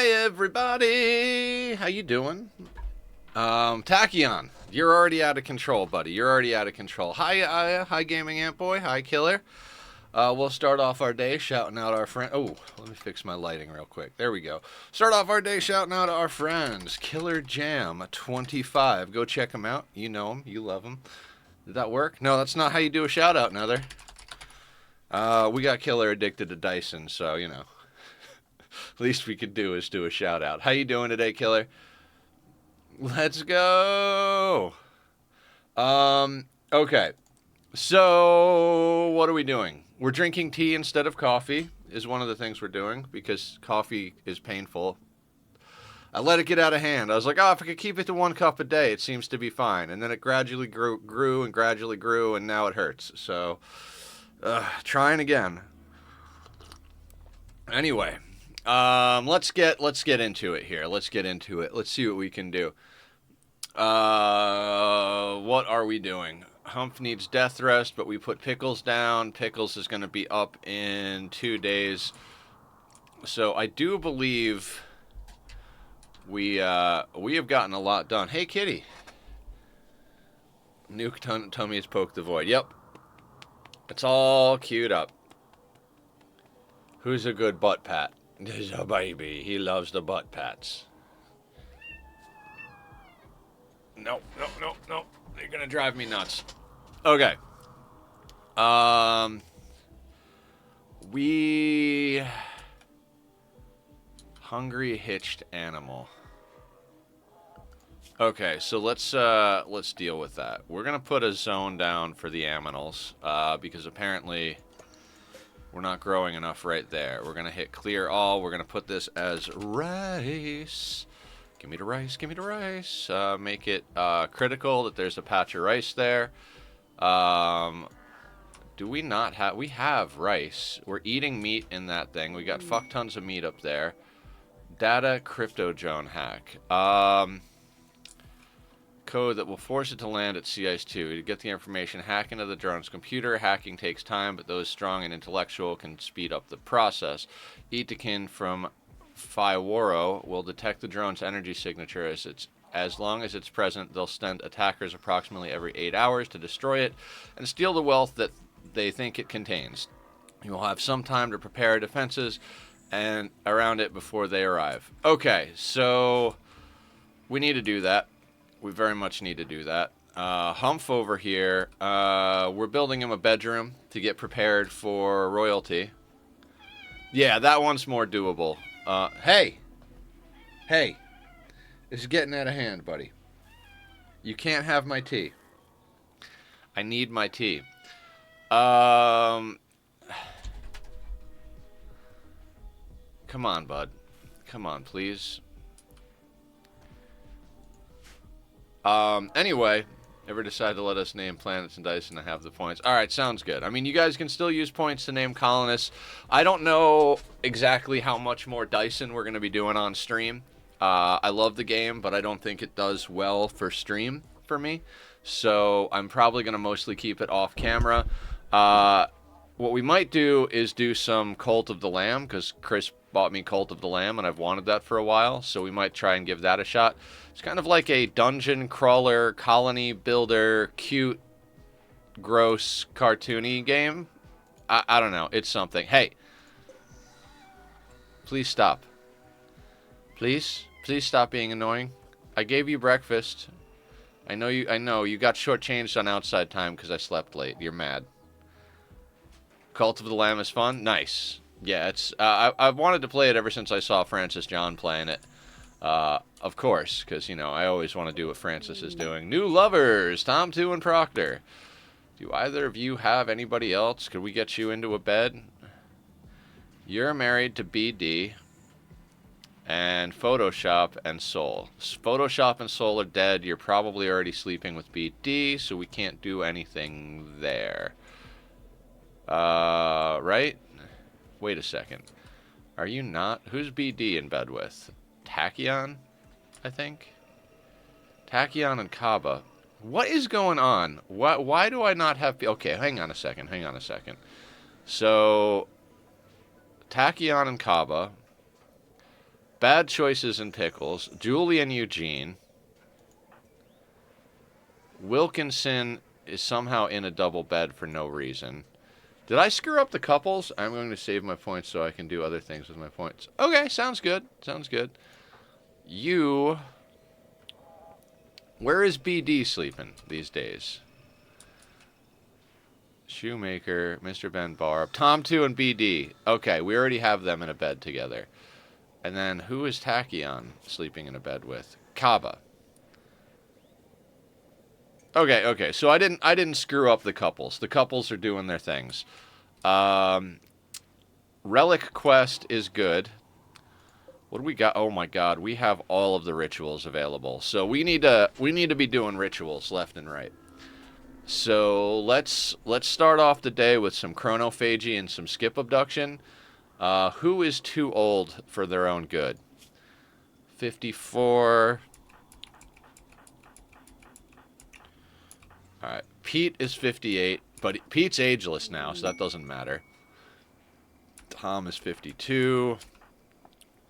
Hi, everybody. How you doing? Tachyon, you're already out of control, buddy. You're already out of control. Hi, Aya. Hi, Gaming Ant Boy. Hi, Killer. We'll start off our day shouting out our friend. Oh, let me fix my lighting real quick. There we go. Start off our day shouting out our friends. Killer Jam 25. Go check them out. You know them. You love them. Did that work? No, that's not how you do a shout out, Nether. We got Killer addicted to Dyson, so, you know. Least we could do is do a shout out. How you doing today, Killer? Let's go. Okay. So, what are we doing? We're drinking tea instead of coffee is one of the things we're doing because coffee is painful. I let it get out of hand. I was like, oh, if I could keep it to 1 cup a day, it seems to be fine. And then it gradually grew and gradually grew, and now it hurts. So, trying again. Anyway. Let's get into it here. Let's get into it. Let's see what we can do. What are we doing? Humph needs death rest, but we put Pickles down. Pickles is going to be up in 2 days. So I do believe we have gotten a lot done. Hey, kitty. Nuke tummy has poked the void. Yep. It's all queued up. Who's a good butt pat? There's a baby. He loves the butt pats. No. You're gonna drive me nuts. Okay. We hungry hitched animal. Okay, so let's deal with that. We're gonna put a zone down for the aminals, because apparently we're not growing enough right there. We're going to hit clear all. We're going to put this as rice. Give me the rice. Give me the rice. Make it critical that there's a patch of rice there. Do we not have... We have rice. We're eating meat in that thing. We got fuck tons of meat up there. Data crypto drone hack. Code that will force it to land at sea ice 2. To get the information, hack into the drone's computer. Hacking takes time, but those strong and intellectual can speed up the process. Itakin from Fiworo will detect the drone's energy signature as long as it's present. They'll send attackers approximately every 8 hours to destroy it and steal the wealth that they think it contains. You will have some time to prepare defenses and around it before they arrive. Okay, so we need to do that. We very much need to do that. Humph over here, we're building him a bedroom to get prepared for royalty. Yeah, that one's more doable. Hey! It's getting out of hand, buddy. You can't have my tea. I need my tea. Come on, bud. Come on, please. Anyway, ever decide to let us name planets and Dyson and have the points? Alright, sounds good. I mean, you guys can still use points to name colonists. I don't know exactly how much more Dyson we're going to be doing on stream. I love the game, but I don't think it does well for stream for me. So I'm probably going to mostly keep it off camera. What we might do is do some Cult of the Lamb, because Chris bought me Cult of the Lamb, and I've wanted that for a while, so we might try and give that a shot. It's kind of like a dungeon crawler, colony builder, cute, gross, cartoony game. I don't know. It's something. Hey. Please stop. Please stop being annoying. I gave you breakfast. I know you got shortchanged on outside time because I slept late. You're mad. Cult of the Lamb is fun? Nice. Yeah, it's I've wanted to play it ever since I saw Francis John playing it. Of course, because, you know, I always want to do what Francis is doing. New lovers, Tom 2 and Proctor. Do either of you have anybody else? Could we get you into a bed? You're married to BD and Photoshop and Soul. Photoshop and Soul are dead. You're probably already sleeping with BD, so we can't do anything there. Right? Wait a second. Are you not? Who's BD in bed with? Tachyon, I think? Tachyon and Kaba. What is going on? Why do I not have... Okay, hang on a second. So, Tachyon and Kaba Bad choices in pickles. Julie and Eugene. Wilkinson is somehow in a double bed for no reason. Did I screw up the couples? I'm going to save my points so I can do other things with my points. Okay, sounds good. Sounds good. You... Where is BD sleeping these days? Shoemaker, Mr. Ben Barb, Tom 2 and BD. Okay, we already have them in a bed together. And then who is Tachyon sleeping in a bed with? Kaba. Okay. So I didn't screw up the couples. The couples are doing their things. Relic Quest is good. What do we got? Oh my God, we have all of the rituals available. So we need to be doing rituals left and right. So let's start off the day with some chronophagy and some skip abduction. Who is too old for their own good? 54. All right, Pete is 58, but Pete's ageless now, so that doesn't matter. Tom is 52.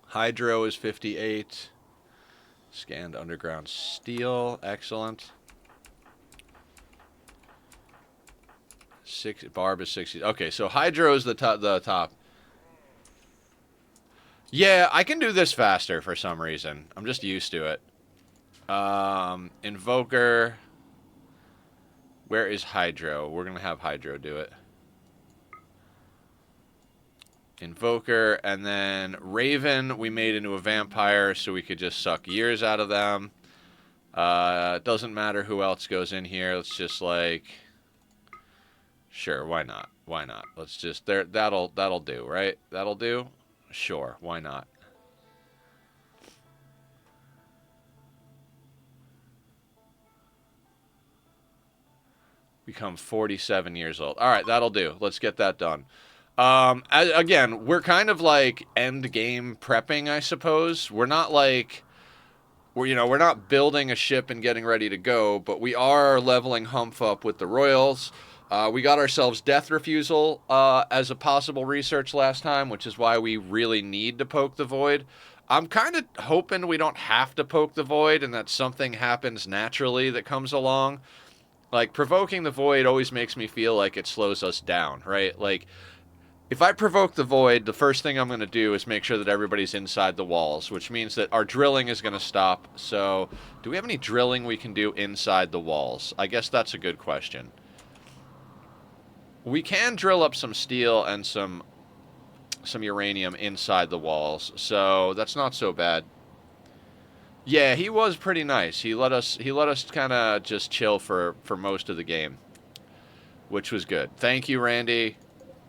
Hydro is 58. Scanned underground steel, excellent. Barb is 60. Okay, so Hydro is the top. Yeah, I can do this faster for some reason. I'm just used to it. Invoker. Where is Hydro? We're going to have Hydro do it. Invoker, and then Raven we made into a vampire so we could just suck years out of them. It doesn't matter who else goes in here. Let's just like... Sure, why not? Why not? Let's just... That'll do, right? That'll do? Sure, why not? Become 47 years old. All right, that'll do. Let's get that done. Again, we're kind of like end game prepping, I suppose. We're not like... We're not building a ship and getting ready to go, but we are leveling Humph up with the Royals. We got ourselves Death Refusal as a possible research last time, which is why we really need to poke the Void. I'm kind of hoping we don't have to poke the Void and that something happens naturally that comes along. Like, provoking the Void always makes me feel like it slows us down, right? Like, if I provoke the Void, the first thing I'm going to do is make sure that everybody's inside the walls, which means that our drilling is going to stop. So, do we have any drilling we can do inside the walls? I guess that's a good question. We can drill up some steel and some uranium inside the walls, so that's not so bad. Yeah, he was pretty nice. He let us kind of just chill for most of the game, which was good. Thank you, Randy.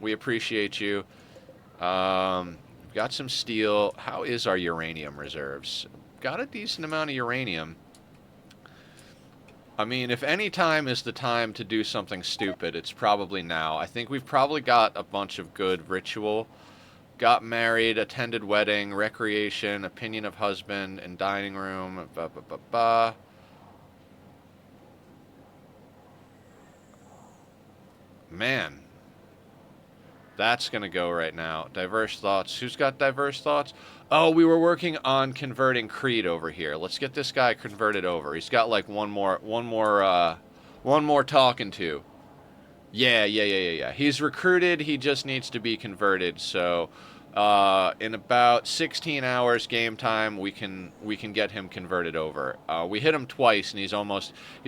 We appreciate you. We've got some steel. How is our uranium reserves? Got a decent amount of uranium. I mean, if any time is the time to do something stupid, it's probably now. I think we've probably got a bunch of good ritual. Got married, attended wedding, recreation, opinion of husband, and dining room. Man. That's going to go right now. Diverse thoughts. Who's got diverse thoughts? Oh, we were working on converting Creed over here. Let's get this guy converted over. He's got like one more talking to. Yeah. He's recruited. He just needs to be converted. So, in about 16 hours game time, we can get him converted over. We hit him twice, and he's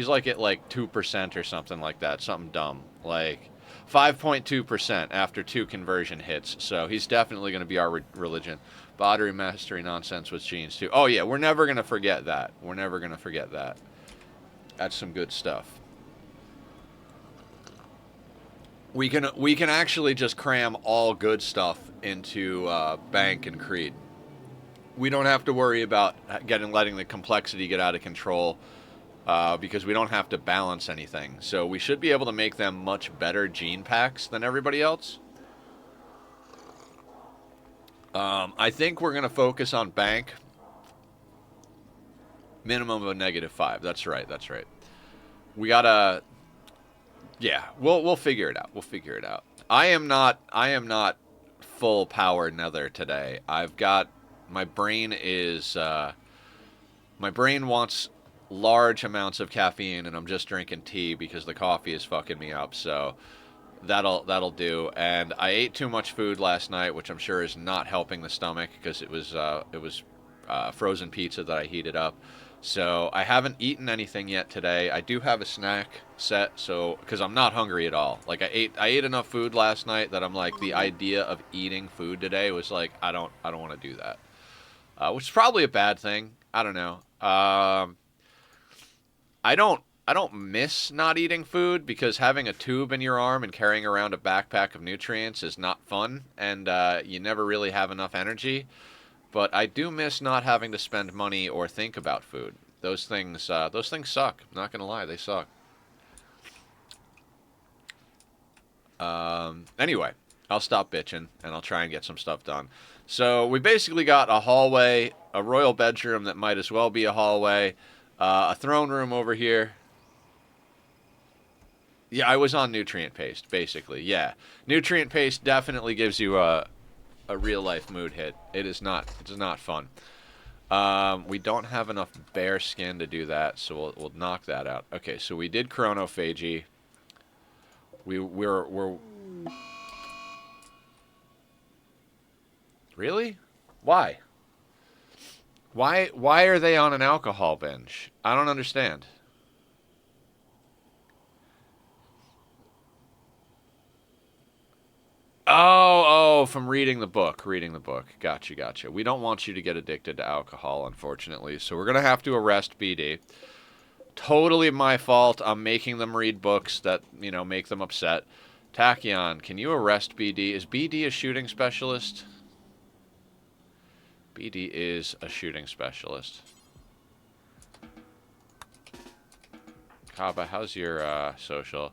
like at like 2% or something like that. Something dumb. Like 5.2% after 2 conversion hits. So he's definitely going to be our religion. Battery mastery nonsense with genes too. Oh yeah, we're never going to forget that. That's some good stuff. We can actually just cram all good stuff into Bank and Creed. We don't have to worry about letting the complexity get out of control. Because we don't have to balance anything. So we should be able to make them much better gene packs than everybody else. I think we're going to focus on Bank. Minimum of a -5. That's right. We got to... Yeah, we'll figure it out. I am not full power nether today. I've got my brain is my brain wants large amounts of caffeine, and I'm just drinking tea because the coffee is fucking me up. So that'll do. And I ate too much food last night, which I'm sure is not helping the stomach because it was frozen pizza that I heated up. So I haven't eaten anything yet today. I do have a snack set, so because I'm not hungry at all. Like I ate enough food last night that I'm like, the idea of eating food today was like, I don't want to do that, which is probably a bad thing. I don't know. I don't miss not eating food because having a tube in your arm and carrying around a backpack of nutrients is not fun, and you never really have enough energy. But I do miss not having to spend money or think about food. Those things suck. I'm not gonna lie, they suck. Anyway, I'll stop bitching and I'll try and get some stuff done. So we basically got a hallway, a royal bedroom that might as well be a hallway, a throne room over here. Yeah, I was on nutrient paste, basically. Yeah, nutrient paste definitely gives you a real life mood hit. It is not fun. We don't have enough bear skin to do that, so we'll knock that out. Okay, so we did chronophagy. We're really? Why? Why are they on an alcohol binge? I don't understand. From reading the book. Reading the book. Gotcha. We don't want you to get addicted to alcohol, unfortunately, so we're going to have to arrest BD. Totally my fault. I'm making them read books that, make them upset. Tachyon, can you arrest BD? Is BD a shooting specialist? BD is a shooting specialist. Kaba, how's your social?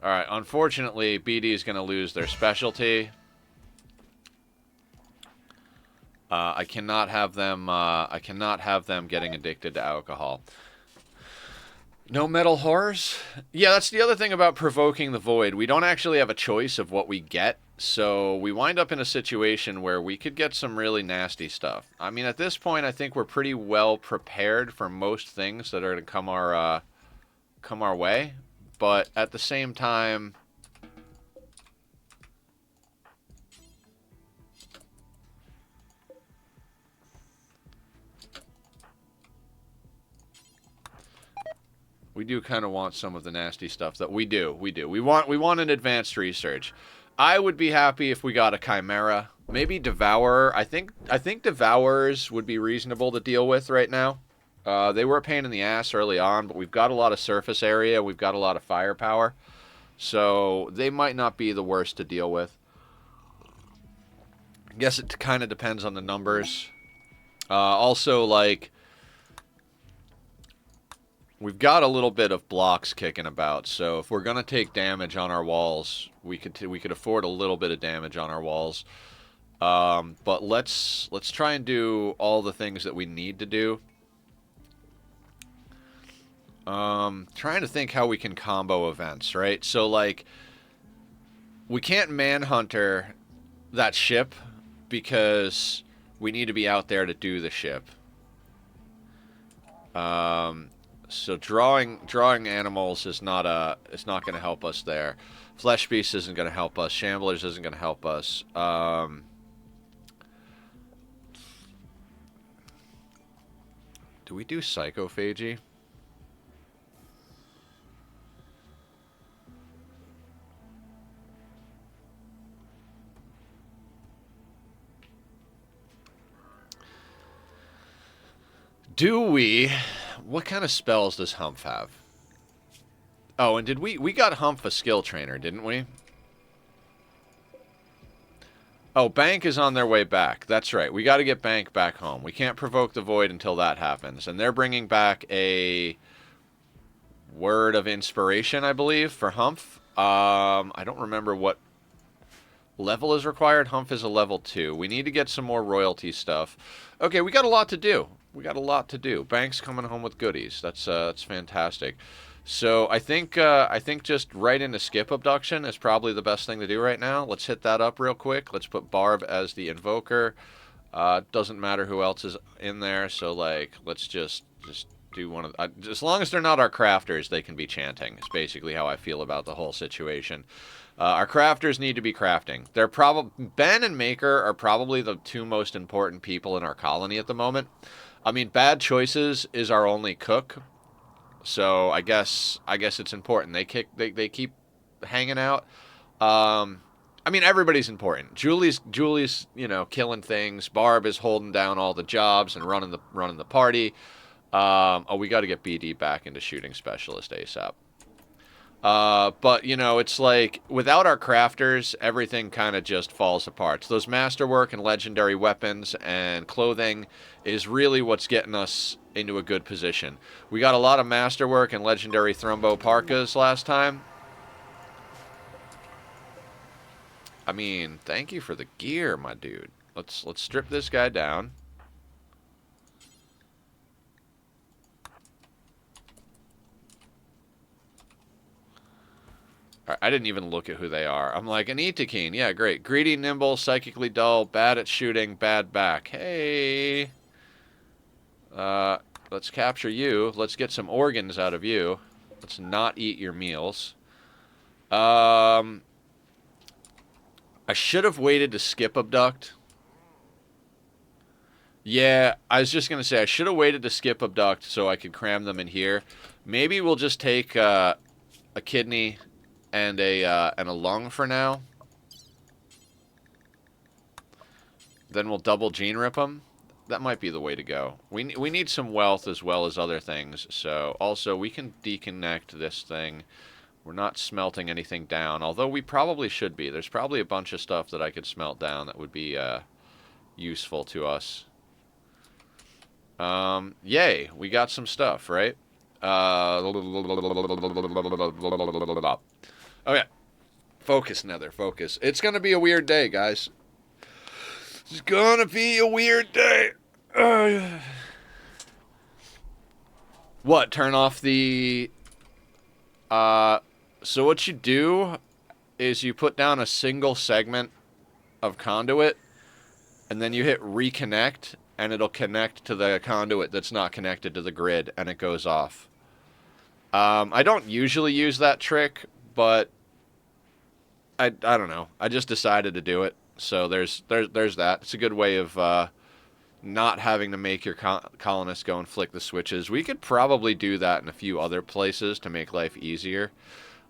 Alright, unfortunately, BD is going to lose their specialty. I cannot have them getting addicted to alcohol. No metal horrors? Yeah, that's the other thing about provoking the void. We don't actually have a choice of what we get, so we wind up in a situation where we could get some really nasty stuff. I mean, at this point, I think we're pretty well prepared for most things that are going to come our way, but at the same time, we do kind of want some of the nasty stuff that we do. We want an advanced research. I would be happy if we got a Chimera, maybe Devourer. I think Devourers would be reasonable to deal with right now. They were a pain in the ass early on, but we've got a lot of surface area. We've got a lot of firepower, so they might not be the worst to deal with. I guess it kind of depends on the numbers. Also, like, we've got a little bit of blocks kicking about, so if we're gonna take damage on our walls, we could afford a little bit of damage on our walls. But let's try and do all the things that we need to do. Trying to think how we can combo events, right? So, like, we can't manhunter that ship because we need to be out there to do the ship. So drawing animals is not going to help us there. Flesh Beast isn't going to help us. Shamblers isn't going to help us. Do we do psychophagy? Do we? What kind of spells does Humph have? Oh, and we got Humph a skill trainer, didn't we? Oh, Bank is on their way back. That's right. We got to get Bank back home. We can't provoke the void until that happens. And they're bringing back a word of inspiration, I believe, for Humph. I don't remember what level is required. Humph is a level 2. We need to get some more royalty stuff. Okay, we got a lot to do. Bank's coming home with goodies. That's fantastic. So I think just right into skip abduction is probably the best thing to do right now. Let's hit that up real quick. Let's put Barb as the invoker. Doesn't matter who else is in there, so like let's just do one of as long as they're not our crafters, they can be chanting. It's basically how I feel about the whole situation. Our crafters need to be crafting. They're probably Ben and Maker are probably the two most important people in our colony at the moment. I mean, Bad Choices is our only cook, so I guess it's important. They keep hanging out. I mean, everybody's important. Julie's killing things. Barb is holding down all the jobs and running the party. Oh, we got to get BD back into shooting specialist ASAP. But it's like without our crafters, everything kind of just falls apart. So those masterwork and legendary weapons and clothing is really what's getting us into a good position. We got a lot of masterwork and legendary thrombo parkas last time. I mean, thank you for the gear, my dude. Let's strip this guy down. I didn't even look at who they are. I'm like, an Itakeen. Yeah, great. Greedy, nimble, psychically dull, bad at shooting, bad back. Hey. Let's capture you. Let's get some organs out of you. Let's not eat your meals. I should have waited to skip abduct. Yeah, I was just going to say, I should have waited to skip abduct so I could cram them in here. Maybe we'll just take a kidney and a lung for now. Then we'll double gene rip them. That might be the way to go. We need some wealth as well as other things. So also we can deconnect this thing. We're not smelting anything down, although we probably should be. There's probably a bunch of stuff that I could smelt down that would be useful to us. Yay, we got some stuff, right? Okay. Focus, Nether, focus. It's gonna be a weird day, guys. It's gonna be a weird day. What? Turn off the... So what you do is you put down a single segment of conduit, and then you hit reconnect, and it'll connect to the conduit that's not connected to the grid, and it goes off. I don't usually use that trick, but I don't know. I just decided to do it. So there's that. It's a good way of not having to make your colonists go and flick the switches. We could probably do that in a few other places to make life easier.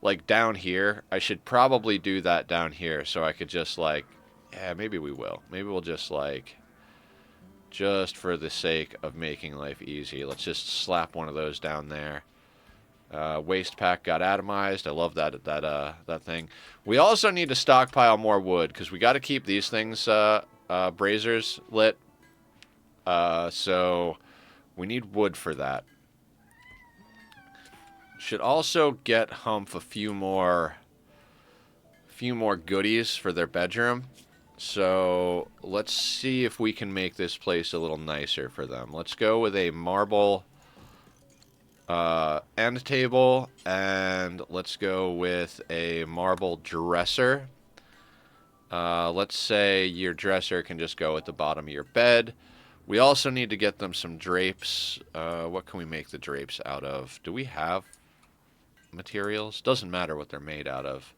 Like down here, I should probably do that down here so I could just like, yeah, maybe we will. Maybe we'll just like, just for the sake of making life easy, let's just slap one of those down there. Waste pack got atomized. I love that thing. We also need to stockpile more wood because we got to keep these things braziers lit. So we need wood for that. Should also get Humph a few more goodies for their bedroom. So let's see if we can make this place a little nicer for them. Let's go with a marble end table, and let's go with a marble dresser. Let's say your dresser can just go at the bottom of your bed. We also need to get them some drapes. What can we make the drapes out of? Do we have materials? Doesn't matter what they're made out of.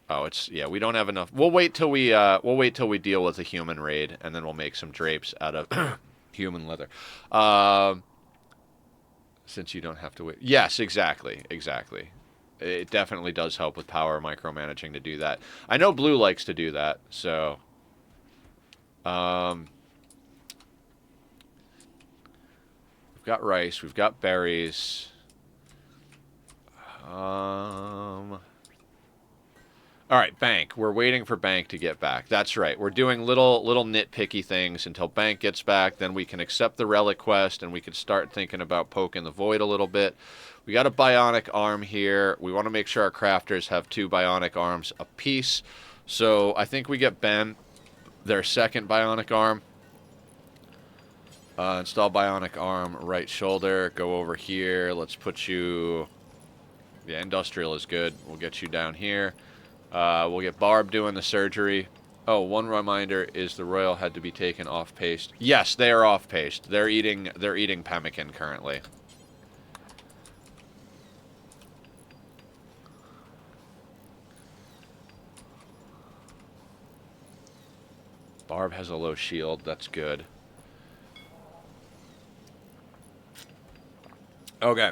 Oh, yeah, we don't have enough. We'll wait till we deal with a human raid, and then we'll make some drapes out of human leather. Since you don't have to wait. Yes, exactly. It definitely does help with power micromanaging to do that. I know Blue likes to do that, so we've got rice, we've got berries. All right, Bank. We're waiting for Bank to get back. That's right. We're doing little nitpicky things until Bank gets back. Then we can accept the relic quest, and we can start thinking about poking the void a little bit. We got a bionic arm here. We want to make sure our crafters have 2 bionic arms apiece. So I think we get Ben their second bionic arm. Install bionic arm, right shoulder. Go over here. Let's put you... Yeah, industrial is good. We'll get you down here. We'll get Barb doing the surgery. Oh, one reminder is the royal had to be taken off paste. Yes, they are off paste. They're eating pemmican currently. Barb has a low shield. That's good. Okay.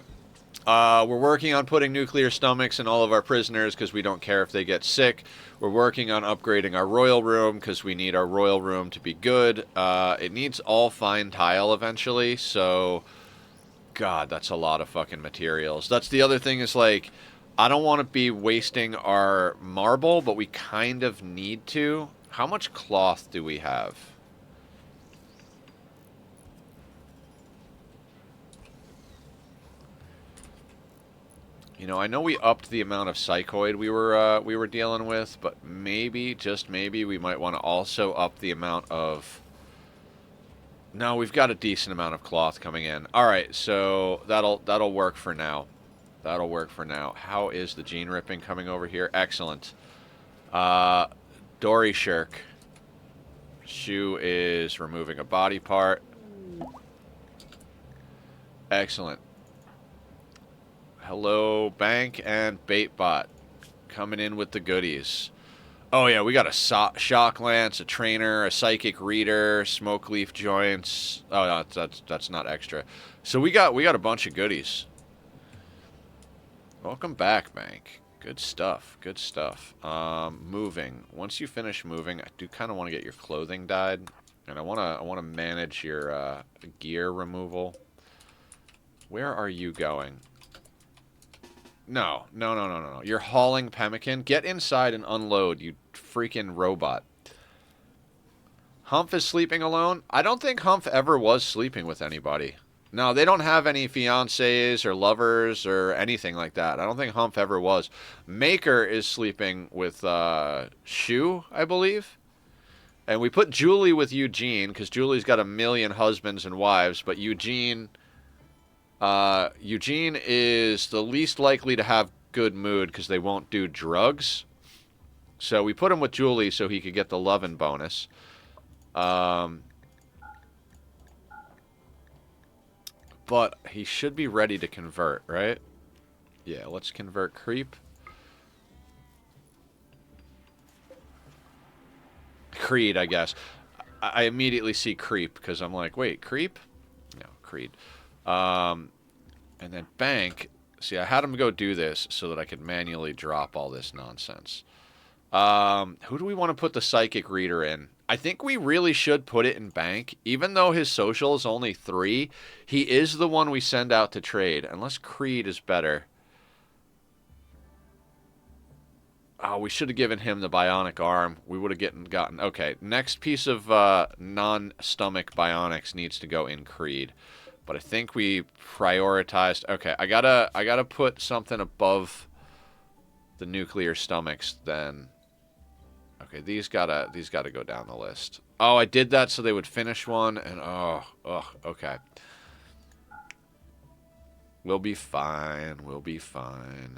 We're working on putting nuclear stomachs in all of our prisoners because we don't care if they get sick. We're working on upgrading our royal room because we need our royal room to be good. It needs all fine tile eventually, so... God, that's a lot of fucking materials. That's the other thing is, like, I don't want to be wasting our marble, but we kind of need to. How much cloth do we have? You know, I know we upped the amount of psychoid we were dealing with, but maybe, just maybe, we might want to also up the amount of... No, we've got a decent amount of cloth coming in. All right, so that'll work for now. That'll work for now. How is the gene ripping coming over here? Excellent. Dory Shirk. Shu is removing a body part. Excellent. Hello, Bank and Baitbot. Coming in with the goodies. Oh, yeah, we got a shock lance, a trainer, a psychic reader, smoke leaf joints. Oh, no, that's not extra. So we got a bunch of goodies. Welcome back, Bank. Good stuff. Good stuff. Moving. Once you finish moving, I do kind of want to get your clothing dyed, and I want to manage your gear removal. Where are you going? No. You're hauling pemmican. Get inside and unload, you freaking robot. Humph is sleeping alone? I don't think Humph ever was sleeping with anybody. No, they don't have any fiancés or lovers or anything like that. I don't think Humph ever was. Maker is sleeping with Shu, I believe. And we put Julie with Eugene because Julie's got a million husbands and wives, but Eugene is the least likely to have good mood because they won't do drugs. So we put him with Julie so he could get the lovin' bonus. But he should be ready to convert, right? Yeah, let's convert Creep. Creed, I guess. I immediately see Creep because I'm like, wait, Creep? No, Creed. And then Bank. See, I had him go do this so that I could manually drop all this nonsense. Who do we want to put the psychic reader in? I think we really should put it in Bank. Even though his social is only 3, he is the one we send out to trade. Unless Creed is better. Oh, we should have given him the bionic arm. We would have gotten... Okay, next piece of non-stomach bionics needs to go in Creed. But I think we prioritized... Okay, I gotta put something above the nuclear stomachs then. Okay, these gotta go down the list. Oh, I did that so they would finish one, and okay. We'll be fine. We'll be fine.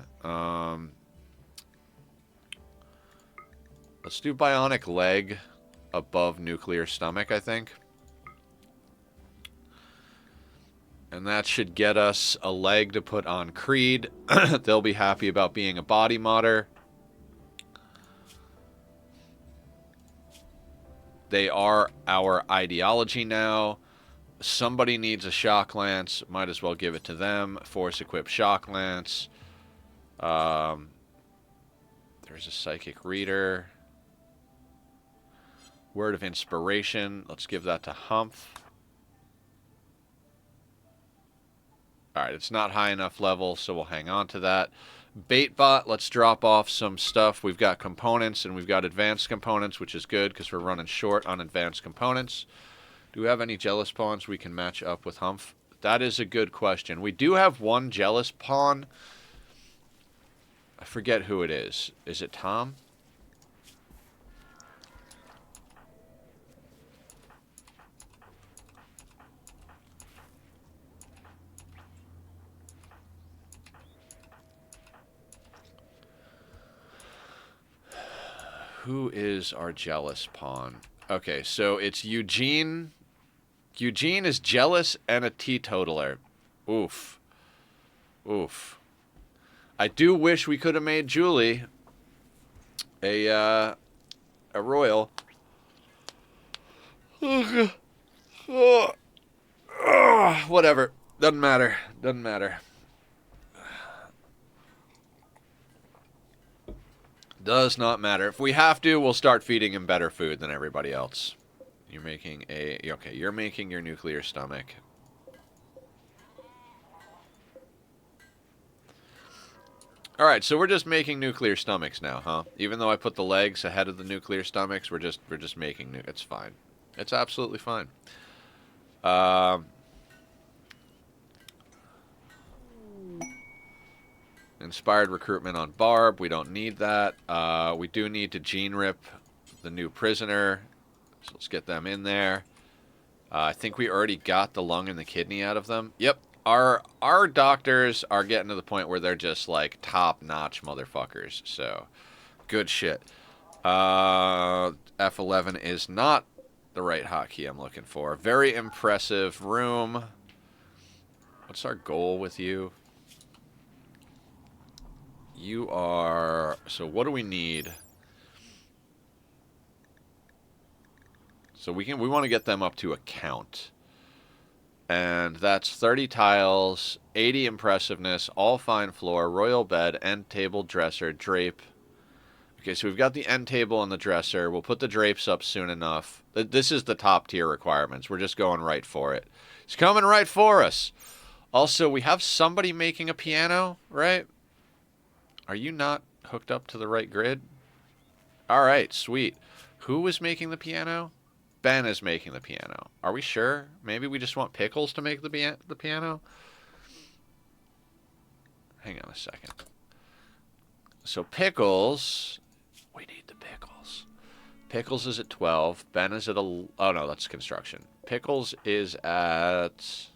Let's do bionic leg above nuclear stomach, I think. And that should get us a leg to put on Creed. They'll be happy about being a body modder. They are our ideology now. Somebody needs a shock lance. Might as well give it to them. Force equip shock lance. There's a psychic reader. Word of inspiration. Let's give that to Humph. Alright, it's not high enough level, so we'll hang on to that. Baitbot, let's drop off some stuff. We've got components and we've got advanced components, which is good because we're running short on advanced components. Do we have any jealous pawns we can match up with Humph? That is a good question. We do have one jealous pawn. I forget who it is. Is it Tom? Who is our jealous pawn? Okay, so it's Eugene. Eugene is jealous and a teetotaler. Oof. Oof. I do wish we could have made Julie a royal. Whatever. Doesn't matter. Doesn't matter. Does not matter. If we have to, we'll start feeding him better food than everybody else. You're making a... Okay, you're making your nuclear stomach. Alright, so we're just making nuclear stomachs now, huh? Even though I put the legs ahead of the nuclear stomachs, we're just making... It's fine. It's absolutely fine. Inspired recruitment on Barb. We don't need that. We do need to gene rip the new prisoner. So let's get them in there. I think we already got the lung and the kidney out of them. Yep. Our doctors are getting to the point where they're just like top-notch motherfuckers. So, good shit. F11 is not the right hotkey I'm looking for. Very impressive room. What's our goal with you? You are... So what do we need? So we want to get them up to a count. And that's 30 tiles, 80 impressiveness, all fine floor, royal bed, end table, dresser, drape. Okay, so we've got the end table and the dresser. We'll put the drapes up soon enough. This is the top tier requirements. We're just going right for it. He's coming right for us. Also, we have somebody making a piano, right? Are you not hooked up to the right grid? All right, sweet. Who is making the piano? Ben is making the piano. Are we sure? Maybe we just want Pickles to make the piano? Hang on a second. So Pickles... We need the Pickles. Pickles is at 12. Ben is at... Oh, no, that's construction. Pickles is at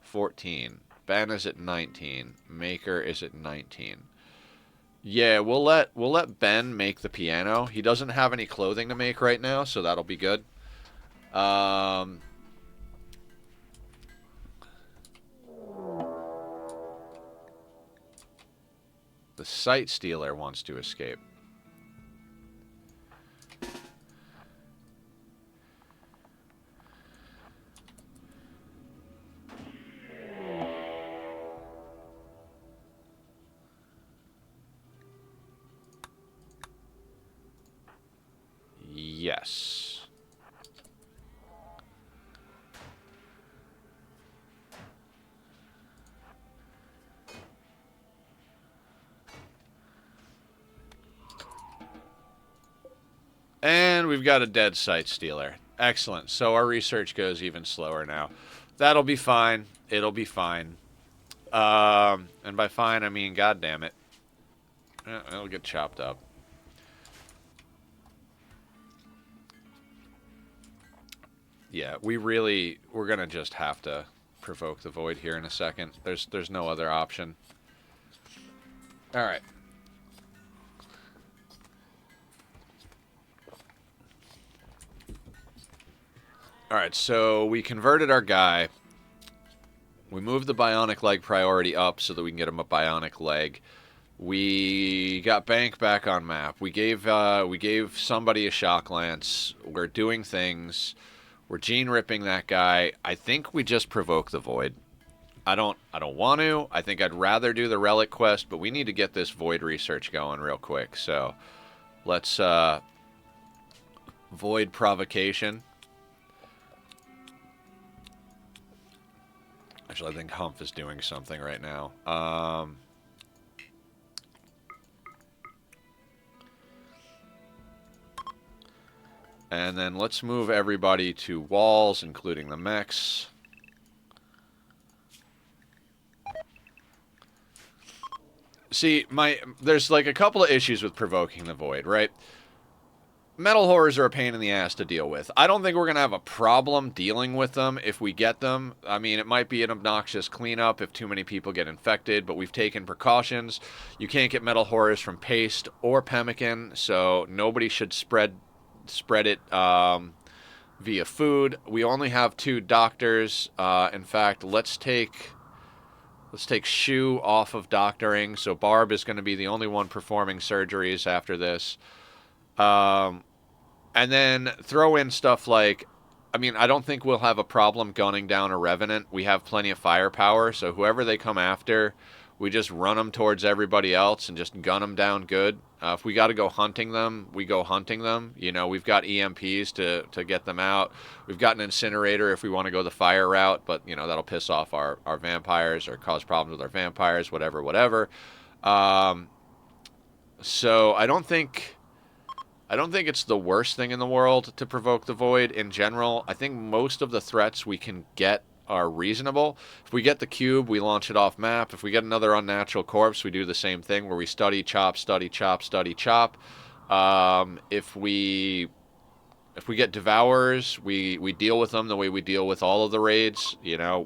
14. Ben is at 19. Maker is at 19. Yeah, we'll let Ben make the piano. He doesn't have any clothing to make right now, so that'll be good. The Sight Stealer wants to escape. Yes. And we've got a dead Sight Stealer. Excellent. So our research goes even slower now. That'll be fine. It'll be fine. And by fine, I mean, God damn it. It'll get chopped up. Yeah, we're gonna just have to provoke the void here in a second. There's no other option. Alright. Alright, so we converted our guy. We moved the bionic leg priority up so that we can get him a bionic leg. We got Bank back on map. We gave somebody a shock lance. We're doing things. We're gene ripping that guy. I think we just provoke the void. I don't want to. I think I'd rather do the relic quest, but we need to get this void research going real quick. So let's void provocation. Actually, I think Humph is doing something right now. And then let's move everybody to walls, including the mechs. See, there's like a couple of issues with provoking the void, right? Metal horrors are a pain in the ass to deal with. I don't think we're going to have a problem dealing with them if we get them. I mean, it might be an obnoxious cleanup if too many people get infected, but we've taken precautions. You can't get metal horrors from paste or pemmican, so nobody should spread it via food. We only have 2 doctors. In fact, let's take Shu off of doctoring, so Barb is going to be the only one performing surgeries after this. And then throw in stuff like, I mean, I don't think we'll have a problem gunning down a Revenant. We have plenty of firepower, so whoever they come after, we just run them towards everybody else and just gun them down good. If we got to go hunting them, we go hunting them. You know, we've got EMPs to get them out. We've got an incinerator if we want to go the fire route, but, you know, that'll piss off our vampires or cause problems with our vampires, whatever. So I don't think it's the worst thing in the world to provoke the void in general. I think most of the threats we can get are reasonable. If we get the cube, we launch it off map. If we get another unnatural corpse, we do the same thing where we study, chop, study, chop, study, chop. If we get devourers, we deal with them the way we deal with all of the raids, you know.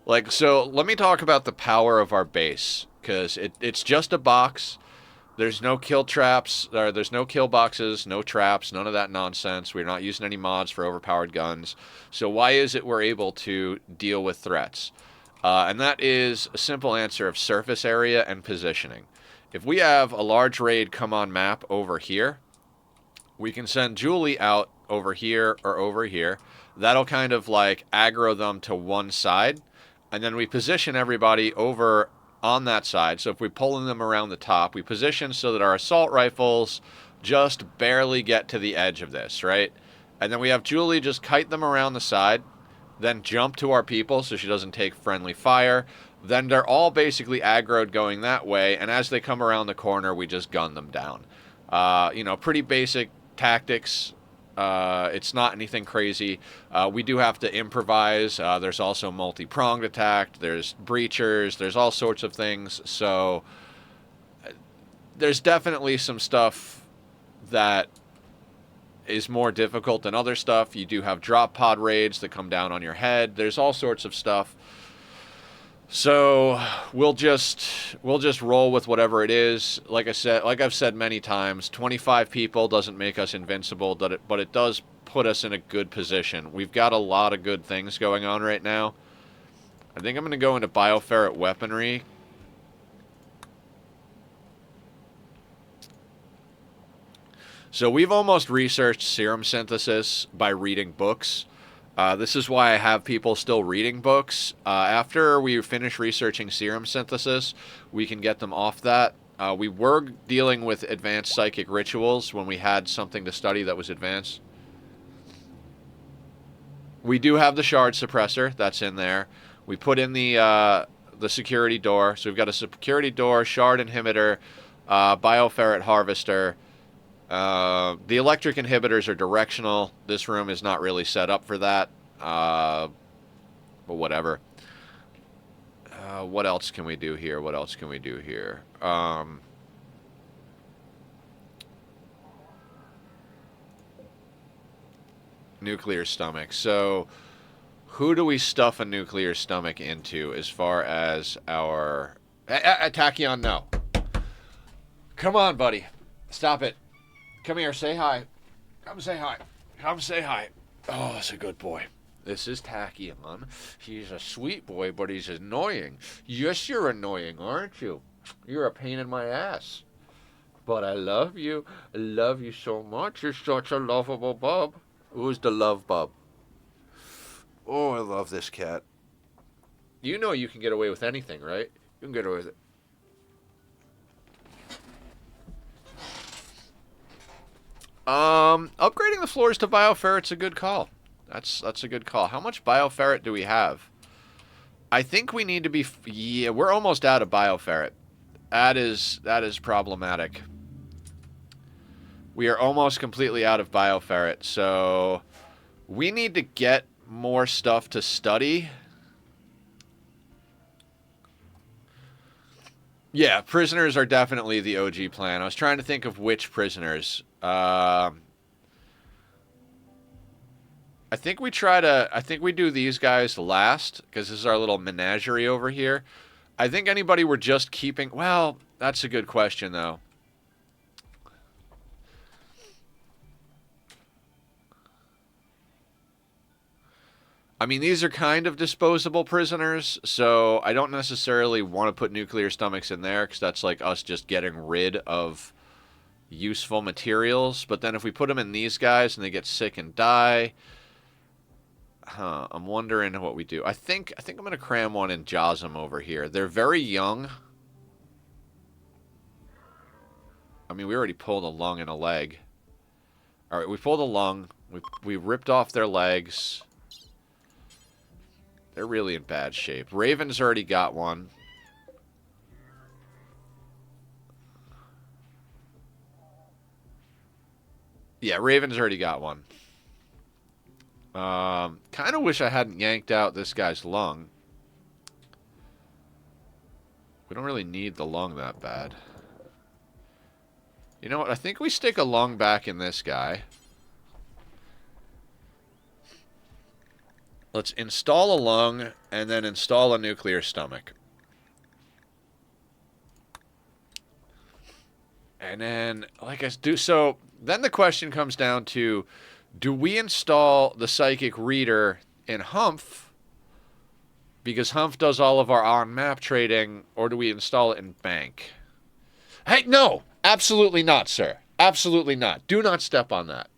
Like, so let me talk about the power of our base, because it's just a box. There's no kill traps, or there's no kill boxes, no traps, none of that nonsense. We're not using any mods for overpowered guns. So why is it we're able to deal with threats? And that is a simple answer of surface area and positioning. If we have a large raid come on map over here, we can send Julie out over here or over here. That'll kind of like aggro them to one side. And then we position everybody over on that side. So if we're pulling them around the top, we position so that our assault rifles just barely get to the edge of this, right? And then we have Julie just kite them around the side, then jump to our people so she doesn't take friendly fire. Then they're all basically aggroed going that way, and as they come around the corner, we just gun them down. You know, pretty basic tactics. It's not anything crazy. We do have to improvise. There's also multi-pronged attack. There's breachers. There's all sorts of things. So there's definitely some stuff that is more difficult than other stuff. You do have drop pod raids that come down on your head. There's all sorts of stuff. So we'll just roll with whatever it is. Like I've said many times, 25 people doesn't make us invincible, but it does put us in a good position. We've got a lot of good things going on right now. I think I'm going to go into bioferret weaponry. So we've almost researched serum synthesis by reading books. This is why I have people still reading books. After we finish researching serum synthesis, we can get them off that. We were dealing with advanced psychic rituals when we had something to study that was advanced. We do have the shard suppressor. That's in there. We put in the security door. So we've got a security door, shard inhibitor, bioferret harvester. The electric inhibitors are directional. This room is not really set up for that. But whatever. What else can we do here? Nuclear stomach. So, who do we stuff a nuclear stomach into as far as our... Tachyon, no. Come on, buddy. Stop it. Come here, say hi. Come say hi. Oh, that's a good boy. This is Tachyon. He's a sweet boy, but he's annoying. Yes, you're annoying, aren't you? You're a pain in my ass. But I love you. I love you so much. You're such a lovable bub. Who's the love bub? Oh, I love this cat. You know you can get away with anything, right? You can get away with it. Upgrading the floors to bioferret's a good call. That's a good call. How much bioferret do we have? I think we need to be... Yeah, we're almost out of bioferret. That is problematic. We are almost completely out of bioferret, so we need to get more stuff to study. Yeah, prisoners are definitely the OG plan. I was trying to think of which prisoners. I think we try to. I think we do these guys last because this is our little menagerie over here. I think anybody we're just keeping. Well, that's a good question though. I mean, these are kind of disposable prisoners, so I don't necessarily want to put nuclear stomachs in there because that's like us just getting rid of useful materials. But then if we put them in these guys and they get sick and die, I'm wondering what we do. I think I'm gonna cram one in Josm over here. They're very young. I mean, we already pulled a lung and a leg. All right, we pulled a lung. We ripped off their legs. They're really in bad shape. Raven's already got one. Yeah, Raven's already got one. Kind of wish I hadn't yanked out this guy's lung. We don't really need the lung that bad. You know what? I think we stick a lung back in this guy. Let's install a lung and then install a nuclear stomach. And then, like I do, so then the question comes down to, do we install the psychic reader in Humph because Humph does all of our on-map trading, or do we install it in Bank? Hey, no! Absolutely not, sir. Absolutely not. Do not step on that.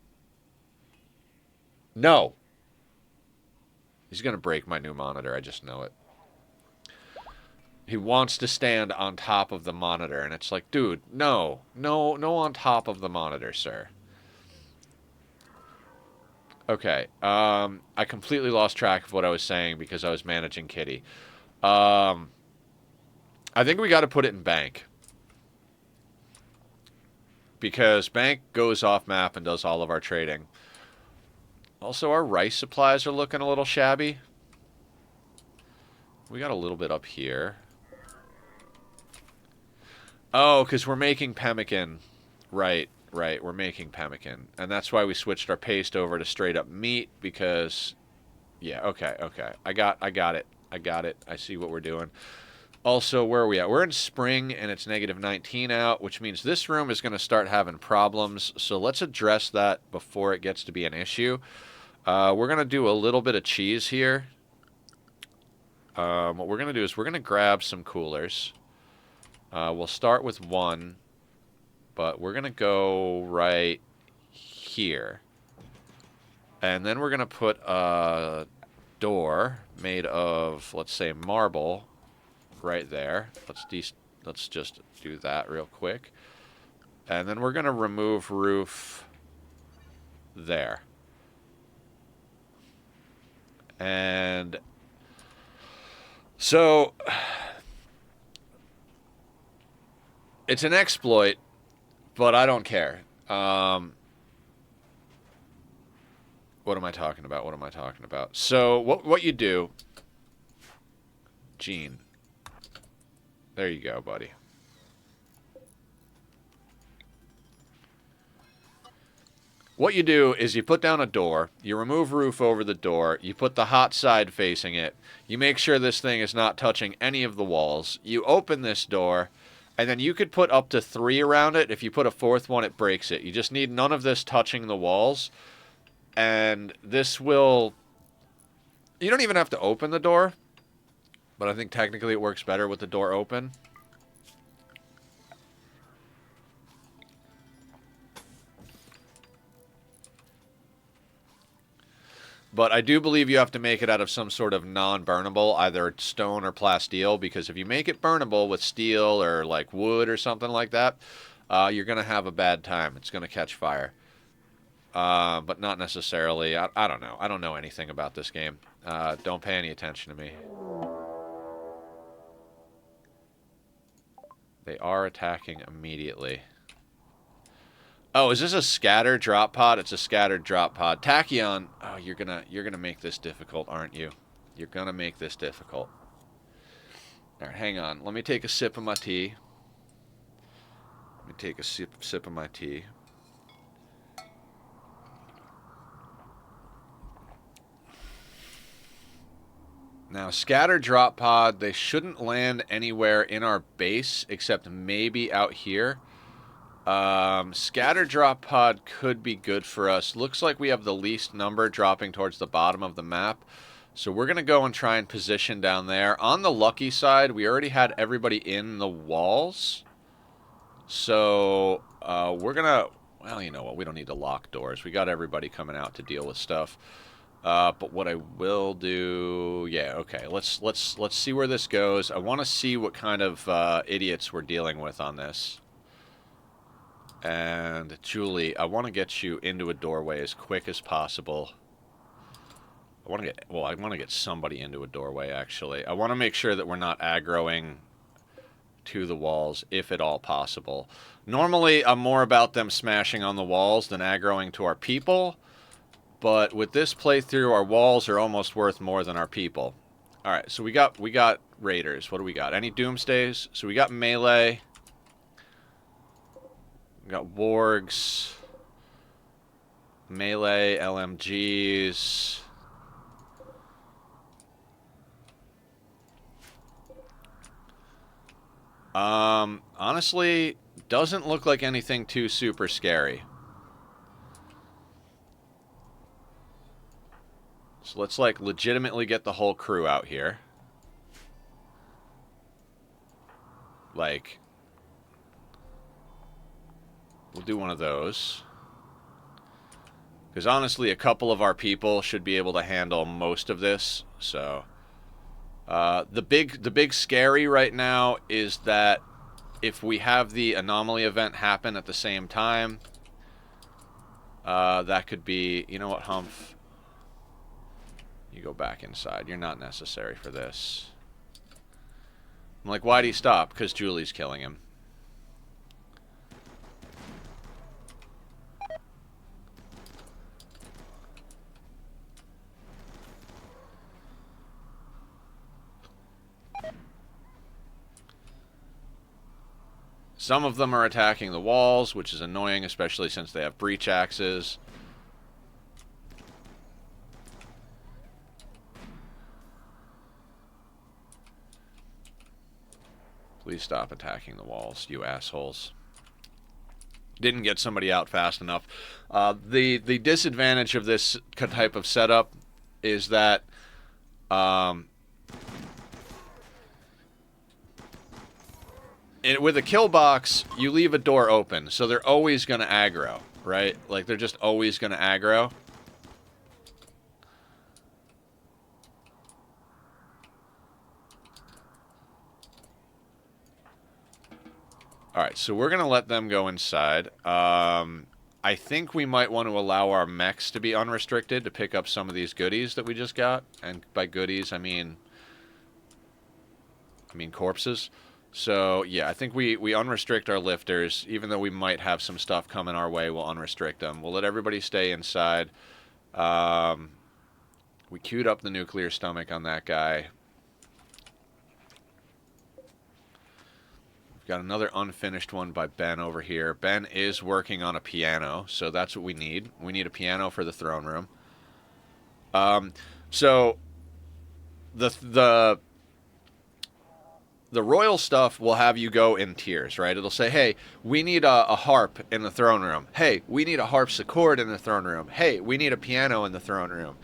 No. He's going to break my new monitor. I just know it. He wants to stand on top of the monitor, and it's like, dude, no. No on top of the monitor, sir. Okay. I completely lost track of what I was saying because I was managing Kitty. I think we got to put it in Bank. Because Bank goes off map and does all of our trading. Also, our rice supplies are looking a little shabby. We got a little bit up here. Oh, because we're making pemmican. Right, we're making pemmican. And that's why we switched our paste over to straight up meat, because... Yeah, okay. I got it. I see what we're doing. Also, where are we at? We're in spring, and it's negative 19 out, which means this room is going to start having problems. So let's address that before it gets to be an issue. We're going to do a little bit of cheese here. What we're going to do is we're going to grab some coolers. We'll start with one, but we're going to go right here. And then we're going to put a door made of, let's say, marble right there. Let's just do that real quick. And then we're going to remove roof there. And so it's an exploit, but I don't care. What am I talking about? So what you do, Gene. There you go, buddy. What you do is you put down a door, you remove roof over the door, you put the hot side facing it, you make sure this thing is not touching any of the walls, you open this door, and then you could put up to 3 around it. If you put a 4th one, it breaks it. You just need none of this touching the walls, and this will... You don't even have to open the door, but I think technically it works better with the door open. But I do believe you have to make it out of some sort of non-burnable, either stone or plasteel, because if you make it burnable with steel or like wood or something like that, you're going to have a bad time. It's going to catch fire. But not necessarily. I don't know. I don't know anything about this game. Don't pay any attention to me. They are attacking immediately. Oh, is this a scattered drop pod? It's a scattered drop pod. Tachyon. Oh, you're gonna make this difficult, aren't you? You're gonna make this difficult. All right, hang on. Let me take a sip of my tea. Let me take a sip of my tea. Now, scatter drop pod, they shouldn't land anywhere in our base except maybe out here. Scatter drop pod could be good for us. Looks like we have the least number dropping towards the bottom of the map. So we're going to go and try and position down there. On the lucky side, we already had everybody in the walls. So we're going to... Well, you know what? We don't need to lock doors. We got everybody coming out to deal with stuff. But what I will do... Yeah, okay. Let's see where this goes. I want to see what kind of idiots we're dealing with on this. And Julie, I want to get you into a doorway as quick as possible. I want to get somebody into a doorway, actually. I want to make sure that we're not aggroing to the walls, if at all possible. Normally, I'm more about them smashing on the walls than aggroing to our people. But with this playthrough, our walls are almost worth more than our people. Alright, so we got raiders. What do we got? Any doomsdays? So we got melee. We got wargs. Melee, LMGs. Honestly, doesn't look like anything too super scary. So let's, like, legitimately get the whole crew out here. Like, we'll do one of those. Because honestly, a couple of our people should be able to handle most of this, so... the big scary right now is that if we have the anomaly event happen at the same time, that could be, you know what, Humph? You go back inside. You're not necessary for this. I'm like, why'd he stop? Because Julie's killing him. Some of them are attacking the walls, which is annoying, especially since they have breach axes. Please stop attacking the walls, you assholes. Didn't get somebody out fast enough. The disadvantage of this type of setup is that with a Killbox, you leave a door open, so they're always going to aggro, right? Like, they're just always going to aggro. Alright, so we're going to let them go inside. I think we might want to allow our mechs to be unrestricted to pick up some of these goodies that we just got. And by goodies, I mean corpses. So, yeah, I think we unrestrict our lifters. Even though we might have some stuff coming our way, we'll unrestrict them. We'll let everybody stay inside. We queued up the nuclear stomach on that guy. We've got another unfinished one by Ben over here. Ben is working on a piano, so that's what we need. We need a piano for the throne room. So the royal stuff will have you go in tiers, right? It'll say, hey, we need a harp in the throne room. Hey, we need a harpsichord in the throne room. Hey, we need a piano in the throne room.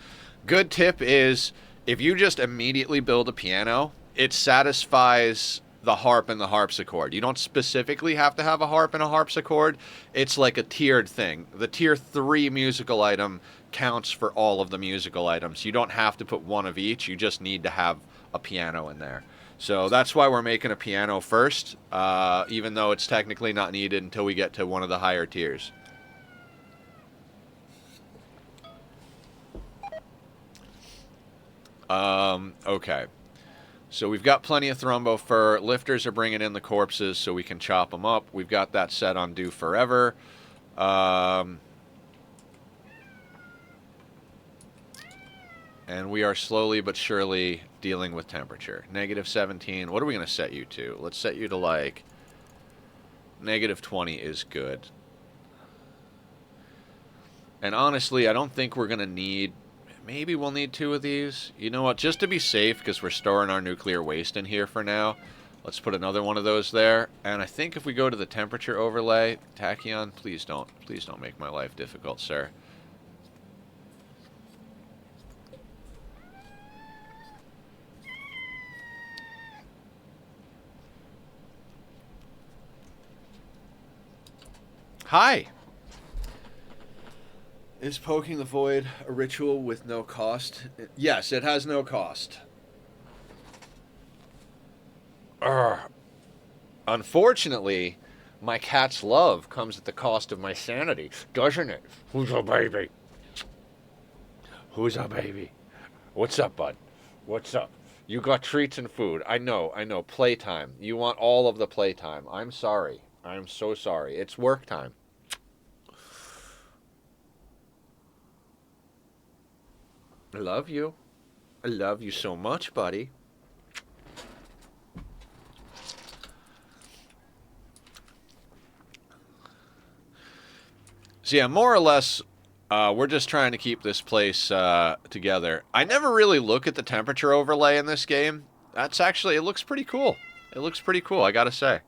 Good tip is, if you just immediately build a piano, it satisfies the harp and the harpsichord. You don't specifically have to have a harp and a harpsichord. It's like a tiered thing. The tier 3 musical item counts for all of the musical items. You don't have to put one of each. You just need to have a piano in there. So that's why we're making a piano first, even though it's technically not needed until we get to one of the higher tiers. Okay. So we've got plenty of thrombo fur. Lifters are bringing in the corpses so we can chop them up. We've got that set on do forever. And we are slowly but surely dealing with temperature. -17. What are we going to set you to? Let's set you to, like, -20 is good. And honestly, I don't think we're going to need Maybe we'll need 2 of these. You know what? Just to be safe, because we're storing our nuclear waste in here for now, let's put another one of those there. And I think if we go to the temperature overlay, Tachyon, please don't make my life difficult, sir. Hi. Is poking the void a ritual with no cost? Yes, it has no cost. Urgh. Unfortunately, my cat's love comes at the cost of my sanity, doesn't it? Who's a baby? Who's a baby? What's up, bud? What's up? You got treats and food. I know. Playtime. You want all of the playtime. I'm sorry. I'm so sorry. It's work time. I love you. I love you so much, buddy. So yeah, more or less, we're just trying to keep this place together. I never really look at the temperature overlay in this game. That's actually, it looks pretty cool. It looks pretty cool, I gotta say.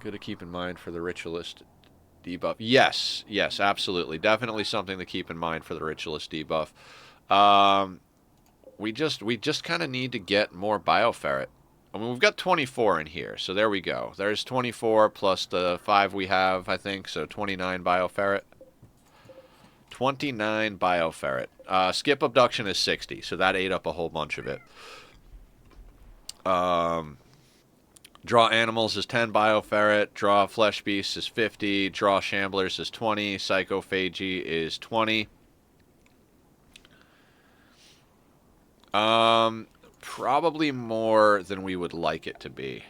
Good to keep in mind for the ritualist debuff. Yes, absolutely. Definitely something to keep in mind for the ritualist debuff. We just kind of need to get more bioferret. I mean, we've got 24 in here, so there we go. There's 24 plus the 5 we have, I think, so 29 bioferret. 29 bioferret. Skip abduction is 60, so that ate up a whole bunch of it. Draw animals is 10 bioferret. Draw flesh beasts is 50. Draw shamblers is 20. Psychophagy is 20. Probably more than we would like it to be.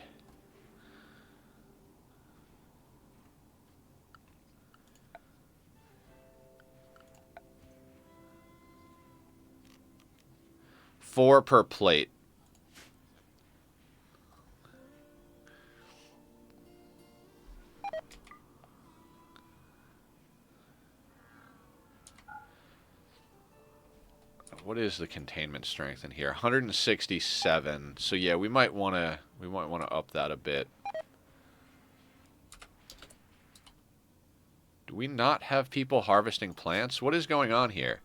Four per plate. What is the containment strength in here? 167. So yeah, we might want to up that a bit. Do we not have people harvesting plants? What is going on here?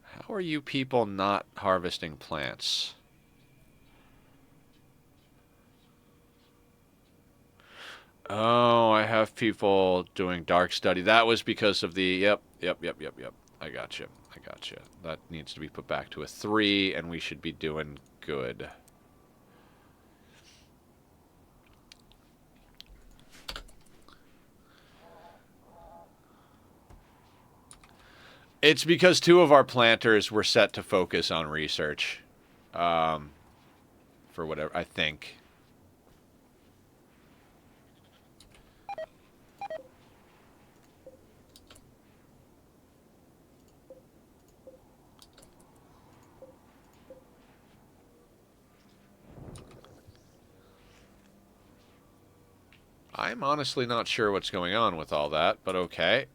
How are you people not harvesting plants? Oh, I have people doing dark study. That was because of the yep. I got you. That needs to be put back to a 3, and we should be doing good. It's because 2 of our planters were set to focus on research. For whatever, I think. I'm honestly not sure what's going on with all that, but okay.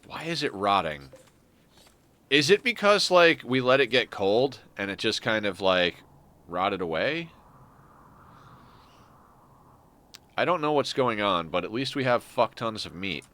Why is it rotting? Is it because, like, we let it get cold and it just kind of, like, rotted away? I don't know what's going on, but at least we have fuck tons of meat.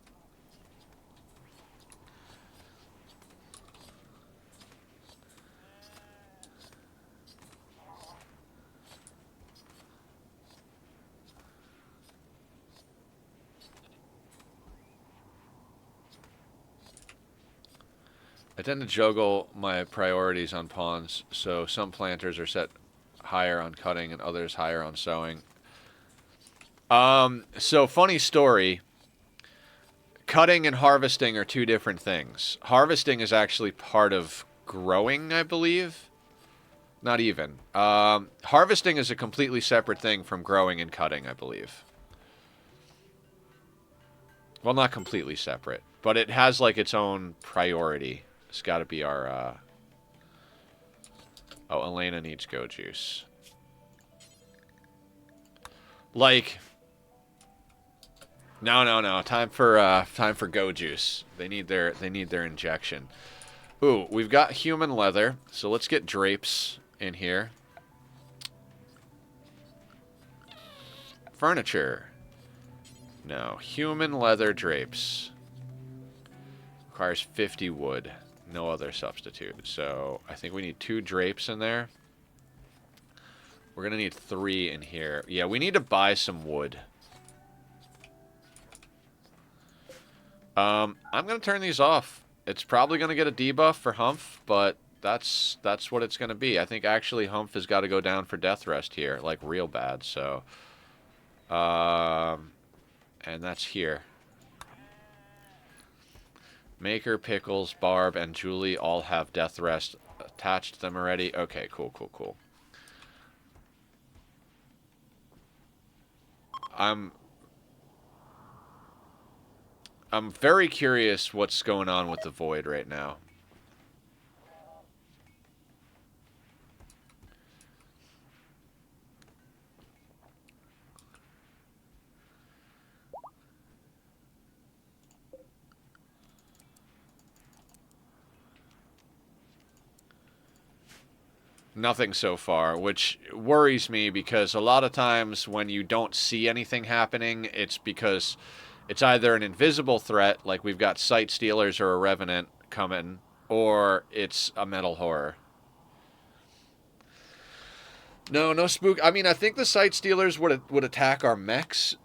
I tend to juggle my priorities on pawns, so some planters are set higher on cutting and others higher on sowing. So funny story. Cutting and harvesting are 2 different things. Harvesting is actually part of growing, I believe. Not even. Harvesting is a completely separate thing from growing and cutting, I believe. Well, not completely separate, but it has, like, its own priority. It's got to be our, Oh, Elena needs go juice. Like, No, no, no. Time for go juice. They need their injection. Ooh, we've got human leather, so let's get drapes in here. Furniture. No, human leather drapes. Requires 50 wood. No other substitute. So I think we need 2 drapes in there. We're gonna need 3 in here. Yeah, we need to buy some wood. I'm gonna turn these off. It's probably gonna get a debuff for Humph, but that's what it's gonna be. I think actually Humph has got to go down for death rest here, like real bad. So, and that's here. Maker, Pickles, Barb, and Julie all have death rest attached to them already. Okay, cool, cool, cool. I'm I'm very curious what's going on with the Void right now. Nothing so far, which worries me because a lot of times when you don't see anything happening, it's because it's either an invisible threat, like we've got Sight Stealers or a Revenant coming, or it's a Metal Horror. No, no spook. I mean, I think the Sight Stealers would attack our mechs,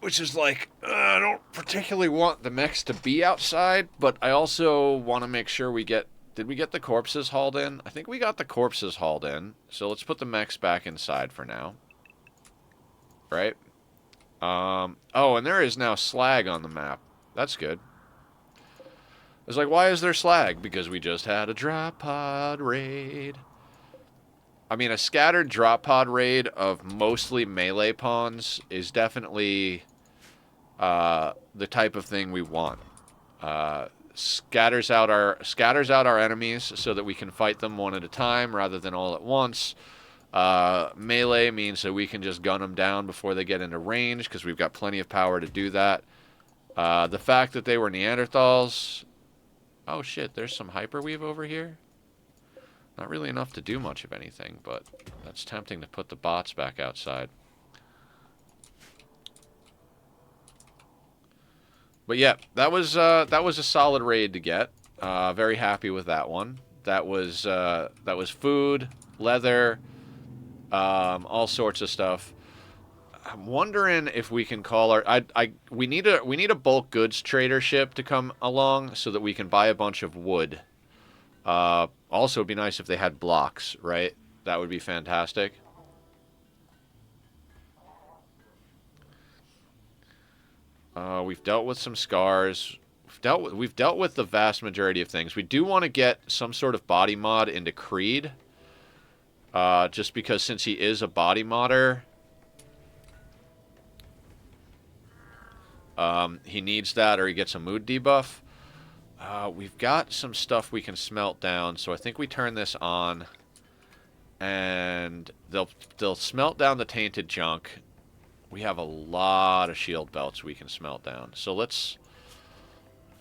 which is like I don't particularly want the mechs to be outside, but I also want to make sure we get. Did we get the corpses hauled in? I think we got the corpses hauled in. So let's put the mechs back inside for now. Right? Oh, and there is now slag on the map. That's good. It's like, why is there slag? Because we just had a drop pod raid. I mean, a scattered drop pod raid of mostly melee pawns is definitely the type of thing we want. Scatters out our enemies so that we can fight them one at a time rather than all at once. Melee means that we can just gun them down before they get into range because we've got plenty of power to do that. The fact that they were Neanderthals. Oh shit, there's some hyperweave over here. Not really enough to do much of anything, but that's tempting to put the bots back outside. But yeah, that was a solid raid to get. Very happy with that one. That was food, leather, all sorts of stuff. I'm wondering if we can call our. We need a bulk goods trader ship to come along so that we can buy a bunch of wood. Also, it'd be nice if they had blocks, right? That would be fantastic. We've dealt with some scars. We've dealt with the vast majority of things. We do want to get some sort of body mod into Creed, just because since he is a body modder, he needs that or he gets a mood debuff. We've got some stuff we can smelt down, so I think we turn this on, and they'll smelt down the tainted junk. We have a lot of shield belts we can smelt down. So let's...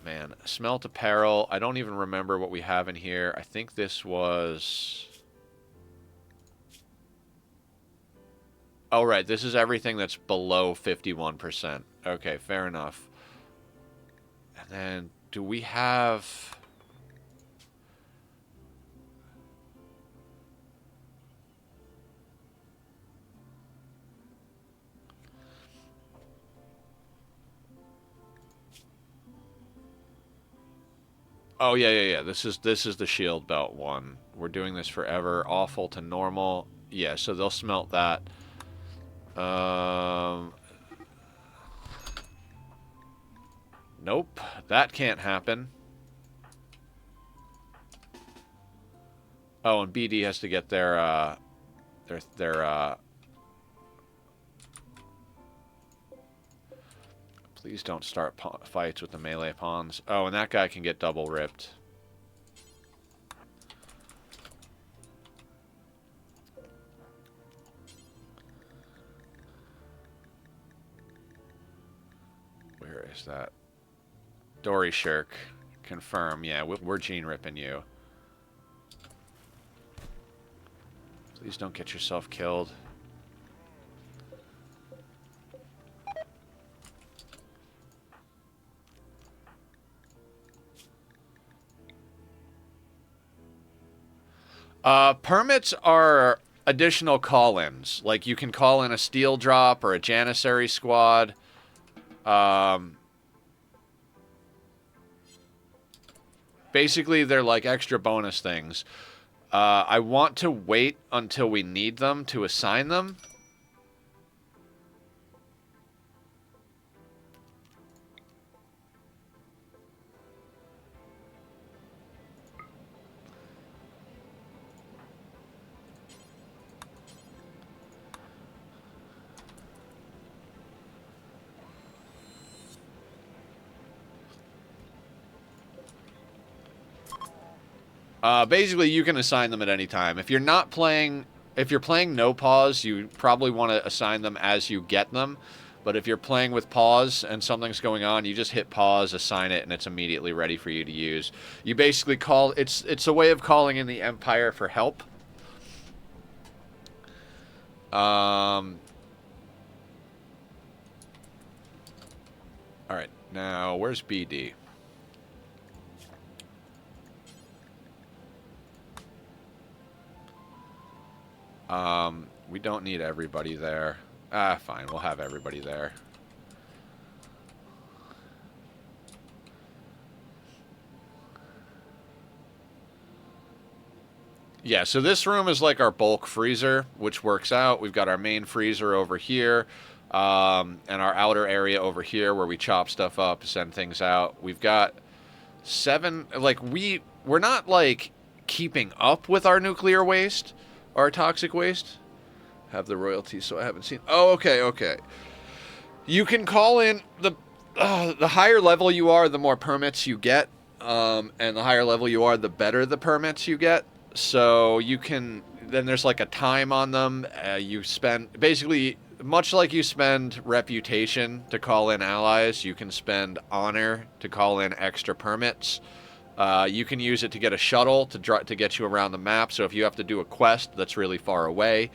Man, smelt apparel. I don't even remember what we have in here. I think this was... Oh, right. This is everything that's below 51%. Okay, fair enough. And then, do we have... Oh yeah. This is the shield belt one. We're doing this forever. Awful to normal. Yeah, so they'll smelt that. Nope, that can't happen. Oh, and BD has to get their Please don't start fights with the melee pawns. Oh, and that guy can get double ripped. that? Dory Shirk. Confirm. Yeah, we're gene ripping you. Please don't get yourself killed. Permits are additional call-ins. Like, you can call in a steel drop or a janissary squad. Basically, they're like extra bonus things. I want to wait until we need them to assign them. Basically, you can assign them at any time. If you're playing no pause, you probably want to assign them as you get them. But if you're playing with pause and something's going on, you just hit pause, assign it, and it's immediately ready for you to use. You basically call it's a way of calling in the Empire for help. All right, now where's BD? We don't need everybody there. Fine, we'll have everybody there. Yeah, so this room is like our bulk freezer, which works out. We've got our main freezer over here, and our outer area over here where we chop stuff up, send things out. We've got 7, like, we're not, like, keeping up with our nuclear waste, our toxic waste. Have the royalties, so I haven't seen. Oh, okay. You can call in the higher level you are, the more permits you get, and the higher level you are, the better the permits you get. So you can. Then there's like a time on them. You spend basically much like you spend reputation to call in allies. You can spend honor to call in extra permits. You can use it to get a shuttle to get you around the map. So if you have to do a quest that's really far away,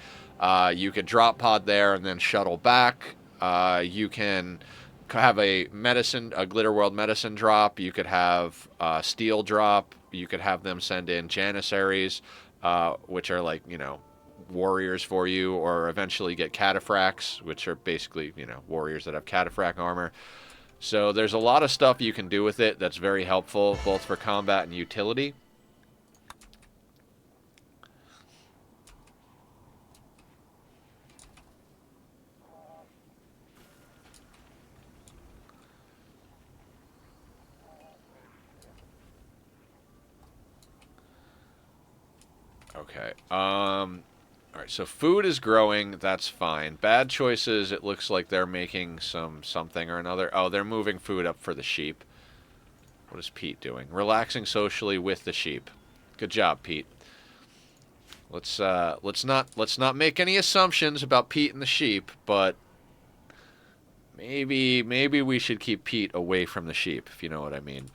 you could drop pod there and then shuttle back. You can have a Glitter World medicine drop. You could have a steel drop. You could have them send in janissaries, which are like, warriors for you, or eventually get cataphracts, which are basically, warriors that have cataphract armor. So there's a lot of stuff you can do with it that's very helpful, both for combat and utility. Okay. All right, so food is growing. That's fine. Bad choices, it looks like they're making something or another. Oh, they're moving food up for the sheep. What is Pete doing? Relaxing socially with the sheep. Good job, Pete. Let's not make any assumptions about Pete and the sheep, but maybe we should keep Pete away from the sheep, if you know what I mean.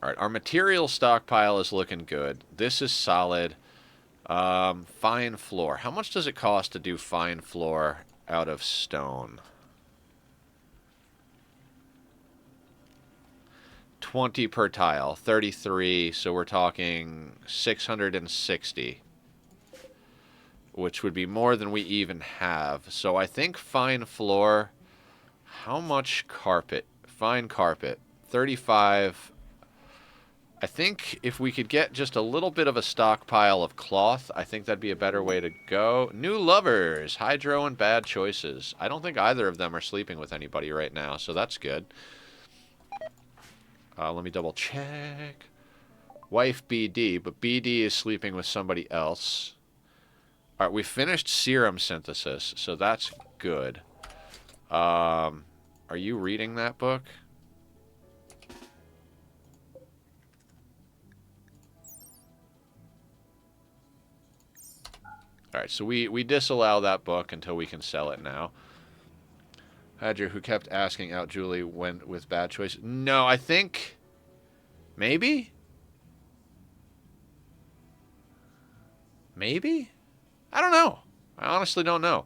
All right, our material stockpile is looking good. This is solid. Fine floor. How much does it cost to do fine floor out of stone? 20 per tile. 33, so we're talking 660. Which would be more than we even have. So I think fine floor... How much carpet? Fine carpet. 35... I think if we could get just a little bit of a stockpile of cloth, I think that'd be a better way to go. New lovers, Hydro and Bad Choices. I don't think either of them are sleeping with anybody right now, so that's good. Let me double check. Wife BD, but BD is sleeping with somebody else. All right, we finished serum synthesis, so that's good. Are you reading that book? All right, so we disallow that book until we can sell it now. Hadger, who kept asking out Julie, went with bad choice. No, I think maybe. Maybe? I don't know. I honestly don't know.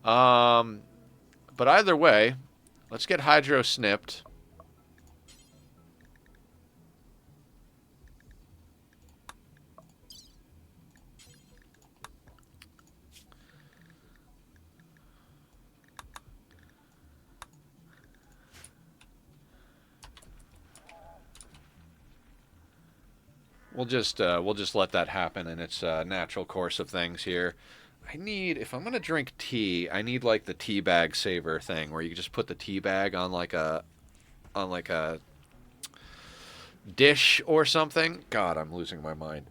But either way, let's get Hydro snipped. We'll just let that happen in its natural course of things here. I need, if I'm gonna drink tea, I need like the tea bag saver thing where you just put the tea bag on like a dish or something. God, I'm losing my mind.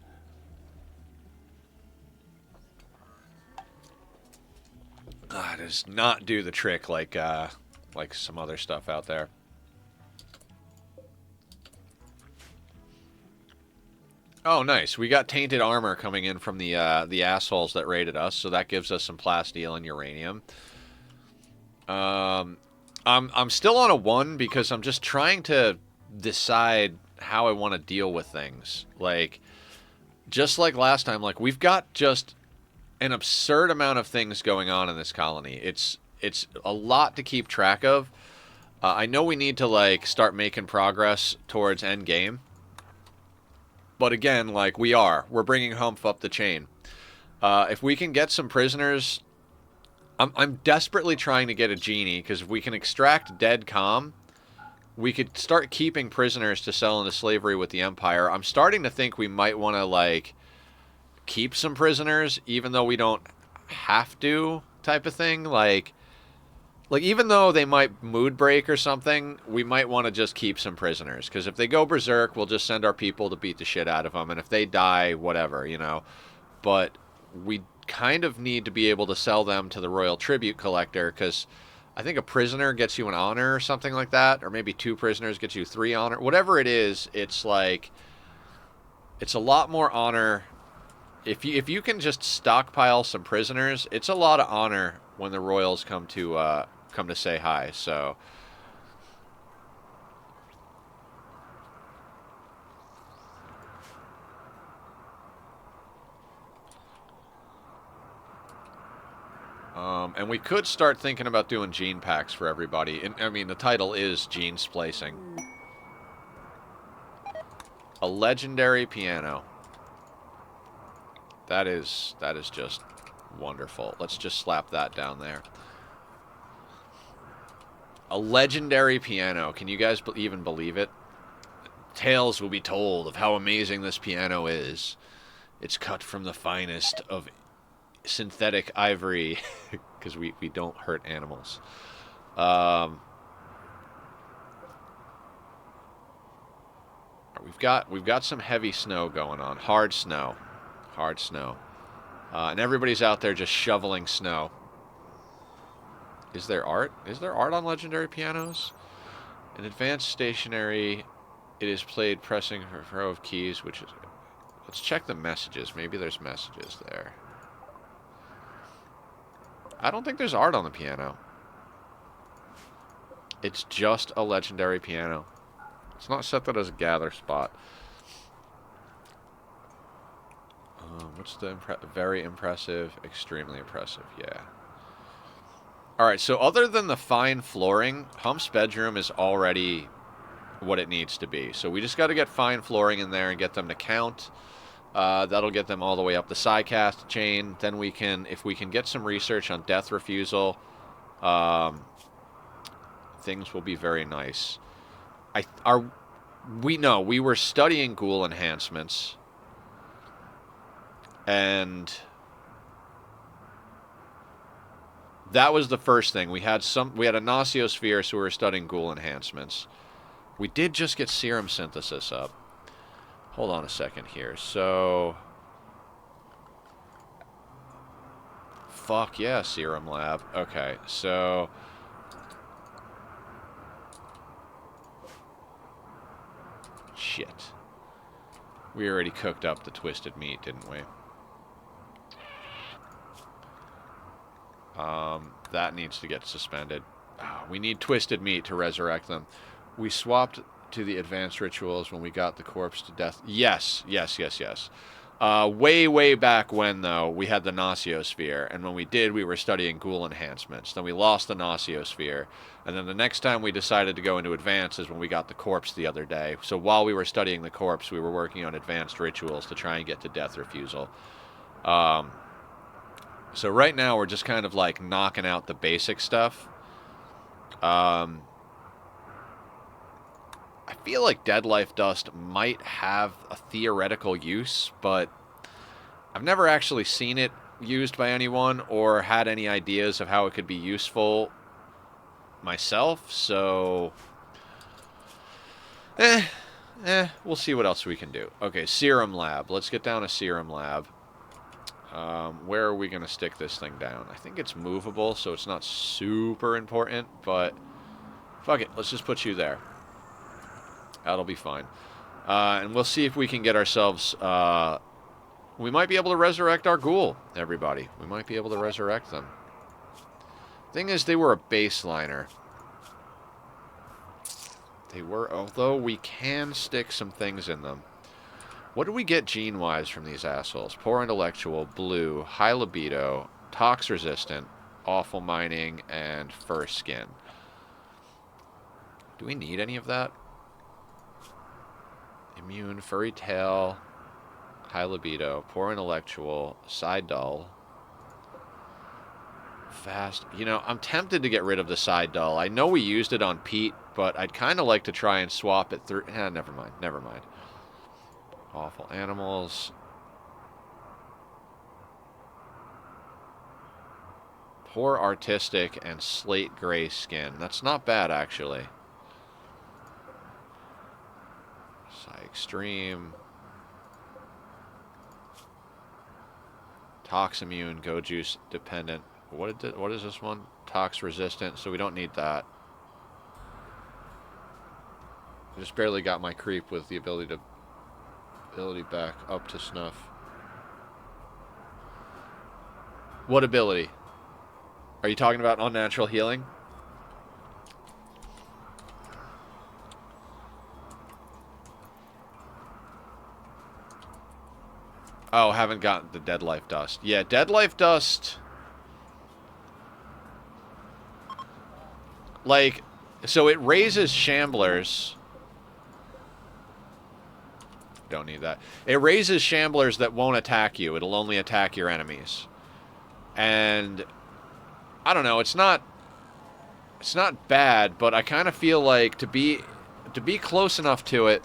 It does not do the trick like some other stuff out there. Oh, nice. We got tainted armor coming in from the assholes that raided us, so that gives us some plasteel and uranium. I'm still on a 1 because I'm just trying to decide how I want to deal with things. Like, just like last time, like we've got just an absurd amount of things going on in this colony. It's a lot to keep track of. I know we need to like start making progress towards end game. But again, like we're bringing Humph up the chain. If we can get some prisoners, I'm desperately trying to get a genie because if we can extract dead calm, we could start keeping prisoners to sell into slavery with the Empire. I'm starting to think we might want to like keep some prisoners, even though we don't have to, type of thing. Like even though they might mood break or something, we might want to just keep some prisoners. Because if they go berserk, we'll just send our people to beat the shit out of them. And if they die, whatever, you know. But we kind of need to be able to sell them to the Royal Tribute Collector. Because I think a prisoner gets you an honor or something like that. Or maybe 2 prisoners gets you 3 honor. Whatever it is, it's like... It's a lot more honor. If you can just stockpile some prisoners, it's a lot of honor when the Royals come to say hi. So and we could start thinking about doing gene packs for everybody. And I mean, the title is Gene Splicing. A legendary piano. That is just wonderful. Let's just slap that down there. A legendary piano. Can you guys even believe it? Tales will be told of how amazing this piano is. It's cut from the finest of synthetic ivory, because we don't hurt animals. We've got some heavy snow going on. Hard snow. And everybody's out there just shoveling snow. Is there art? Is there art on legendary pianos? In advanced stationary, it is played pressing a row of keys, which is... Let's check the messages. Maybe there's messages there. I don't think there's art on the piano. It's just a legendary piano. It's not set that as a gather spot. What's the very impressive, extremely impressive? Yeah. All right. So other than the fine flooring, Humph's bedroom is already what it needs to be. So we just got to get fine flooring in there and get them to count. That'll get them all the way up the Psycast chain. Then we can, if we can get some research on death refusal, things will be very nice. We were studying ghoul enhancements, and that was the first thing. We had a Gnociosphere, so we were studying ghoul enhancements. We did just get serum synthesis up. Hold on a second here. So, fuck yeah, serum lab. Okay, so shit. We already cooked up the twisted meat, didn't we? That needs to get suspended. We need twisted meat to resurrect them. We swapped to the advanced rituals when we got the corpse to death. Yes, yes, yes, yes. Way, way back when, though, we had the Gnociosphere, and when we did, we were studying ghoul enhancements. Then we lost the Gnociosphere, and then the next time we decided to go into advance is when we got the corpse the other day. So while we were studying the corpse, we were working on advanced rituals to try and get to death refusal. So right now, we're just kind of like knocking out the basic stuff. I feel like Dead Life Dust might have a theoretical use, but I've never actually seen it used by anyone or had any ideas of how it could be useful myself, so we'll see what else we can do. Okay, Serum Lab. Let's get down to Serum Lab. Where are we going to stick this thing down? I think it's movable, so it's not super important, but fuck it, let's just put you there. That'll be fine. And we'll see if we can get ourselves... we might be able to resurrect our ghoul, everybody. We might be able to resurrect them. Thing is, they were a baseliner. They were, although we can stick some things in them. What do we get gene-wise from these assholes? Poor intellectual, blue, high libido, tox-resistant, awful mining, and fur skin. Do we need any of that? Immune, furry tail, high libido, poor intellectual, side dull, fast. You know, I'm tempted to get rid of the side dull. I know we used it on Pete, but I'd kind of like to try and swap it through. Never mind. Never mind. Awful animals. Poor artistic and slate gray skin. That's not bad, actually. Extreme. Tox immune, go juice dependent. What is this one? Tox resistant, so we don't need that. I just barely got my creep with the ability back up to snuff. What ability? Are you talking about unnatural healing? Oh, haven't gotten the Dead Life Dust. Yeah, Dead Life Dust... Like, so it raises Shamblers. Don't need that. It raises Shamblers that won't attack you. It'll only attack your enemies. And, I don't know, it's not bad, but I kind of feel like to be close enough to it,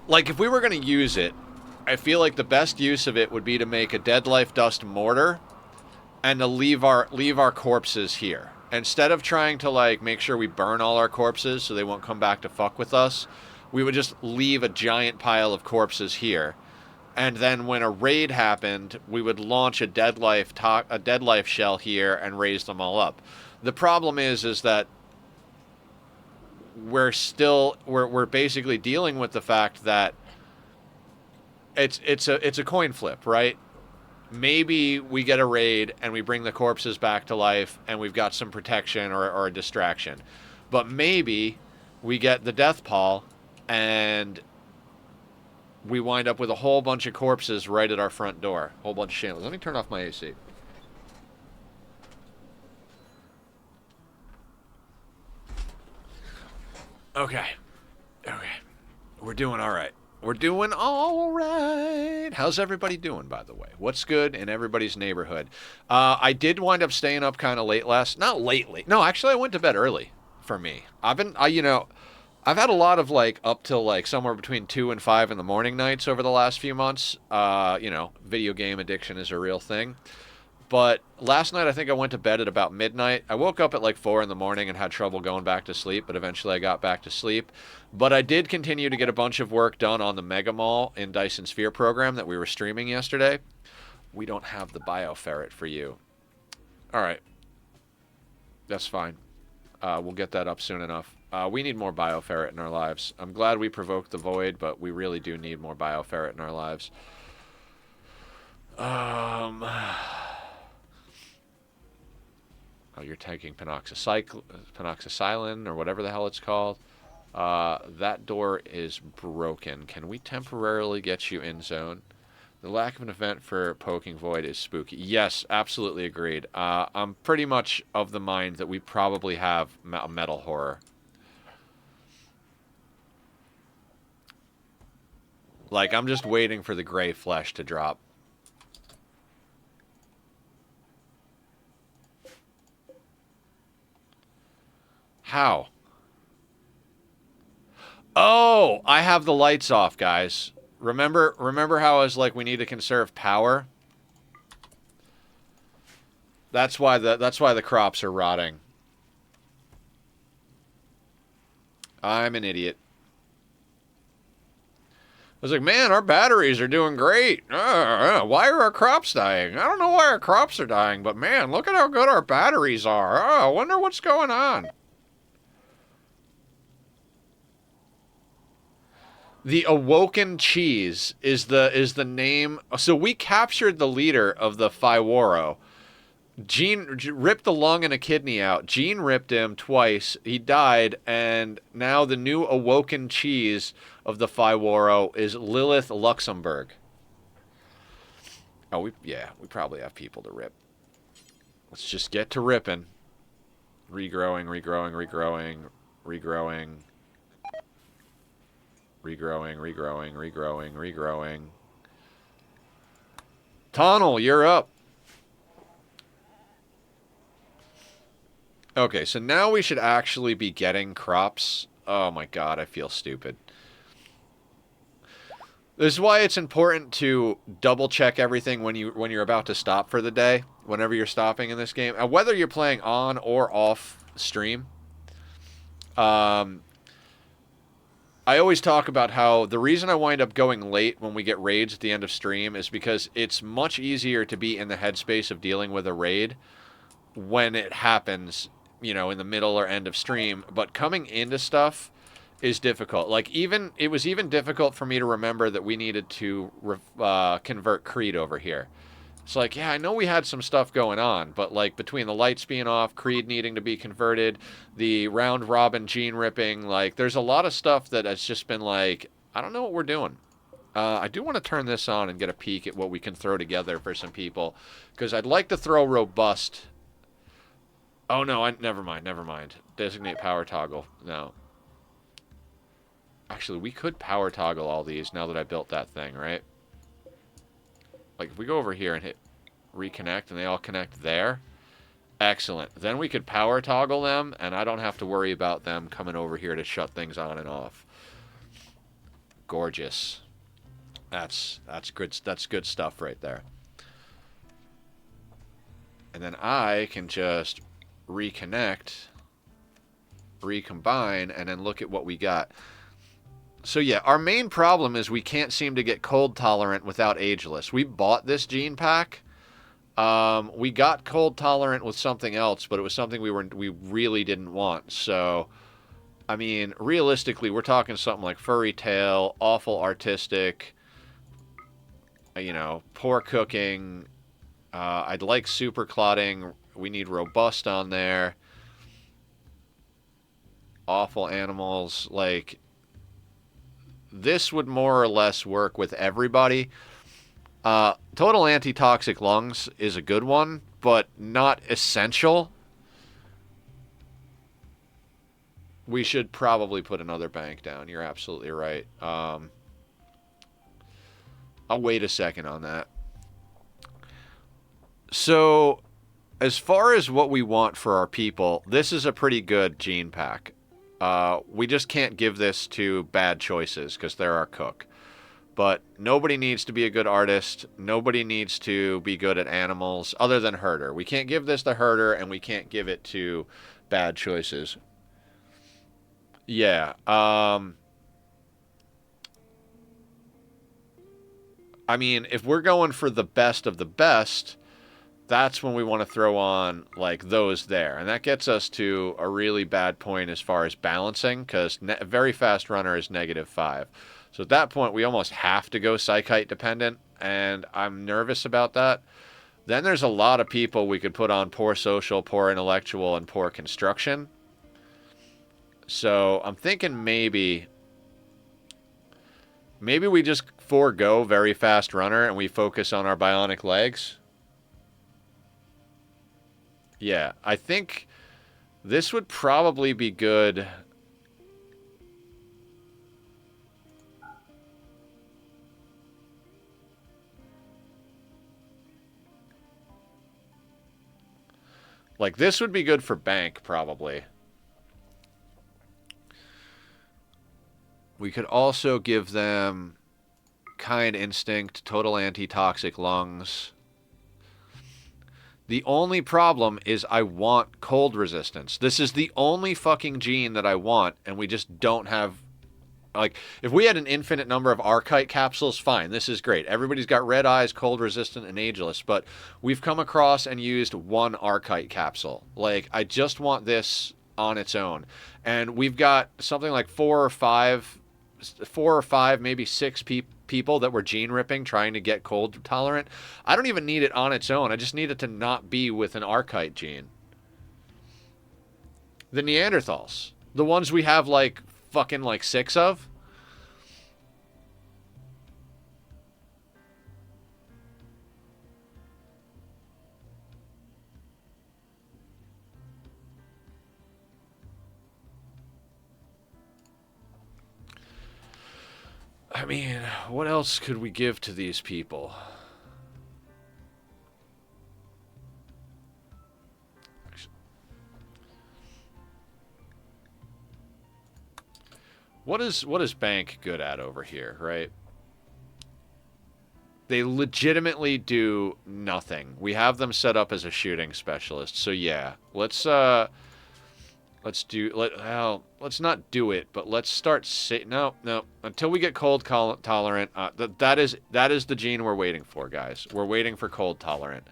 like, if we were going to use it, I feel like the best use of it would be to make a Dead Life Dust mortar and to leave our corpses here. Instead of trying to, like, make sure we burn all our corpses so they won't come back to fuck with us, we would just leave a giant pile of corpses here. And then when a raid happened, we would launch a Dead Life shell here and raise them all up. The problem is that we're basically dealing with the fact that it's a coin flip, right? Maybe we get a raid and we bring the corpses back to life and we've got some protection or a distraction. But maybe we get the death pall and we wind up with a whole bunch of corpses right at our front door. A whole bunch of shambles. Let me turn off my AC. Okay. We're doing all right. We're doing all right. How's everybody doing, by the way? What's good in everybody's neighborhood? I did wind up staying up kind of late not lately. No, actually, I went to bed early for me. I've had a lot of, like, up till, like, somewhere between 2 and 5 in the morning nights over the last few months. Video game addiction is a real thing. But last night, I think I went to bed at about midnight. I woke up at like 4 in the morning and had trouble going back to sleep, but eventually I got back to sleep. But I did continue to get a bunch of work done on the Mega Mall in Dyson Sphere program that we were streaming yesterday. We don't have the Bioferret for you. All right. That's fine. We'll get that up soon enough. We need more Bioferret in our lives. I'm glad we provoked the Void, but we really do need more Bioferret in our lives. You're taking penoxycycline or whatever the hell it's called. That door is broken. Can we temporarily get you in zone? The lack of an event for poking void is spooky. Yes, absolutely agreed. I'm pretty much of the mind that we probably have a metal horror. Like, I'm just waiting for the gray flesh to drop. How? Oh, I have the lights off, guys. Remember how I was like, we need to conserve power? That's why the crops are rotting. I'm an idiot. I was like, man, our batteries are doing great. Why are our crops dying? I don't know why our crops are dying, but man, look at how good our batteries are. I wonder what's going on. The Awoken Cheese is the name. So we captured the leader of the Fiworo. Gene ripped the lung and a kidney out. Gene ripped him twice. He died, and now the new Awoken Cheese of the Fiworo is Lilith Luxembourg. Oh, we probably have people to rip. Let's just get to ripping. Regrowing. Tunnel, you're up. Okay, so now we should actually be getting crops. Oh my god, I feel stupid. This is why it's important to double check everything when you're about to stop for the day, whenever you're stopping in this game. Whether you're playing on or off stream. I always talk about how the reason I wind up going late when we get raids at the end of stream is because it's much easier to be in the headspace of dealing with a raid when it happens, you know, in the middle or end of stream. But coming into stuff is difficult. Like, it was even difficult for me to remember that we needed to convert Creed over here. It's like, yeah, I know we had some stuff going on, but like between the lights being off, Creed needing to be converted, the round robin gene ripping, like there's a lot of stuff that has just been like, I don't know what we're doing. I do want to turn this on and get a peek at what we can throw together for some people, because I'd like to throw robust. Oh no, never mind. Designate power toggle. No. Actually, we could power toggle all these now that I built that thing, right? Like, if we go over here and hit reconnect and they all connect there, excellent. Then we could power toggle them, and I don't have to worry about them coming over here to shut things on and off. Gorgeous. That's good stuff right there. And then I can just reconnect, recombine, and then look at what we got. So yeah, our main problem is we can't seem to get cold tolerant without ageless. We bought this gene pack. We got cold tolerant with something else, but it was something we really didn't want. So, I mean, realistically, we're talking something like furry tail, awful artistic, you know, poor cooking. I'd like super clotting. We need robust on there. Awful animals, like. This would more or less work with everybody. Total antitoxic lungs is a good one, but not essential. We should probably put another bank down. You're absolutely right. I'll wait a second on that. So, as far as what we want for our people, this is a pretty good gene pack. We just can't give this to bad choices because they're our cook. But nobody needs to be a good artist. Nobody needs to be good at animals other than herder. We can't give this to herder, and we can't give it to bad choices. Yeah. I mean, if we're going for the best of the best, that's when we want to throw on, like, those there. And that gets us to a really bad point as far as balancing, because a very fast runner is -5. So at that point, we almost have to go Psychite dependent, and I'm nervous about that. Then there's a lot of people we could put on poor social, poor intellectual, and poor construction. So I'm thinking maybe we just forego very fast runner and we focus on our bionic legs. Yeah, I think this would probably be good. Like, this would be good for bank, probably. We could also give them kind instinct, total antitoxic lungs. The only problem is I want cold resistance. This is the only fucking gene that I want, and we just don't have... Like, if we had an infinite number of Archite capsules, fine, this is great. Everybody's got red eyes, cold resistant, and ageless, but we've come across and used one Archite capsule. Like, I just want this on its own. And we've got something like four or five, maybe six people that were gene ripping trying to get cold tolerant. I don't even need it on its own. I just need it to not be with an Archite gene. The Neanderthals. The ones we have, like, fucking, like, 6 of. I mean, what else could we give to these people? What is bank good at over here, right? They legitimately do nothing. We have them set up as a shooting specialist. So yeah, let's not do it, but let's start no, until we get cold tolerant. That is the gene we're waiting for, guys. We're waiting for cold tolerant.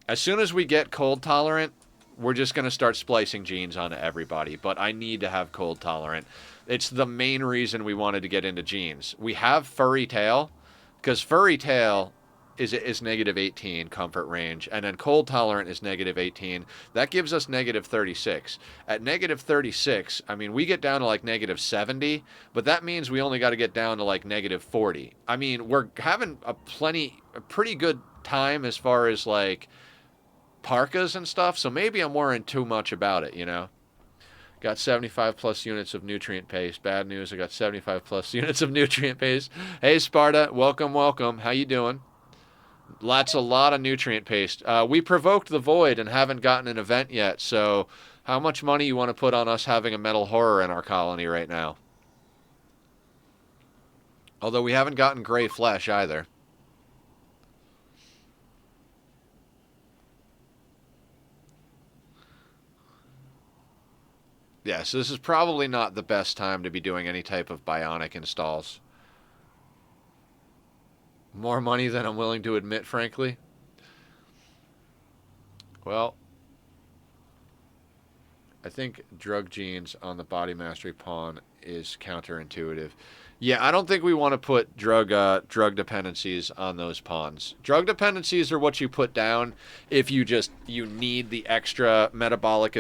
As soon as we get cold tolerant, we're just going to start splicing genes onto everybody, but I need to have cold tolerant. It's the main reason we wanted to get into genes. We have furry tail, because furry tail is negative 18 comfort range, and then cold tolerant is negative 18. That gives us negative 36. At negative 36, I mean, we get down to like negative 70, but that means we only got to get down to like negative 40. I mean, we're having a pretty good time as far as like parkas and stuff, so maybe I'm worrying too much about it, you know? Got 75 plus units of nutrient paste. Bad news, I got 75 plus units of nutrient paste. Hey, Sparta, welcome, welcome. How you doing? A lot of nutrient paste. We provoked the void and haven't gotten an event yet, so how much money you want to put on us having a metal horror in our colony right now? Although we haven't gotten gray flesh either. Yeah, so this is probably not the best time to be doing any type of bionic installs. More money than I'm willing to admit, frankly. Well, I think drug genes on the body mastery pawn is counterintuitive. Yeah, I don't think we want to put drug dependencies on those pawns. Drug dependencies are what you put down if you need the extra metabolic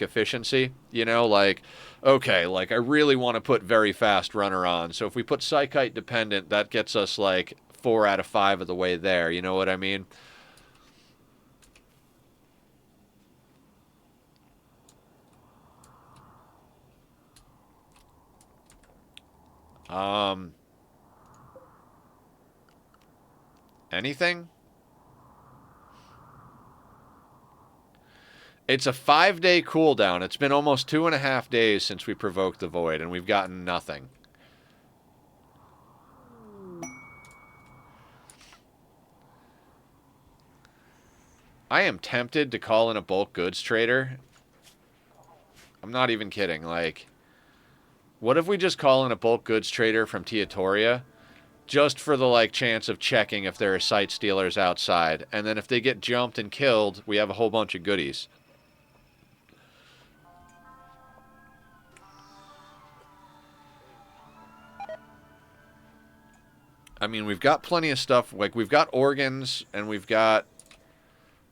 efficiency. You know, like, okay, like I really want to put very fast runner on. So if we put psychite dependent, that gets us like 4 out of 5 of the way there. You know what I mean? Anything? It's a 5-day cooldown. It's been almost 2.5 days since we provoked the void, and we've gotten nothing. I am tempted to call in a bulk goods trader. I'm not even kidding. Like, what if we just call in a bulk goods trader from Teotoria? Just for the, like, chance of checking if there are site stealers outside. And then if they get jumped and killed, we have a whole bunch of goodies. I mean, we've got plenty of stuff. Like, we've got organs, and we've got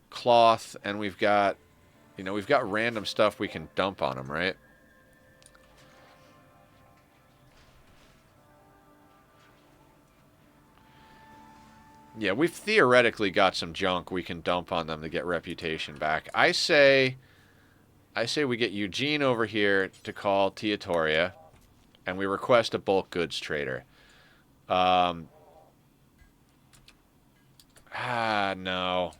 cloth, and we've got, you know, we've got random stuff we can dump on them, right? Yeah, we've theoretically got some junk we can dump on them to get reputation back. I say we get Eugene over here to call Teotoria, and we request a bulk goods trader. Um, no.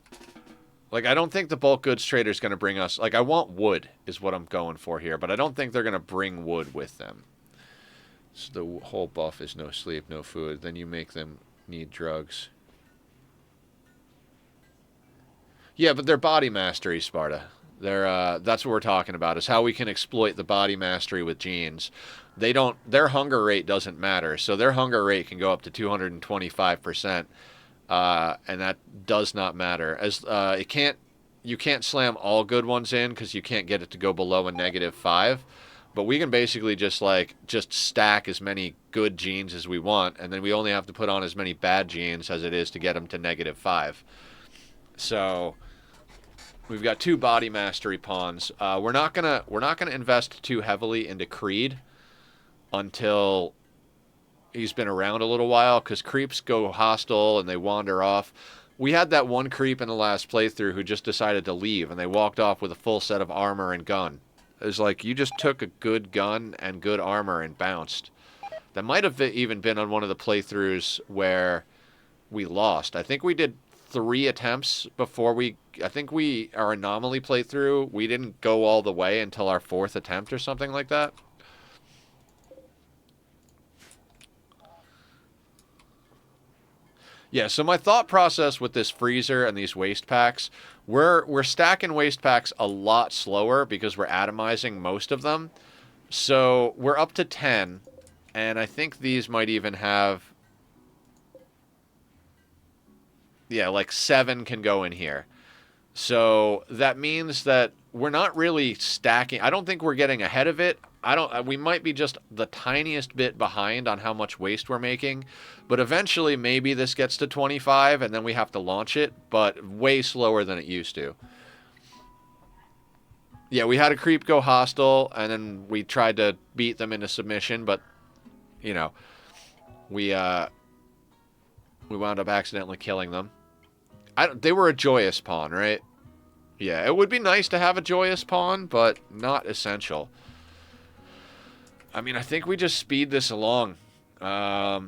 Like, I don't think the bulk goods trader is going to bring us... Like, I want wood is what I'm going for here, but I don't think they're going to bring wood with them. So the whole buff is no sleep, no food. Then you make them need drugs. Yeah, but they're body mastery, Sparta. That's what we're talking about, is how we can exploit the body mastery with genes. They don't... Their hunger rate doesn't matter, so their hunger rate can go up to 225%. And that does not matter. You can't slam all good ones in because you can't get it to go below a -5. But we can basically just stack as many good genes as we want, and then we only have to put on as many bad genes as it is to get them to -5. So we've got 2 body mastery pawns. We're not gonna invest too heavily into Creed until he's been around a little while, because creeps go hostile and they wander off. We had that one creep in the last playthrough who just decided to leave, and they walked off with a full set of armor and gun. It was like, you just took a good gun and good armor and bounced. That might have even been on one of the playthroughs where we lost. I think we did 3 attempts before I think our anomaly playthrough, we didn't go all the way until our 4th attempt or something like that. Yeah, so my thought process with this freezer and these waste packs, we're stacking waste packs a lot slower because we're atomizing most of them. So we're up to 10, and I think these might even have... Yeah, like 7 can go in here. So that means that we're not really stacking. I don't think we're getting ahead of it. We might be just the tiniest bit behind on how much waste we're making, but eventually maybe this gets to 25 and then we have to launch it, but way slower than it used to. Yeah, we had a creep go hostile, and then we tried to beat them into submission, but you know, we wound up accidentally killing them. They were a joyous pawn, right? Yeah, it would be nice to have a joyous pawn, but not essential. I mean, I think we just speed this along. I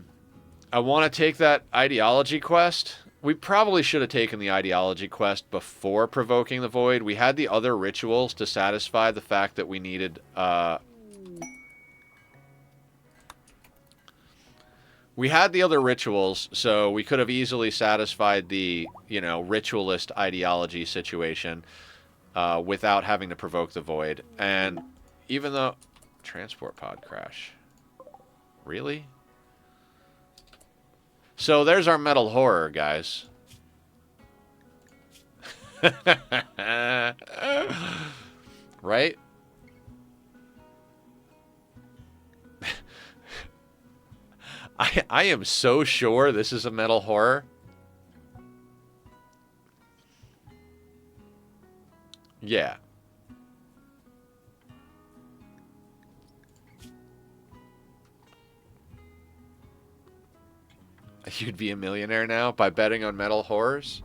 want to take that ideology quest. We probably should have taken the ideology quest before provoking the void. We had the other rituals to satisfy the fact that we needed... We had the other rituals, so we could have easily satisfied the, you know, ritualist ideology situation without having to provoke the void. And even though... Transport pod crash. Really? So there's our metal horror, guys. Right? I am so sure this is a metal horror. Yeah. You'd be a millionaire now by betting on metal horrors?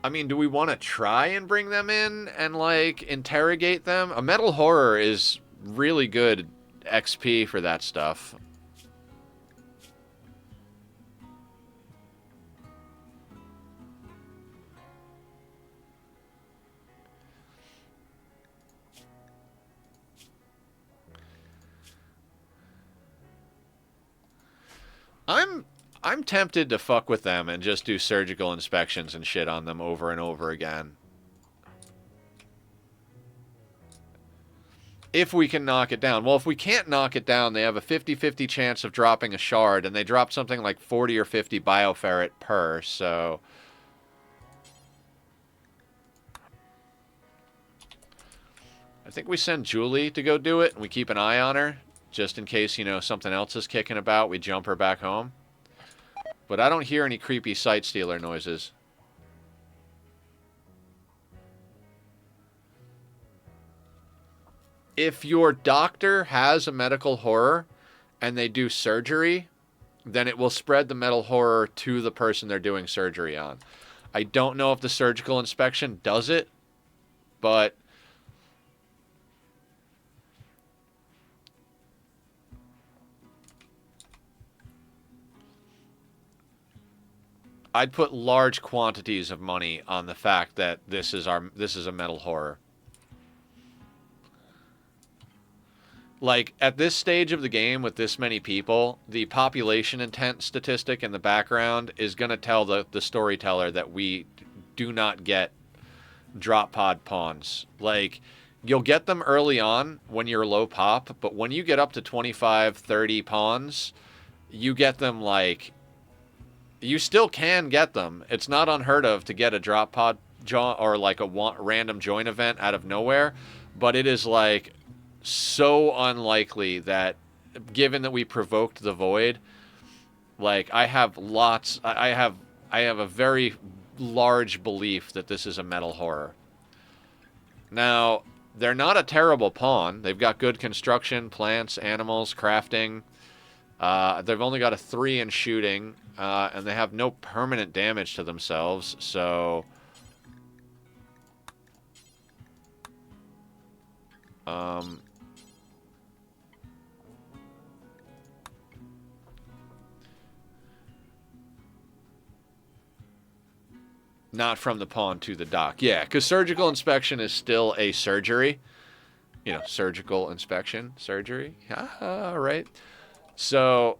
I mean, do we want to try and bring them in and, like, interrogate them? A metal horror is really good XP for that stuff. I'm tempted to fuck with them and just do surgical inspections and shit on them over and over again. If we can knock it down. Well, if we can't knock it down, they have a 50-50 chance of dropping a shard, and they drop something like 40 or 50 bioferret per, so... I think we send Julie to go do it, and we keep an eye on her. just in case, you know, something else is kicking about. We jump her back home. But I don't hear any creepy sight stealer noises. If your doctor has a medical horror and they do surgery, then it will spread the metal horror to the person they're doing surgery on. I don't know if the surgical inspection does it, but I'd put large quantities of money on the fact that this is a metal horror. Like, at this stage of the game with this many people, the population intent statistic in the background is going to tell the storyteller that we do not get drop pod pawns. Like, you'll get them early on when you're low pop, but when you get up to 25, 30 pawns, you get them, like, you still can get them. It's not unheard of to get a drop pod or like a random join event out of nowhere, but it is like so unlikely that, given that we provoked the void, like I have a very large belief that this is a metal horror. Now, they're not a terrible pawn. They've got good construction, plants, animals, crafting. They've only got a 3 in shooting, and they have no permanent damage to themselves, so not from the pawn to the dock. Yeah, because surgical inspection is still a surgery. You know, surgical inspection, surgery. Right. So,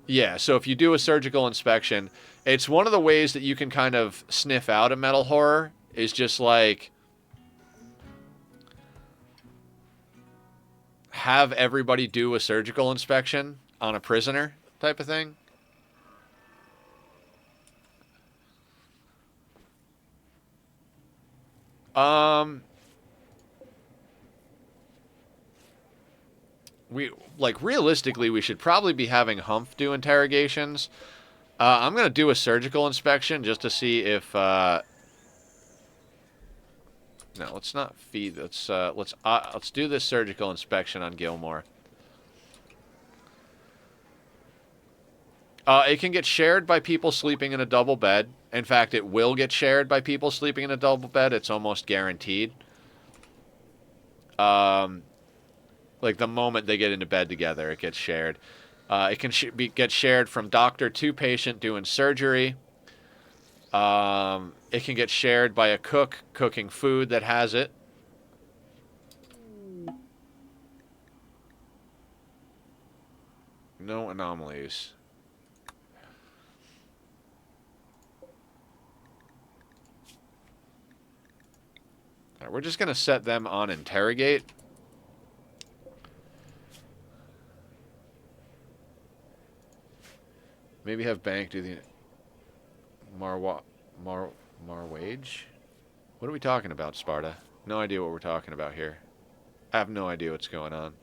yeah, so if you do a surgical inspection, it's one of the ways that you can kind of sniff out a metal horror is just like have everybody do a surgical inspection on a prisoner type of thing. Realistically, we should probably be having Humph do interrogations. I'm gonna do a surgical inspection just to see if. No, let's not feed. Let's do this surgical inspection on Gilmore. It can get shared by people sleeping in a double bed. In fact, it will get shared by people sleeping in a double bed. It's almost guaranteed. Like the moment they get into bed together, it gets shared. It can get shared from doctor to patient doing surgery. It can get shared by a cook cooking food that has it. No anomalies. All right, we're just going to set them on interrogate. Maybe have bank do the Marwage? What are we talking about, Sparta? No idea what we're talking about here. I have no idea what's going on.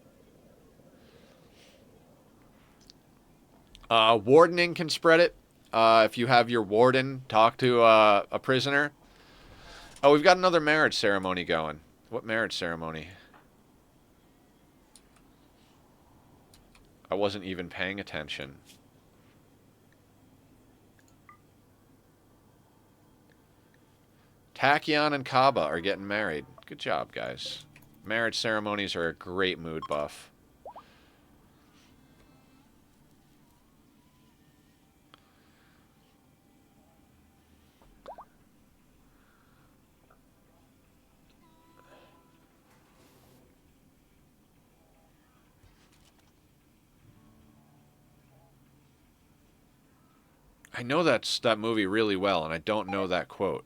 Wardening can spread it. If you have your warden talk to a prisoner. Oh, we've got another marriage ceremony going. What marriage ceremony? I wasn't even paying attention. Tachyon and Kaba are getting married. Good job, guys. Marriage ceremonies are a great mood buff. I know that movie really well, and I don't know that quote.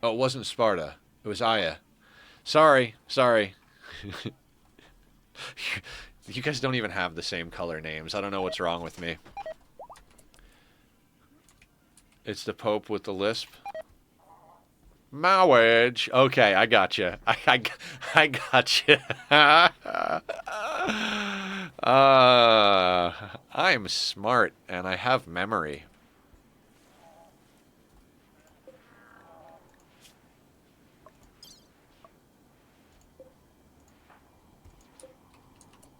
Oh, it wasn't Sparta. It was Aya. Sorry. You guys don't even have the same color names. I don't know what's wrong with me. It's the Pope with the lisp. Marriage. Okay, I got you. I got you. I'm smart and I have memory.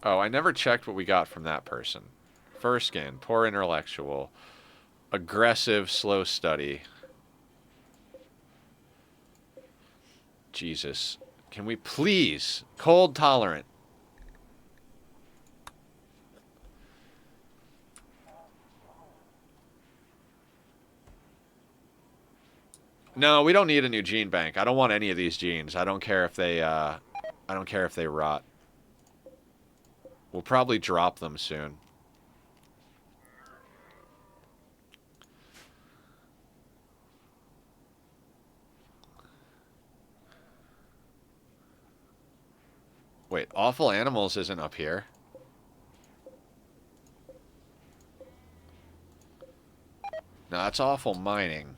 Oh, I never checked what we got from that person. Fur skin, poor intellectual, aggressive, slow study. Jesus. Can we please? Cold tolerant. No, we don't need a new gene bank. I don't want any of these genes. I don't care if they I don't care if they rot. We'll probably drop them soon. Wait, awful animals isn't up here. No, that's awful mining.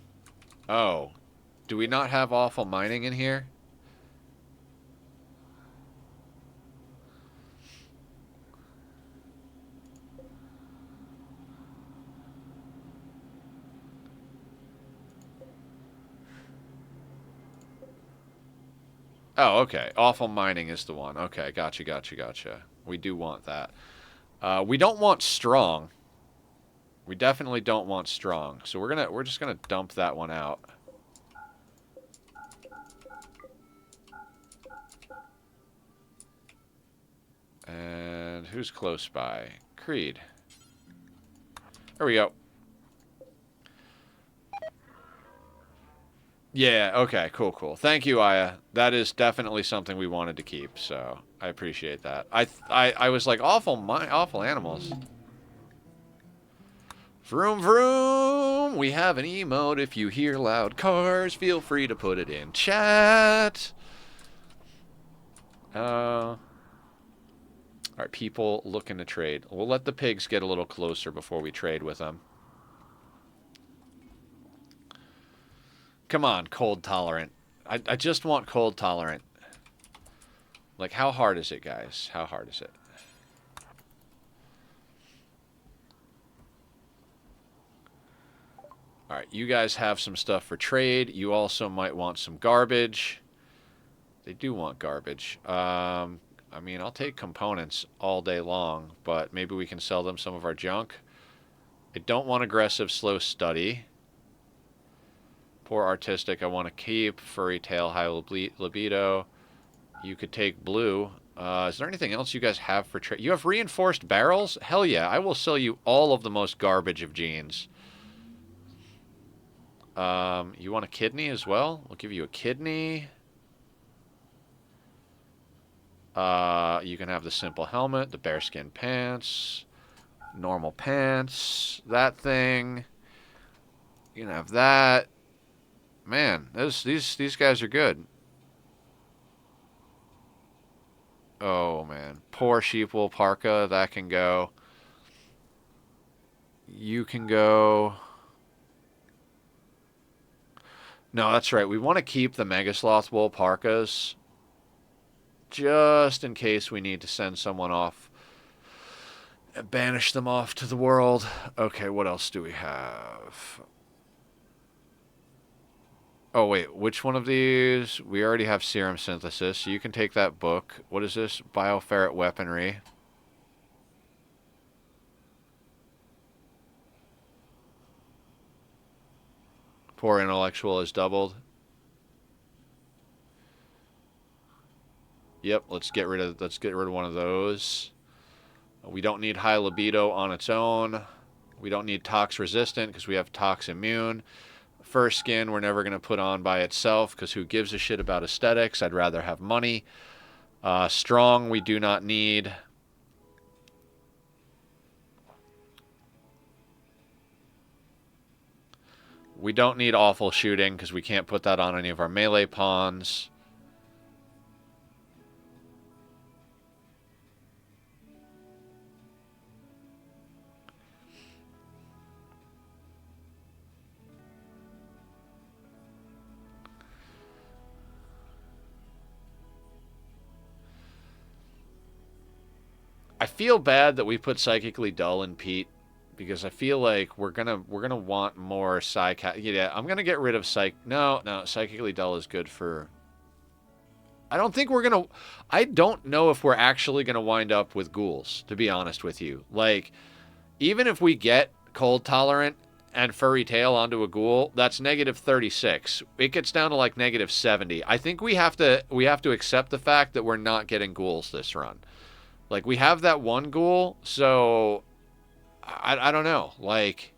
Oh, do we not have awful mining in here? Oh, okay. Awful mining is the one. Okay, gotcha, gotcha, gotcha. We do want that. We don't want strong. We definitely don't want strong. So we're just gonna dump that one out. And who's close by? Creed. There we go. Yeah, okay, cool, cool. Thank you, Aya. That is definitely something we wanted to keep, so I appreciate that. I was like, awful animals. Vroom vroom! We have an emote. If you hear loud cars, feel free to put it in chat. Alright, people looking to trade. We'll let the pigs get a little closer before we trade with them. Come on, cold tolerant. I just want cold tolerant. Like, how hard is it, guys? How hard is it? Alright, you guys have some stuff for trade. You also might want some garbage. They do want garbage. I mean, I'll take components all day long, but maybe we can sell them some of our junk. I don't want aggressive, slow study. Poor artistic, I want to keep. Furry tail, high libido. You could take blue. Is there anything else you guys have for trade? You have reinforced barrels? Hell yeah, I will sell you all of the most garbage of genes. You want a kidney as well? We'll give you a kidney. You can have the simple helmet, the bearskin pants, normal pants, that thing. You can have that. Man, these guys are good. Oh man, poor sheep wool parka. That can go. You can go. No, that's right. We want to keep the Megasloth wool parkas just in case we need to send someone off and banish them off to the world. Okay, what else do we have? Oh, wait, which one of these? We already have serum synthesis, so you can take that book. What is this? Bioferret weaponry. Poor intellectual is doubled. Yep, let's get rid of one of those. We don't need high libido on its own. We don't need tox resistant because we have tox immune. Fur skin we're never going to put on by itself because who gives a shit about aesthetics? I'd rather have money. Strong we do not need. We don't need awful shooting because we can't put that on any of our melee pawns. I feel bad that we put psychically dull in Pete because I feel like we're gonna want more psych. Yeah, I'm gonna get rid of psych. No, no, psychically dull is good for. I don't think we're gonna. I don't know if we're actually gonna wind up with ghouls. To be honest with you, like even if we get cold tolerant and furry tail onto a ghoul, that's negative 36. It gets down to like negative 70. I think we have to accept the fact that we're not getting ghouls this run. Like we have that one ghoul, so I don't know. Like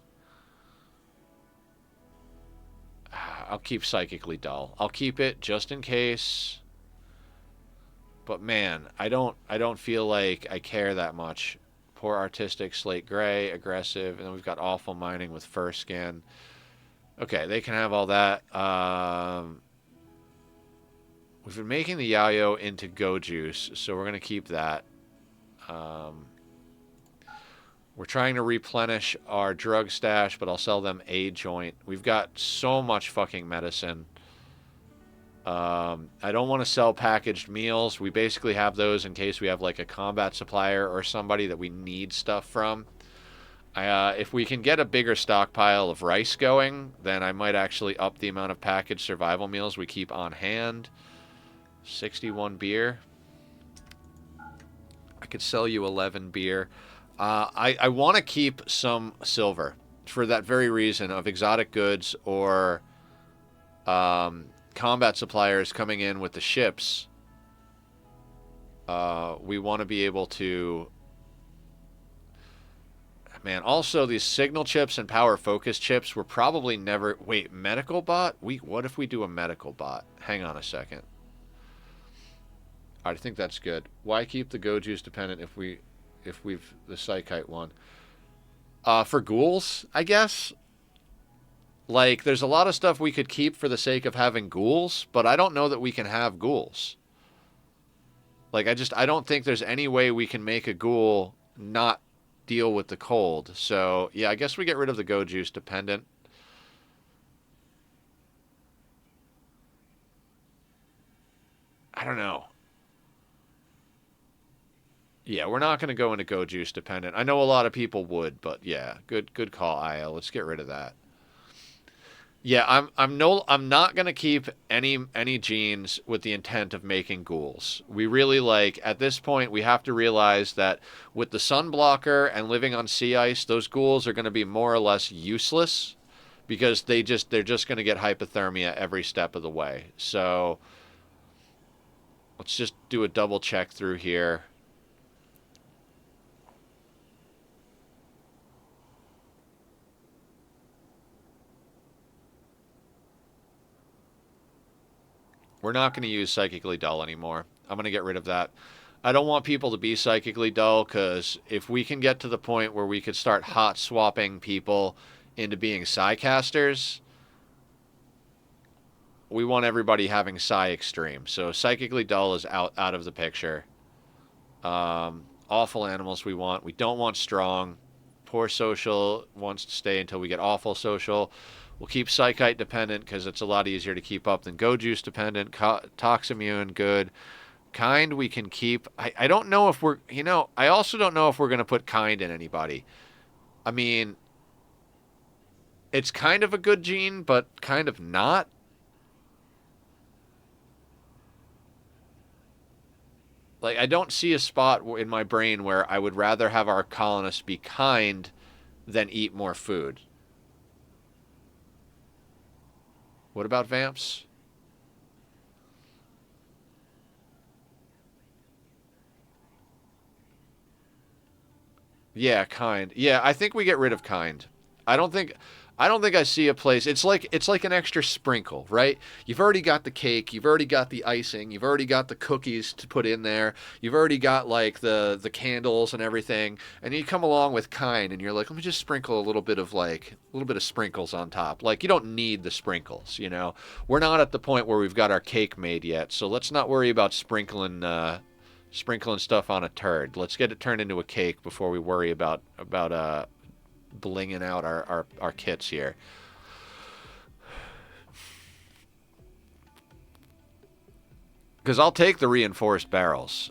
I'll keep psychically dull. I'll keep it just in case. But man, I don't feel like I care that much. Poor artistic, slate gray, aggressive, and then we've got awful mining with fur skin. Okay, they can have all that. We've been making the yayo into go juice, so we're gonna keep that. Um, we're trying to replenish our drug stash, but I'll sell them a joint. We've got so much fucking medicine. I don't want to sell packaged meals. We basically have those in case we have like a combat supplier or somebody that we need stuff from. If we can get a bigger stockpile of rice going, then I might actually up the amount of packaged survival meals we keep on hand. 61 beer. I could sell you 11 beer. I want to keep some silver for that very reason of exotic goods or combat suppliers coming in with the ships. We want to be able to... Man, also these signal chips and power focus chips were probably never... Wait, medical bot? What if we do a medical bot? Hang on a second. I think that's good. Why keep the go juice dependent if we've the psychite one? For ghouls, I guess. Like, there's a lot of stuff we could keep for the sake of having ghouls, but I don't know that we can have ghouls. Like, I don't think there's any way we can make a ghoul not deal with the cold. So, yeah, I guess we get rid of the go juice dependent. I don't know. Yeah, we're not going to go into go juice dependent. I know a lot of people would, but yeah, good call, IL. Let's get rid of that. Yeah, I'm not gonna keep any genes with the intent of making ghouls. We really like at this point we have to realize that with the sun blocker and living on sea ice, those ghouls are gonna be more or less useless because they're just gonna get hypothermia every step of the way. So let's just do a double check through here. We're not going to use psychically dull anymore. I'm going to get rid of that. I don't want people to be psychically dull because if we can get to the point where we could start hot swapping people into being psycasters, we want everybody having psi extreme. So psychically dull is out of the picture. Awful animals we want. We don't want strong. Poor social wants to stay until we get awful social. We'll keep psychite dependent because it's a lot easier to keep up than go juice dependent. Tox immune, good. Kind we can keep. I don't know if we're, I also don't know if we're going to put kind in anybody. I mean, it's kind of a good gene, but kind of not. Like, I don't see a spot in my brain where I would rather have our colonists be kind than eat more food. What about vamps? Yeah, kind. Yeah, I think we get rid of kind. I don't think I don't think I see a place. It's like an extra sprinkle, right? You've already got the cake, you've already got the icing, you've already got the cookies to put in there. You've already got like the candles and everything. And you come along with kind and you're like, "Let me just sprinkle a little bit of sprinkles on top." Like you don't need the sprinkles. We're not at the point where we've got our cake made yet. So let's not worry about sprinkling stuff on a turd. Let's get it turned into a cake before we worry about blinging out our kits here. Because I'll take the reinforced barrels.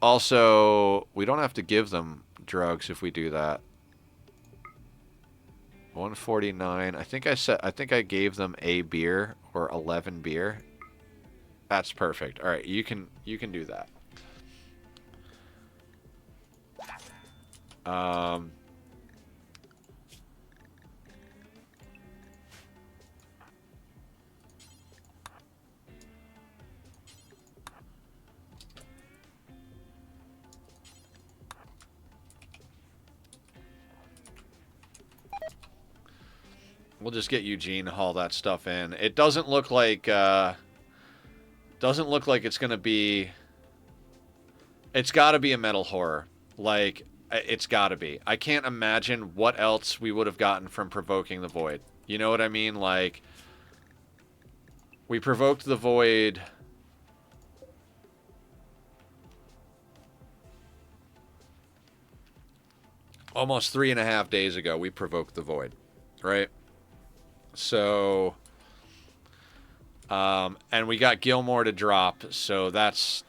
Also, we don't have to give them drugs if we do that. 149. I think I gave them a beer or 11 beer. That's perfect. All right, you can do that. Um we'll just get Eugene to haul that stuff in. It doesn't look like it's going to be. It's got to be a metal horror. Like, it's got to be. I can't imagine what else we would have gotten from provoking the void. You know what I mean? Like, we provoked the void. Almost 3.5 days ago, we provoked the void, right? So, and we got Gilmore to drop, so that's.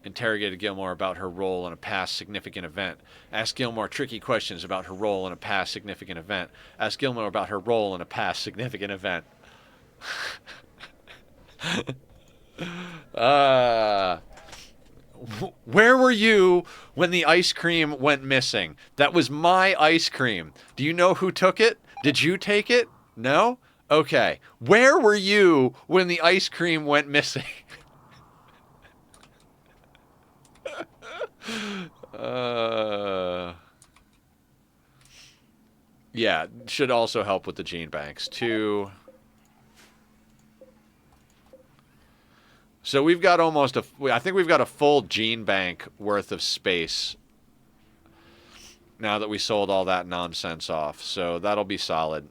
Interrogated Gilmore about her role in a past significant event. Ask Gilmore tricky questions about her role in a past significant event. Ask Gilmore about her role in a past significant event. uh, where were you when the ice cream went missing? That was my ice cream. Do you know who took it? Did you take it? No? Okay. Where were you when the ice cream went missing? uh, yeah, should also help with the gene banks too. So we've got I think we've got a full gene bank worth of space now that we sold all that nonsense off. So that'll be solid.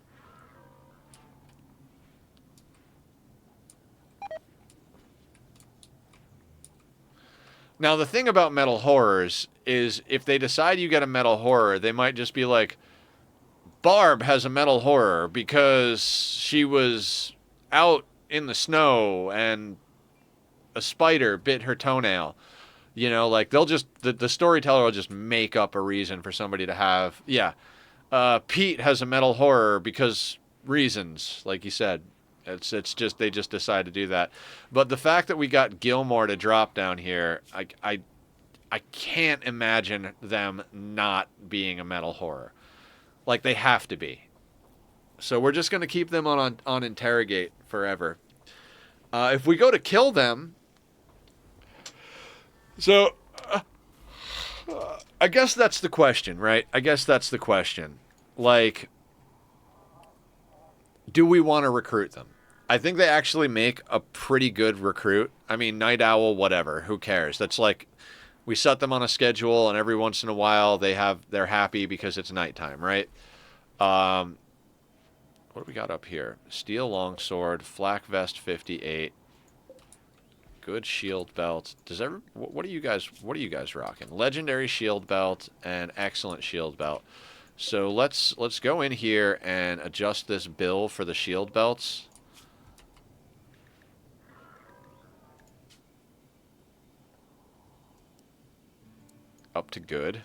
Now, the thing about metal horrors is if they decide you get a metal horror, they might just be like, Barb has a metal horror because she was out in the snow and a spider bit her toenail. You know, like they'll just, the storyteller will just make up a reason for somebody to have, yeah. Pete has a metal horror because reasons, like you said. It's just they just decide to do that. But the fact that we got Gilmore to drop down here, I can't imagine them not being a metal horror. Like they have to be. So we're just gonna keep them on interrogate forever. If we go to kill them, so I guess that's the question, right? I guess that's the question. Like, do we want to recruit them? I think they actually make a pretty good recruit. I mean, Night Owl, whatever. Who cares? That's like we set them on a schedule, and every once in a while they're happy because it's nighttime, right? Um, what do we got up here? Steel longsword, flak vest 58, good shield belt. What are you guys rocking? Legendary shield belt and excellent shield belt. So let's go in here and adjust this bill for the shield belts. Up to good.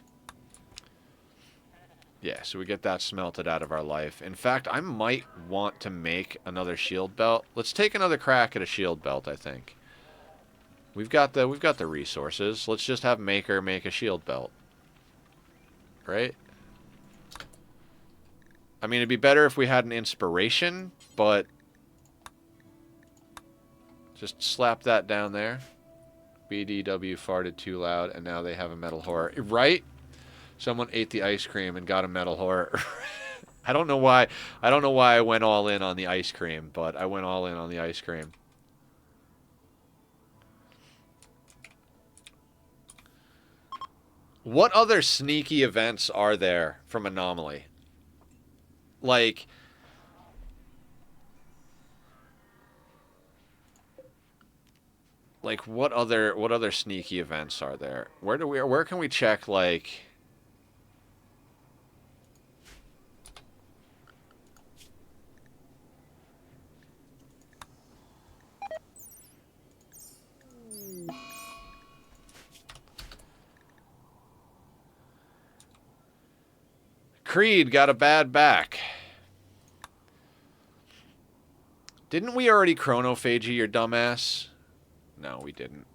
Yeah, so we get that smelted out of our life. In fact, I might want to make another shield belt. Let's take another crack at a shield belt, I think. We've got the resources. Let's just have Maker make a shield belt. Right? I mean, it'd be better if we had an inspiration, but just slap that down there. BDW farted too loud, and now they have a metal horror. Right? Someone ate the ice cream and got a metal horror. I don't know why. I don't know why I went all in on the ice cream, but I went all in on the ice cream. What other sneaky events are there from Anomaly? Like, Like, what other sneaky events are there? Where can we check, like... Creed got a bad back. Didn't we already chronophagy your dumbass? No, we didn't.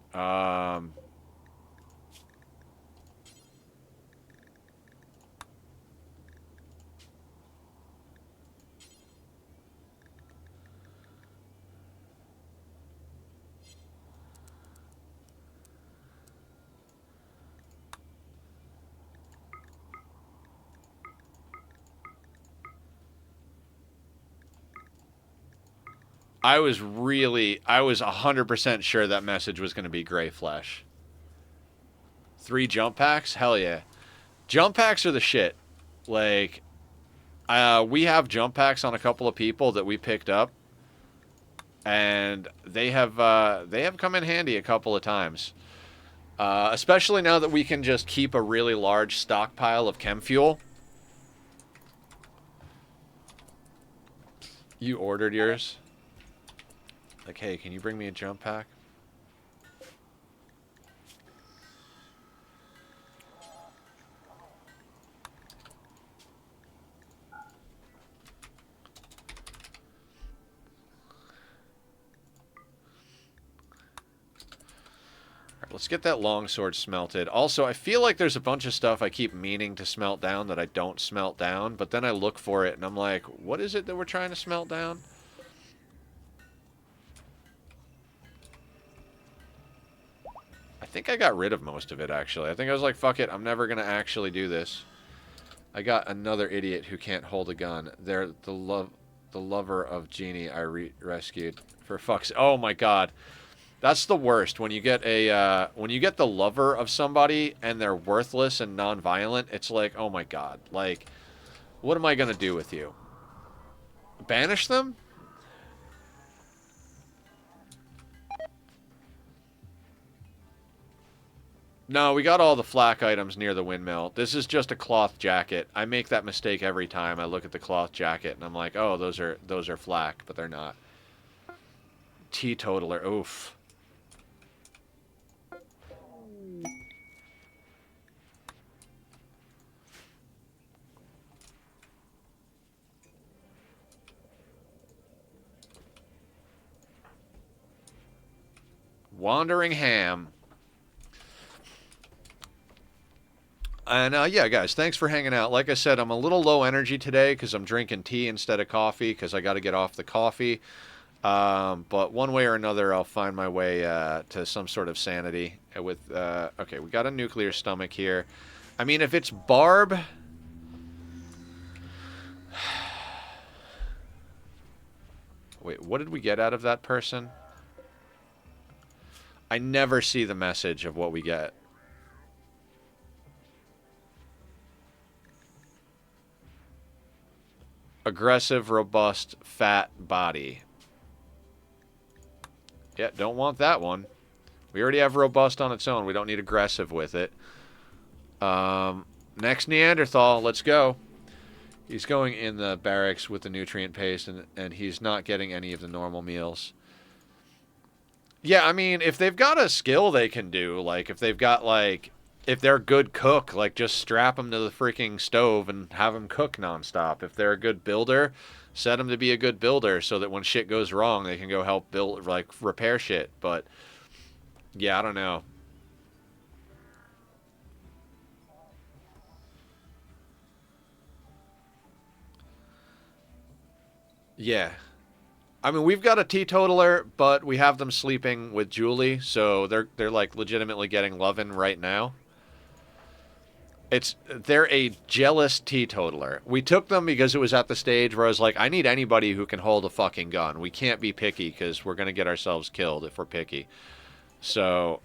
I was 100% sure that message was going to be Gray Flesh. 3 jump packs? Hell yeah. Jump packs are the shit. Like, we have jump packs on a couple of people that we picked up, and they have come in handy a couple of times. Especially now that we can just keep a really large stockpile of chem fuel. You ordered yours? Like, hey, can you bring me a jump pack? Let's get that longsword smelted. Also, I feel like there's a bunch of stuff I keep meaning to smelt down that I don't smelt down, but then I look for it and I'm like, what is it that we're trying to smelt down? I think I got rid of most of it, actually. I think I was like, fuck it, I'm never going to actually do this. I got another idiot who can't hold a gun. They're the lover of Jeannie I rescued. For fuck's... Oh my god. That's the worst. When you get the lover of somebody and they're worthless and non-violent, it's like, oh my god. Like, what am I going to do with you? Banish them? No, we got all the flak items near the windmill. This is just a cloth jacket. I make that mistake every time I look at the cloth jacket and I'm like, oh, those are flak, but they're not. Teetotaler, oof. Wandering Ham. And yeah, guys, thanks for hanging out. Like I said, I'm a little low energy today because I'm drinking tea instead of coffee because I got to get off the coffee. But one way or another, I'll find my way to some sort of sanity. Okay, we got a nuclear stomach here. I mean, if it's Barb... Wait, what did we get out of that person? I never see the message of what we get. Aggressive, robust, fat body. Yeah, don't want that one. We already have robust on its own. We don't need aggressive with it. Next Neanderthal, let's go. He's going in the barracks with the nutrient paste, and he's not getting any of the normal meals. Yeah, I mean, if they've got a skill they can do, like, if they've got, like, if they're a good cook, like, just strap them to the freaking stove and have them cook nonstop. If they're a good builder, set them to be a good builder so that when shit goes wrong, they can go help build, like, repair shit. But, yeah, I don't know. Yeah. I mean, we've got a teetotaler, but we have them sleeping with Julie, so they're like legitimately getting lovin' right now. They're a jealous teetotaler. We took them because it was at the stage where I was like, I need anybody who can hold a fucking gun. We can't be picky because we're gonna get ourselves killed if we're picky. So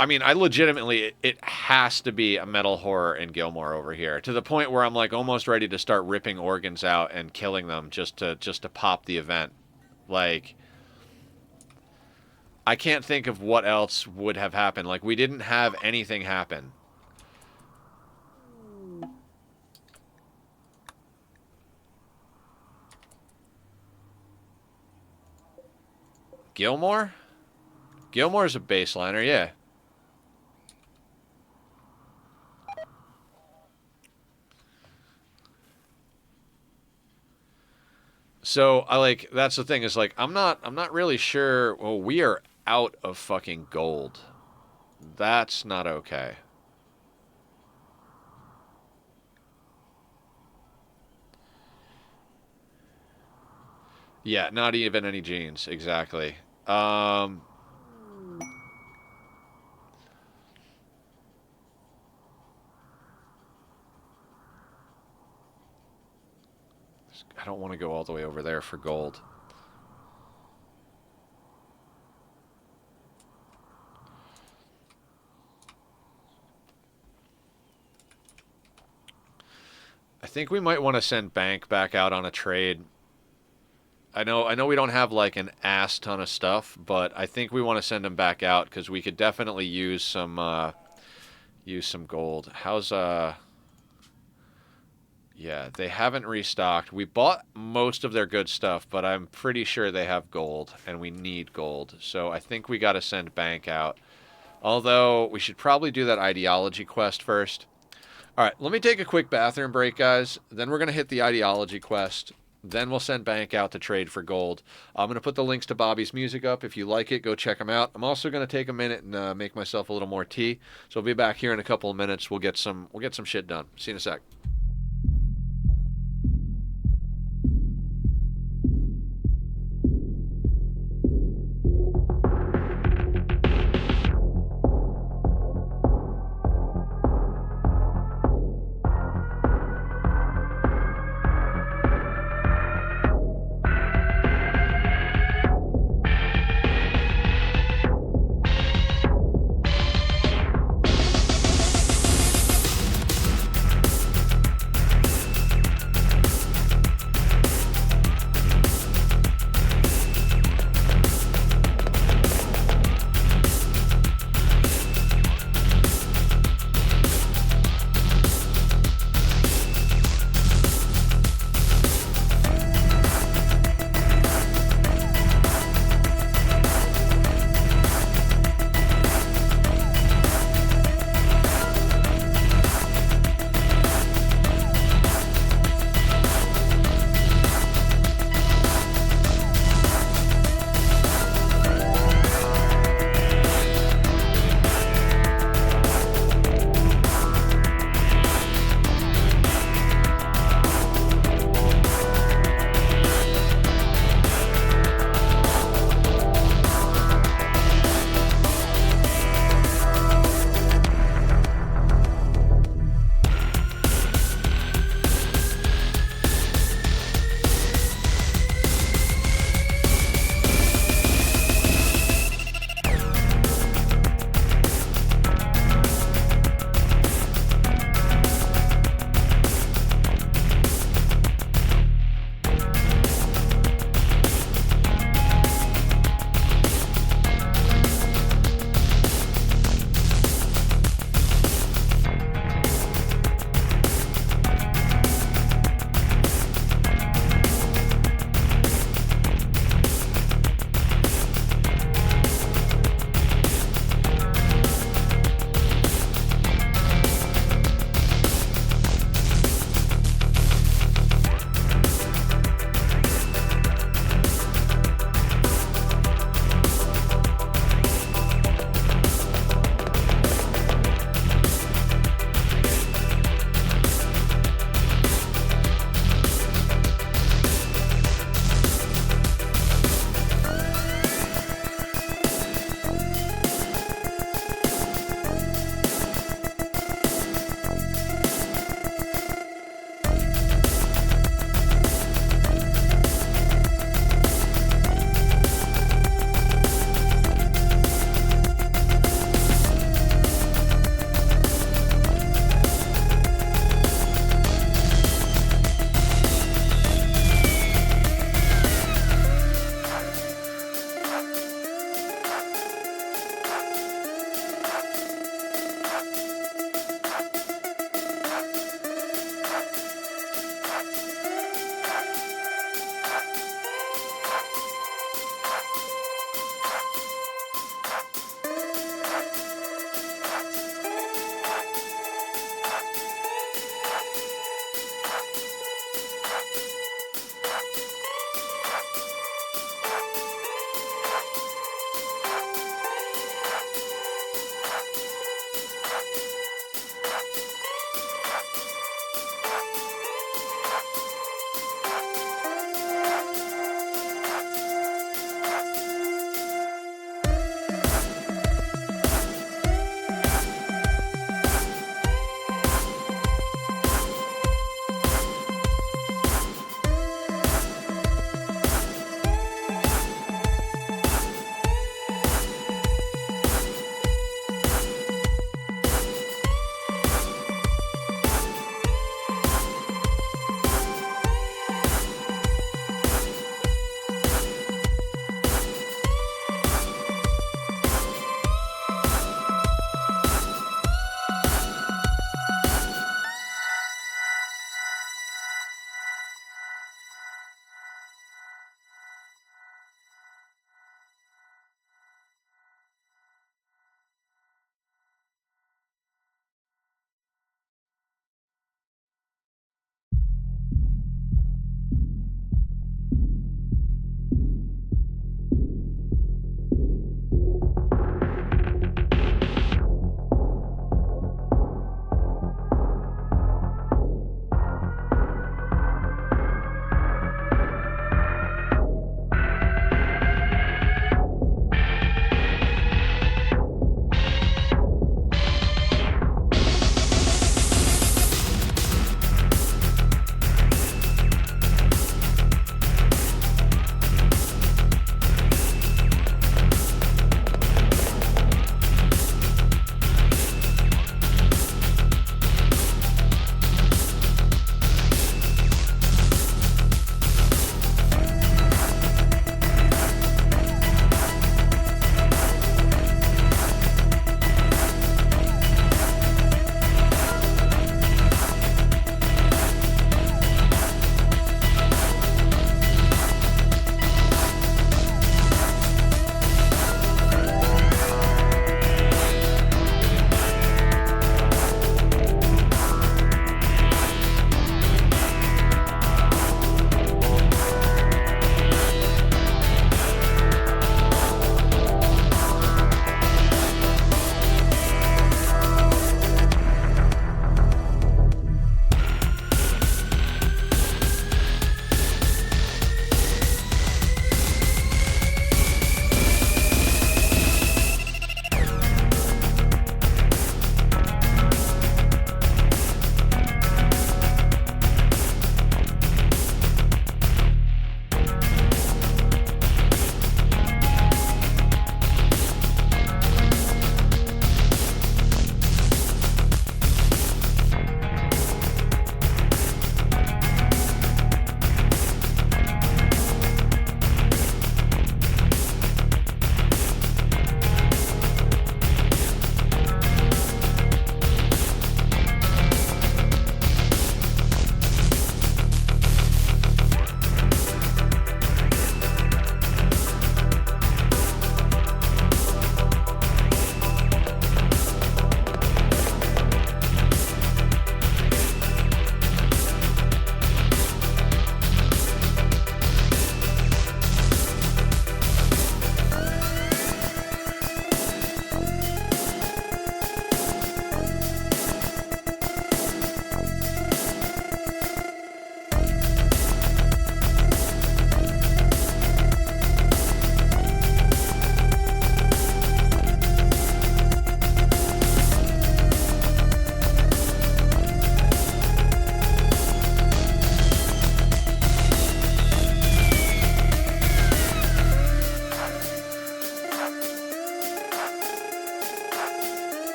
I mean, I legitimately, it has to be a metal horror in Gilmore over here, to the point where I'm like almost ready to start ripping organs out and killing them just to pop the event. Like, I can't think of what else would have happened. Like, we didn't have anything happen. Gilmore? Gilmore's a baseliner, yeah. So I like that's the thing is like I'm not really sure. Well, we are out of fucking gold. That's not okay. Yeah, not even any jeans exactly. Um, I don't want to go all the way over there for gold. I think we might want to send Bank back out on a trade. I know we don't have like an ass ton of stuff, but I think we want to send him back out because we could definitely use some gold. How's Yeah, they haven't restocked. We bought most of their good stuff, but I'm pretty sure they have gold, and we need gold. So I think we got to send Bank out. Although, we should probably do that ideology quest first. All right, let me take a quick bathroom break, guys. Then we're going to hit the ideology quest. Then we'll send Bank out to trade for gold. I'm going to put the links to Bobby's music up. If you like it, go check him out. I'm also going to take a minute and make myself a little more tea. So I'll be back here in a couple of minutes. We'll get some shit done. See you in a sec.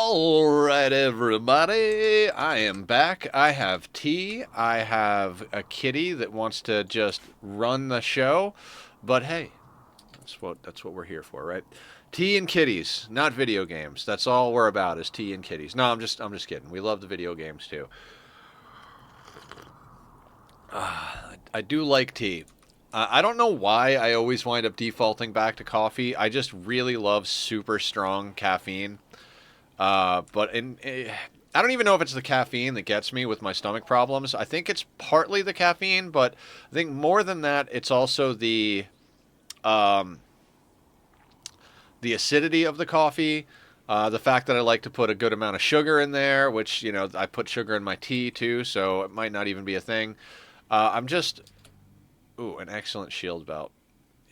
All right, everybody. I am back. I have tea. I have a kitty that wants to just run the show. But hey, that's what we're here for, right? Tea and kitties, not video games. That's all we're about is tea and kitties. No, I'm just kidding. We love the video games too. I do like tea. I don't know why I always wind up defaulting back to coffee. I just really love super strong caffeine. I don't even know if it's the caffeine that gets me with my stomach problems. I think it's partly the caffeine, but I think more than that, it's also um, the acidity of the coffee. The fact that I like to put a good amount of sugar in there, which, I put sugar in my tea too, so it might not even be a thing. I'm just, ooh, an excellent shield belt.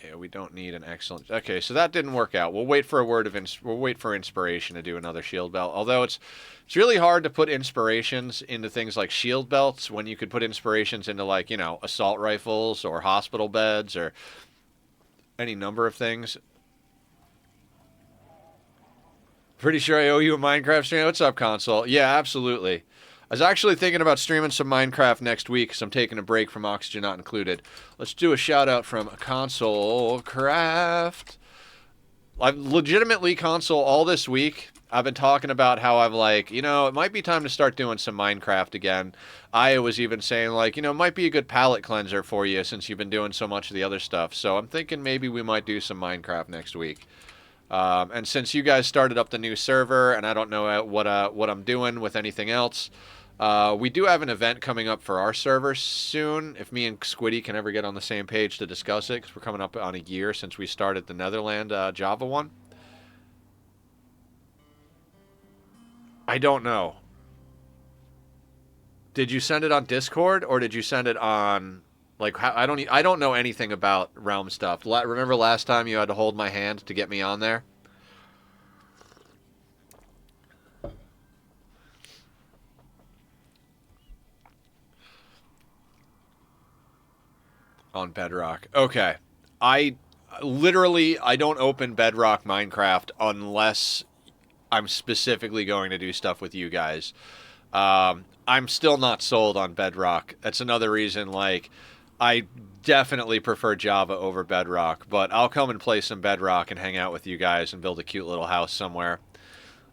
Yeah, we don't need an excellent. Okay, so that didn't work out. We'll wait for we'll wait for inspiration to do another shield belt. Although it's really hard to put inspirations into things like shield belts when you could put inspirations into like, assault rifles or hospital beds or any number of things. Pretty sure I owe you a Minecraft stream. What's up, console? Yeah, absolutely. I was actually thinking about streaming some Minecraft next week because I'm taking a break from Oxygen Not Included. Let's do a shout out from Console Craft. I've legitimately console all this week. I've been talking about how I'm like, it might be time to start doing some Minecraft again. I was even saying like, it might be a good palate cleanser for you since you've been doing so much of the other stuff. So I'm thinking maybe we might do some Minecraft next week. And since you guys started up the new server, and I don't know what I'm doing with anything else, we do have an event coming up for our server soon. If me and Squiddy can ever get on the same page to discuss it, because we're coming up on a year since we started the Netherland Java one. I don't know. Did you send it on Discord or did you send it on like I don't know anything about Realm stuff. Remember last time you had to hold my hand to get me on there? On Bedrock. Okay. I don't open Bedrock Minecraft unless I'm specifically going to do stuff with you guys. I'm still not sold on Bedrock. That's another reason, like, I definitely prefer Java over Bedrock, but I'll come and play some Bedrock and hang out with you guys and build a cute little house somewhere.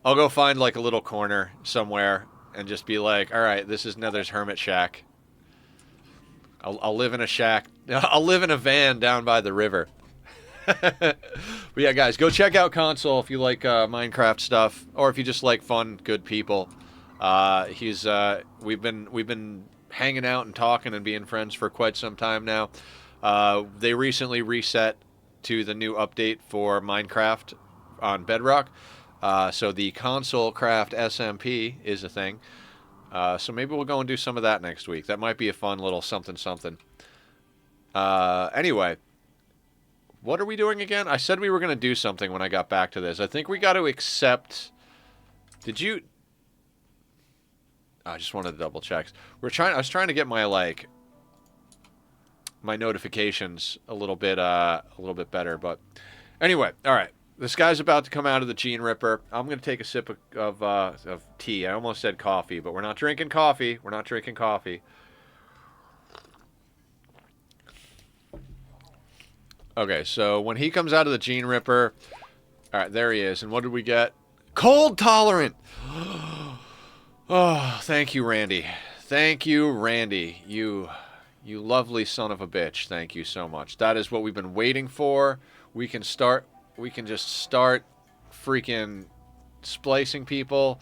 I'll go find, like, a little corner somewhere and just be like, alright, this is Nether's Hermit Shack. I'll live in a shack. I'll live in a van down by the river. But yeah, guys, go check out Console if you like Minecraft stuff, or if you just like fun, good people. We've been hanging out and talking and being friends for quite some time now. They recently reset to the new update for Minecraft on Bedrock, so the Console Craft SMP is a thing. So maybe we'll go and do some of that next week. That might be a fun little something. Anyway, what are we doing again? I said we were going to do something when I got back to this. I think we got to accept... Did you... I just wanted to double check. I was trying to get my, like... my notifications a little bit better, but... Anyway, alright. This guy's about to come out of the Gene Ripper. I'm going to take a sip of tea. I almost said coffee, but we're not drinking coffee. We're not drinking coffee. Okay, so when he comes out of the Gene Ripper... Alright, there he is. And what did we get? Cold tolerant! Oh, thank you, Randy. Thank you, Randy. You lovely son of a bitch. Thank you so much. That is what we've been waiting for. We can just start freaking splicing people.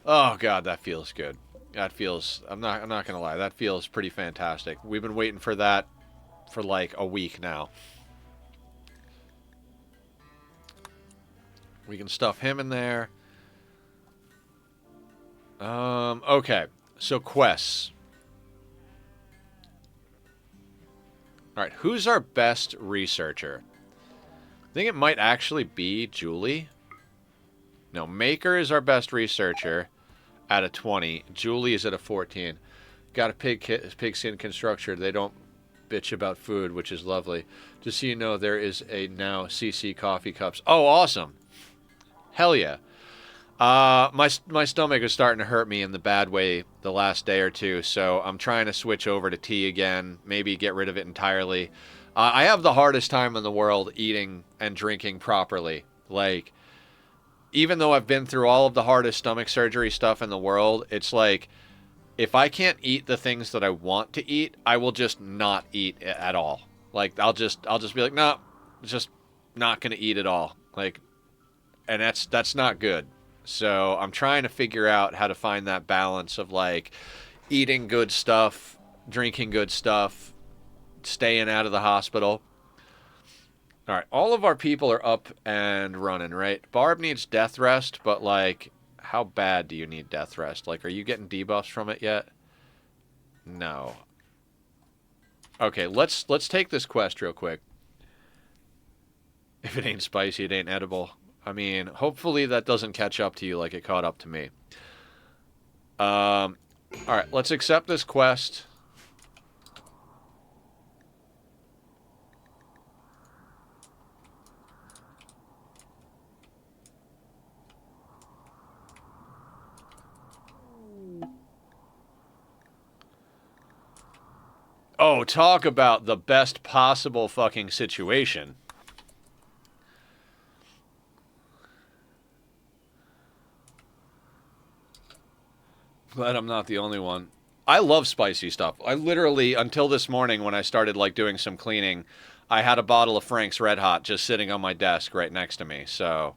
Oh god, that feels good. That feels, I'm not gonna lie, that feels pretty fantastic. We've been waiting for that for like a week now. We can stuff him in there. Okay. So quests. Alright, who's our best researcher? I think it might actually be Julie. No, Maker is our best researcher at a 20. Julie is at a 14. Got a pigskin constructor. They don't bitch about food, which is lovely. Just so you know, there is a now CC coffee cups. Oh, awesome. Hell yeah. My stomach is starting to hurt me in the bad way the last day or two, so I'm trying to switch over to tea again. Maybe get rid of it entirely. I have the hardest time in the world eating and drinking properly. Like, even though I've been through all of the hardest stomach surgery stuff in the world, it's like if I can't eat the things that I want to eat, I will just not eat at all. Like I'll just be like, no, just not gonna eat at all. Like, and that's not good. So I'm trying to figure out how to find that balance of like eating good stuff, drinking good stuff, staying out of the hospital. All right, all of our people are up and running, right? Barb needs death rest, but like, how bad do you need death rest? Like, are you getting debuffs from it yet? No. Okay, let's take this quest real quick. If it ain't spicy, it ain't edible. I mean, hopefully that doesn't catch up to you like it caught up to me. All right, let's accept this quest. Oh, talk about the best possible fucking situation. Glad I'm not the only one. I love spicy stuff. I literally, until this morning when I started like doing some cleaning, I had a bottle of Frank's Red Hot just sitting on my desk right next to me. So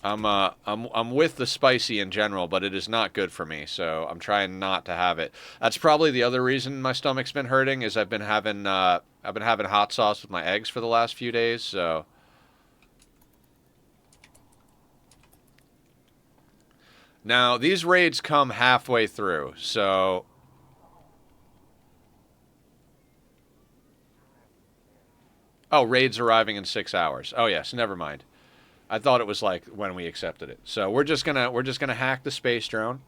I'm with the spicy in general, but it is not good for me. So I'm trying not to have it. That's probably the other reason my stomach's been hurting is I've been having hot sauce with my eggs for the last few days. So now these raids come halfway through. So oh, raids arriving in 6 hours. Oh yes, never mind. I thought it was like when we accepted it. So we're just gonna hack the space drone.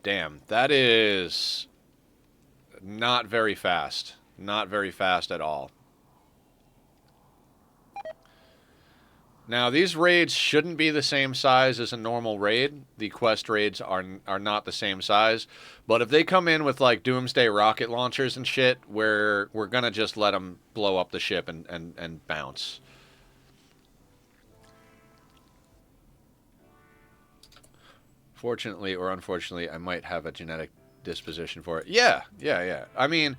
Damn, that is not very fast. Not very fast at all. Now, these raids shouldn't be the same size as a normal raid. The quest raids are not the same size. But if they come in with like doomsday rocket launchers and shit, we're gonna just let them blow up the ship and bounce. Fortunately or unfortunately, I might have a genetic disposition for it. Yeah, yeah, yeah. I mean,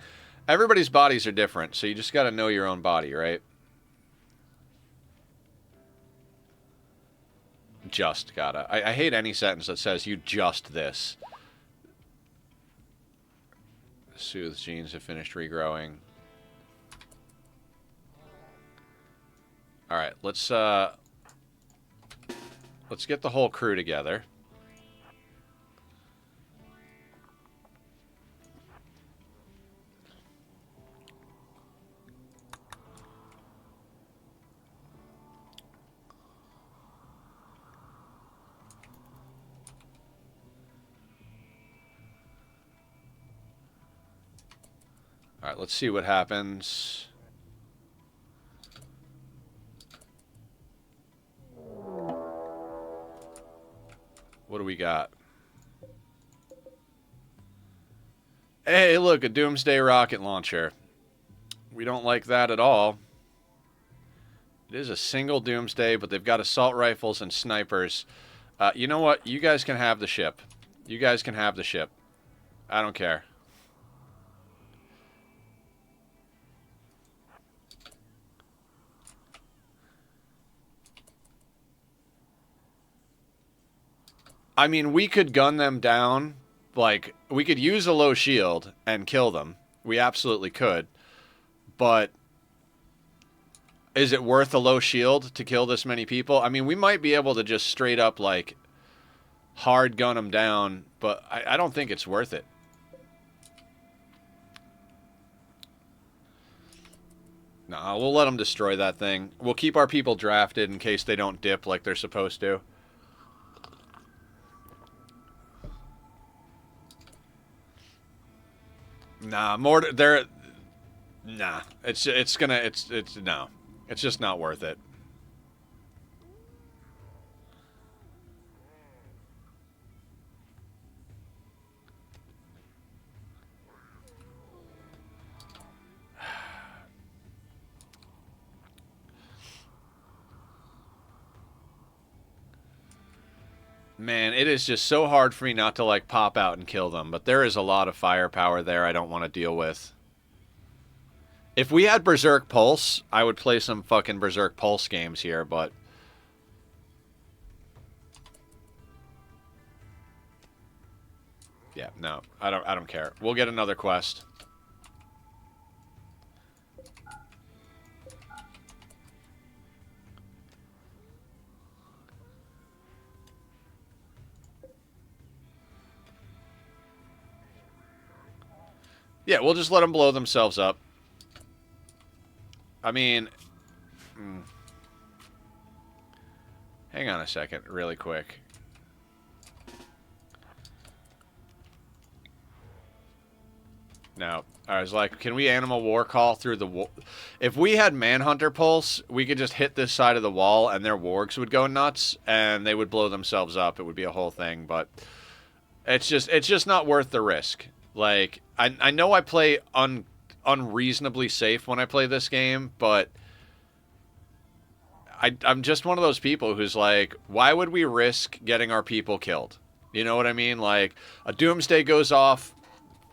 everybody's bodies are different, so you just got to know your own body, right? Just gotta. I hate any sentence that says you just this. Soothes genes have finished regrowing. All right, let's get the whole crew together. All right, let's see what happens. What do we got? Hey, look, a doomsday rocket launcher. We don't like that at all. It is a single doomsday, but they've got assault rifles and snipers. You know what? You guys can have the ship. You guys can have the ship. I don't care. I mean, we could gun them down. Like, we could use a low shield and kill them. We absolutely could. But is it worth a low shield to kill this many people? I mean, we might be able to just straight up, like, hard gun them down, but I don't think it's worth it. Nah, we'll let them destroy that thing. We'll keep our people drafted in case they don't dip like they're supposed to. Nah, more there. Nah, it's gonna it's no, it's just not worth it. Man, it is just so hard for me not to like pop out and kill them, but there is a lot of firepower there I don't want to deal with. If we had Berserk Pulse, I would play some fucking Berserk Pulse games here, but yeah, no. I don't care. We'll get another quest. Yeah, we'll just let them blow themselves up. I mean, hang on a second, really quick. No, I was like, can we animal war call through the wall? If we had Manhunter Pulse, we could just hit this side of the wall and their wargs would go nuts and they would blow themselves up. It would be a whole thing, but it's just not worth the risk. Like, I know I play unreasonably safe when I play this game, but I'm just one of those people who's like, why would we risk getting our people killed? You know what I mean? Like, a Doomsday goes off,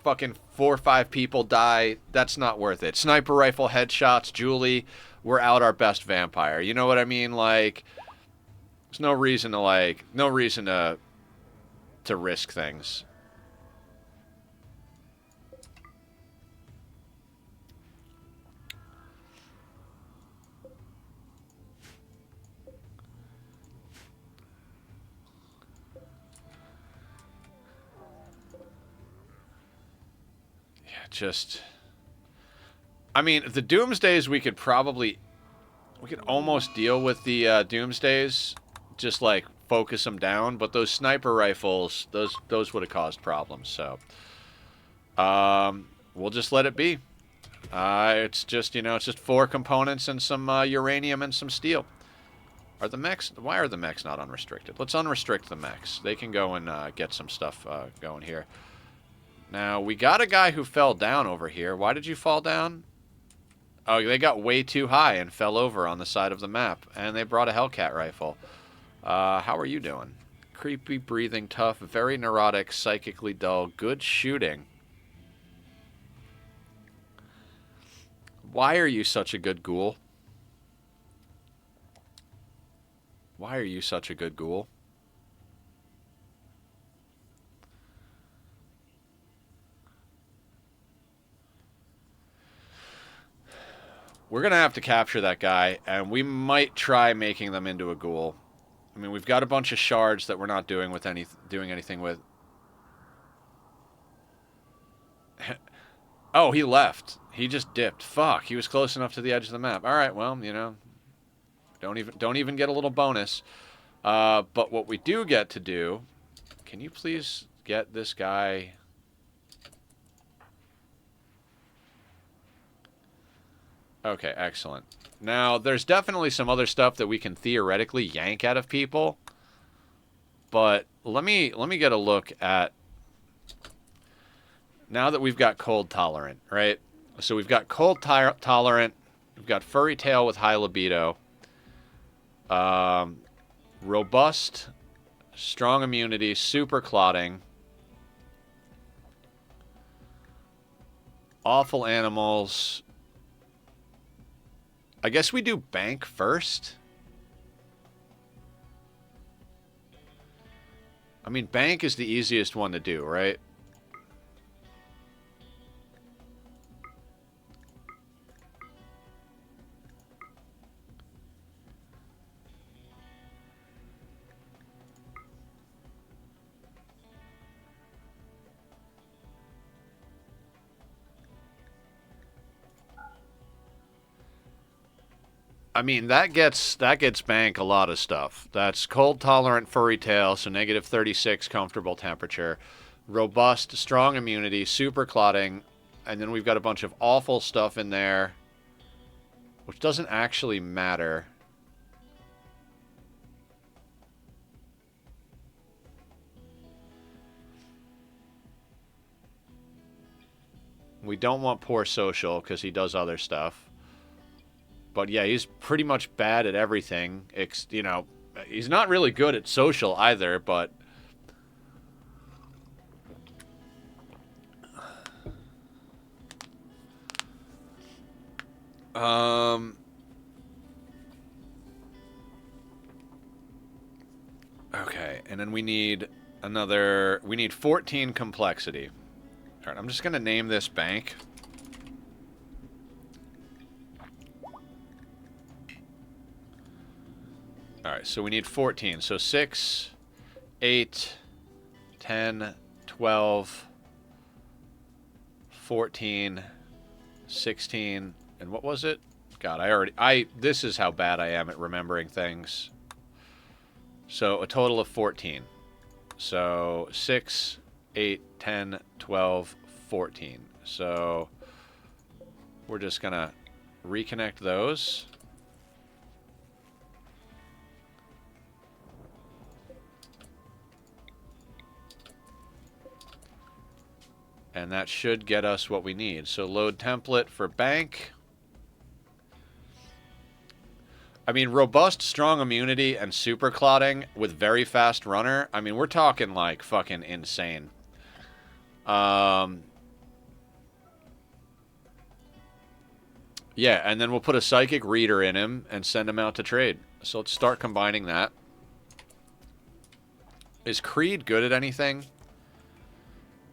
fucking 4 or 5 people die. That's not worth it. Sniper rifle headshots, Julie, we're out our best vampire. You know what I mean? Like, there's no reason to risk things. Just, I mean, the Doomsdays we could almost deal with the Doomsdays, just like focus them down. But those sniper rifles, those would have caused problems. So, we'll just let it be. It's just it's just 4 components and some uranium and some steel. Why are the mechs not unrestricted? Let's unrestrict the mechs. They can go and get some stuff going here. Now, we got a guy who fell down over here. Why did you fall down? Oh, they got way too high and fell over on the side of the map. And they brought a Hellcat rifle. How are you doing? Creepy, breathing, tough, very neurotic, psychically dull, good shooting. Why are you such a good ghoul? Why are you such a good ghoul? We're going to have to capture that guy, and we might try making them into a ghoul. I mean, we've got a bunch of shards that we're not doing anything with. Oh, he left. He just dipped. Fuck, he was close enough to the edge of the map. All right, well, don't even get a little bonus. But what we do get to do, can you please get this guy? Okay, excellent. Now, there's definitely some other stuff that we can theoretically yank out of people. But let me get a look at, now that we've got cold tolerant, right? So we've got cold tolerant, we've got furry tail with high libido, robust, strong immunity, super clotting, awful animals. I guess we do bank first. I mean, bank is the easiest one to do, right? I mean, that gets bank a lot of stuff. That's cold tolerant furry tail, so -36 comfortable temperature, robust, strong immunity, super clotting, And then we've got a bunch of awful stuff in there, which doesn't actually matter. We don't want poor social because he does other stuff. But yeah, he's pretty much bad at everything. You know, he's not really good at social either, but... Okay, and then we need another... We need 14 complexity. Alright, I'm just going to name this bank. Alright, so we need 14. So 6, 8, 10, 12, 14, 16, and what was it? God, this is how bad I am at remembering things. So a total of 14. So 6, 8, 10, 12, 14. So we're just going to reconnect those. And that should get us what we need. So load template for bank. I mean, robust, strong immunity and super clotting with very fast runner. I mean, we're talking like fucking insane. Yeah, and then we'll put a psychic reader in him and send him out to trade. So let's start combining that. Is Creed good at anything?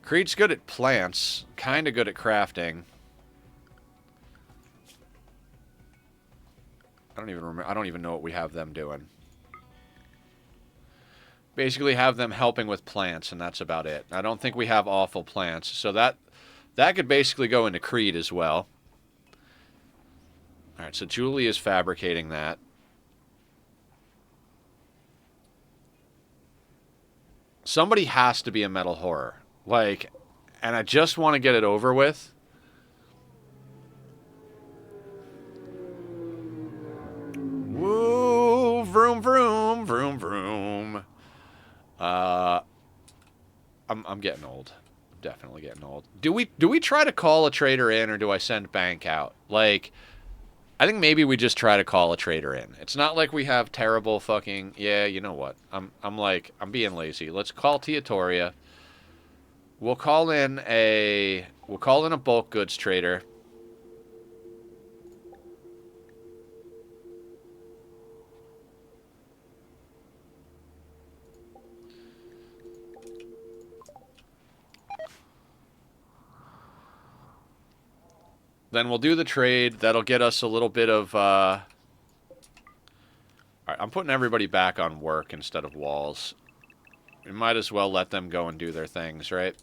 Creed's good at plants, kind of good at crafting. I don't even remember. I don't even know what we have them doing. Basically have them helping with plants, and that's about it. I don't think we have awful plants, so that could basically go into Creed as well. All right, so Julie is fabricating that. Somebody has to be a metal horror. Like, and I just want to get it over with. Woo, vroom, vroom, vroom, vroom. I'm getting old. Definitely getting old. Do we try to call a trader in, or do I send bank out? Like, I think maybe we just try to call a trader in. It's not like we have terrible fucking... Yeah, you know what? I'm being lazy. Let's call Teotoria. We'll call in a bulk goods trader. Then we'll do the trade. That'll get us a little bit of... Alright, I'm putting everybody back on work instead of walls. We might as well let them go and do their things, right?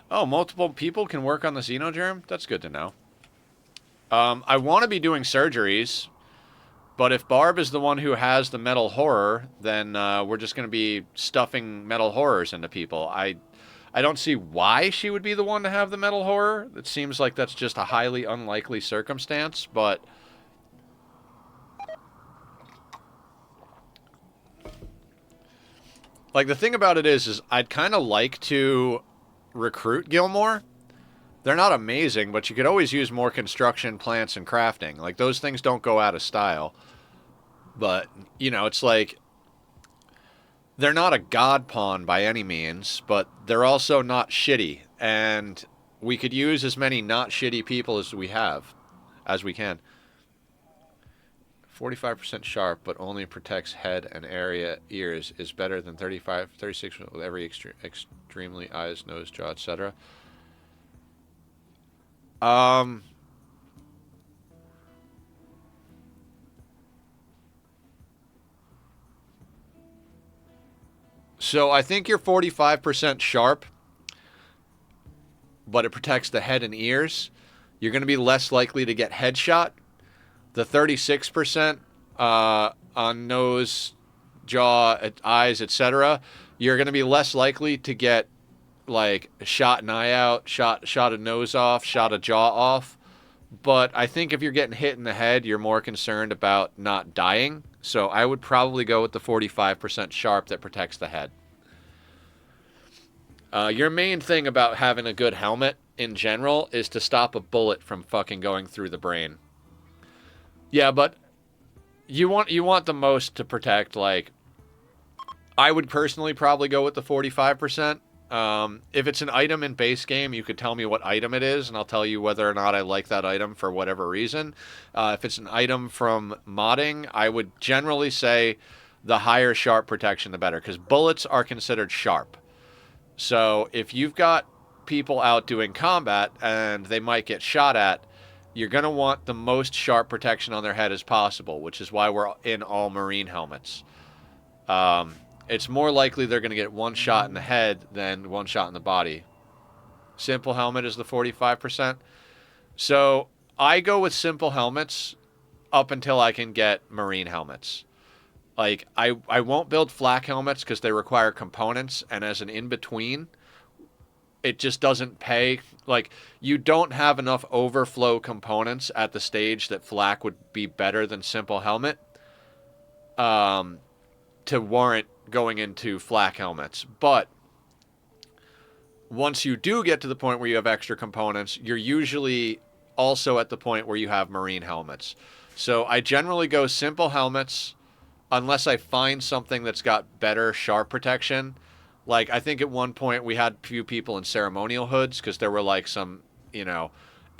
Oh, multiple people can work on the Xenogerm? That's good to know. I want to be doing surgeries, but if Barb is the one who has the metal horror, then we're just going to be stuffing metal horrors into people. I don't see why she would be the one to have the metal horror. It seems like that's just a highly unlikely circumstance, but... Like, the thing about it is I'd kind of like to recruit Gilmore. They're not amazing, but you could always use more construction, plants, and crafting. Like, those things don't go out of style. But, you know, it's like... They're not a god pawn by any means, but they're also not shitty. And we could use as many not shitty people as we can. 45% sharp, but only protects head and ears is better than 36 with every extremely eyes, nose, jaw, etc. So I think you're 45% sharp, but it protects the head and ears. You're going to be less likely to get headshot. The 36% on nose, jaw, eyes, etc. You're going to be less likely to get like shot an eye out, shot a nose off, shot a jaw off. But I think if you're getting hit in the head, you're more concerned about not dying. So I would probably go with the 45% sharp that protects the head. Your main thing about having a good helmet in general is to stop a bullet from fucking going through the brain. Yeah, but you want the most to protect. Like, I would personally probably go with the 45%. If it's an item in base game, you could tell me what item it is, and I'll tell you whether or not I like that item for whatever reason. If it's an item from modding, I would generally say the higher sharp protection, the better, because bullets are considered sharp. So if you've got people out doing combat and they might get shot at, you're going to want the most sharp protection on their head as possible, which is why we're in all marine helmets. It's more likely they're going to get one shot in the head than one shot in the body. Simple helmet is the 45%. So I go with simple helmets up until I can get marine helmets. Like, I won't build flak helmets because they require components, and as an in-between, it just doesn't pay. Like, you don't have enough overflow components at the stage that flak would be better than simple helmet to warrant going into flak helmets. But once you do get to the point where you have extra components, you're usually also at the point where you have marine helmets. So I generally go simple helmets unless I find something that's got better sharp protection. Like, I think at one point we had a few people in ceremonial hoods because there were like some,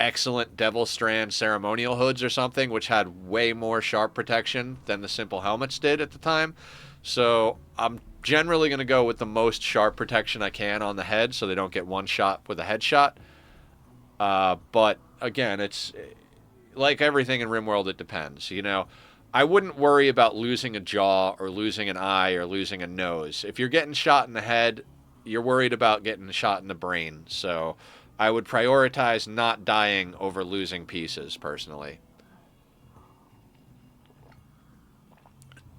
excellent Devil Strand ceremonial hoods or something, which had way more sharp protection than the simple helmets did at the time. So I'm generally going to go with the most sharp protection I can on the head so they don't get one shot with a headshot. But again, it's like everything in Rimworld, it depends. I wouldn't worry about losing a jaw or losing an eye or losing a nose. If you're getting shot in the head, you're worried about getting shot in the brain. So I would prioritize not dying over losing pieces, personally.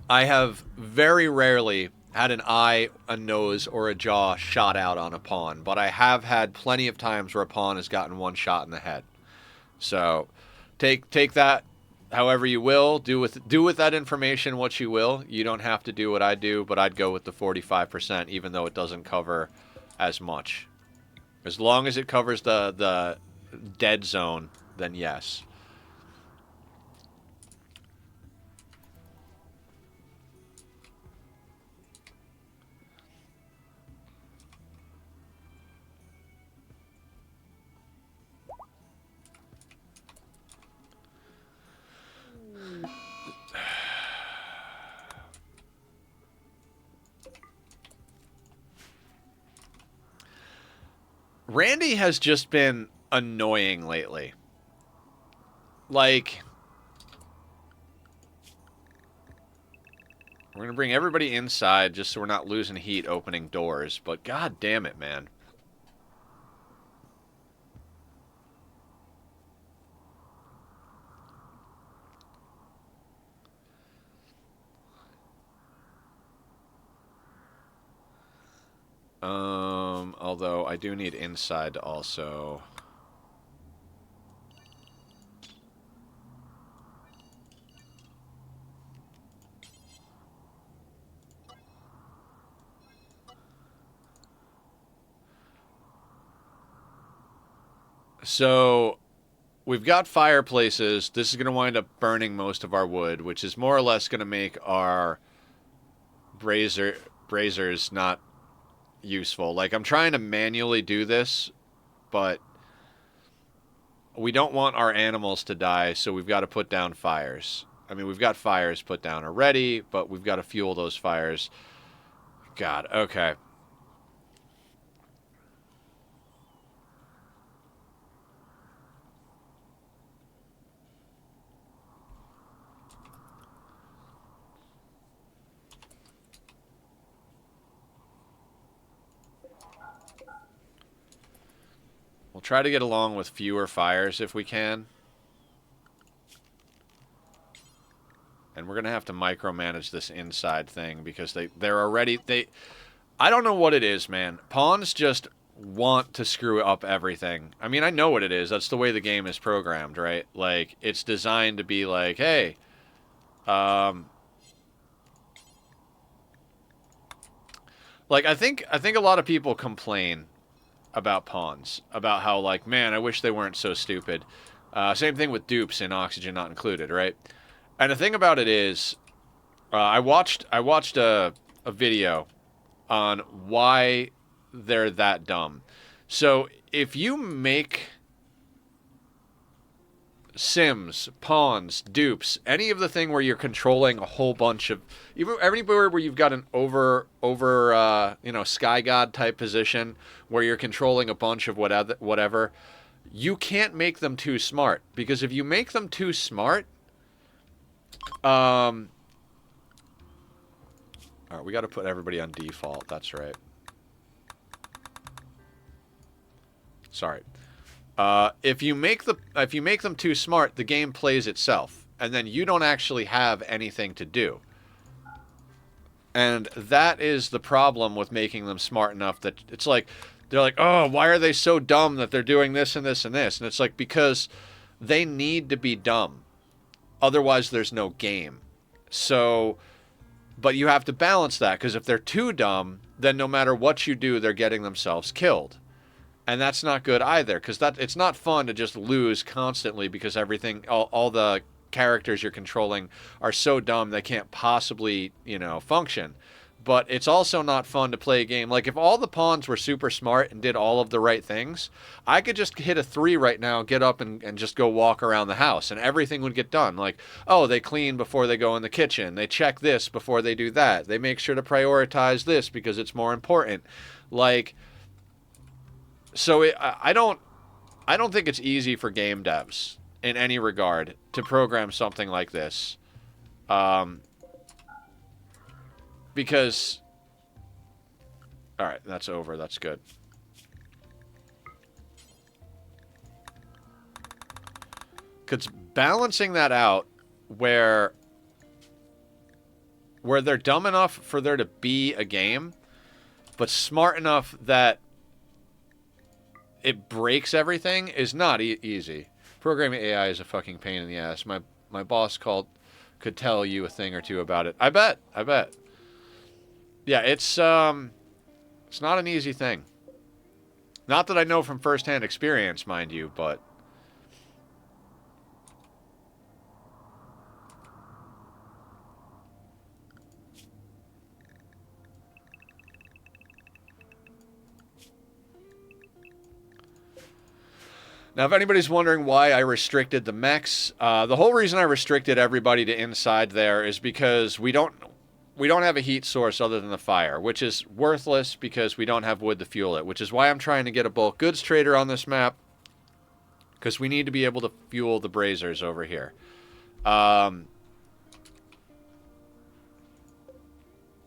I have very rarely had an eye, a nose, or a jaw shot out on a pawn, but I have had plenty of times where a pawn has gotten one shot in the head. So take that however you will. Do with that information what you will. You don't have to do what I do, but I'd go with the 45%, even though it doesn't cover as much. As long as it covers the dead zone, then yes. Randy has just been annoying lately. Like, we're going to bring everybody inside just so we're not losing heat opening doors, but god damn it, man. Although I do need inside also. So we've got fireplaces. This is going to wind up burning most of our wood, which is more or less going to make our braziers not useful. Like, I'm trying to manually do this, but we don't want our animals to die, so we've got to put down fires. I mean, we've got fires put down already, but we've got to fuel those fires. God, okay. We'll try to get along with fewer fires if we can. And we're going to have to micromanage this inside thing because they're already... I don't know what it is, man. Pawns just want to screw up everything. I mean, I know what it is. That's the way the game is programmed, right? Like, it's designed to be like, hey, um, like I think a lot of people complain about pawns, about how like, man, I wish they weren't so stupid. Same thing with dupes in Oxygen Not Included, right? And the thing about it is, I watched a video on why they're that dumb. So if you make Sims, pawns, dupes, any of the thing where you're controlling a whole bunch of, even everywhere where you've got an sky god type position where you're controlling a bunch of whatever, you can't make them too smart, because if you make them too smart, all right, we got to put everybody on default. That's right. Sorry. If you make them too smart, the game plays itself, and then you don't actually have anything to do. And that is the problem with making them smart enough that it's like they're like, oh, why are they so dumb that they're doing this and this and this? And it's like, because they need to be dumb, otherwise there's no game. So, but you have to balance that, because if they're too dumb, then no matter what you do, they're getting themselves killed. And that's not good either, because it's not fun to just lose constantly because all the characters you're controlling are so dumb they can't possibly, function. But it's also not fun to play a game. Like, if all the pawns were super smart and did all of the right things, I could just hit a 3 right now, get up and just go walk around the house, and everything would get done. Like, oh, they clean before they go in the kitchen. They check this before they do that. They make sure to prioritize this because it's more important. Like, so I don't think it's easy for game devs in any regard to program something like this, because, all right, that's over. That's good. Because balancing that out, where they're dumb enough for there to be a game, but smart enough that it breaks everything, is not easy. Programming AI is a fucking pain in the ass. My boss could tell you a thing or two about it. I bet. Yeah, it's not an easy thing. Not that I know from firsthand experience, mind you, but now, if anybody's wondering why I restricted the mechs, the whole reason I restricted everybody to inside there is because we don't have a heat source other than the fire, which is worthless because we don't have wood to fuel it, which is why I'm trying to get a bulk goods trader on this map, because we need to be able to fuel the braziers over here. So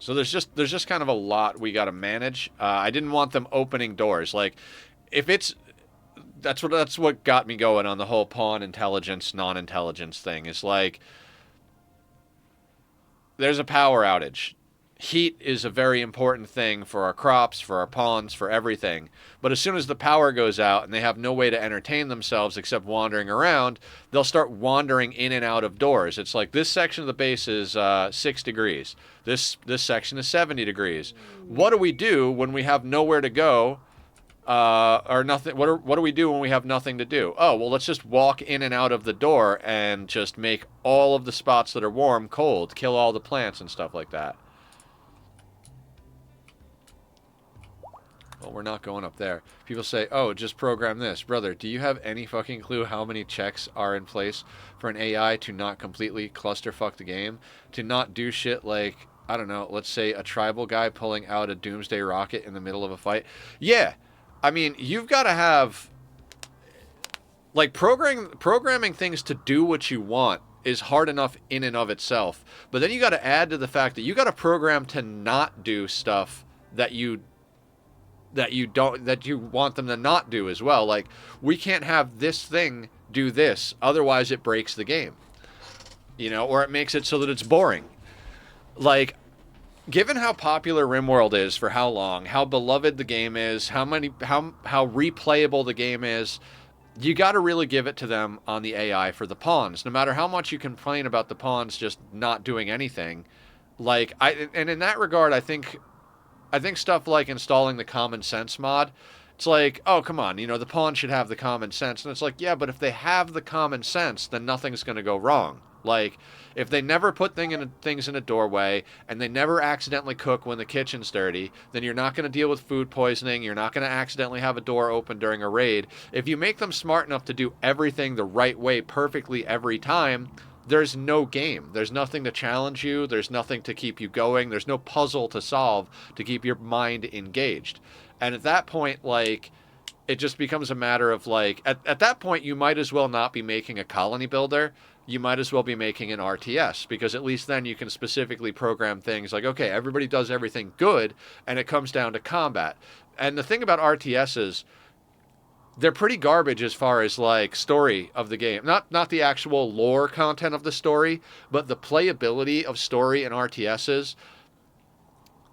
there's just kind of a lot we got to manage. I didn't want them opening doors. Like, if it's that's what got me going on the whole pawn intelligence, non-intelligence thing. Is like, there's a power outage. Heat is a very important thing for our crops, for our pawns, for everything. But as soon as the power goes out and they have no way to entertain themselves except wandering around, they'll start wandering in and out of doors. It's like, this section of the base is 6 degrees. This section is 70 degrees. What do we do when we have nowhere to go? Or nothing. What do we do when we have nothing to do? Oh, well, let's just walk in and out of the door and just make all of the spots that are warm cold, kill all the plants and stuff like that. Well, we're not going up there. People say, oh, just program this. Brother, do you have any fucking clue how many checks are in place for an AI to not completely clusterfuck the game? To not do shit like, I don't know, let's say a tribal guy pulling out a doomsday rocket in the middle of a fight? Yeah. I mean, you've got to have, like, programming things to do what you want is hard enough in and of itself. But then you got to add to the fact that you got to program to not do stuff that you want them to not do as well. Like, we can't have this thing do this, otherwise it breaks the game. Or it makes it so that it's boring. Like, given how popular Rimworld is for how long, how beloved the game is, how replayable the game is, you got to really give it to them on the AI for the pawns. No matter how much you complain about the pawns just not doing anything, and in that regard, I think stuff like installing the common sense mod, it's like, oh, come on, the pawn should have the common sense. And it's like, yeah, but if they have the common sense, then nothing's going to go wrong. Like, if they never put things in a doorway and they never accidentally cook when the kitchen's dirty, then you're not going to deal with food poisoning. You're not going to accidentally have a door open during a raid. If you make them smart enough to do everything the right way perfectly every time, there's no game. There's nothing to challenge you. There's nothing to keep you going. There's no puzzle to solve to keep your mind engaged. And at that point, like, it just becomes a matter of, like, at that point, you might as well not be making a colony builder. You might as well be making an RTS, because at least then you can specifically program things like, okay, everybody does everything good, and it comes down to combat. And the thing about RTSs, they're pretty garbage as far as like story of the game. Not the actual lore content of the story, but the playability of story in RTSs.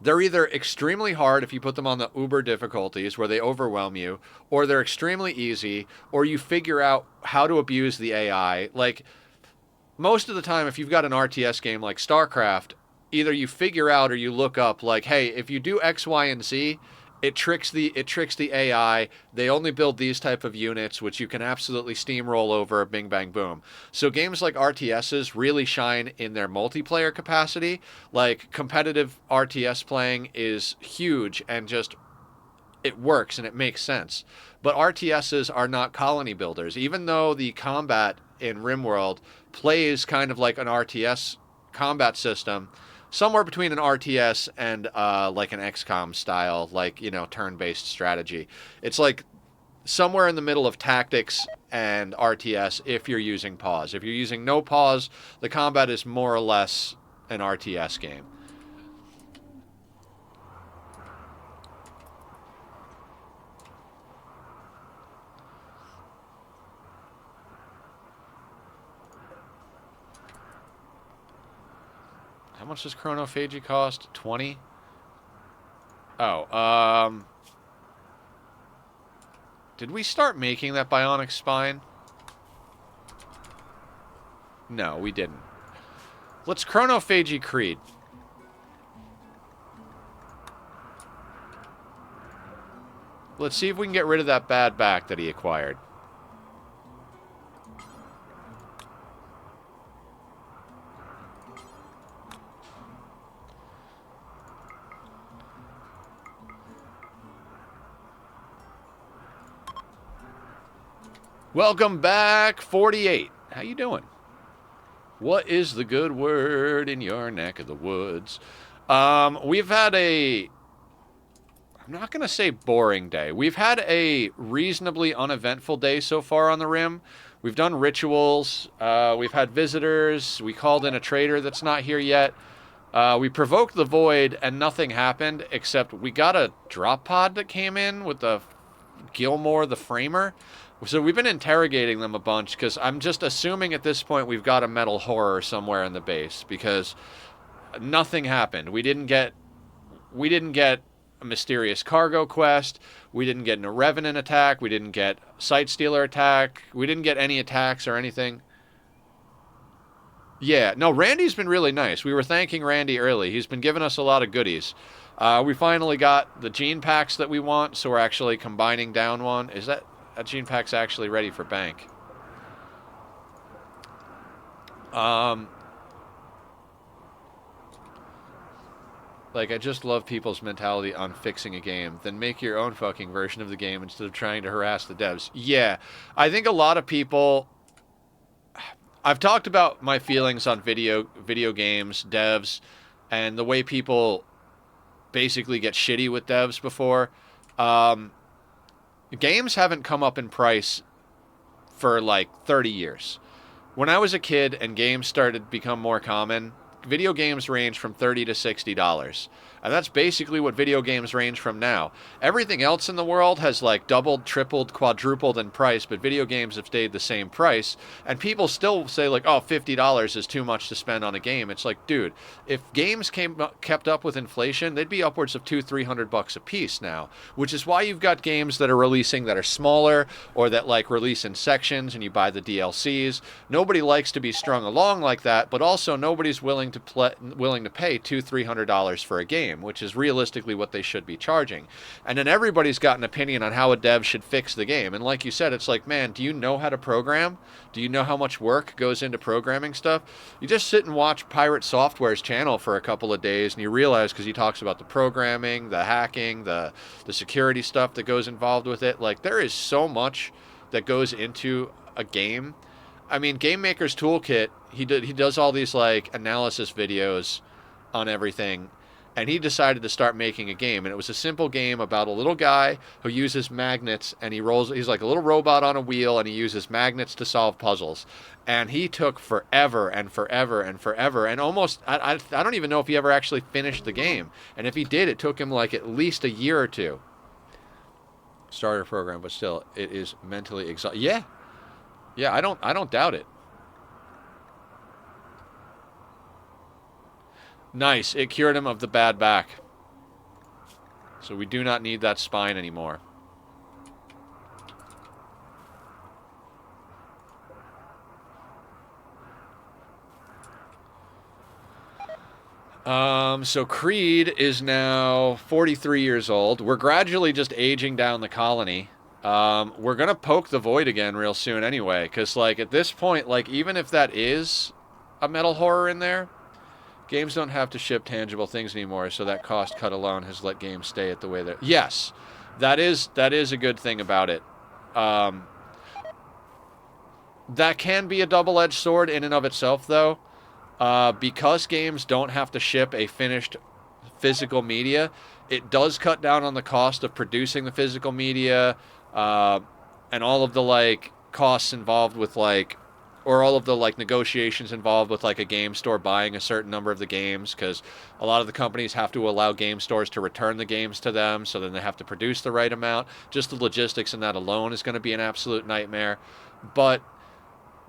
They're either extremely hard if you put them on the uber difficulties where they overwhelm you, or they're extremely easy, or you figure out how to abuse the AI. Like, most of the time, if you've got an RTS game like StarCraft, either you figure out or you look up, like, hey, if you do X, Y, and Z, it tricks the AI. They only build these type of units, which you can absolutely steamroll over. Bing, bang, boom. So games like RTSs really shine in their multiplayer capacity. Like, competitive RTS playing is huge, and just it works and it makes sense. But RTSs are not colony builders, even though the combat in Rimworld plays kind of like an RTS combat system, somewhere between an RTS and like an XCOM style, like, turn-based strategy. It's like somewhere in the middle of tactics and RTS if you're using pause. If you're using no pause, the combat is more or less an RTS game. How much does chronophagy cost? 20? Oh, did we start making that bionic spine? No, we didn't. Let's chronophagy Creed. Let's see if we can get rid of that bad back that he acquired. Welcome back, 48. How you doing? What is the good word in your neck of the woods? We've had I'm not going to say boring day. We've had a reasonably uneventful day so far on the Rim. We've done rituals. We've had visitors. We called in a trader that's not here yet. We provoked the void and nothing happened, except we got a drop pod that came in with the Gilmore the Framer. So we've been interrogating them a bunch, because I'm just assuming at this point we've got a metal horror somewhere in the base, because nothing happened. We didn't get a mysterious cargo quest. We didn't get a Revenant attack. We didn't get Sight Stealer attack. We didn't get any attacks or anything. Yeah, no, Randy's been really nice. We were thanking Randy early. He's been giving us a lot of goodies. We finally got the gene packs that we want, so we're actually combining down one. Is that gene pack's actually ready for bank? Like, I just love people's mentality on fixing a game. Then make your own fucking version of the game instead of trying to harass the devs. Yeah, I think a lot of people... I've talked about my feelings on video games, devs, and the way people basically get shitty with devs before. Games haven't come up in price for like 30 years. When I was a kid and games started to become more common, video games range from $30 to $60. And that's basically what video games range from now. Everything else in the world has like doubled, tripled, quadrupled in price, but video games have stayed the same price. And people still say like, oh, $50 is too much to spend on a game. It's like, dude, if games kept up with inflation, they'd be upwards of $200-300 a piece now, which is why you've got games that are releasing that are smaller or that like release in sections and you buy the DLCs. Nobody likes to be strung along like that, but also nobody's willing to pay $200-300 for a game, which is realistically what they should be charging. And then everybody's got an opinion on how a dev should fix the game. And like you said, it's like, man, do you know how to program? Do you know how much work goes into programming stuff? You just sit and watch Pirate Software's channel for a couple of days and you realize, because he talks about the programming, the hacking, the security stuff that goes involved with it, like there is so much that goes into a game. I mean, Game Maker's Toolkit, he does all these like analysis videos on everything, and he decided to start making a game, and it was a simple game about a little guy who uses magnets, and he's like a little robot on a wheel, and he uses magnets to solve puzzles. And he took forever and forever and forever, and almost, I don't even know if he ever actually finished the game. And if he did, it took him like at least a year or two. Starter program, but still, it is mentally exhausting. Yeah, I don't doubt it. Nice, it cured him of the bad back. So we do not need that spine anymore. So Creed is now 43 years old. We're gradually just aging down the colony. We're going to poke the void again real soon anyway, because like at this point, like even if that is a metal horror in there, games don't have to ship tangible things anymore, so that cost cut alone has let games stay at the way they're... Yes, that is a good thing about it. That can be a double-edged sword in and of itself, though. Because games don't have to ship a finished physical media, it does cut down on the cost of producing the physical media, and all of the like costs involved with like, or all of the like negotiations involved with like a game store buying a certain number of the games, because a lot of the companies have to allow game stores to return the games to them, so then they have to produce the right amount. Just the logistics in that alone is going to be an absolute nightmare. But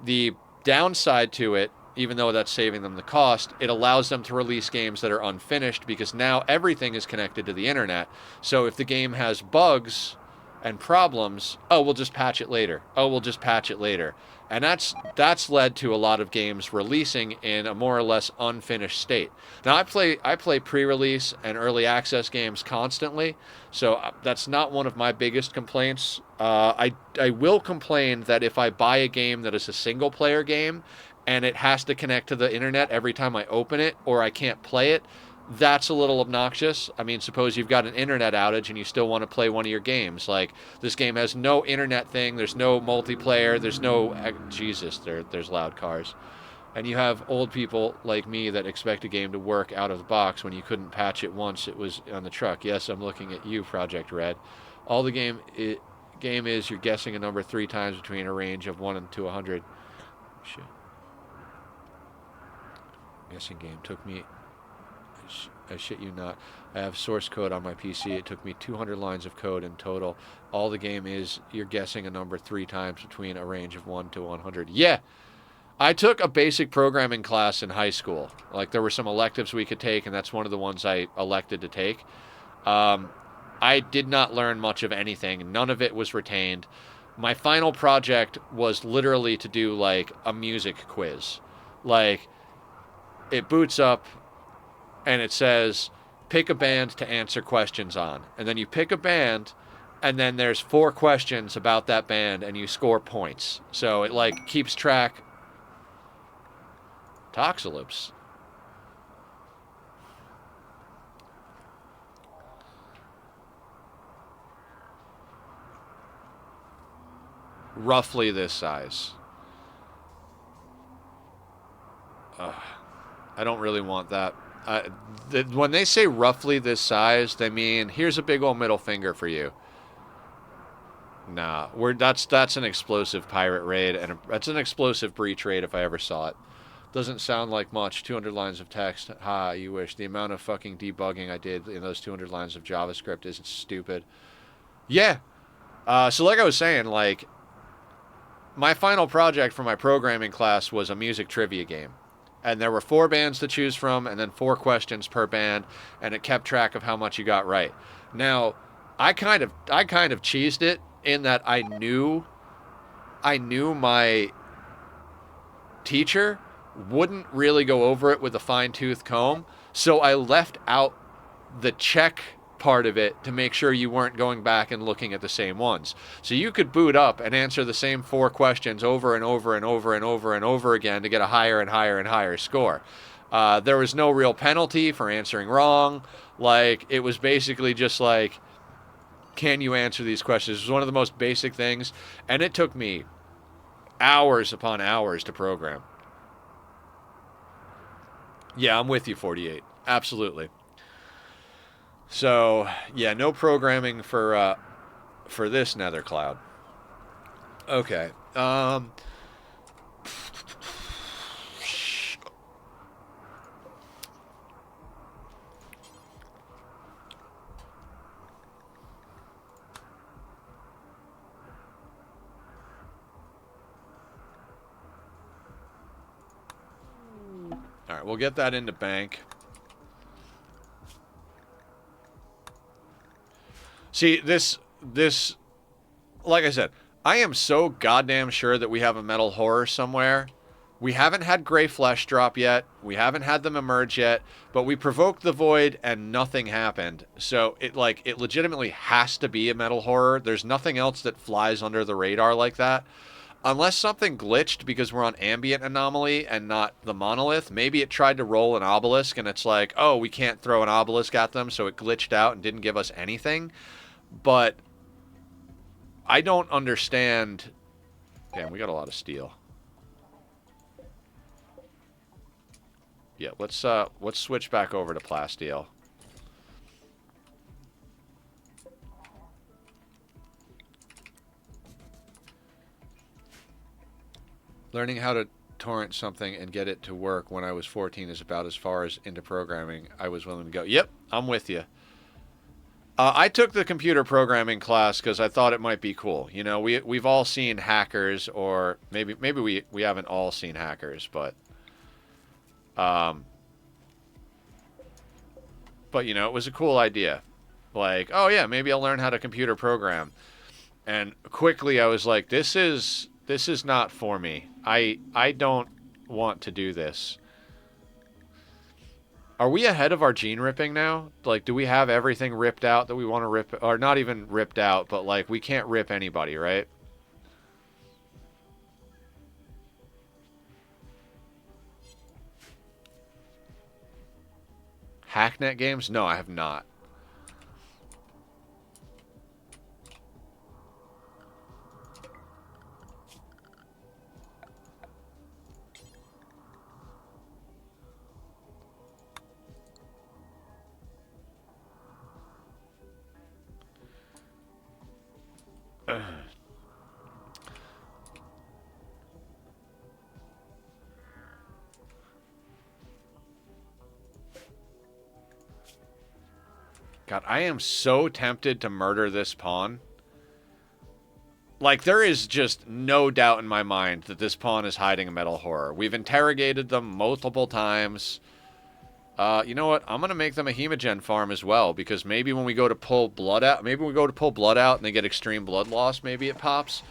the downside to it, even though that's saving them the cost, it allows them to release games that are unfinished, because now everything is connected to the internet. So if the game has bugs and problems, oh, we'll just patch it later. Oh, we'll just patch it later. And that's led to a lot of games releasing in a more or less unfinished state. Now, I play pre-release and early access games constantly, so that's not one of my biggest complaints. I will complain that if I buy a game that is a single-player game and it has to connect to the internet every time I open it, or I can't play it, that's a little obnoxious. I mean, suppose you've got an internet outage and you still want to play one of your games. Like, this game has no internet thing, there's no multiplayer, there's no... Jesus, there's loud cars. And you have old people like me that expect a game to work out of the box when you couldn't patch it once it was on the truck. Yes, I'm looking at you, Project Red. All the game is you're guessing a number 3 times between a range of 1 to 100. Shit. Guessing game took me... I shit you not. I have source code on my PC. It took me 200 lines of code in total. All the game is, you're guessing a number 3 times between a range of 1 to 100. Yeah! I took a basic programming class in high school. Like, there were some electives we could take, and that's one of the ones I elected to take. I did not learn much of anything. None of it was retained. My final project was literally to do, like, a music quiz. Like, it boots up... and it says, pick a band to answer questions on. And then you pick a band, and then there's 4 questions about that band, and you score points. So it, like, keeps track. Toxalyps. Roughly this size. I don't really want that. When they say roughly this size, they mean here's a big old middle finger for you. Nah, that's an explosive pirate raid, and that's an explosive breach raid if I ever saw it. Doesn't sound like much. 200 lines of text. Ha, you wish. The amount of fucking debugging I did in those 200 lines of JavaScript isn't stupid. Yeah. So like I was saying, like, my final project for my programming class was a music trivia game. And there were 4 bands to choose from, and then 4 questions per band, and it kept track of how much you got right. Now, I kind of cheesed it in that I knew my teacher wouldn't really go over it with a fine-tooth comb, so I left out the check part of it to make sure you weren't going back and looking at the same ones. So you could boot up and answer the same 4 questions over and over and over and over and over again to get a higher and higher and higher score. There was no real penalty for answering wrong. Like, it was basically just like, can you answer these questions? It was one of the most basic things, and it took me hours upon hours to program. Yeah, I'm with you, 48. Absolutely. So, yeah, no programming for this nether cloud. Okay. All right, we'll get that into bank. See, this, like I said, I am so goddamn sure that we have a metal horror somewhere. We haven't had gray flesh drop yet. We haven't had them emerge yet, but we provoked the void and nothing happened. So it legitimately has to be a metal horror. There's nothing else that flies under the radar like that. Unless something glitched because we're on ambient anomaly and not the monolith. Maybe it tried to roll an obelisk and it's like, oh, we can't throw an obelisk at them, so it glitched out and didn't give us anything. But I don't understand. Damn, we got a lot of steel. Yeah, let's switch back over to plasteel. Learning how to torrent something and get it to work when I was 14 is about as far as into programming I was willing to go. Yep, I'm with you. I took the computer programming class because I thought it might be cool. You know, we've all seen hackers, or maybe we haven't all seen hackers, but you know, it was a cool idea. Like, oh yeah, maybe I'll learn how to computer program. And quickly I was like, this is not for me. I don't want to do this. Are we ahead of our gene ripping now? Like, do we have everything ripped out that we want to rip? Or not even ripped out, but like, we can't rip anybody, right? Hacknet games? No, I have not. God, I am so tempted to murder this pawn. Like, there is just no doubt in my mind that this pawn is hiding a metal horror. We've interrogated them multiple times. You know what? I'm going to make them a hemogen farm as well, because maybe when we go to pull blood out, and they get extreme blood loss, maybe it pops.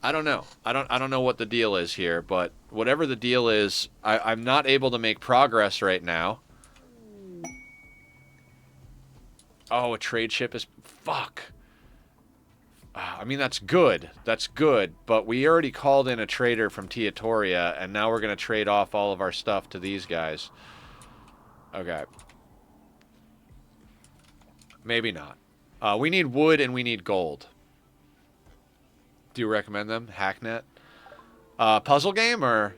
I don't know. I don't know what the deal is here, but whatever the deal is, I'm not able to make progress right now. Oh, a trade ship is... Fuck. I mean, that's good. That's good. But we already called in a trader from Teotoria, and now we're going to trade off all of our stuff to these guys. Okay. Maybe not. We need wood and we need gold. Do you recommend them? Hacknet? Puzzle game, or...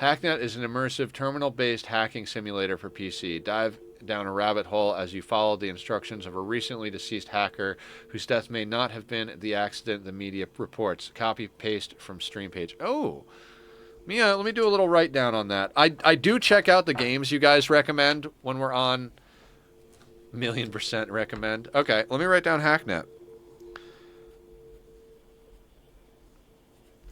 Hacknet is an immersive terminal-based hacking simulator for PC. Dive down a rabbit hole as you follow the instructions of a recently deceased hacker whose death may not have been the accident the media reports. Copy paste from stream page. Oh, Mia, let me do a little write down on that. I do check out the games you guys recommend when we're on. 1,000,000% recommend. Okay, let me write down Hacknet.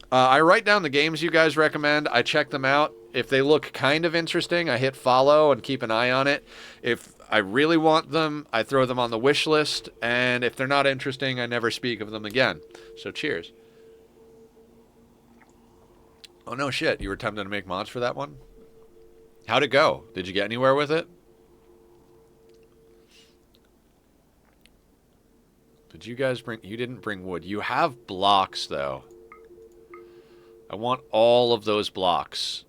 I write down the games you guys recommend. I check them out. If they look kind of interesting, I hit follow and keep an eye on it. If I really want them, I throw them on the wish list. And if they're not interesting, I never speak of them again. So cheers. Oh, no shit. You were tempted to make mods for that one? How'd it go? Did you get anywhere with it? Did you guys bring... You didn't bring wood. You have blocks, though. I want all of those blocks.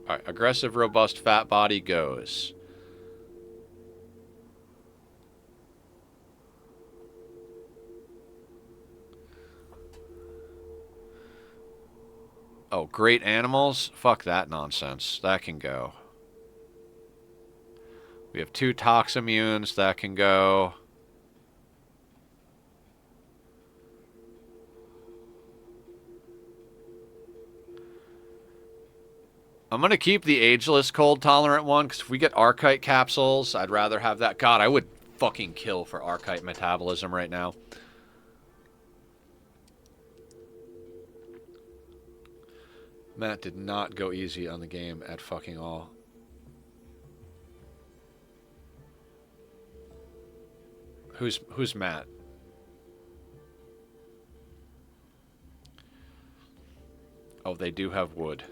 All right, aggressive, robust, fat body goes. Oh, great animals? Fuck that nonsense. That can go. We have 2 Toximmunes. That can go. I'm going to keep the ageless cold tolerant one, because if we get Archite capsules, I'd rather have that. God, I would fucking kill for Archite metabolism right now. Matt did not go easy on the game at fucking all. Who's Matt? Oh, they do have wood.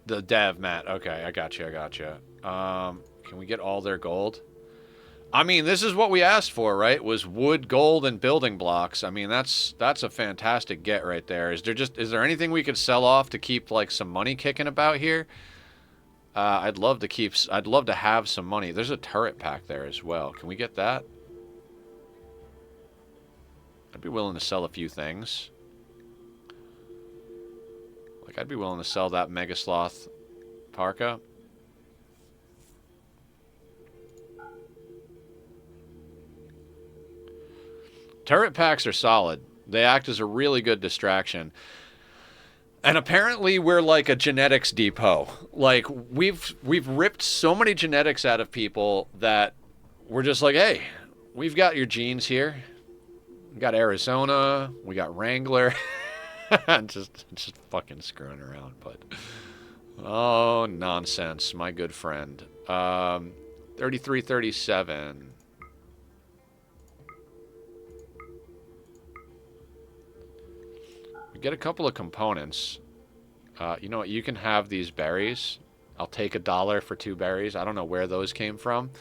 The dev, Matt. Okay, I got you. Can we get all their gold? I mean, this is what we asked for, right? Was wood, gold, and building blocks. I mean, that's a fantastic get right there. Is there anything we could sell off to keep like some money kicking about here? I'd love to have some money. There's a turret pack there as well. Can we get that? I'd be willing to sell a few things. Like, I'd be willing to sell that Mega Sloth parka. Turret packs are solid. They act as a really good distraction. And apparently we're like a genetics depot. Like, we've ripped so many genetics out of people that we're just like, hey, we've got your genes here. We got Arizona. We got Wrangler. just fucking screwing around, but... Oh, nonsense, my good friend. 3337. We get a couple of components. You know what? You can have these berries. I'll take $1 for 2 berries. I don't know where those came from.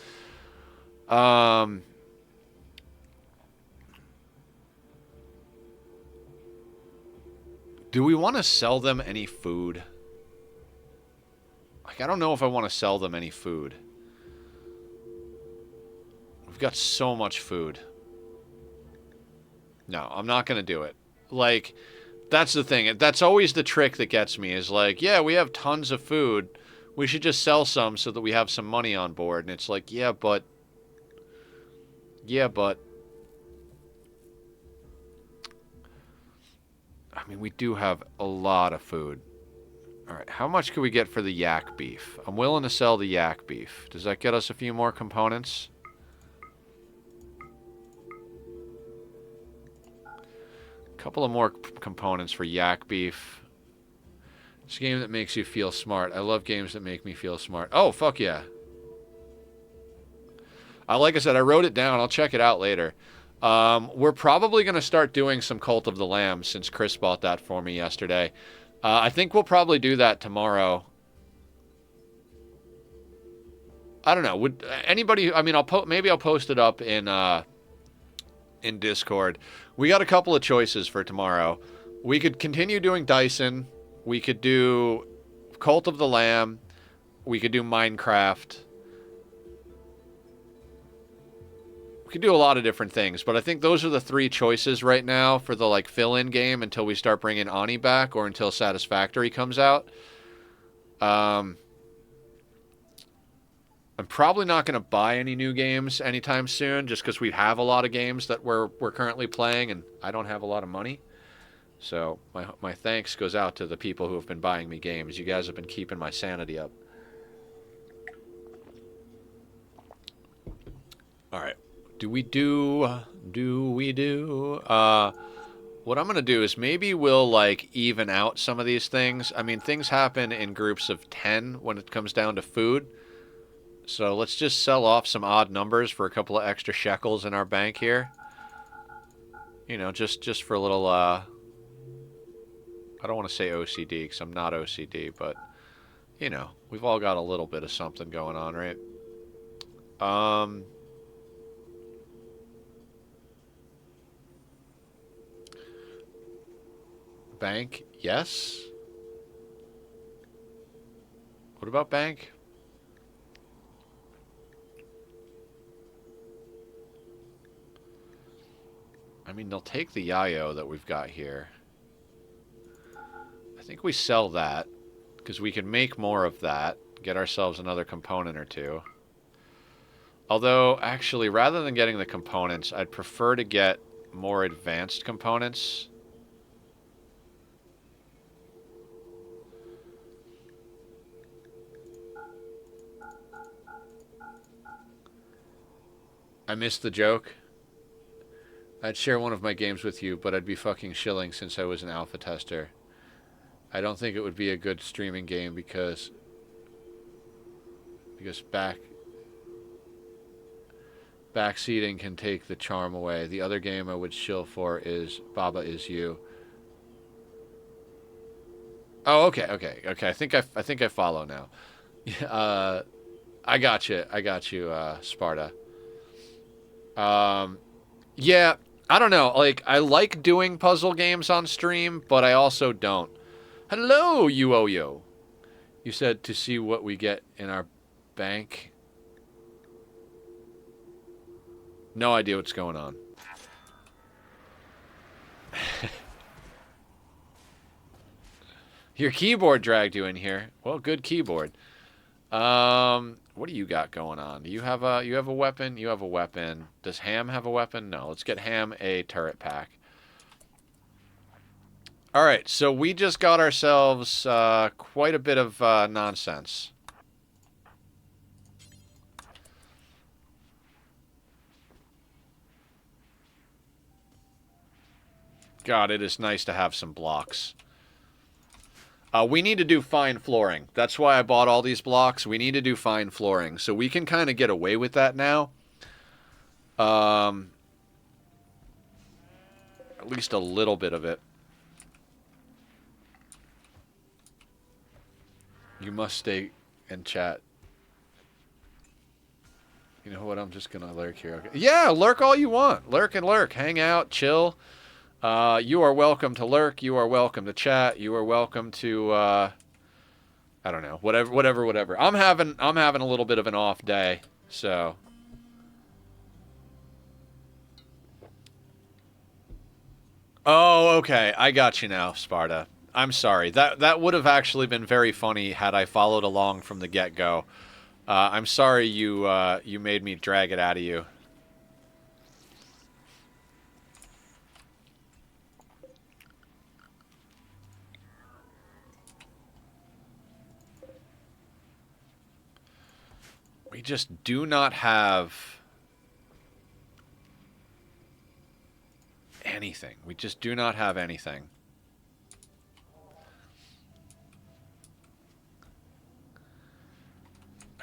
Do we want to sell them any food? Like, I don't know if I want to sell them any food. We've got so much food. No, I'm not going to do it. Like, that's the thing. That's always the trick that gets me is like, yeah, we have tons of food. We should just sell some so that we have some money on board. And it's like, yeah, but... I mean, we do have a lot of food. All right, how much can we get for the yak beef? I'm willing to sell the yak beef. Does that get us a few more components? A couple of more components for yak beef. It's a game that makes you feel smart. I love games that make me feel smart. Oh, fuck yeah. Like I said, I wrote it down. I'll check it out later. We're probably going to start doing some Cult of the Lamb since Chris bought that for me yesterday. I think we'll probably do that tomorrow. I don't know. Would anybody? I mean, maybe I'll post it up in Discord. We got a couple of choices for tomorrow. We could continue doing Dyson, We could do Cult of the Lamb. We could do Minecraft. We could do a lot of different things, but I think those are the 3 choices right now for the like fill-in game until we start bringing Ani back or until Satisfactory comes out. I'm probably not going to buy any new games anytime soon, just because we have a lot of games that we're currently playing, and I don't have a lot of money. So my thanks goes out to the people who have been buying me games. You guys have been keeping my sanity up. All right. What I'm going to do is maybe we'll, like, even out some of these things. I mean, things happen in groups of 10 when it comes down to food. So let's just sell off some odd numbers for a couple of extra shekels in our bank here. You know, just for a little, I don't want to say OCD, because I'm not OCD, but, you know, we've all got a little bit of something going on, right? Bank, yes. What about bank? I mean, they'll take the Yayo that we've got here. I think we sell that, because we can make more of that, get ourselves another component or 2. Although, actually, rather than getting the components, I'd prefer to get more advanced components. I missed the joke. I'd share one of my games with you, but I'd be fucking shilling since I was an alpha tester. I don't think it would be a good streaming game because backseating can take the charm away. The other game I would shill for is Baba Is You. Oh, okay. I think I follow now. I got you, Sparta. Yeah, I don't know. Like, I like doing puzzle games on stream, but I also don't. Hello, Yo. You said to see what we get in our bank. No idea what's going on. Your keyboard dragged you in here. Well, good keyboard. What do you got going on? Do you have a weapon? You have a weapon. Does Ham have a weapon? No. Let's get Ham a turret pack. All right, so we just got ourselves quite a bit of nonsense. God, it is nice to have some blocks. We need to do fine flooring. That's why I bought all these blocks. We need to do fine flooring. So we can kind of get away with that now. At least a little bit of it. You must stay and chat. You know what? I'm just going to lurk here. Okay. Yeah, lurk all you want. Lurk and lurk. Hang out. Chill. You are welcome to lurk. You are welcome to chat. You are welcome to, I don't know, whatever. I'm having a little bit of an off day, so. Oh, okay. I got you now, Sparta. I'm sorry. That would have actually been very funny had I followed along from the get-go. I'm sorry you made me drag it out of you. We just do not have anything. We just do not have anything.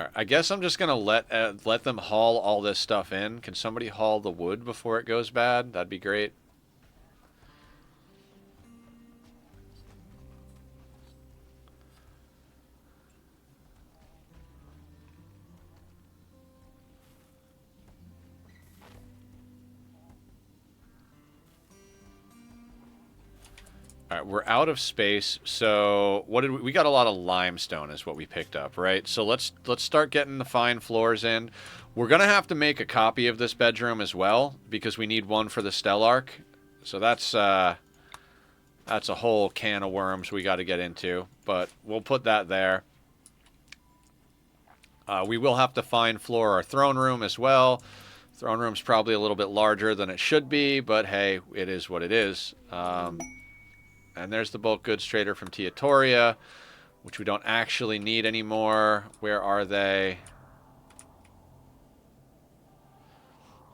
All right, I guess I'm just gonna let them haul all this stuff in. Can somebody haul the wood before it goes bad? That'd be great. All right, we're out of space. So what did we got? A lot of limestone is what we picked up, right? So let's start getting the fine floors in. We're gonna have to make a copy of this bedroom as well because we need one for the Stellark. So that's a whole can of worms we got to get into, but we'll put that there. We will have to fine floor our throne room as well. Throne room's probably a little bit larger than it should be, but hey, it is what it is. And there's the bulk goods trader from Teotoria, which we don't actually need anymore. Where are they?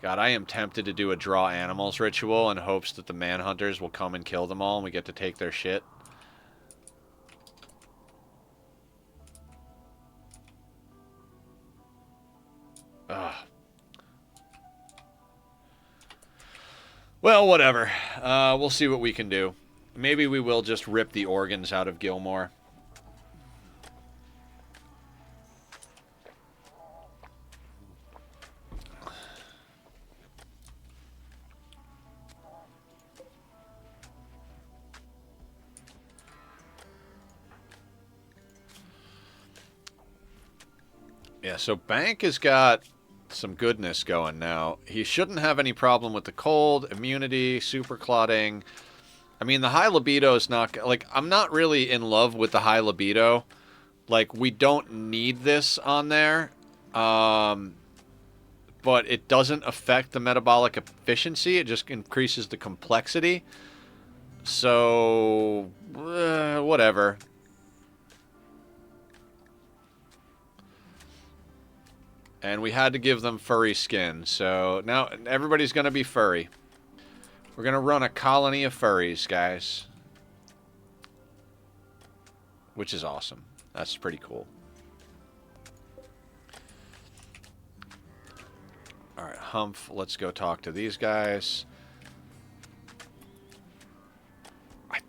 God, I am tempted to do a draw animals ritual in hopes that the manhunters will come and kill them all and we get to take their shit. Ugh. Well, whatever. We'll see what we can do. Maybe we will just rip the organs out of Gilmore. Yeah, so Bank has got some goodness going now. He shouldn't have any problem with the cold, immunity, super clotting. I mean, the high libido is not... Like, I'm not really in love with the high libido. Like, we don't need this on there. But it doesn't affect the metabolic efficiency. It just increases the complexity. So, whatever. And we had to give them furry skin. So now everybody's going to be furry. We're going to run a colony of furries, guys. Which is awesome. That's pretty cool. Alright, Humph. Let's go talk to these guys.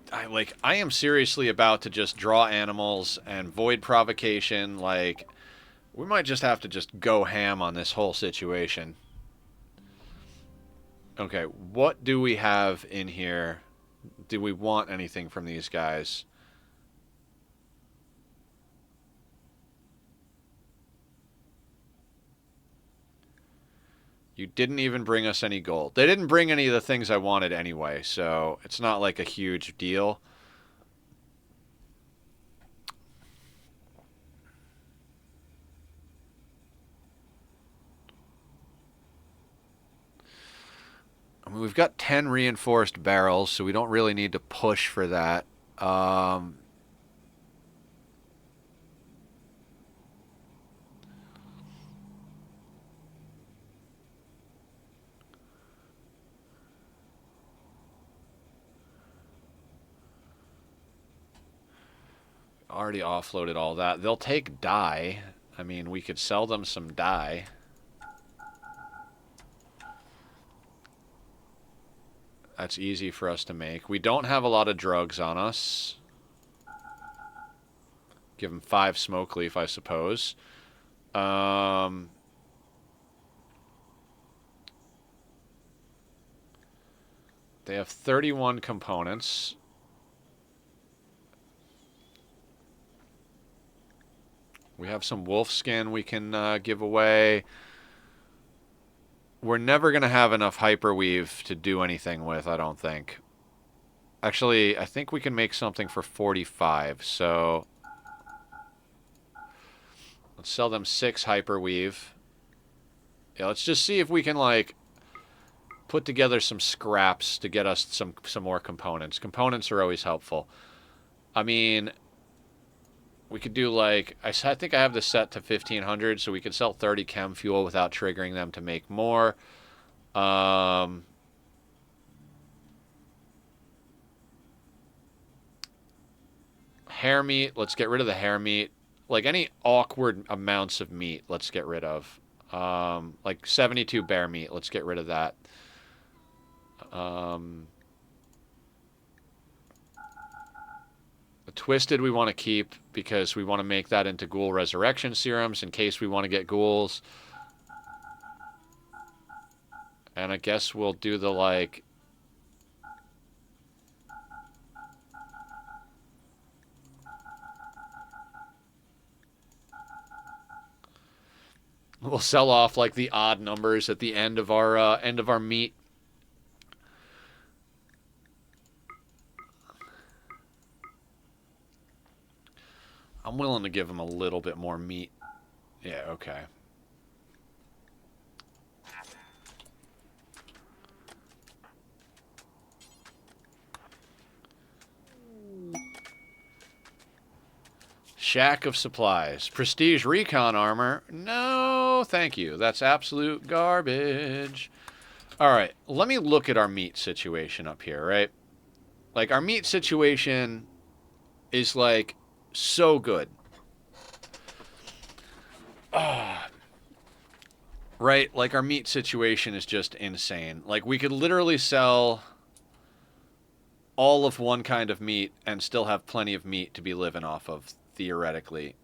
I am seriously about to just draw animals and void provocation. Like, we might just have to just go ham on this whole situation. Okay, what do we have in here? Do we want anything from these guys? You didn't even bring us any gold. They didn't bring any of the things I wanted anyway, so it's not like a huge deal. I mean, we've got 10 reinforced barrels, so we don't really need to push for that. Already offloaded all that. They'll take dye. I mean, we could sell them some dye. That's easy for us to make. We don't have a lot of drugs on us. Give them 5 smoke leaf, I suppose. They have 31 components. We have some wolf skin we can give away. We're never going to have enough hyperweave to do anything with, I don't think. Actually, I think we can make something for 45, so... Let's sell them 6 hyperweave. Yeah, let's just see if we can, like, put together some scraps to get us some more components. Components are always helpful. I mean... We could do, like, I think I have this set to 1,500, so we could sell 30 chem fuel without triggering them to make more. Hair meat, let's get rid of the hair meat. Like, any awkward amounts of meat, let's get rid of. Like, 72 bear meat, let's get rid of that. The twisted we want to keep because we want to make that into ghoul resurrection serums in case we want to get ghouls. And I guess we'll do the, like... We'll sell off like the odd numbers at the end of our meat. I'm willing to give them a little bit more meat. Yeah, okay. Shack of supplies. Prestige recon armor. No, thank you. That's absolute garbage. All right, let me look at our meat situation up here, right? Like, our meat situation is, like, so good. Right? Like, our meat situation is just insane. Like, we could literally sell all of one kind of meat and still have plenty of meat to be living off of, theoretically.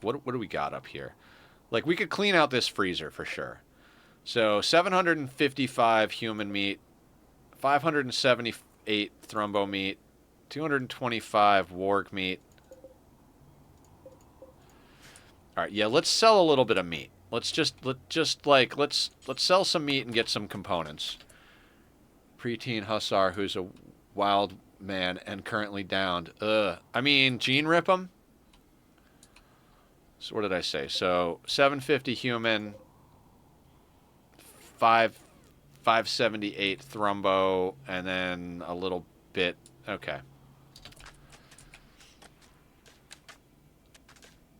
What do we got up here? Like, we could clean out this freezer for sure. So, 755 human meat, 578 thrumbo meat, 225 warg meat. All right, yeah, let's sell a little bit of meat. Let's sell some meat and get some components. Preteen hussar who's a wild man and currently downed. I mean, gene rip him. So what did I say? So 750 human, 578 thrumbo, and then a little bit. Okay.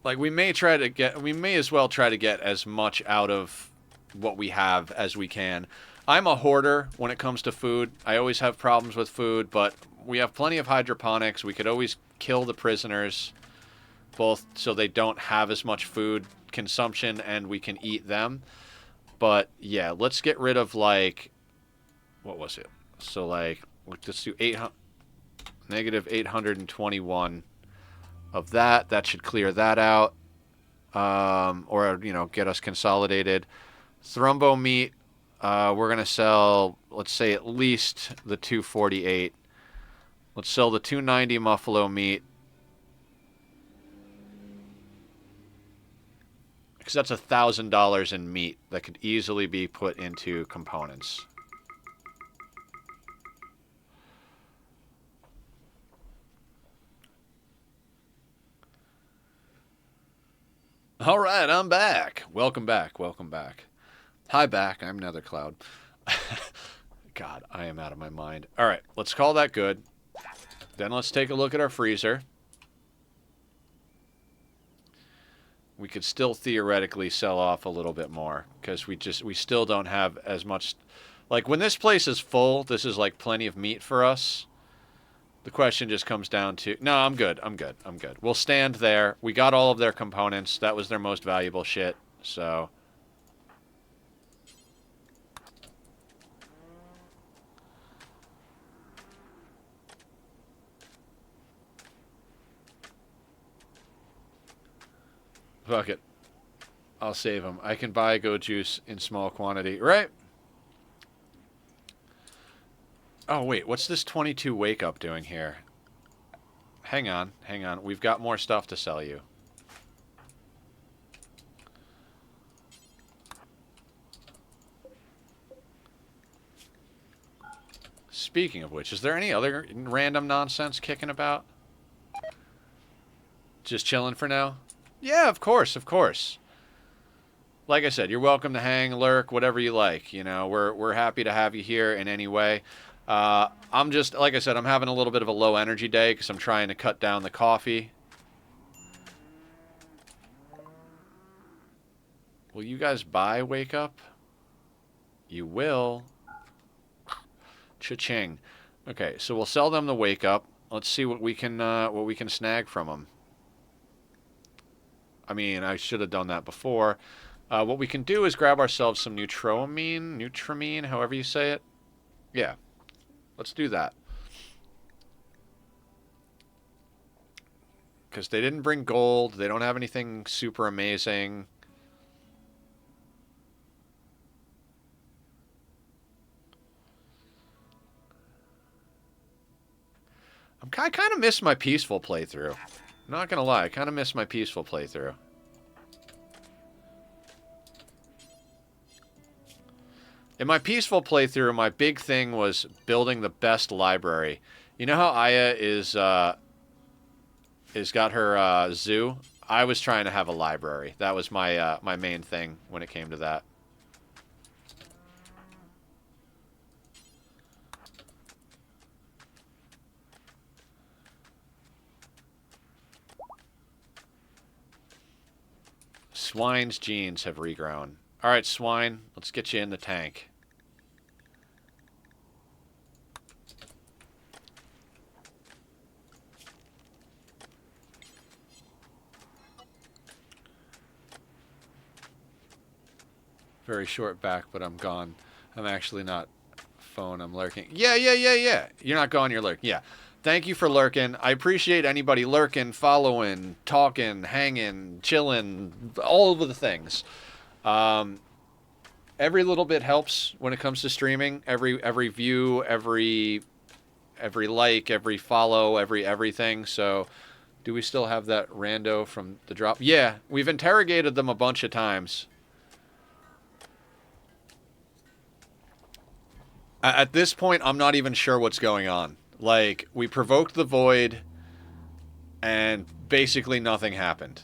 Like, we may as well try to get as much out of what we have as we can. I'm a hoarder when it comes to food. I always have problems with food, but we have plenty of hydroponics. We could always kill the prisoners, both so they don't have as much food consumption and we can eat them. But, yeah, let's get rid of, like, what was it? So, like, let's do negative 821 of that. That should clear that out. Or, you know, get us consolidated. Thrumbo meat, we're going to sell, let's say, at least the 248. Let's sell the 290 muffalo meat. Because that's $1,000 in meat that could easily be put into components. All right, I'm back. Welcome back. Welcome back. Hi, back. I'm Nethercloud. God, I am out of my mind. All right, let's call that good. Then let's take a look at our freezer. We could still theoretically sell off a little bit more because we still don't have as much. Like, when this place is full, this is like plenty of meat for us. The question just comes down to... No, I'm good. I'm good. I'm good. We'll stand there. We got all of their components. That was their most valuable shit. So... Fuck it. I'll save them. I can buy goat juice in small quantity. Right? Oh, wait. What's this 22 wake up doing here? Hang on. Hang on. We've got more stuff to sell you. Speaking of which, is there any other random nonsense kicking about? Just chilling for now? Yeah, of course, of course. Like I said, you're welcome to hang, lurk, whatever you like. You know, we're happy to have you here in any way. I'm just, like I said, I'm having a little bit of a low energy day because I'm trying to cut down the coffee. Will you guys buy Wake Up? You will. Cha-ching. Okay, so we'll sell them the Wake Up. Let's see what we can snag from them. I mean, I should have done that before. What we can do is grab ourselves some Nutramine, however you say it. Yeah. Let's do that. Because they didn't bring gold. They don't have anything super amazing. I kind of miss my peaceful playthrough. I'm not going to lie. I kind of miss my peaceful playthrough. In my peaceful playthrough, my big thing was building the best library. You know how Aya is got her zoo? I was trying to have a library. That was my my main thing when it came to that. Swine's genes have regrown. All right, swine, let's get you in the tank. Very short back, but I'm gone. I'm actually not phone. I'm lurking. Yeah. You're not gone, you're lurking. Yeah. Thank you for lurking. I appreciate anybody lurking, following, talking, hanging, chilling, all of the things. Every little bit helps when it comes to streaming. Every view, every like, every follow, everything. So, do we still have that rando from the drop? Yeah, we've interrogated them a bunch of times. At this point, I'm not even sure what's going on. Like, we provoked the void, and basically nothing happened.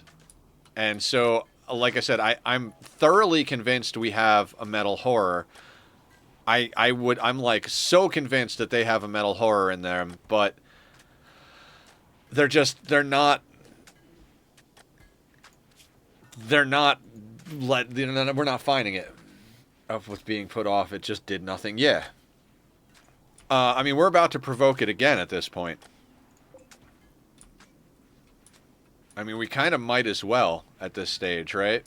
And so, like I said, I'm thoroughly convinced we have a metal horror. I'm like so convinced that they have a metal horror in them, but they're not, we're not finding it. Of what's being put off, it just did nothing. Yeah. I mean, we're about to provoke it again at this point. I mean, we kind of might as well at this stage, right?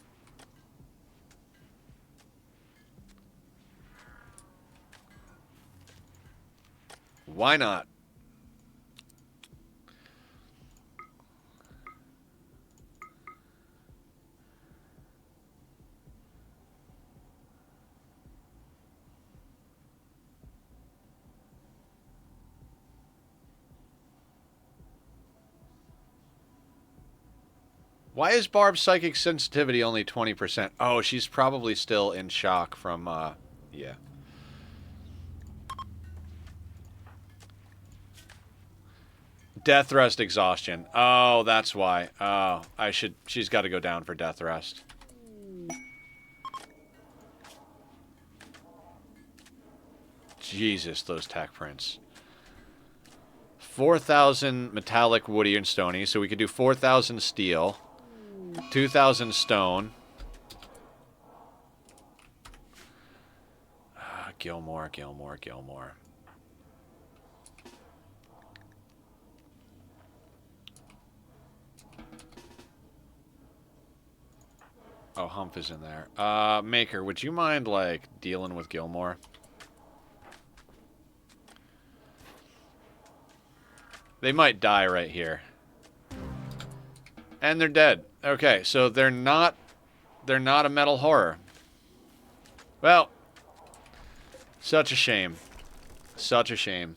Why not? Why is Barb's psychic sensitivity only 20%? Oh, she's probably still in shock from, yeah. Death rest exhaustion. Oh, that's why. Oh, she's got to go down for death rest. Jesus, those tech prints. 4,000 metallic, woody, and stony, so we could do 4,000 steel. 2,000 stone. Gilmore. Oh, Humph is in there. Maker, would you mind, like, dealing with Gilmore? They might die right here. And they're dead. Okay, so they're not a metal horror. Well, such a shame. Such a shame.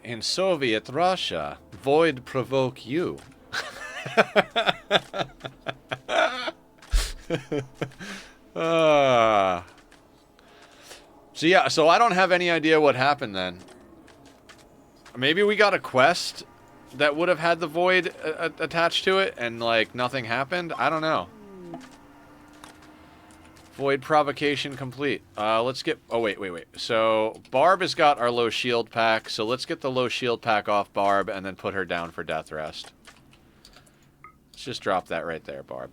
In Soviet Russia, void provoke you. So yeah, so I don't have any idea what happened then. Maybe we got a quest that would have had the void attached to it and like nothing happened? I don't know. Void provocation complete. Let's get... Oh, wait. So, Barb has got our low shield pack, so let's get the low shield pack off Barb and then put her down for death rest. Let's just drop that right there, Barb.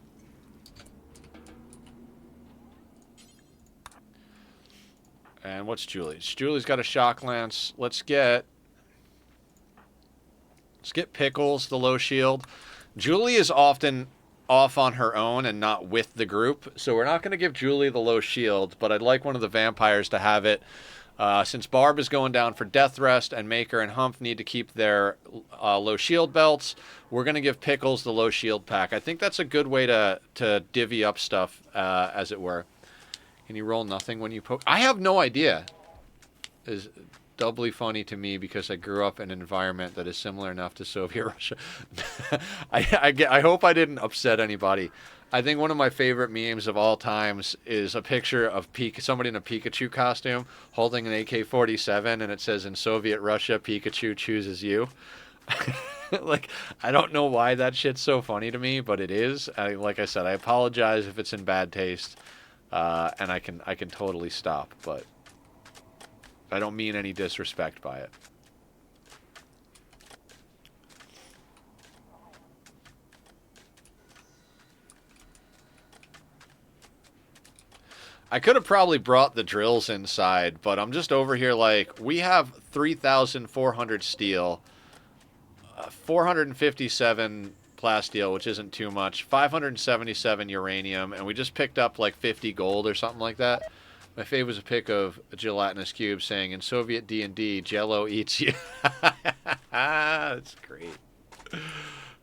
And what's Julie's? Julie's got a shock lance. Let's get Pickles, the low shield. Julie is often off on her own and not with the group. So we're not going to give Julie the low shield, but I'd like one of the vampires to have it. Since Barb is going down for death rest and Maker and Humph need to keep their low shield belts, we're going to give Pickles the low shield pack. I think that's a good way to divvy up stuff, as it were. Can you roll nothing when you poke? I have no idea. Is doubly funny to me because I grew up in an environment that is similar enough to Soviet Russia. I hope I didn't upset anybody. I think one of my favorite memes of all times is a picture of somebody in a Pikachu costume holding an AK-47, and it says, "In Soviet Russia, Pikachu chooses you." Like, I don't know why that shit's so funny to me, but it is. Like I said, I apologize if it's in bad taste, and I can totally stop, but I don't mean any disrespect by it. I could have probably brought the drills inside, but I'm just over here like, we have 3,400 steel, 457 plasteel, which isn't too much, 577 uranium, and we just picked up like 50 gold or something like that. My fave was a pic of a gelatinous cube saying, "In Soviet D&D, Jello eats you." That's great.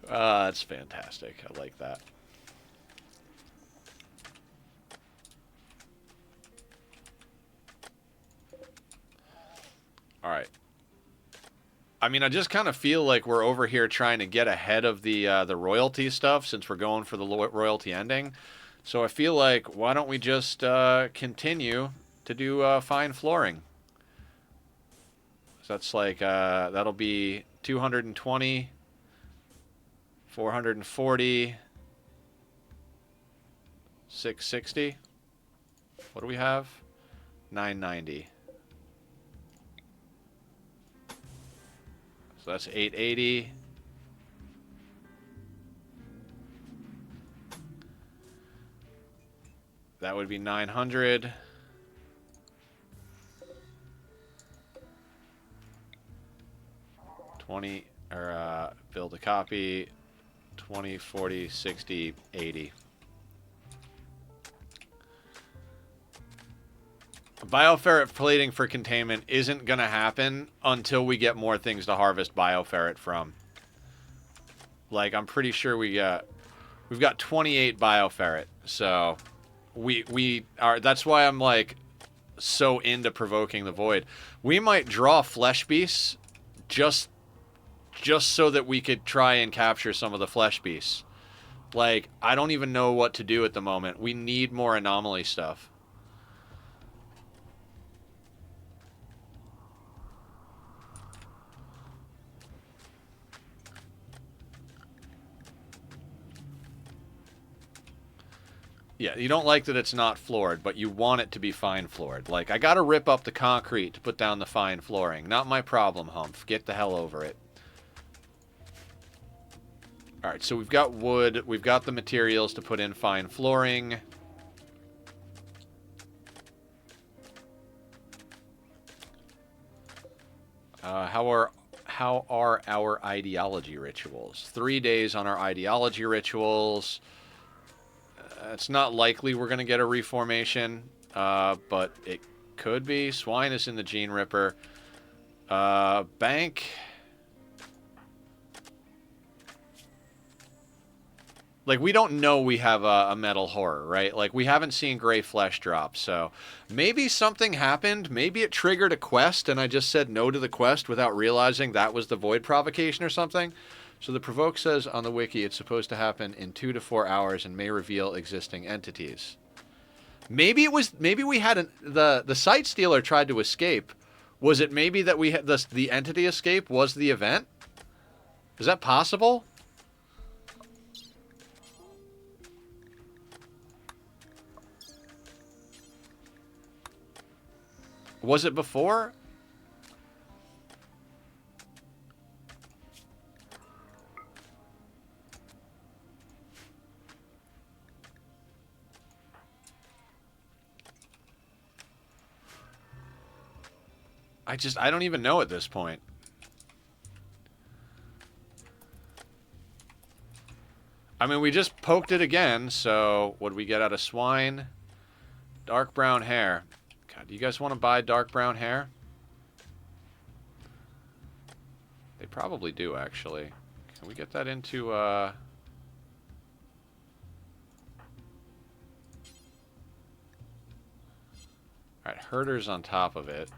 That's fantastic. I like that. All right. I mean, I just kind of feel like we're over here trying to get ahead of the royalty stuff since we're going for the royalty ending. So I feel like, why don't we just continue to do fine flooring? So that's like, that'll be 220, 440, 660. What do we have? 990. So that's 880. That would be 900. Build a copy. 20, 40, 60, 80. Bioferret plating for containment isn't going to happen until we get more things to harvest bioferret from. Like, I'm pretty sure we've got 28 bioferret. So we are, that's why I'm like so into provoking the void. We might draw flesh beasts just so that we could try and capture some of the flesh beasts. Like, I don't even know what to do at the moment. We need more anomaly stuff. Yeah, you don't like that it's not floored, but you want it to be fine floored. Like, I gotta rip up the concrete to put down the fine flooring. Not my problem, Humph. Get the hell over it. Alright, so we've got wood. We've got the materials to put in fine flooring. How are our ideology rituals? 3 days on our ideology rituals. It's not likely we're going to get a reformation, but it could be. Swine is in the Gene Ripper. Bank. Like, we don't know we have a metal horror, right? Like, we haven't seen gray flesh drop, so maybe something happened. Maybe it triggered a quest, and I just said no to the quest without realizing that was the void provocation or something. So the provoke says on the wiki it's supposed to happen in 2 to 4 hours and may reveal existing entities. Maybe it was. Maybe we had the site stealer tried to escape. Was it maybe that we had the entity escape was the event? Is that possible? Was it before? I don't even know at this point. I mean, we just poked it again, so what do we get out of swine? Dark brown hair. God, do you guys want to buy dark brown hair? They probably do, actually. Can we get that into, Alright, herders on top of it.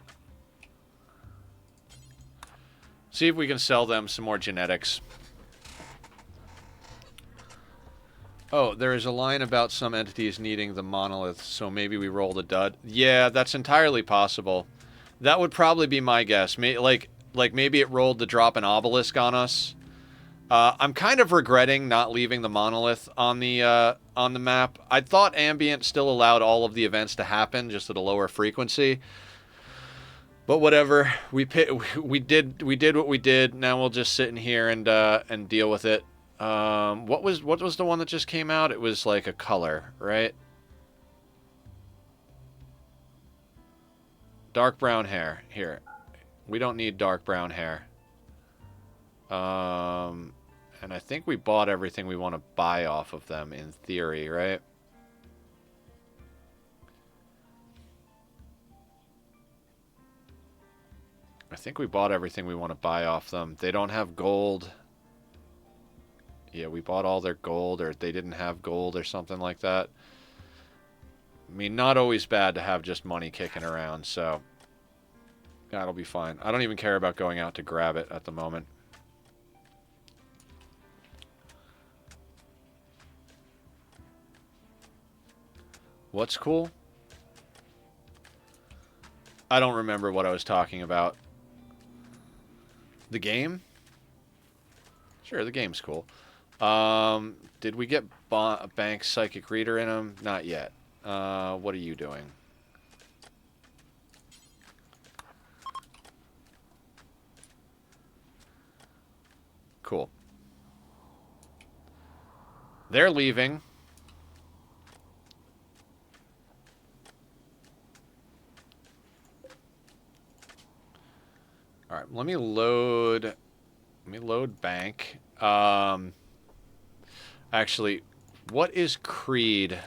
See if we can sell them some more genetics. Oh, there is a line about some entities needing the monolith, so maybe we rolled a dud. Yeah, that's entirely possible. That would probably be my guess. Like maybe it rolled to drop an obelisk on us. I'm kind of regretting not leaving the monolith on the map. I thought ambient still allowed all of the events to happen, just at a lower frequency. But whatever, we did what we did. Now we'll just sit in here and deal with it. What was the one that just came out? It was like a color, right? Dark brown hair. Here, we don't need dark brown hair. And I think we bought everything we want to buy off of them in theory, right? I think we bought everything we want to buy off them. They don't have gold. Yeah, we bought all their gold, or they didn't have gold or something like that. I mean, not always bad to have just money kicking around, so that'll be fine. I don't even care about going out to grab it at the moment. What's cool? I don't remember what I was talking about. The game? Sure, the game's cool. Did we get Bank Psychic Reader in them? Not yet. What are you doing? Cool. They're leaving. All right, let me load bank. Actually, what is Creed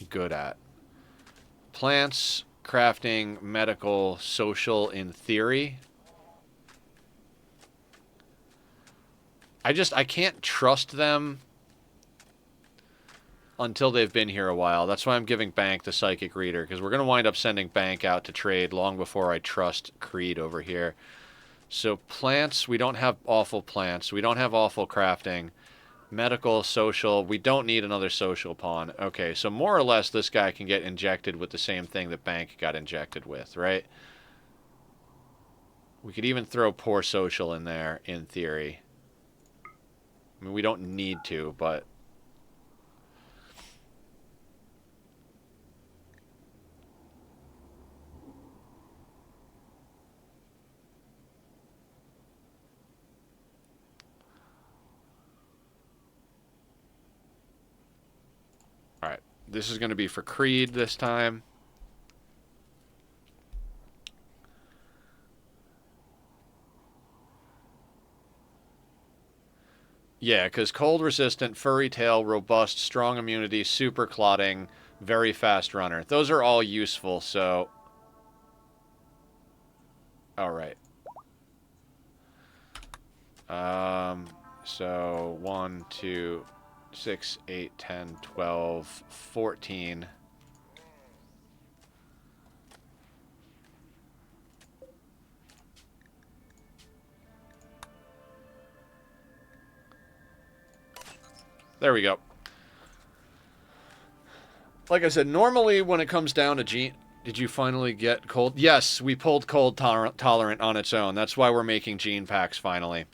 good at? Plants, crafting, medical, social in theory. I can't trust them until they've been here a while. That's why I'm giving Bank the Psychic Reader, because we're going to wind up sending Bank out to trade long before I trust Creed over here. So plants, we don't have awful plants. We don't have awful crafting. Medical, social, we don't need another social pawn. Okay, so more or less this guy can get injected with the same thing that Bank got injected with, right? We could even throw poor social in there, in theory. I mean, we don't need to, but... Alright, this is going to be for Creed this time. Yeah, because cold resistant, furry tail, robust, strong immunity, super clotting, very fast runner. Those are all useful, so... Alright. So 1, 2, 6, 8, 10, 12, 14. There we go. Like I said, normally when it comes down to gene... Did you finally get cold? Yes, we pulled cold tolerant on its own. That's why we're making gene packs finally.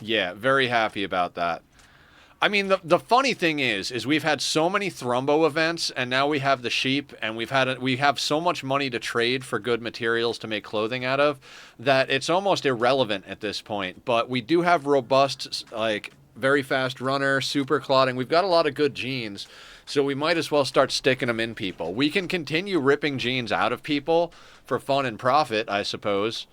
Yeah, very happy about that. I mean, the funny thing is we've had so many Thrumbo events, and now we have the sheep, and we have so much money to trade for good materials to make clothing out of, that it's almost irrelevant at this point. But we do have robust, like, very fast runner, super clotting. We've got a lot of good genes. So we might as well start sticking them in people. We can continue ripping genes out of people for fun and profit, I suppose.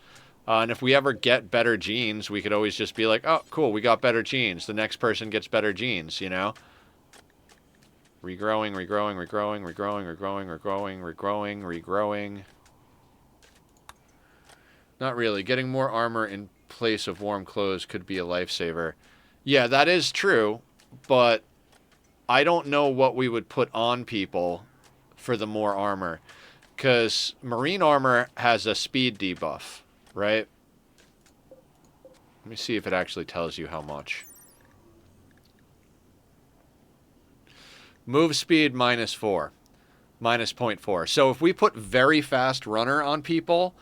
And if we ever get better genes, we could always just be like, oh, cool, we got better genes. The next person gets better genes, you know? Regrowing, regrowing, regrowing, regrowing, regrowing, regrowing, regrowing, regrowing. Not really. Getting more armor in place of warm clothes could be a lifesaver. Yeah, that is true, but I don't know what we would put on people for the more armor. Because marine armor has a speed debuff, right? Let me see if it actually tells you how much. Move speed -4. Minus 0.4. So if we put very fast runner on people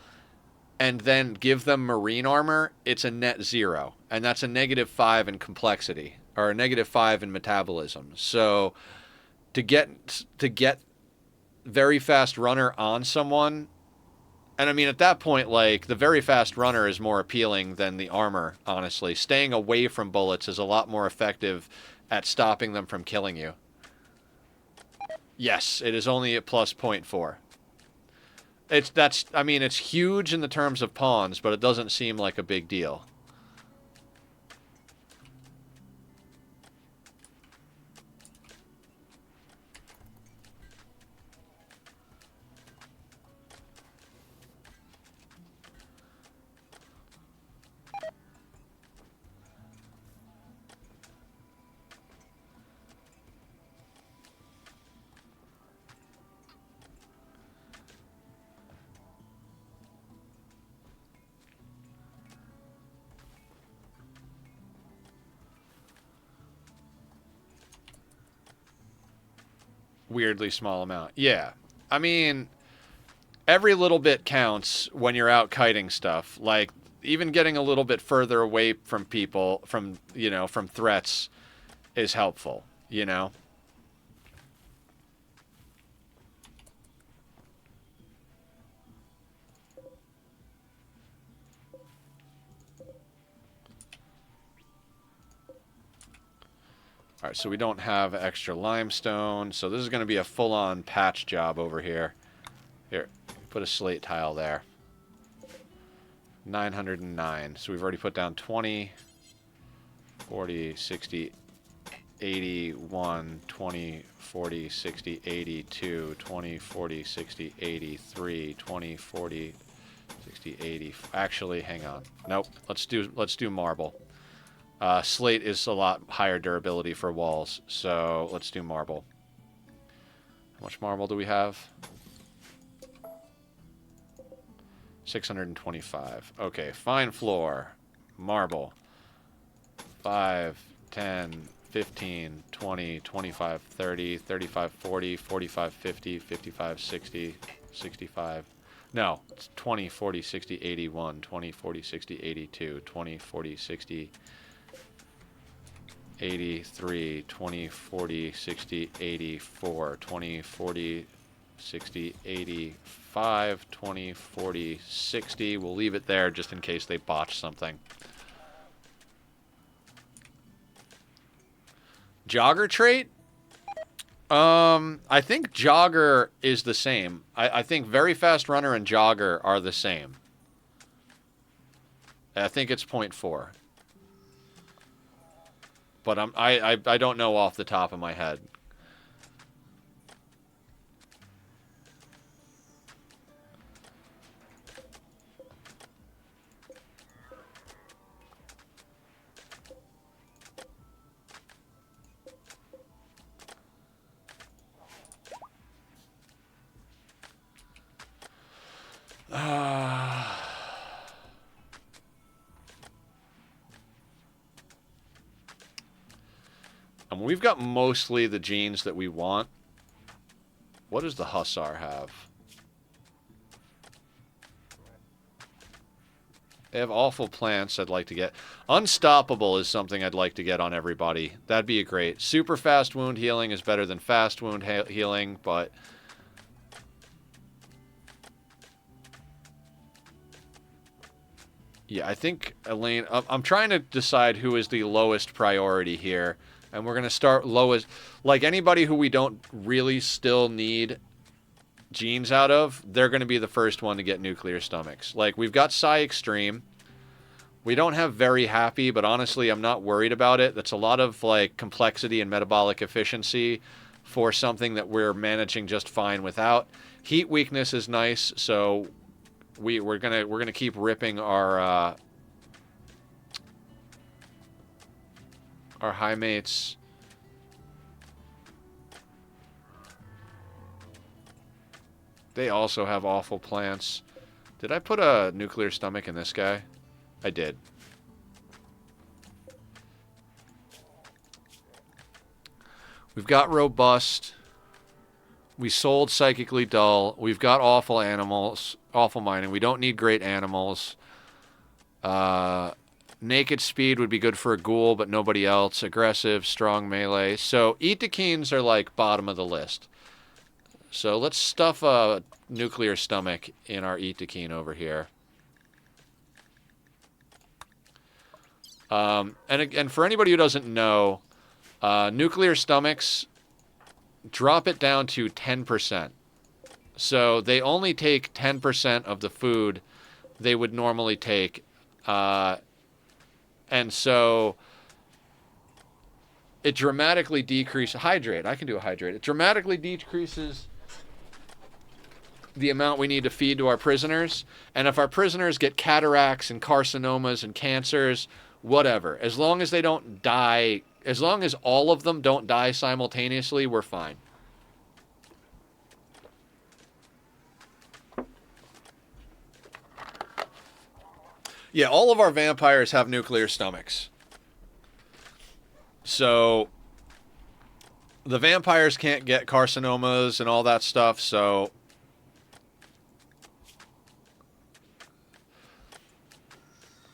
and then give them marine armor, it's a net 0. And that's a -5 in complexity. Or a -5 in metabolism. So to get very fast runner on someone, and I mean at that point, like, the very fast runner is more appealing than the armor, honestly. Staying away from bullets is a lot more effective at stopping them from killing you. Yes, it is only at plus 0.4. I mean, it's huge in the terms of pawns, but it doesn't seem like a big deal. Weirdly small amount. Yeah. I mean, every little bit counts when you're out kiting stuff. Like, even getting a little bit further away from people, from, you know, from threats is helpful, you know? Alright, so we don't have extra limestone, so this is going to be a full-on patch job over here. Here, put a slate tile there. 909. So we've already put down 20, 40, 60, 81, 20, 40, 60, 82, 20, 40, 60, 83, 20, 40, 60, 80. Actually, hang on. Nope. Let's do marble. Slate is a lot higher durability for walls, so let's do marble. How much marble do we have? 625. Okay, fine floor. Marble. 5, 10, 15, 20, 25, 30, 35, 40, 45, 50, 55, 60, 65. No, it's 20, 40, 60, 81, 20, 40, 60, 82, 20, 40, 60, 83, 20, 40, 60, 84, 20, 40, 60, 85, 20, 40, 60. We'll leave it there just in case they botch something. Jogger trait? I think Jogger is the same. I think Very Fast Runner and Jogger are the same. I think it's 0.4. But I don't know off the top of my head. We've got mostly the genes that we want. What does the Hussar have? They have awful plants I'd like to get. Unstoppable is something I'd like to get on everybody. That'd be great. Super fast wound healing is better than fast wound healing, but... yeah, I think Elaine... I'm trying to decide who is the lowest priority here, And we're going to start low as, like, anybody who we don't really still need genes out of, they're going to be the first one to get nuclear stomachs. Like, we've got Psy Extreme. We don't have Very Happy, but honestly, I'm not worried about it. That's a lot of, like, complexity and metabolic efficiency for something that we're managing just fine without. Heat Weakness is nice, so we're gonna keep ripping our high mates. They also have awful plants. Did I put a nuclear stomach in this guy? I did. We've got Robust. We sold Psychically Dull. We've got Awful Animals. Awful Mining. We don't need Great Animals. Naked Speed would be good for a ghoul, but nobody else. Aggressive, Strong Melee. So Eat-to-Keens are like bottom of the list. So let's stuff a nuclear stomach in our Eat-to-Keen over here. And for anybody who doesn't know, nuclear stomachs, drop it down to 10%. So they only take 10% of the food they would normally take. And so it dramatically decreases. Hydrate. I can do a hydrate. It dramatically decreases the amount we need to feed to our prisoners. And if our prisoners get cataracts and carcinomas and cancers, whatever, as long as they don't die, as long as all of them don't die simultaneously, we're fine. Yeah, all of our vampires have nuclear stomachs. So the vampires can't get carcinomas and all that stuff, so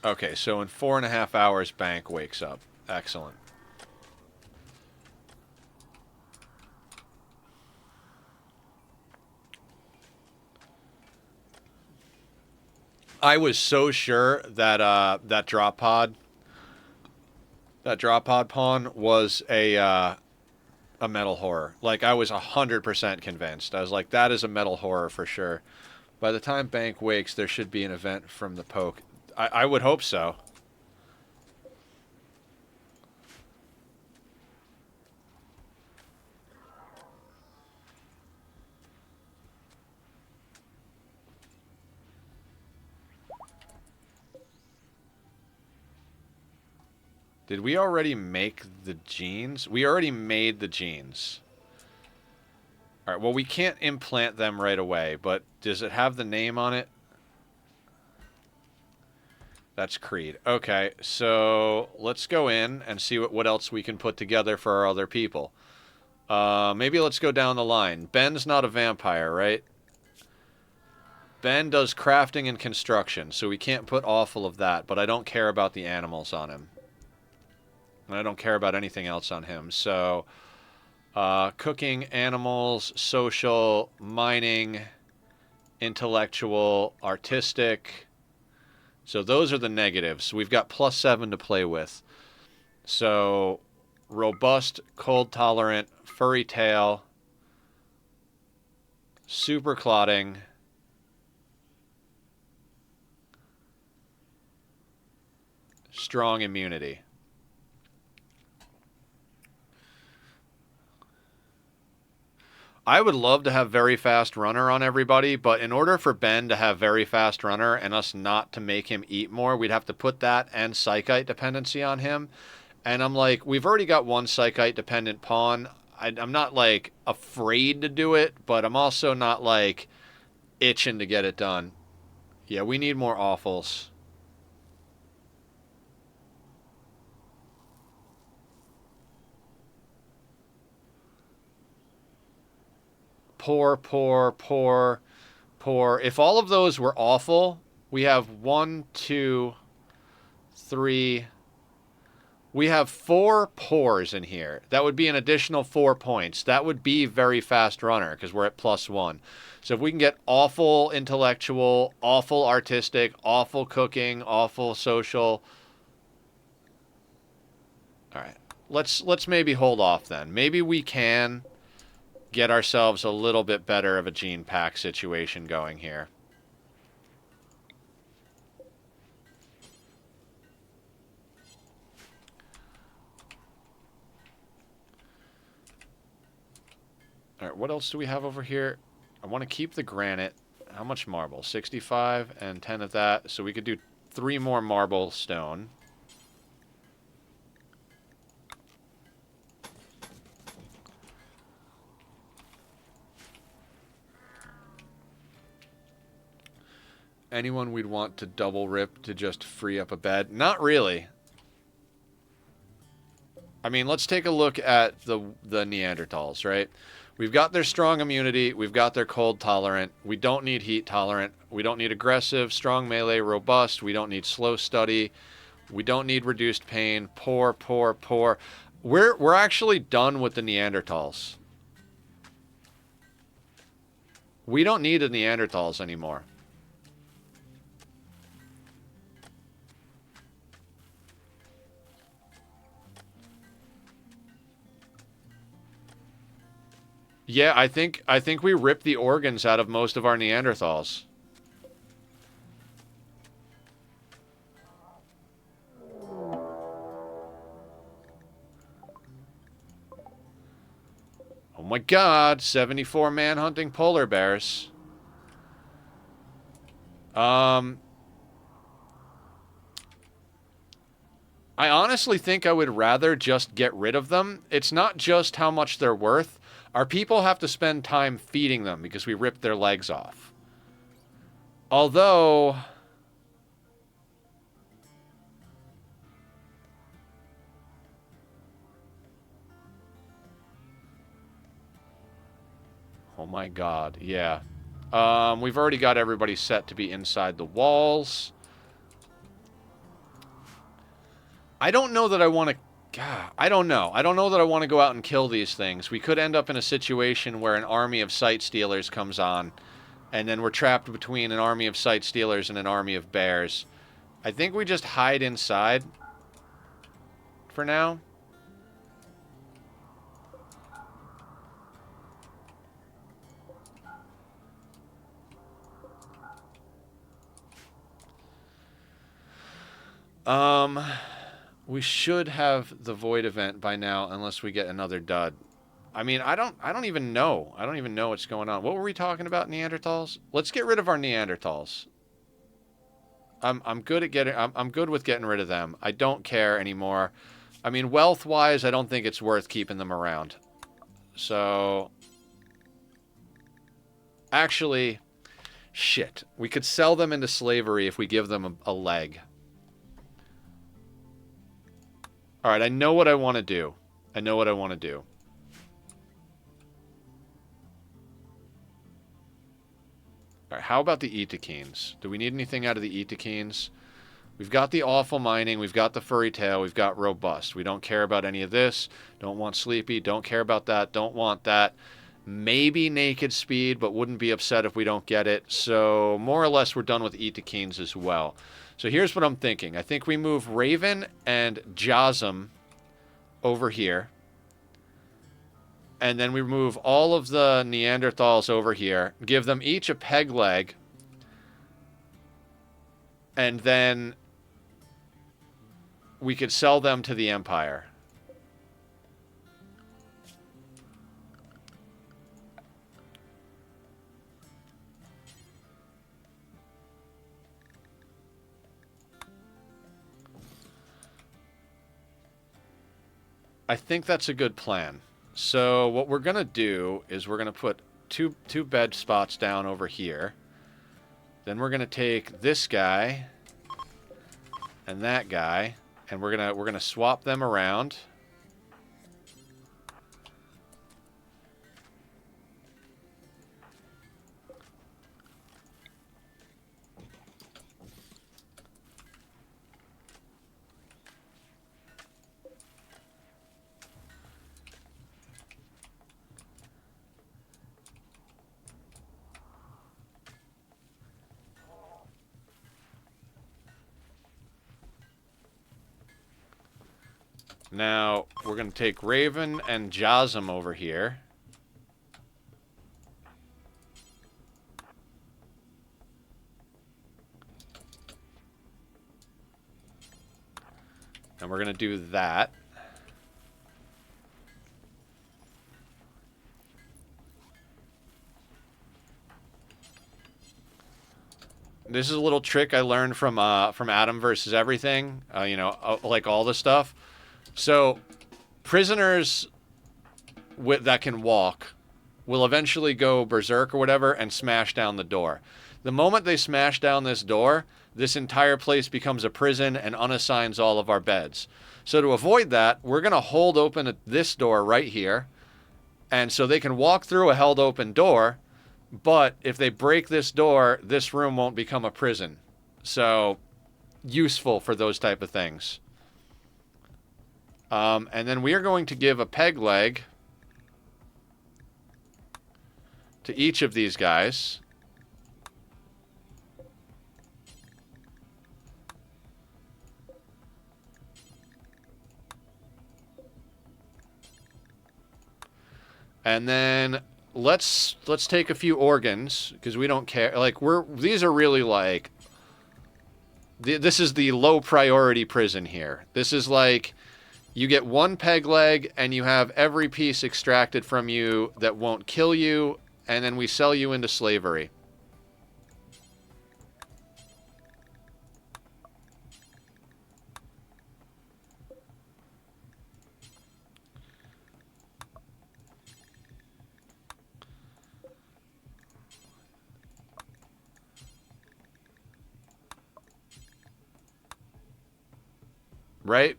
okay, so in 4.5 hours, Bank wakes up. Excellent. I was so sure that that drop pod pawn was a metal horror. Like, I was 100% convinced. I was like, that is a metal horror for sure. By the time Bank wakes, there should be an event from the poke. I would hope so. Did we already make the genes? We already made the genes. All right, well, we can't implant them right away, but does it have the name on it? That's Creed. Okay, so let's go in and see what else we can put together for our other people. Maybe let's go down the line. Ben's not a vampire, right? Ben does crafting and construction, so we can't put awful of that, but I don't care about the animals on him. And I don't care about anything else on him. So, cooking, animals, social, mining, intellectual, artistic. So those are the negatives. We've got +7 to play with. So, robust, cold tolerant, furry tail, super clotting, strong immunity. I would love to have very fast runner on everybody, but in order for Ben to have very fast runner and us not to make him eat more, we'd have to put that and psychite dependency on him. And I'm like, we've already got one psychite dependent pawn. I'm not like afraid to do it, but I'm also not like itching to get it done. Yeah, we need more awfuls. Poor, poor, poor, poor. If all of those were awful, we have 1, 2, 3. We have 4 pours in here. That would be an additional 4 points. That would be very fast runner because we're at +1. So if we can get awful intellectual, awful artistic, awful cooking, awful social. All right. let's maybe hold off then. Maybe we can get ourselves a little bit better of a gene pack situation going here. All right, what else do we have over here? I want to keep the granite. How much marble? 65 and 10 of that. So we could do 3 more marble stone. Anyone we'd want to double rip to just free up a bed? Not really. I mean, let's take a look at the Neanderthals, right? We've got their strong immunity. We've got their cold tolerant. We don't need heat tolerant. We don't need aggressive, strong melee, robust. We don't need slow study. We don't need reduced pain. Poor, poor, poor. We're actually done with the Neanderthals. We don't need the Neanderthals anymore. Yeah, I think we ripped the organs out of most of our Neanderthals. Oh my god, 74 man hunting polar bears. I honestly think I would rather just get rid of them. It's not just how much they're worth. Our people have to spend time feeding them because we ripped their legs off. Although... oh my god, yeah. We've already got everybody set to be inside the walls. I don't know that I want to... God, I don't know. I don't know that I want to go out and kill these things. We could end up in a situation where an army of sight stealers comes on, and then we're trapped between an army of sight stealers and an army of bears. I think we just hide inside for now. We should have the void event by now, unless we get another dud. I mean, I don't even know. I don't even know what's going on. What were we talking about, Neanderthals? Let's get rid of our Neanderthals. I'm good at getting. I'm good with getting rid of them. I don't care anymore. I mean, wealth-wise, I don't think it's worth keeping them around. So, actually, shit. We could sell them into slavery if we give them a leg. All right, I know what I want to do. I know what I want to do. All right, how about the Etekeens? Do we need anything out of the Etekeens? We've got the awful mining. We've got the furry tail. We've got robust. We don't care about any of this. Don't want sleepy. Don't care about that. Don't want that. Maybe naked speed, but wouldn't be upset if we don't get it. So more or less we're done with Etekeens as well. So here's what I'm thinking. I think we move Raven and Josm over here. And then we move all of the Neanderthals over here. Give them each a peg leg. And then we could sell them to the Empire. I think that's a good plan. So what we're going to do is we're going to put two bed spots down over here. Then we're going to take this guy and that guy, and we're going to swap them around. Now, we're going to take Raven and Jasm over here. And we're going to do that. This is a little trick I learned from Adam versus Everything. You know, like all the stuff. So, prisoners that can walk will eventually go berserk or whatever and smash down the door. The moment they smash down this door, this entire place becomes a prison and unassigns all of our beds. So to avoid that, we're going to hold open this door right here. And so they can walk through a held open door, but if they break this door, this room won't become a prison. So, useful for those type of things. And then we are going to give a peg leg to each of these guys. And then let's take a few organs because we don't care. Like these are really like this is the low priority prison here. This is like you get one peg leg and you have every piece extracted from you that won't kill you, and then we sell you into slavery. Right?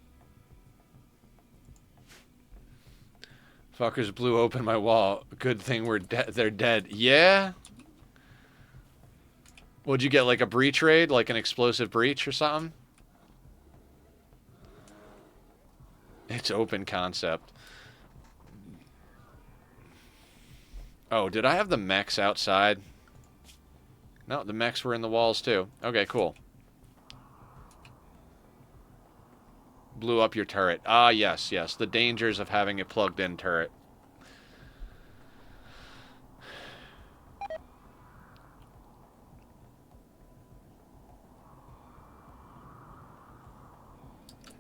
Fuckers blew open my wall. Good thing they're dead. Yeah? Would you get like a breach raid? Like an explosive breach or something? It's open concept. Oh, did I have the mechs outside? No, the mechs were in the walls too. Okay, cool. Blew up your turret. Ah, yes, yes. The dangers of having a plugged-in turret.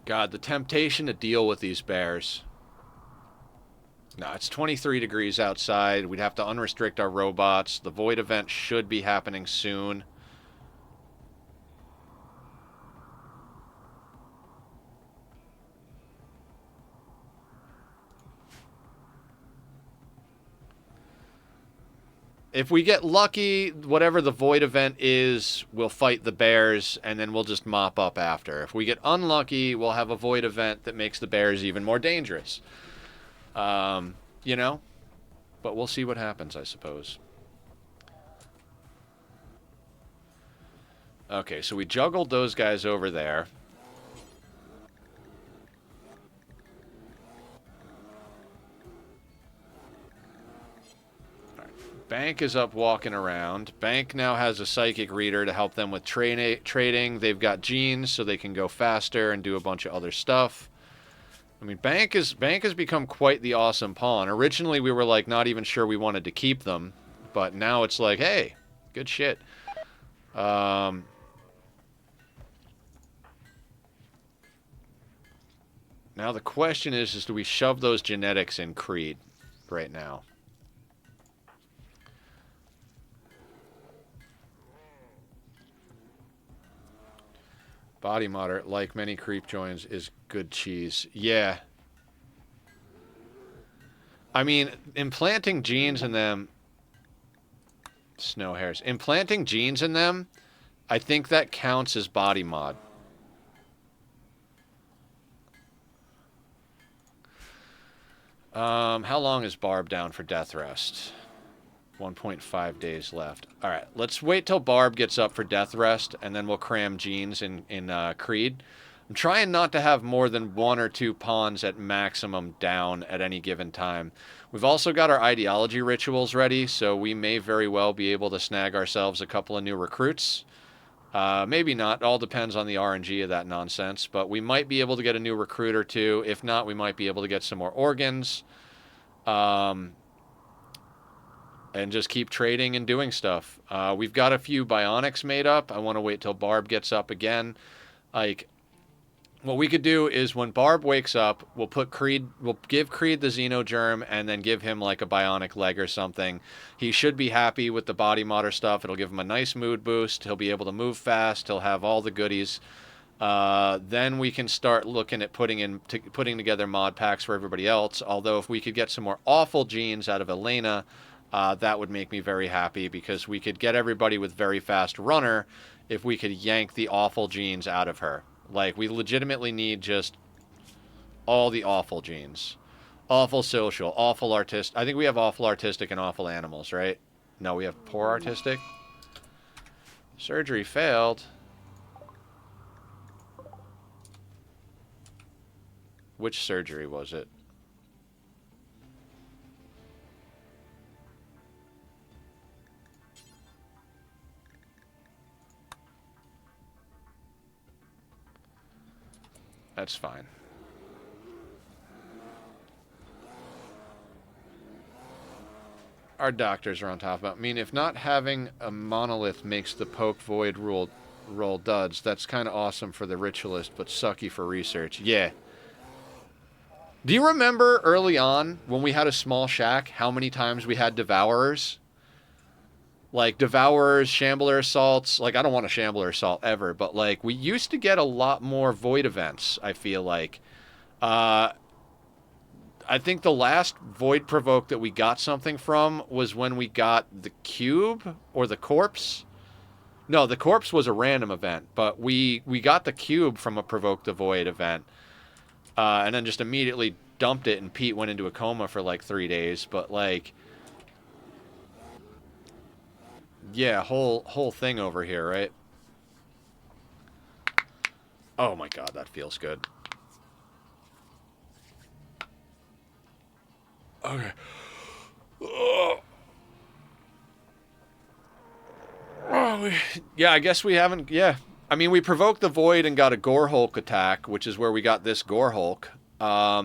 God, the temptation to deal with these bears. No, it's 23 degrees outside. We'd have to unrestrict our robots. The void event should be happening soon. If we get lucky, whatever the void event is, we'll fight the bears, and then we'll just mop up after. If we get unlucky, we'll have a void event that makes the bears even more dangerous. You know? But we'll see what happens, I suppose. Okay, so we juggled those guys over there. Bank is up walking around. Bank now has a psychic reader to help them with trading. They've got genes so they can go faster and do a bunch of other stuff. I mean, Bank has become quite the awesome pawn. Originally, we were like not even sure we wanted to keep them, but now it's like, hey, good shit. Now the question is do we shove those genetics in Creed right now? Body modder, like many creep joins, is good cheese. Yeah. I mean, implanting genes in them... Snow hairs. Implanting genes in them, I think that counts as body mod. How long is Barb down for death rest? 1.5 days left. All right, let's wait till Barb gets up for death rest, and then we'll cram genes in Creed. I'm trying not to have more than 1 or 2 pawns at maximum down at any given time. We've also got our ideology rituals ready, so we may very well be able to snag ourselves a couple of new recruits. Maybe not. All depends on the RNG of that nonsense. But we might be able to get a new recruit or two. If not, we might be able to get some more organs. Um, and just keep trading and doing stuff. We've got a few bionics made up. I want to wait till Barb gets up again. Like, what we could do is when Barb wakes up, we'll give Creed the Xenogerm and then give him like a bionic leg or something. He should be happy with the body modder stuff. It'll give him a nice mood boost. He'll be able to move fast. He'll have all the goodies. Then we can start looking at putting together mod packs for everybody else. Although if we could get some more awful genes out of Elena, that would make me very happy because we could get everybody with very fast runner if we could yank the awful genes out of her. Like, we legitimately need just all the awful genes. Awful social, awful artistic. I think we have awful artistic and awful animals, right? No, we have poor artistic. Surgery failed. Which surgery was it? That's fine. Our doctors are on top of it. I mean, if not having a monolith makes the poke void roll duds, that's kind of awesome for the ritualist, but sucky for research. Yeah. Do you remember early on when we had a small shack, how many times we had devourers? Like devourers, shambler assaults. Like, I don't want a shambler assault ever, but like we used to get a lot more void events, I feel like. I think the last void provoke that we got something from was when we got the cube or the corpse. No, the corpse was a random event, but we got the cube from a provoke the void event. And then just immediately dumped it, and Pete went into a coma for like 3 days. But like, yeah, whole thing over here, right? Oh my god, that feels good. Okay. Yeah, I guess we haven't. Yeah, I mean, we provoked the void and got a Gore Hulk attack, which is where we got this Gore Hulk. I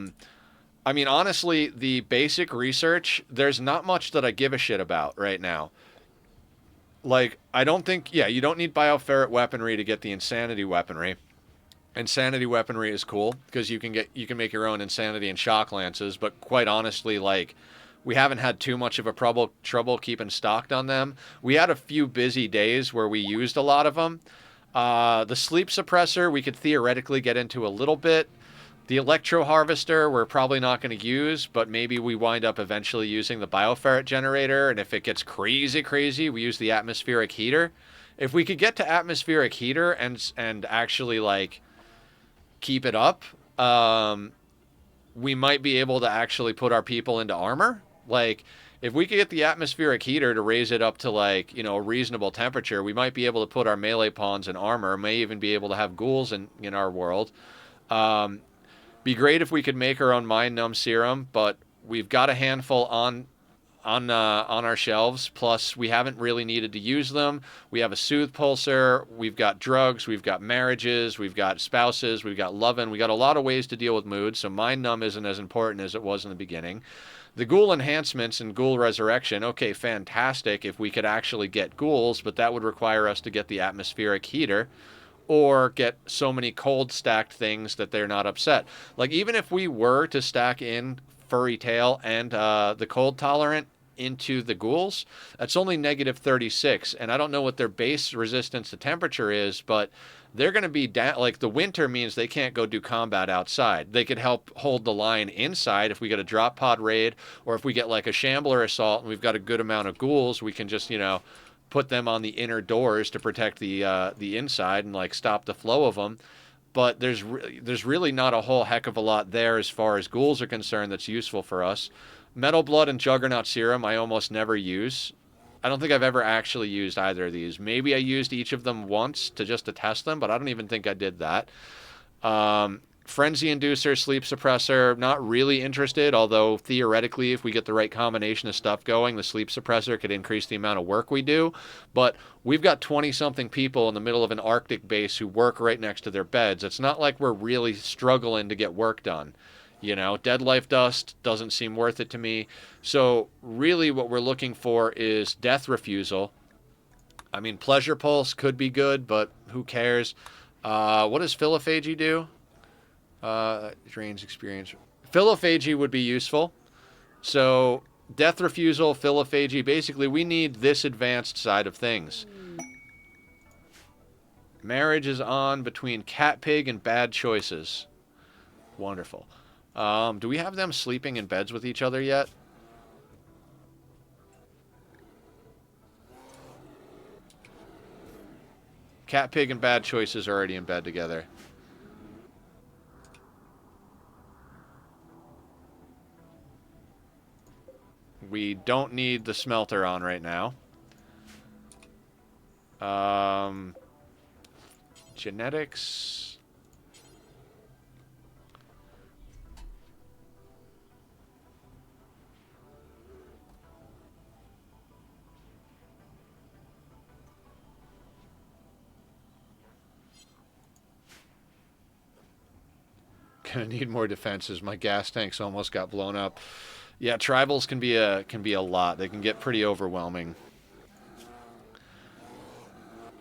mean, honestly, the basic research, there's not much that I give a shit about right now. Like, I don't think, yeah, you don't need bioferret weaponry to get the insanity weaponry. Insanity weaponry is cool because you can make your own insanity and shock lances, but quite honestly, like, we haven't had too much of a trouble keeping stocked on them. We had a few busy days where we used a lot of them. The sleep suppressor we could theoretically get into a little bit. The electro harvester we're probably not going to use, but maybe we wind up eventually using the bioferret generator, and if it gets crazy, we use the atmospheric heater. If we could get to atmospheric heater and actually like keep it up, we might be able to actually put our people into armor. Like, if we could get the atmospheric heater to raise it up to like, you know, a reasonable temperature, we might be able to put our melee pawns in armor. May even be able to have ghouls in our world. Be great if we could make our own mind numb serum, but we've got a handful on our shelves. Plus, we haven't really needed to use them. We have a soothe pulsar. We've got drugs. We've got marriages. We've got spouses. We've got loving. We got a lot of ways to deal with mood. So mind numb isn't as important as it was in the beginning. The ghoul enhancements and ghoul resurrection. Okay, fantastic if we could actually get ghouls, but that would require us to get the atmospheric heater, or get so many cold stacked things that they're not upset. Like, even if we were to stack in Furry Tail and the cold tolerant into the ghouls, that's only negative 36. And I don't know what their base resistance to temperature is, but they're going to be down. Like, the winter means they can't go do combat outside. They could help hold the line inside if we get a drop pod raid, or if we get like a shambler assault and we've got a good amount of ghouls, we can just, you know, put them on the inner doors to protect the inside and like stop the flow of them. But there's really not a whole heck of a lot there as far as ghouls are concerned that's useful for us. Metal Blood and Juggernaut Serum I almost never use. I don't think I've ever actually used either of these. Maybe I used each of them once to test them, but I don't even think I did that. Frenzy Inducer, Sleep Suppressor, not really interested, although theoretically, if we get the right combination of stuff going, the Sleep Suppressor could increase the amount of work we do. But we've got 20-something people in the middle of an Arctic base who work right next to their beds. It's not like we're really struggling to get work done. You know, Dead Life Dust doesn't seem worth it to me. So really what we're looking for is Death Refusal. I mean, Pleasure Pulse could be good, but who cares? What does Philophagy do? Drains experience. Philophagy would be useful. So, Death Refusal, Philophagy. Basically, we need this advanced side of things. Marriage is on between Cat Pig and Bad Choices. Wonderful. Do we have them sleeping in beds with each other yet? Cat Pig and Bad Choices are already in bed together. We don't need the smelter on right now. Genetics. Gonna need more defenses. My gas tanks almost got blown up. Yeah, tribals can be a lot. They can get pretty overwhelming.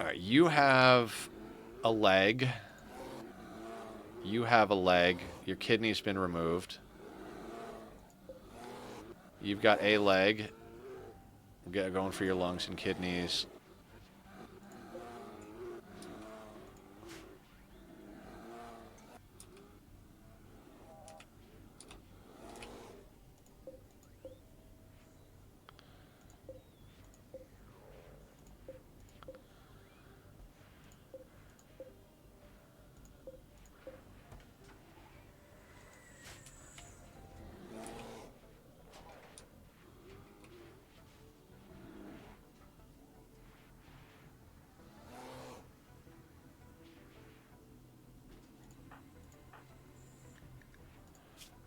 All right, you have a leg. You have a leg. Your kidney's been removed. You've got a leg. Going for your lungs and kidneys.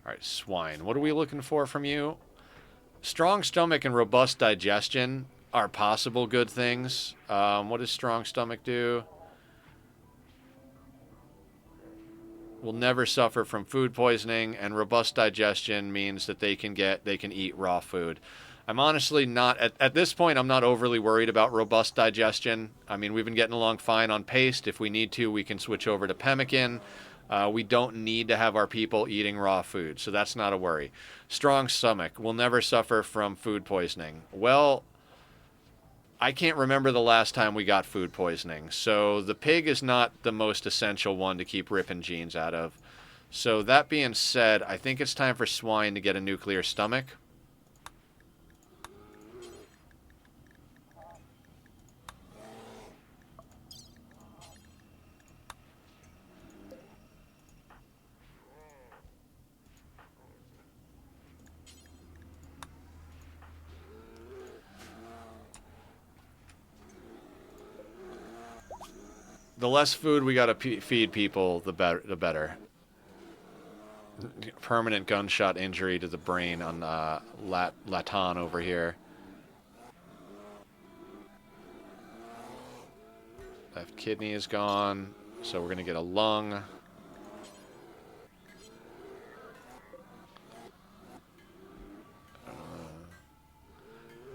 All right, swine. What are we looking for from you? Strong stomach and robust digestion are possible good things. What does strong stomach do? Will never suffer from food poisoning, and robust digestion means that they can eat raw food. I'm honestly not at this point. I'm not overly worried about robust digestion. I mean, we've been getting along fine on paste. If we need to, we can switch over to pemmican. We don't need to have our people eating raw food, so that's not a worry. Strong stomach will never suffer from food poisoning. Well, I can't remember the last time we got food poisoning, so the pig is not the most essential one to keep ripping genes out of. So that being said, I think it's time for swine to get a nuclear stomach. The less food we gotta feed people, the better. Permanent gunshot injury to the brain on Latan over here. Left kidney is gone, so we're gonna get a lung.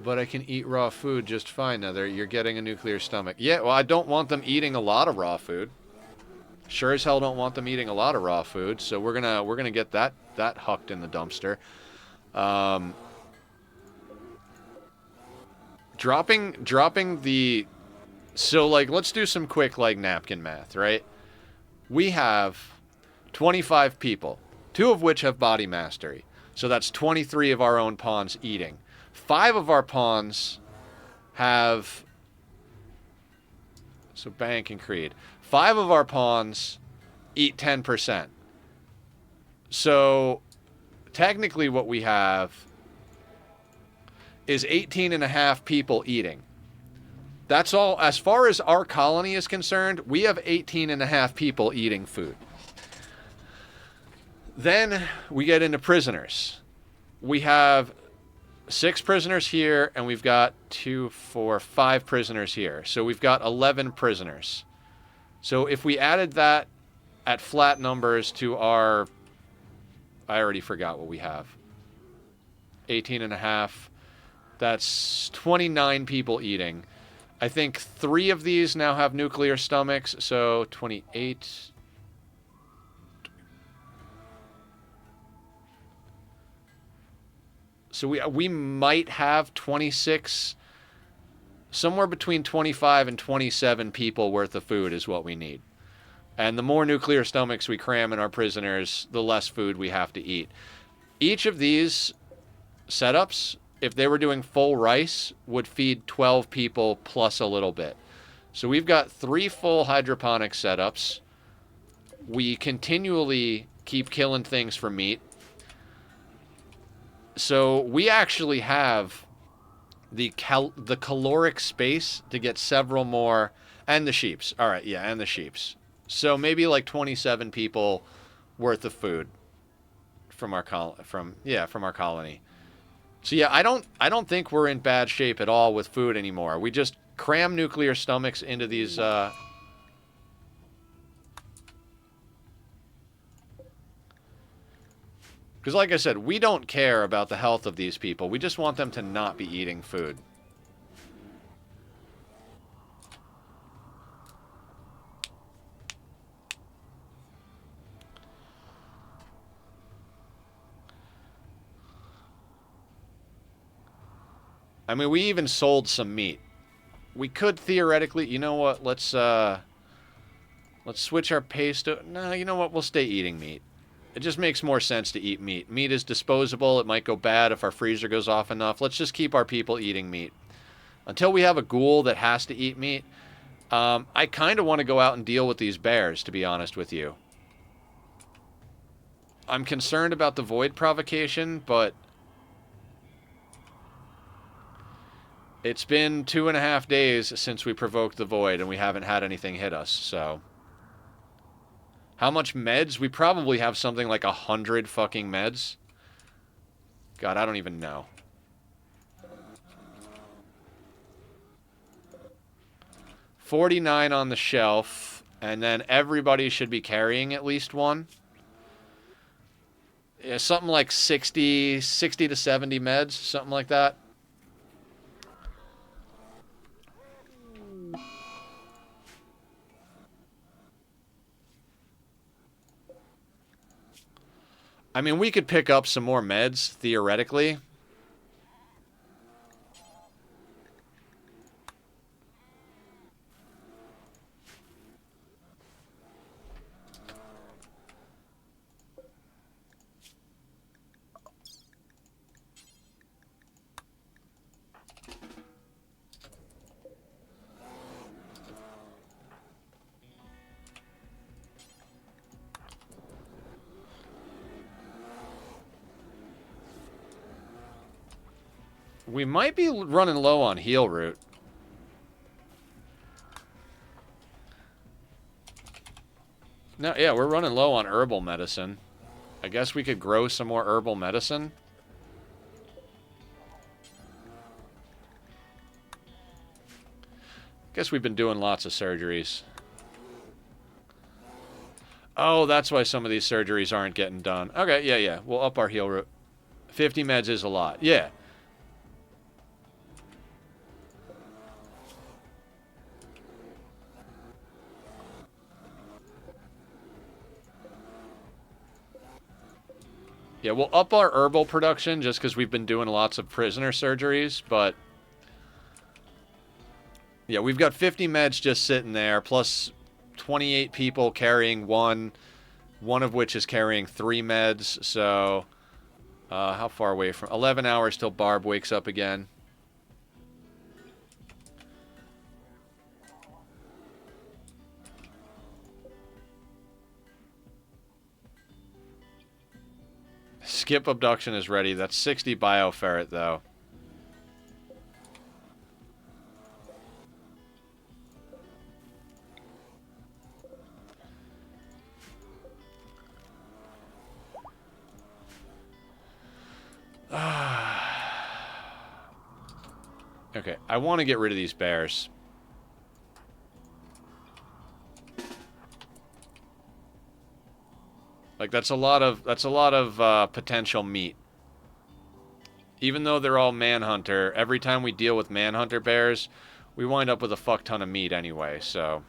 But I can eat raw food just fine now. You're getting a nuclear stomach. Yeah, well, I don't want them eating a lot of raw food. Sure as hell don't want them eating a lot of raw food. So we're gonna get that hucked in the dumpster. Dropping the. So like, let's do some quick like napkin math, right? We have 25 people, 2 of which have body mastery. So that's 23 of our own pawns eating. 5 of our pawns have, so Bank and Creed. 5 of our pawns eat 10%. So technically what we have is 18.5 people eating. That's all. As far as our colony is concerned, we have 18.5 people eating food. Then we get into prisoners. We have 6 prisoners here, and we've got 2, 4, 5 prisoners here. So we've got 11 prisoners. So if we added that at flat numbers to our... I already forgot what we have. 18 and a half. That's 29 people eating. I think 3 of these now have nuclear stomachs, so 28... So we might have 26, somewhere between 25 and 27 people worth of food is what we need. And the more nuclear stomachs we cram in our prisoners, the less food we have to eat. Each of these setups, if they were doing full rice, would feed 12 people plus a little bit. So we've got 3 full hydroponic setups. We continually keep killing things for meat. So we actually have the caloric space to get several more, and the sheeps. All right, yeah, and the sheeps. So maybe like 27 people worth of food from our colony. So yeah, I don't think we're in bad shape at all with food anymore. We just cram nuclear stomachs into these because like I said, we don't care about the health of these people. We just want them to not be eating food. I mean, we even sold some meat. We could theoretically, you know what? Let's switch our pace to... No, you know what? We'll stay eating meat. It just makes more sense to eat meat. Meat is disposable. It might go bad if our freezer goes off enough. Let's just keep our people eating meat. Until we have a ghoul that has to eat meat, I kind of want to go out and deal with these bears, to be honest with you. I'm concerned about the void provocation, but... It's been 2.5 days since we provoked the void, and we haven't had anything hit us, so... How much meds? We probably have something like 100 fucking meds. God, I don't even know. $49 on the shelf, and then everybody should be carrying at least one. Yeah, something like 60 to 70 meds, something like that. I mean, we could pick up some more meds, theoretically. We might be running low on heal root. No, yeah, we're running low on herbal medicine. I guess we could grow some more herbal medicine. Guess we've been doing lots of surgeries. Oh, that's why some of these surgeries aren't getting done. Okay, yeah. We'll up our heal root. 50 meds is a lot. Yeah. Yeah, we'll up our herbal production just because we've been doing lots of prisoner surgeries, but... Yeah, we've got 50 meds just sitting there, plus 28 people carrying one of which is carrying 3 meds, so... how far away from... 11 hours till Barb wakes up again. Skip abduction is ready. That's 60 bioferret, though. Okay, I want to get rid of these bears. Like that's a lot of potential meat. Even though they're all manhunter, every time we deal with manhunter bears, we wind up with a fuck ton of meat anyway, so.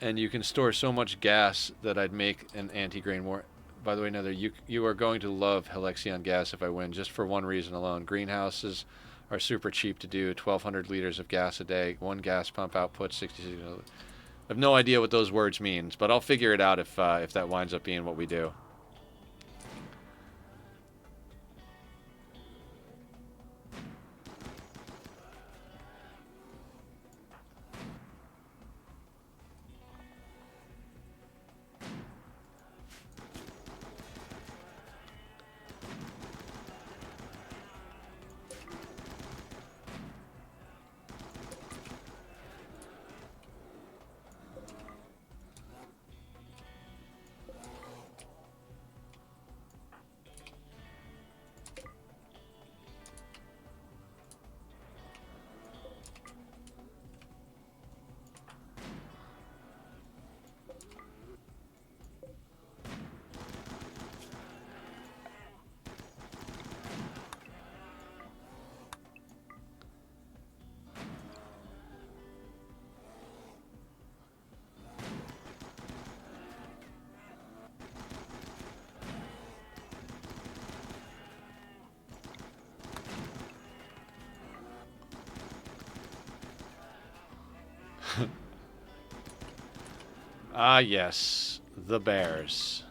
And you can store so much gas that I'd make an anti-grain war. By the way, Nether, you are going to love Helexion gas if I win, just for one reason alone. Greenhouses are super cheap to do. 1,200 liters of gas a day. One gas pump output 66. I have no idea what those words means, but I'll figure it out if that winds up being what we do. Ah, yes. The bears.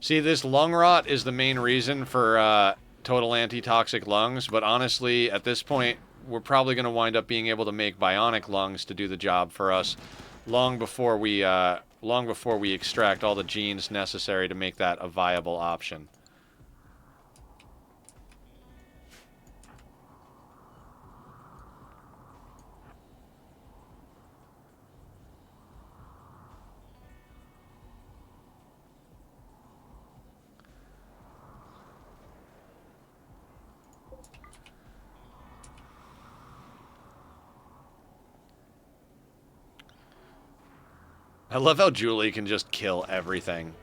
See, this lung rot is the main reason for total antitoxic lungs, but honestly, at this point, we're probably going to wind up being able to make bionic lungs to do the job for us long before we extract all the genes necessary to make that a viable option. I love how Julie can just kill everything.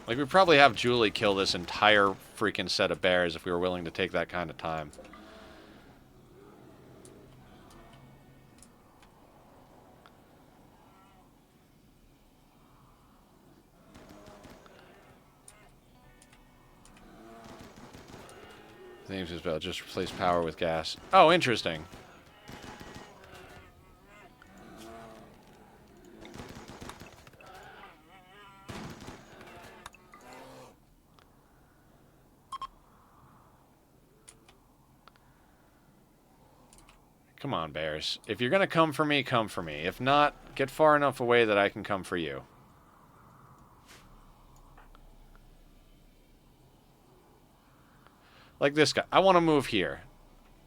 Like, we'd probably have Julie kill this entire freaking set of bears if we were willing to take that kind of time. I think it's about just replace power with gas. Oh, interesting. Come on, bears. If you're gonna come for me, come for me. If not, get far enough away that I can come for you. Like this guy. I want to move here.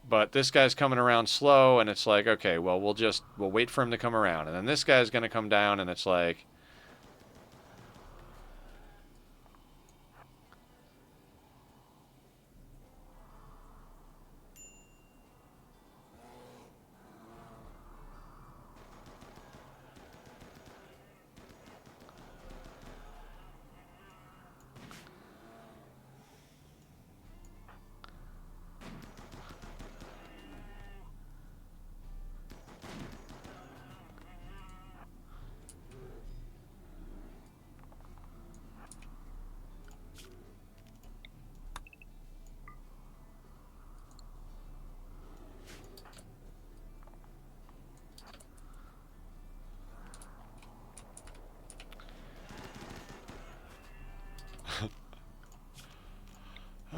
But this guy's coming around slow, and it's like, okay, well, we'll wait for him to come around. And then this guy's gonna come down, and it's like...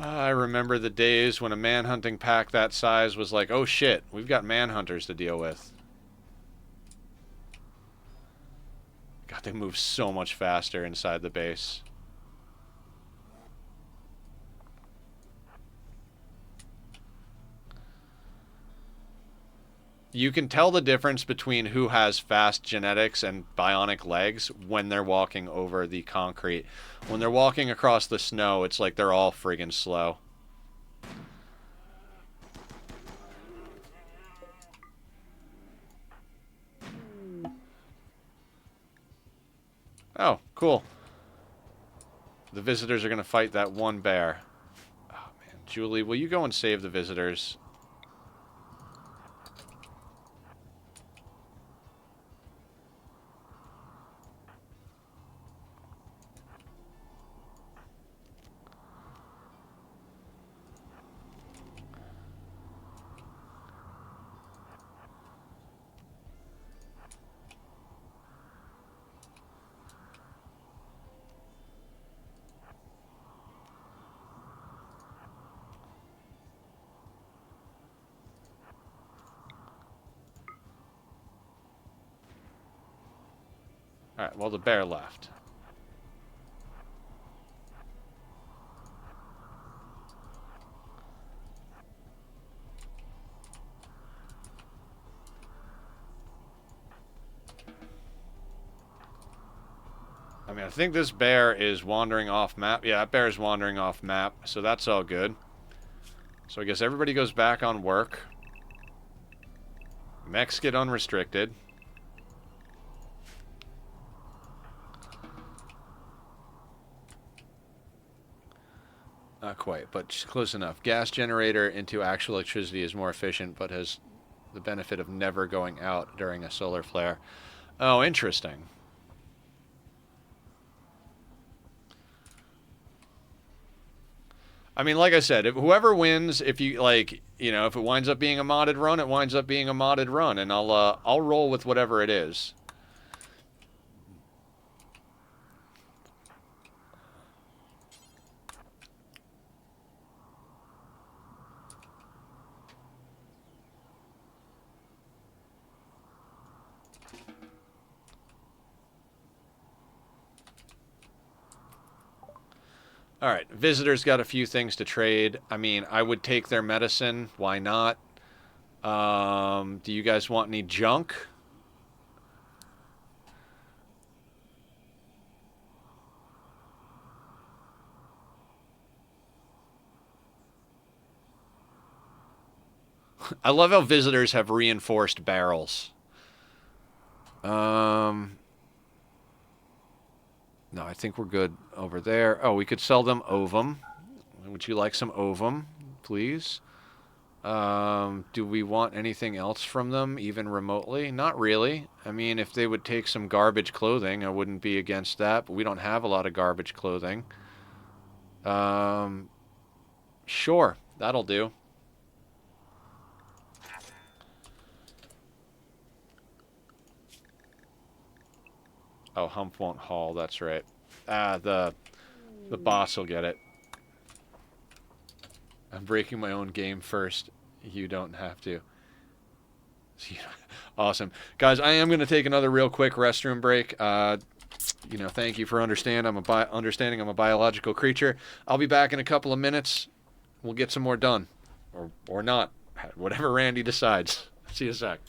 I remember the days when a manhunting pack that size was like, oh shit, we've got manhunters to deal with. God, they move so much faster inside the base. You can tell the difference between who has fast genetics and bionic legs when they're walking over the concrete. When they're walking across the snow, it's like they're all friggin' slow. Oh, cool. The visitors are going to fight that one bear. Oh, man. Julie, will you go and save the visitors? Alright, well, the bear left. I mean, I think this bear is wandering off map. Yeah, that bear is wandering off map, so that's all good. So I guess everybody goes back on work. Mechs get unrestricted. Not quite, but close enough. Gas generator into actual electricity is more efficient, but has the benefit of never going out during a solar flare. Oh, interesting. I mean, like I said, if whoever wins, if you like, you know, if it winds up being a modded run, it winds up being a modded run, and I'll roll with whatever it is. All right, visitors got a few things to trade. I mean, I would take their medicine. Why not? Do you guys want any junk? I love how visitors have reinforced barrels. No, I think we're good over there. Oh, we could sell them ovum. Would you like some ovum, please? Do we want anything else from them, even remotely? Not really. I mean, if they would take some garbage clothing, I wouldn't be against that, but we don't have a lot of garbage clothing. Sure, that'll do. Oh, Hump won't haul, that's right. The boss will get it. I'm breaking my own game first. You don't have to. Awesome. Guys, I am going to take another real quick restroom break. You know, thank you for understanding I'm a biological creature. I'll be back in a couple of minutes. We'll get some more done. Or not. Whatever Randy decides. See you in a sec.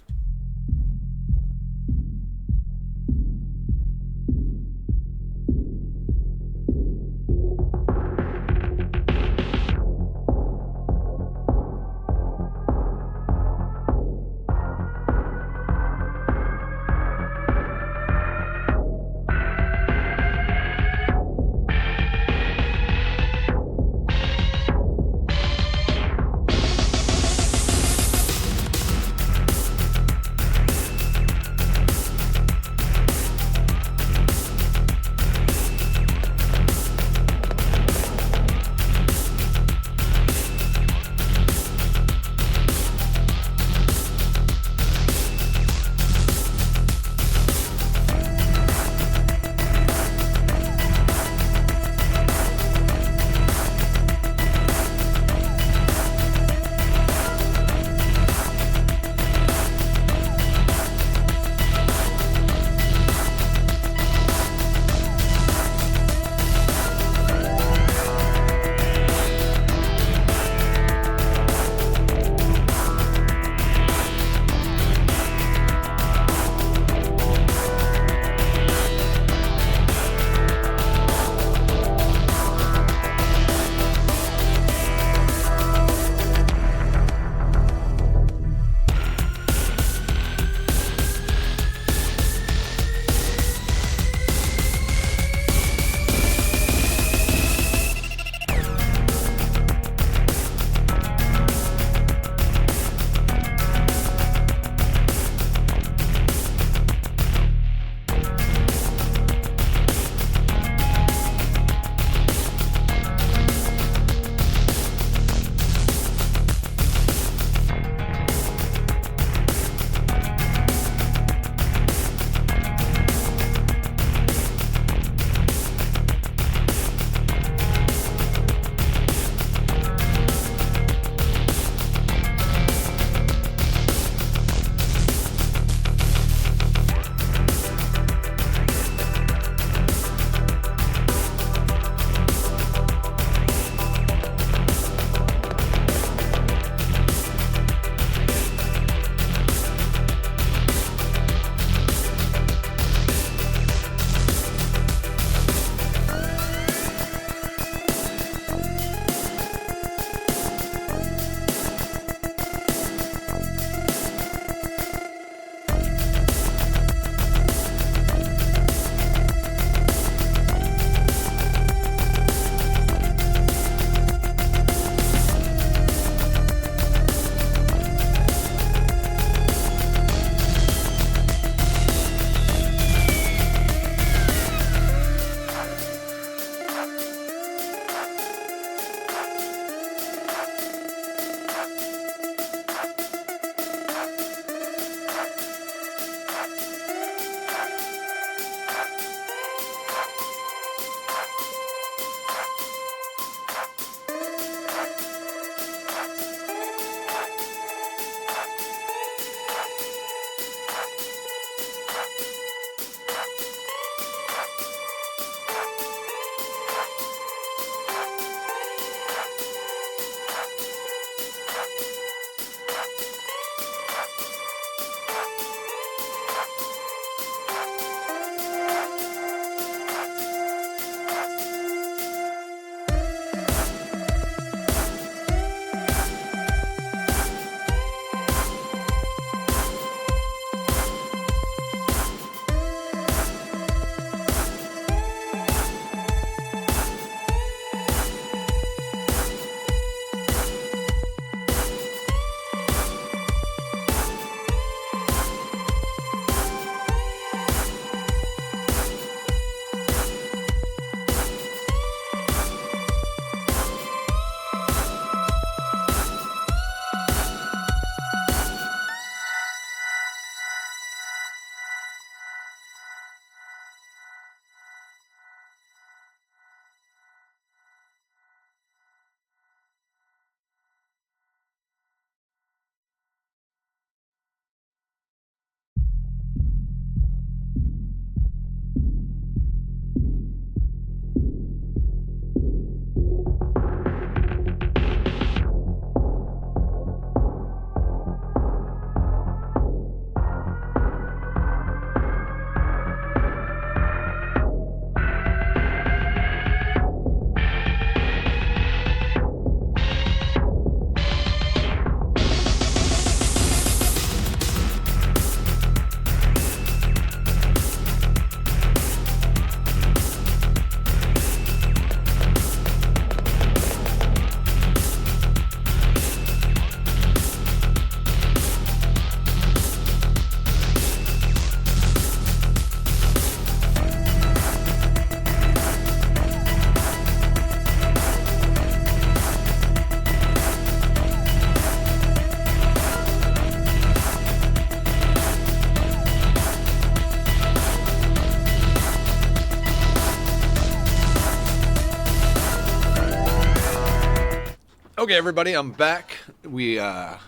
Okay, everybody, I'm back. We are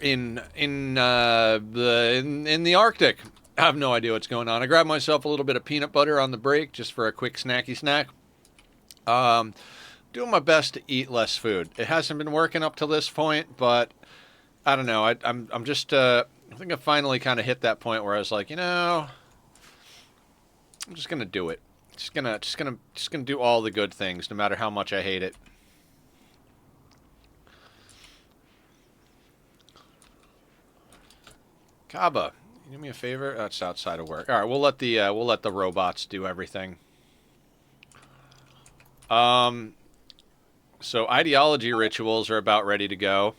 in the Arctic. I have no idea what's going on. I grabbed myself a little bit of peanut butter on the break just for a quick snacky snack. Doing my best to eat less food. It hasn't been working up to this point, but I don't know. I'm just I think I finally kind of hit that point where I was like, I'm just gonna do it. Just gonna do all the good things, no matter how much I hate it. Kaba, you do me a favor. That's outside of work. All right, we'll let the robots do everything. So ideology rituals are about ready to go.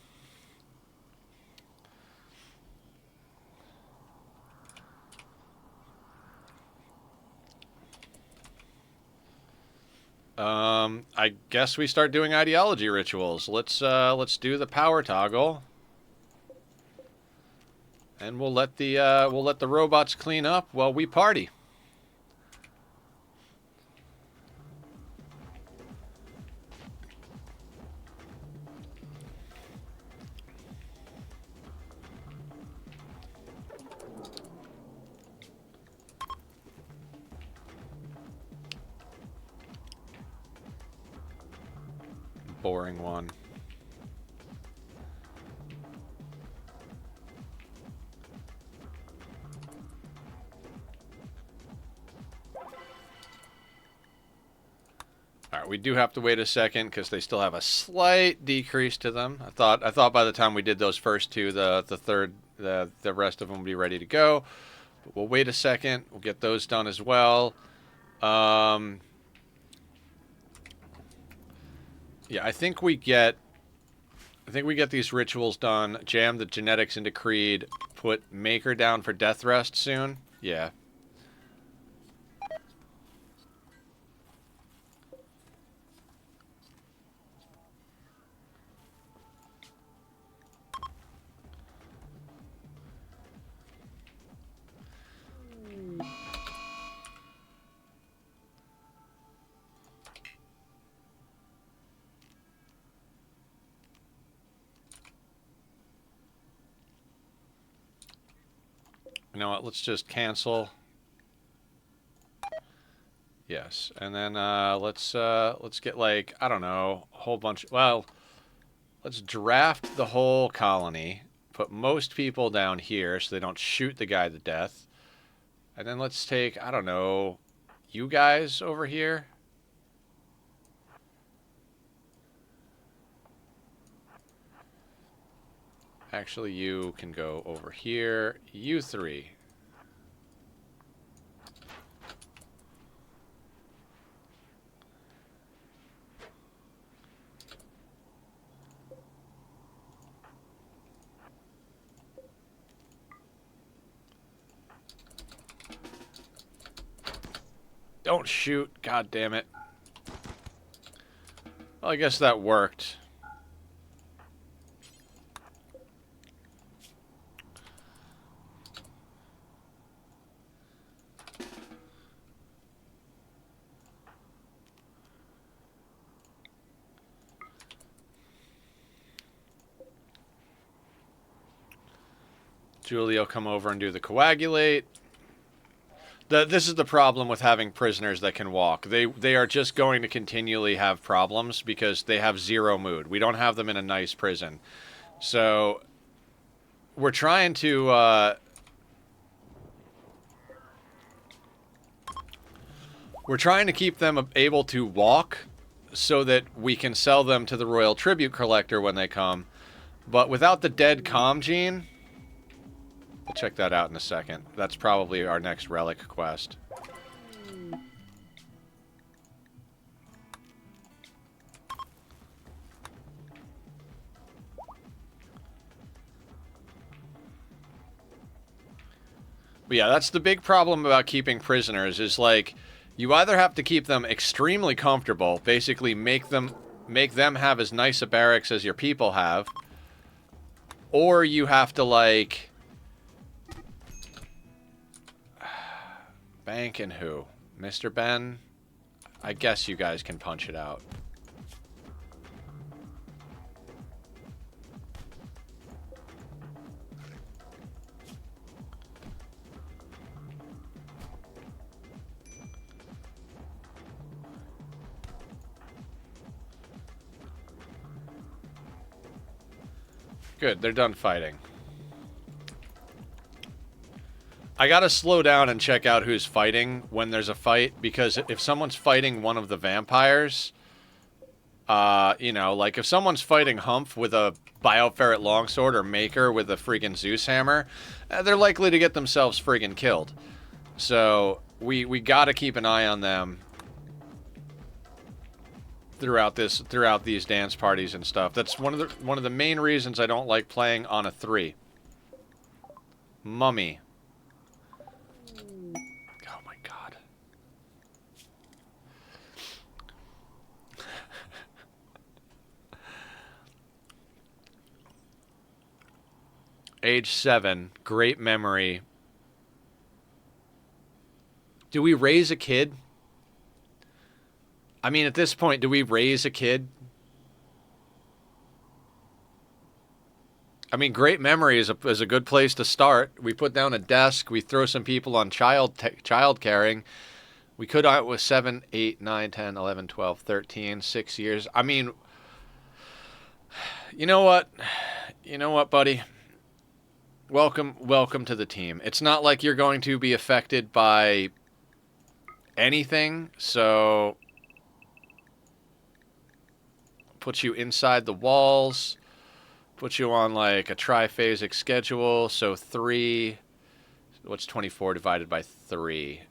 I guess we start doing ideology rituals. Let's do the power toggle, and we'll let the robots clean up while we party. Boring one. All right, we do have to wait a second because they still have a slight decrease to them. I thought by the time we did those first two, the rest of them would be ready to go. But we'll wait a second. We'll get those done as well. Yeah, I think we get these rituals done. Jam the genetics into Creed. Put Maker down for death rest soon. Yeah. You know what? Let's just cancel. Yes, and then let's get, like, I don't know, a whole bunch. Well, let's draft the whole colony. Put most people down here so they don't shoot the guy to death. And then let's take, I don't know, you guys over here. Actually, you can go over here. You three. Don't shoot. God damn it. Well, I guess that worked. Julie will come over and do the coagulate. This is the problem with having prisoners that can walk. They are just going to continually have problems because they have zero mood. We don't have them in a nice prison. So we're trying to keep them able to walk so that we can sell them to the Royal Tribute Collector when they come. But without the dead calm gene, we'll check that out in a second. That's probably our next relic quest. But yeah, that's the big problem about keeping prisoners is, like, you either have to keep them extremely comfortable, basically make them have as nice a barracks as your people have, or you have to, like, Bank and who? Mr. Ben? I guess you guys can punch it out. Good, they're done fighting. I gotta slow down and check out who's fighting when there's a fight, because if someone's fighting one of the vampires, you know, like if someone's fighting Humph with a Bioferret longsword or Maker with a friggin' Zeus hammer, they're likely to get themselves friggin' killed. So we gotta keep an eye on them throughout these dance parties and stuff. That's one of the main reasons I don't like playing on a 3. Mummy. Oh my god. Age 7, great memory. Do we raise a kid? I mean, at this point, do we raise a kid? I mean, great memory is a good place to start. We put down a desk. We throw some people on child caring. We could with 7, 8, 9, 10, 11, 12, 13, 6 years. I mean, you know what? You know what, buddy? Welcome to the team. It's not like you're going to be affected by anything, so put you inside the walls, put you on like a triphasic schedule, so 3, what's 24 divided by 3?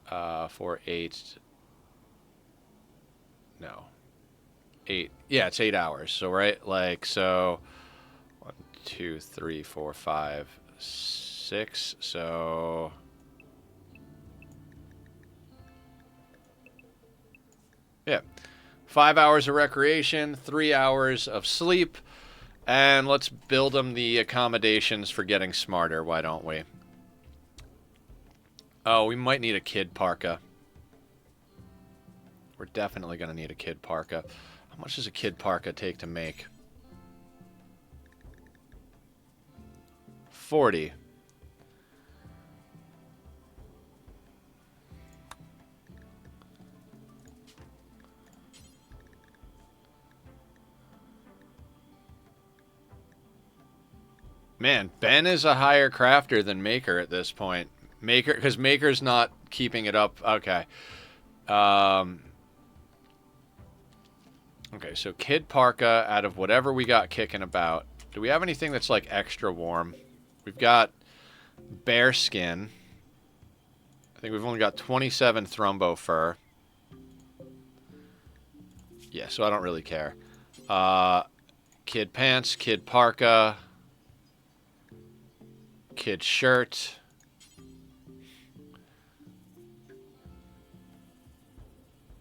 4, 8, no, 8, yeah, it's 8 hours, so right, like, so 1, 2, 3, 4, 5, 6, so yeah, 5 hours of recreation, 3 hours of sleep, and let's build them the accommodations for getting smarter, why don't we? Oh, we might need a kid parka. We're definitely going to need a kid parka. How much does a kid parka take to make? 40. Man, Ben is a higher crafter than Maker at this point. Maker, because Maker's not keeping it up. Okay. Okay, so Kid Parka out of whatever we got kicking about. Do we have anything that's like extra warm? We've got bear skin. I think we've only got 27 Thrumbo fur. Yeah, so I don't really care. Kid pants, kid parka, kid shirt.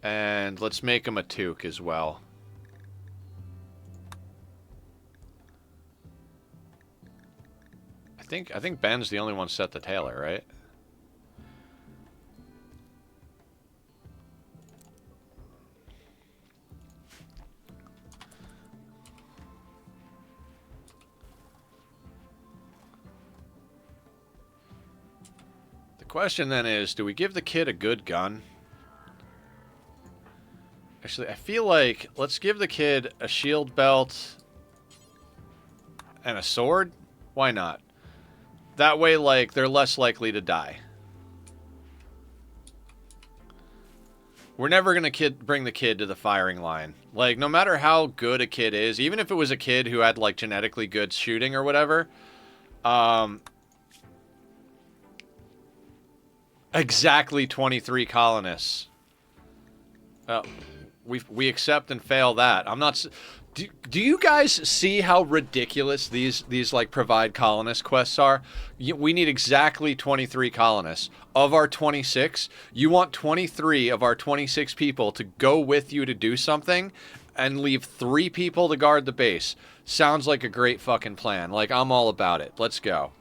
And let's make him a toque as well. I think Ben's the only one set the tailor, right? The question then is, do we give the kid a good gun? Actually, I feel like let's give the kid a shield belt and a sword. Why not? That way, like, they're less likely to die. We're never going to bring the kid to the firing line. Like, no matter how good a kid is, even if it was a kid who had, like, genetically good shooting or whatever, exactly 23 colonists. We accept and fail that. I'm not... Do you guys see how ridiculous these like provide colonist quests are? We need exactly 23 colonists. Of our 26, you want 23 of our 26 people to go with you to do something and leave 3 people to guard the base. Sounds like a great fucking plan. Like, I'm all about it. Let's go.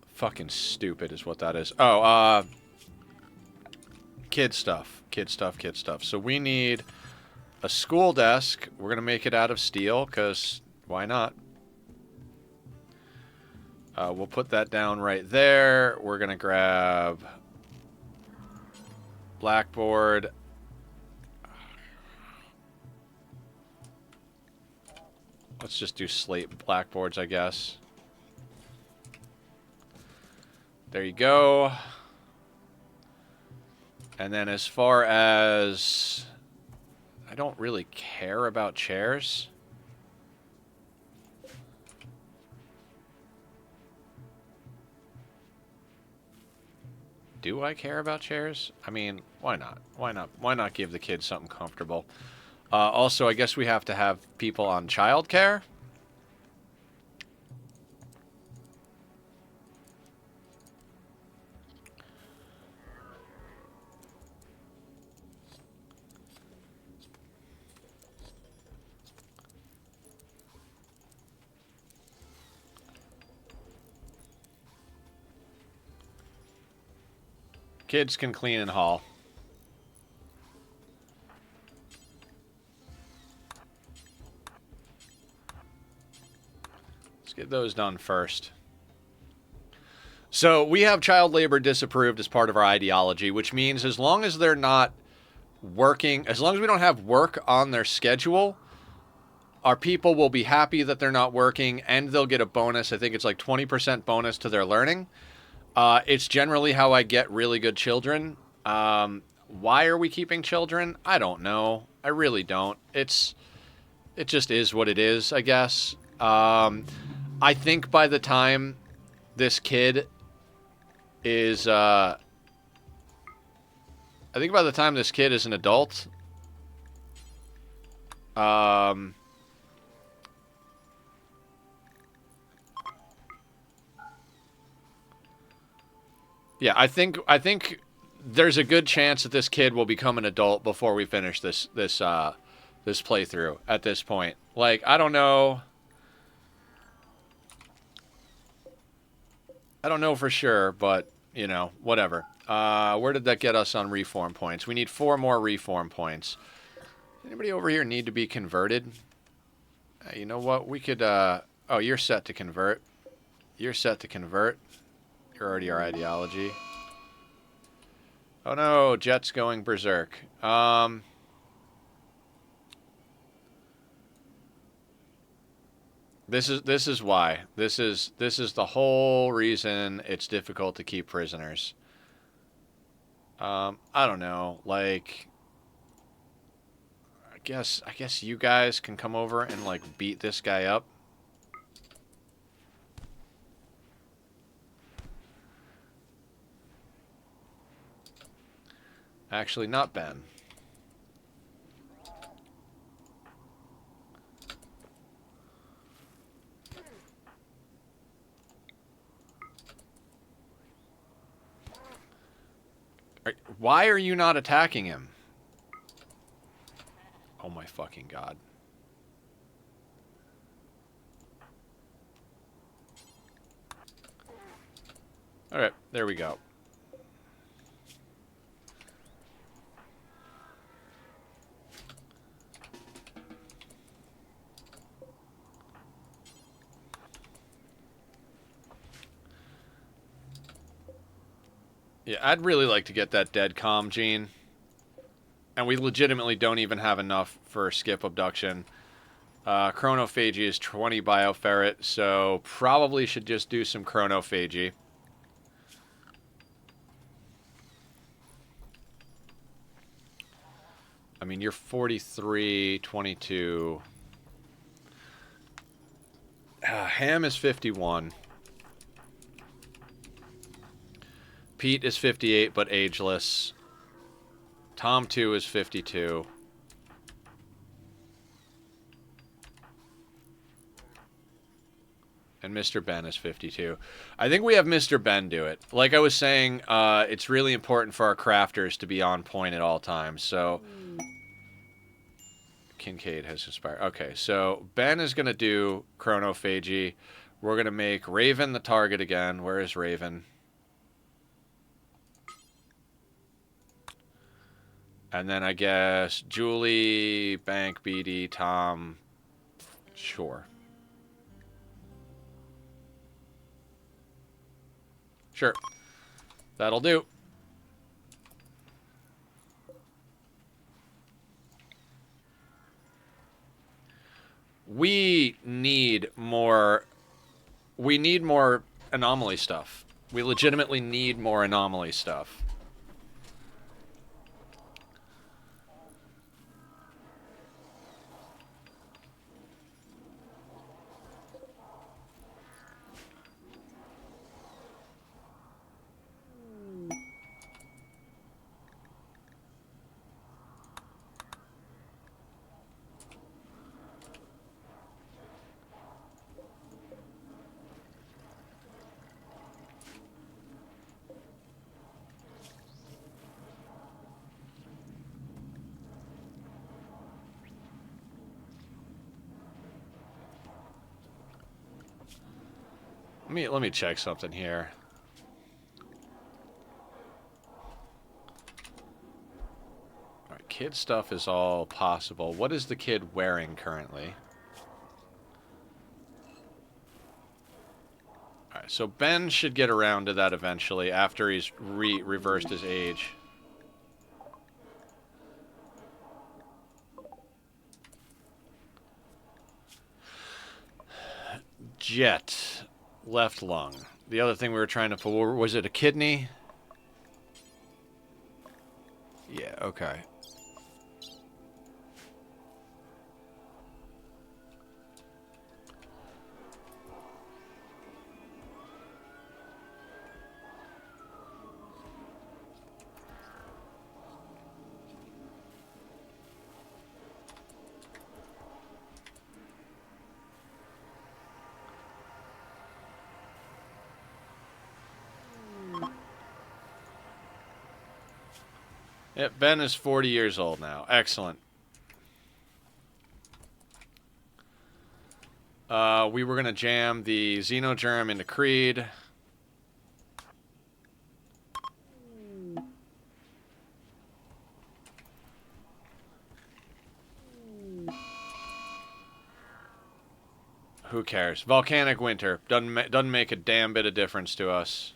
Fucking stupid is what that is. Oh, kid stuff. Kid stuff, kid stuff. So we need a school desk. We're going to make it out of steel, because why not? We'll put that down right there. We're going to grab blackboard. Let's just do slate blackboards, I guess. There you go. And then as far as... I don't really care about chairs. Do I care about chairs? I mean, why not? Why not? Why not give the kids something comfortable? Also, I guess we have to have people on childcare. Kids can clean and haul. Let's get those done first. So we have child labor disapproved as part of our ideology, which means as long as they're not working, as long as we don't have work on their schedule, our people will be happy that they're not working, and they'll get a bonus. I think it's like 20% bonus to their learning. It's generally how I get really good children. Why are we keeping children? I don't know. I really don't. It just is what it is, I guess. I think by the time this kid is, I think by the time this kid is an adult, yeah, I think there's a good chance that this kid will become an adult before we finish this playthrough at this point. Like, I don't know. I don't know for sure, but, you know, whatever. Where did that get us on reform points? We need 4 more reform points. Anybody over here need to be converted? You know what? We could, oh, you're set to convert. You're set to convert. You're already our ideology. Oh no, Jet's going berserk. This is why. This is the whole reason it's difficult to keep prisoners. I don't know. Like, I guess you guys can come over and like beat this guy up. Actually, not Ben. Why are you not attacking him? Oh my fucking god. Alright, there we go. Yeah, I'd really like to get that dead calm gene. And we legitimately don't even have enough for skip abduction. Chronophagy is 20 bioferret, so probably should just do some chronophagy. I mean, you're 43, 22. Ham is 51. Pete is 58, but ageless. Tom 2 is 52. And Mr. Ben is 52. I think we have Mr. Ben do it. Like I was saying, it's really important for our crafters to be on point at all times. So, Kincaid has inspired. Okay, so Ben is going to do chronophagy. We're going to make Raven the target again. Where is Raven? And then I guess Julie, Bank, BD, Tom. Sure. Sure. That'll do. We need more. We need more anomaly stuff. We legitimately need more anomaly stuff. Let me check something here. All right, kid stuff is all possible. What is the kid wearing currently? All right, so Ben should get around to that eventually after he's reversed his age. Jet. Left lung. The other thing we were trying to pull, was it a kidney? Yeah, okay. Yep, Ben is 40 years old now. Excellent. We were going to jam the Xenogerm into Creed. Who cares? Volcanic Winter. Doesn't make a damn bit of difference to us.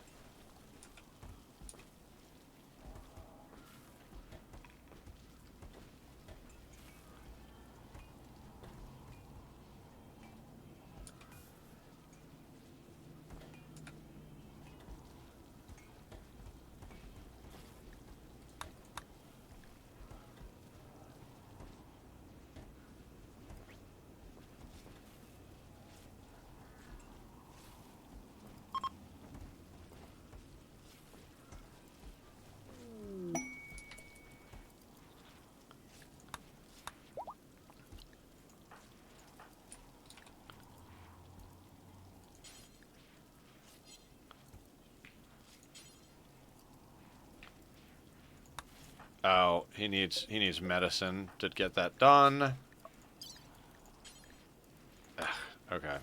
Oh, he needs medicine to get that done. Ugh, okay.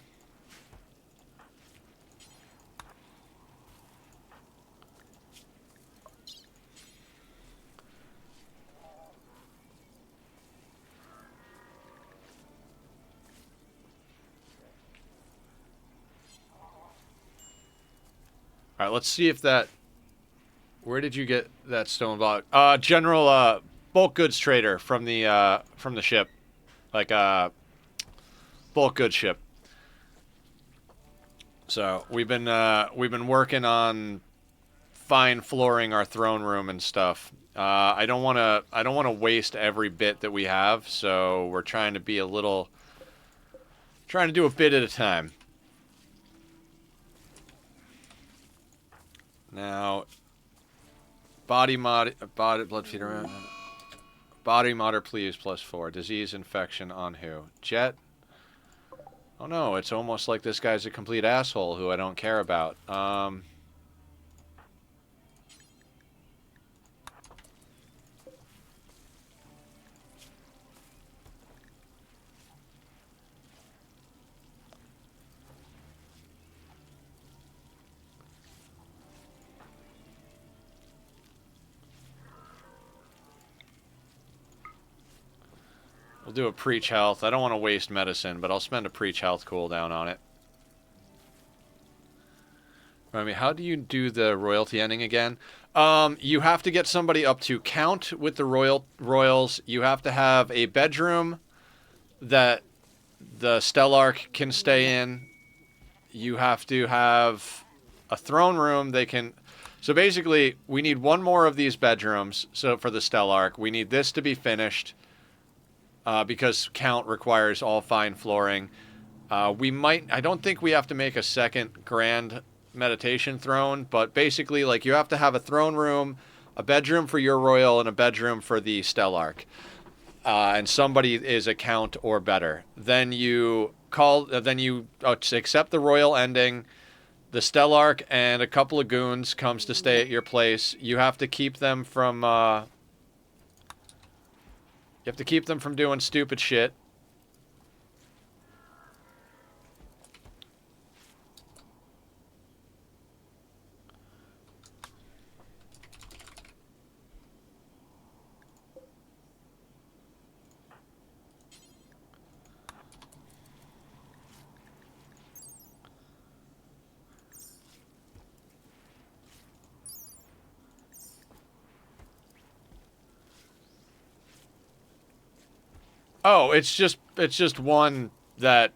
All right, let's see if that. Where did you get that stone block? General bulk goods trader from the ship, like bulk goods ship. So we've been working on fine flooring our throne room and stuff. I don't want to waste every bit that we have, so we're trying to be trying to do a bit at a time. Now, body blood feeder, body mod please +4. Disease infection on who? Jet? Oh no, it's almost like this guy's a complete asshole who I don't care about. We'll do a preach health. I don't want to waste medicine, but I'll spend a preach health cooldown on it. I mean, how do you do the royalty ending again? You have to get somebody up to count with the royals. You have to have a bedroom that The Stellarch can stay in. You have to have a throne room. They can. So basically, we need one more of these bedrooms. So for the Stellarch, we need this to be finished because Count requires all fine flooring. We might. I don't think we have to make a second grand meditation throne, but basically, like, you have to have a throne room, a bedroom for your royal, and a bedroom for the Stellarch. And somebody is a count or better. Then you accept the royal ending. The Stellarch and a couple of goons comes to stay at your place. You have to keep them from doing stupid shit. Oh, it's just one that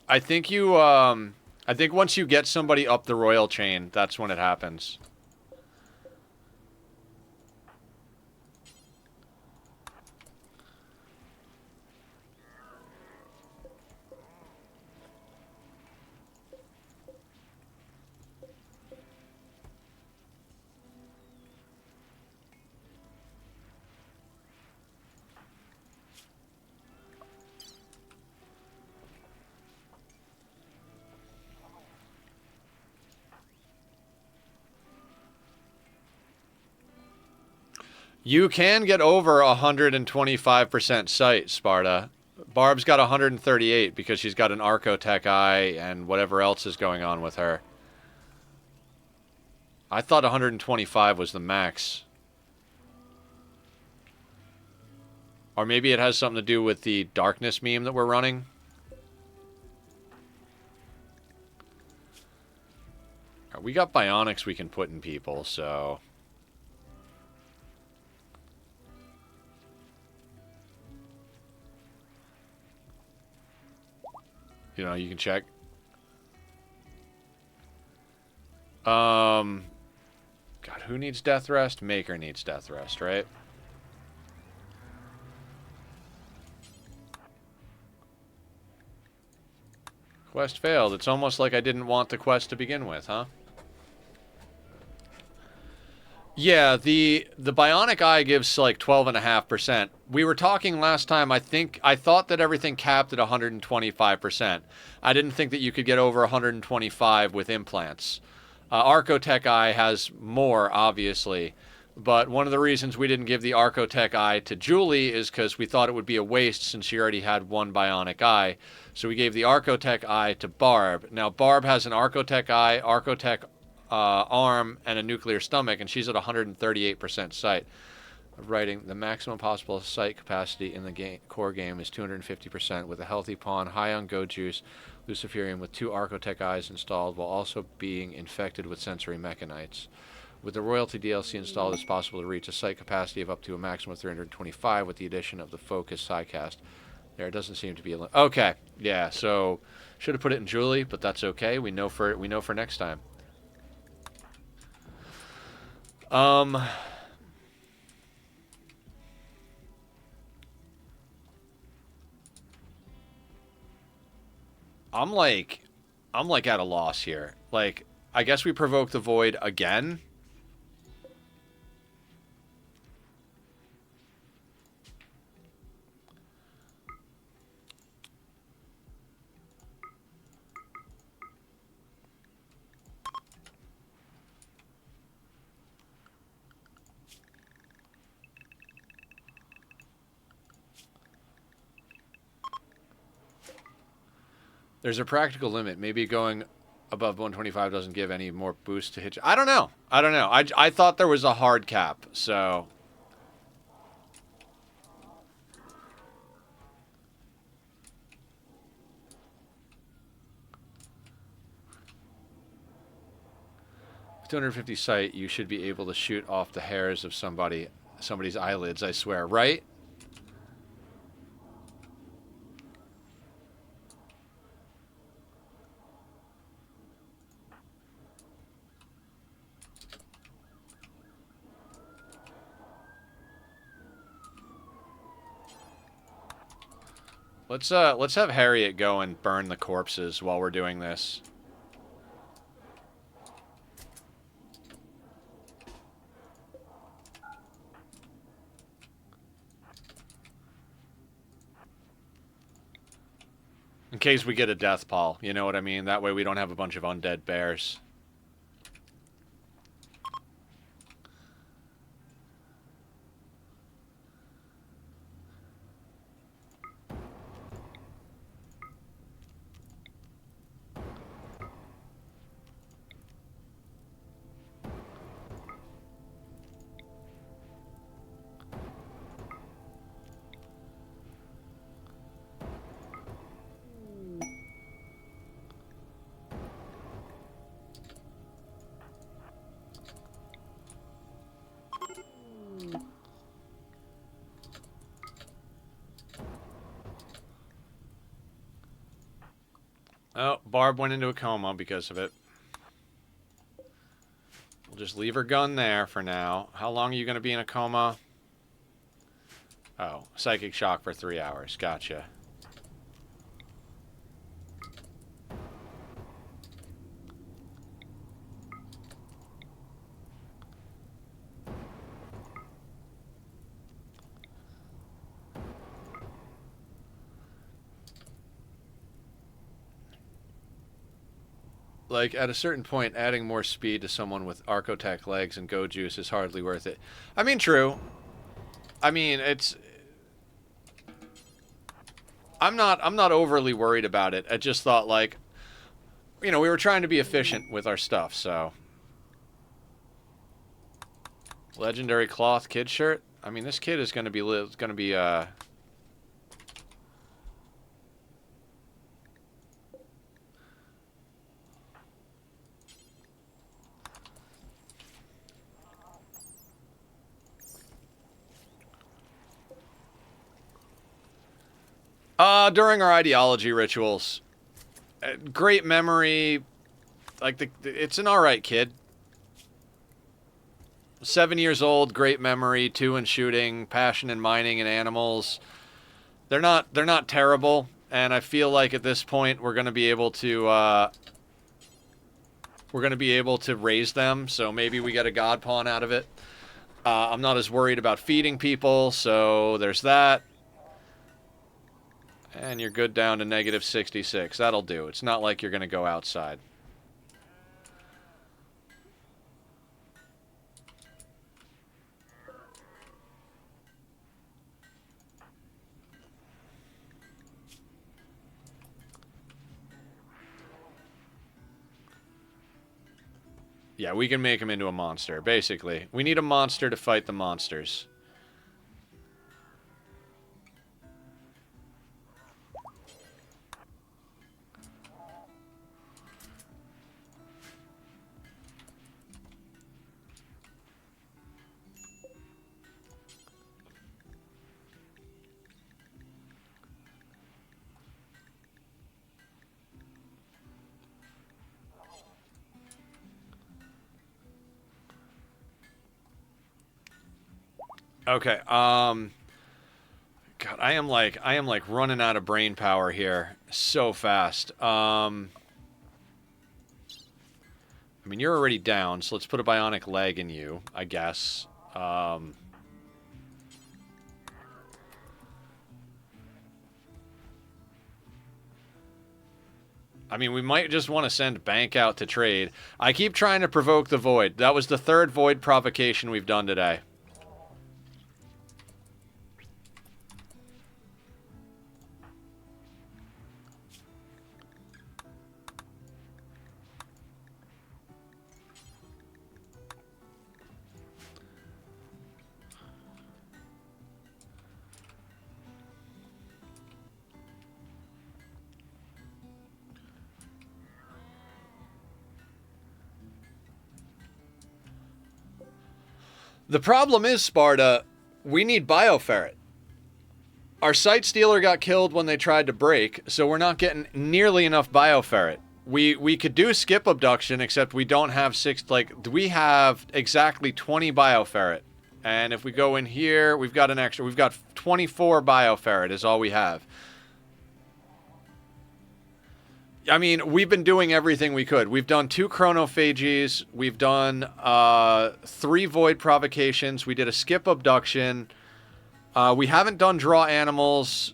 I think I think once you get somebody up the royal chain, that's when it happens. You can get over 125% sight, Sparta. Barb's got 138 because she's got an Archotech eye and whatever else is going on with her. I thought 125 was the max. Or maybe it has something to do with the darkness meme that we're running. We got bionics we can put in people, so... You know, you can check. God, who needs death rest? Maker needs death rest, right? Quest failed. It's almost like I didn't want the quest to begin with, huh? Yeah, the bionic eye gives like 12.5%. We were talking last time, I thought that everything capped at 125%. I didn't think that you could get over 125 with implants. Archotech eye has more, obviously. But one of the reasons we didn't give the Archotech eye to Julie is because we thought it would be a waste since she already had one bionic eye. So we gave the Archotech eye to Barb. Now, Barb has an Archotech eye, Archotech arm, and a nuclear stomach, and she's at 138% sight. Writing, the maximum possible sight capacity in the core game is 250% with a healthy pawn, high on go juice, Luciferium with 2 Archotech eyes installed while also being infected with sensory mechanites. With the royalty DLC installed, it's possible to reach a sight capacity of up to a maximum of 325 with the addition of the focus sidecast. There doesn't seem to be a okay, yeah, so should have put it in Julie, but that's okay. We know for next time. I'm like at a loss here. Like, I guess we provoke the void again. There's a practical limit. Maybe going above 125 doesn't give any more boost to hit. I don't know. I thought there was a hard cap, so... With 250 sight, you should be able to shoot off the hairs of somebody's eyelids, I swear, right? Let's have Harriet go and burn the corpses while we're doing this. In case we get a death pall, you know what I mean? That way we don't have a bunch of undead bears. Oh, Barb went into a coma because of it. We'll just leave her gun there for now. How long are you going to be in a coma? Oh, psychic shock for 3 hours. Gotcha. Like, at a certain point, adding more speed to someone with Archotech legs and Go Juice is hardly worth it. I mean, true. I mean, it's... I'm not overly worried about it. I just thought, like... You know, we were trying to be efficient with our stuff, so... Legendary cloth kid shirt? I mean, this kid is going to be... During our ideology rituals. Great memory. Like, it's an alright kid. 7 years old, great memory, 2 in shooting, passion in mining and animals. They're not terrible, and I feel like at this point we're gonna be able to raise them, so maybe we get a god pawn out of it. I'm not as worried about feeding people, so there's that. And you're good down to negative 66. That'll do. It's not like you're going to go outside. Yeah, we can make him into a monster, basically. We need a monster to fight the monsters. Okay, God, I am like running out of brain power here so fast. I mean, you're already down, so let's put a bionic leg in you, I guess. I mean, we might just want to send Bank out to trade. I keep trying to provoke the Void. That was the 3rd Void provocation we've done today. The problem is, Sparta, we need Bioferret. Our Sight Stealer got killed when they tried to break, so we're not getting nearly enough Bioferret. We could do Skip Abduction, except we don't have 6... Like, we have exactly 20 Bioferret. And if we go in here, we've got an extra... We've got 24 Bioferret is all we have. I mean, we've been doing everything we could. We've done 2 chronophages. We've done 3 void provocations. We did a skip abduction. We haven't done draw animals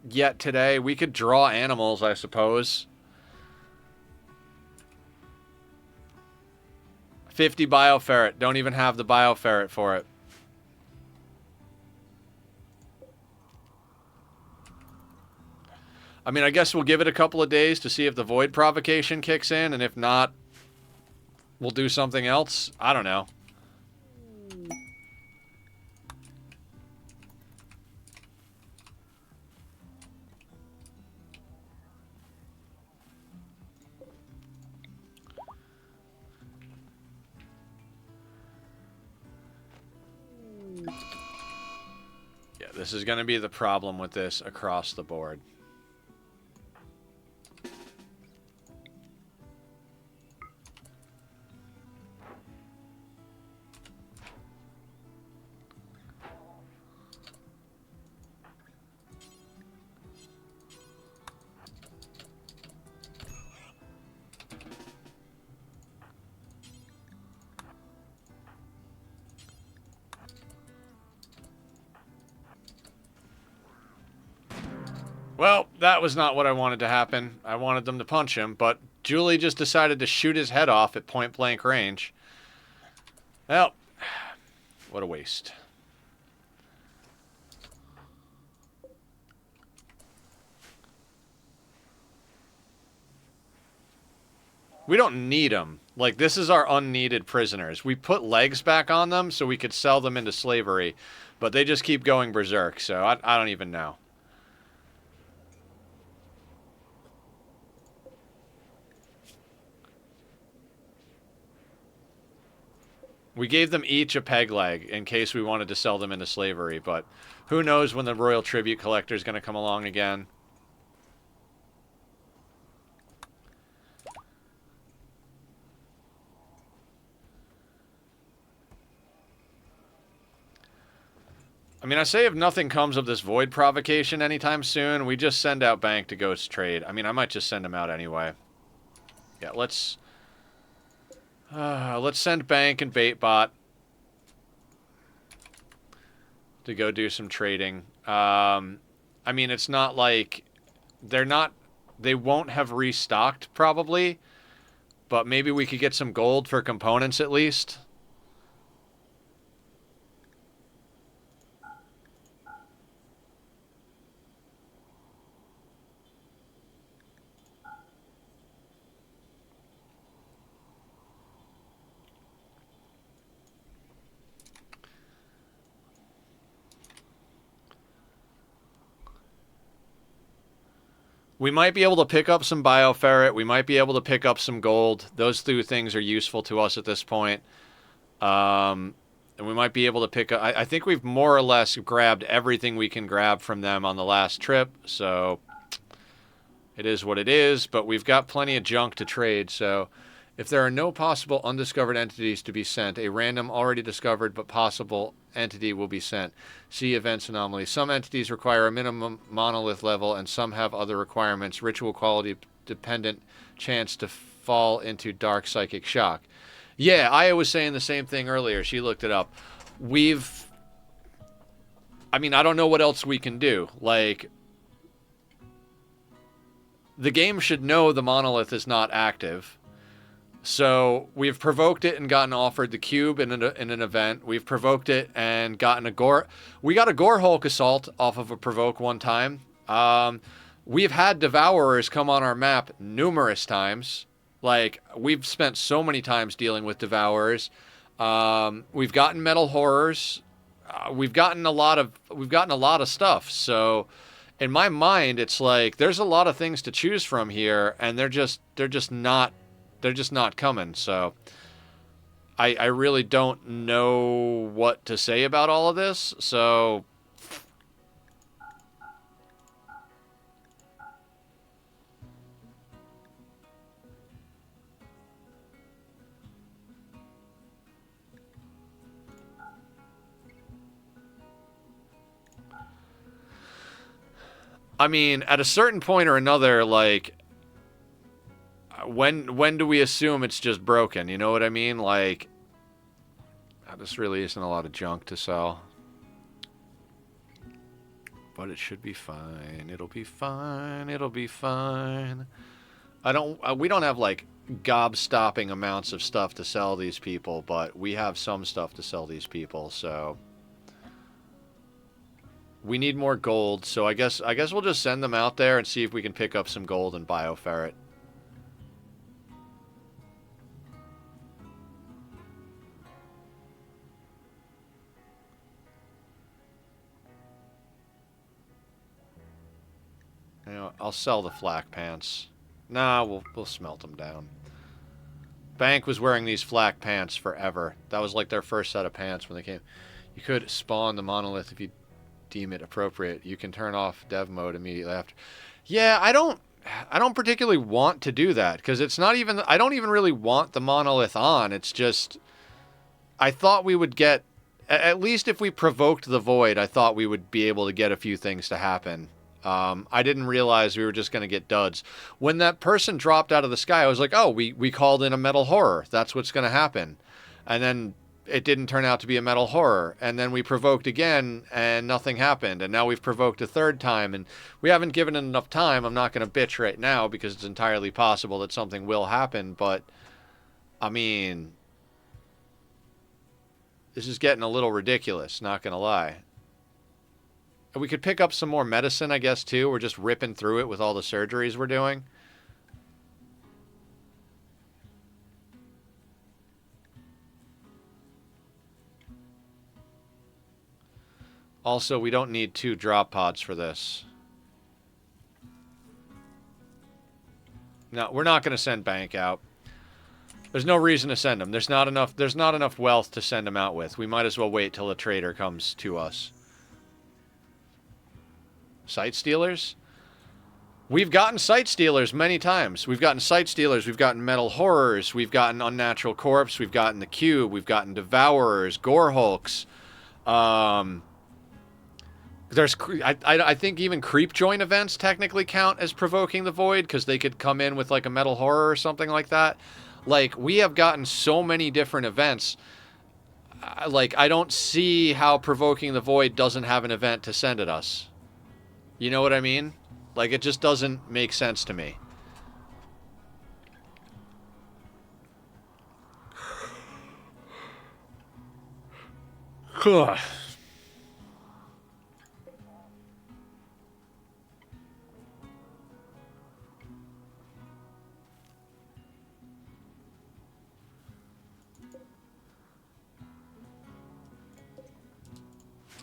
yet today. We could draw animals, I suppose. 50 bioferret. Don't even have the bioferret for it. I mean, I guess we'll give it a couple of days to see if the void provocation kicks in, and if not, we'll do something else. I don't know. Yeah, this is going to be the problem with this across the board. Well, that was not what I wanted to happen. I wanted them to punch him, but Julie just decided to shoot his head off at point-blank range. Well, what a waste. We don't need them. Like, this is our unneeded prisoners. We put legs back on them so we could sell them into slavery, but they just keep going berserk, so I don't even know. We gave them each a peg leg in case we wanted to sell them into slavery, but who knows when the Royal Tribute Collector is going to come along again. I mean, I say if nothing comes of this void provocation anytime soon, we just send out Bank to ghost trade. I mean, I might just send him out anyway. Yeah, let's send Bank and Baitbot to go do some trading. I mean, it's not like they won't have restocked probably, but maybe we could get some gold for components at least. We might be able to pick up some bioferret. We might be able to pick up some gold. Those 2 things are useful to us at this point. And we might be able to pick up... I think we've more or less grabbed everything we can grab from them on the last trip. So it is what it is. But we've got plenty of junk to trade. So if there are no possible undiscovered entities to be sent, a random already discovered but possible entity will be sent. See events anomaly. Some entities require a minimum monolith level and some have other requirements. Ritual quality dependent chance to fall into dark psychic shock. Yeah, Aya was saying the same thing earlier. She looked it up. I mean, I don't know what else we can do. Like, the game should know the monolith is not active. So we've provoked it and gotten offered the cube in an event. We've provoked it and gotten a gore. We got a gore Hulk assault off of a provoke one time. We've had devourers come on our map numerous times. Like, we've spent so many times dealing with devourers. We've gotten metal horrors. We've gotten a lot of stuff. So in my mind, it's like there's a lot of things to choose from here, and they're just not coming. So I really don't know what to say about all of this. So I mean, at a certain point or another, like, when do we assume it's just broken? You know what I mean? Like, this really isn't a lot of junk to sell. But it should be fine. It'll be fine. It'll be fine. We don't have like gob-stopping amounts of stuff to sell these people, but we have some stuff to sell these people, so we need more gold. So I guess we'll just send them out there and see if we can pick up some gold and bioferret. You know, I'll sell the flak pants. Nah, we'll smelt them down. Bank was wearing these flak pants forever. That was like their first set of pants when they came. You could spawn the monolith if you deem it appropriate. You can turn off dev mode immediately after. Yeah, I don't particularly want to do that because it's not even. I don't even really want the monolith on. It's just I thought we would get at least if we provoked the void. I thought we would be able to get a few things to happen. I didn't realize we were just going to get duds. When that person dropped out of the sky, I was like, oh, we called in a metal horror. That's what's going to happen. And then it didn't turn out to be a metal horror. And then we provoked again, and nothing happened. And now we've provoked a third time, and we haven't given it enough time. I'm not going to bitch right now because it's entirely possible that something will happen. But, I mean, this is getting a little ridiculous, not going to lie. We could pick up some more medicine, I guess, too. We're just ripping through it with all the surgeries we're doing. Also, we don't need 2 drop pods for this. No, we're not going to send Bank out. There's no reason to send him. There's not enough wealth to send him out with. We might as well wait till a trader comes to us. Sight stealers? We've gotten sight stealers many times. We've gotten sight stealers, we've gotten metal horrors, we've gotten unnatural corpse, we've gotten the cube, we've gotten devourers, gore hulks. I think even creep joint events technically count as provoking the void because they could come in with like a metal horror or something like that. Like, we have gotten so many different events. Like, I don't see how provoking the void doesn't have an event to send at us. You know what I mean? Like, it just doesn't make sense to me.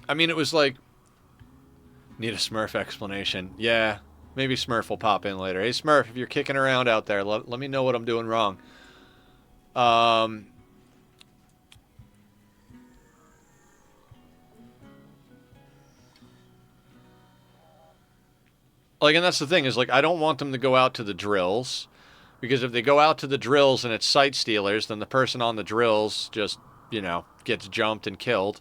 I mean, it was like, need a Smurf explanation. Yeah, maybe Smurf will pop in later. Hey, Smurf, if you're kicking around out there, let me know what I'm doing wrong. Like, and that's the thing, is, like, I don't want them to go out to the drills. Because if they go out to the drills and it's sight stealers, then the person on the drills just, you know, gets jumped and killed.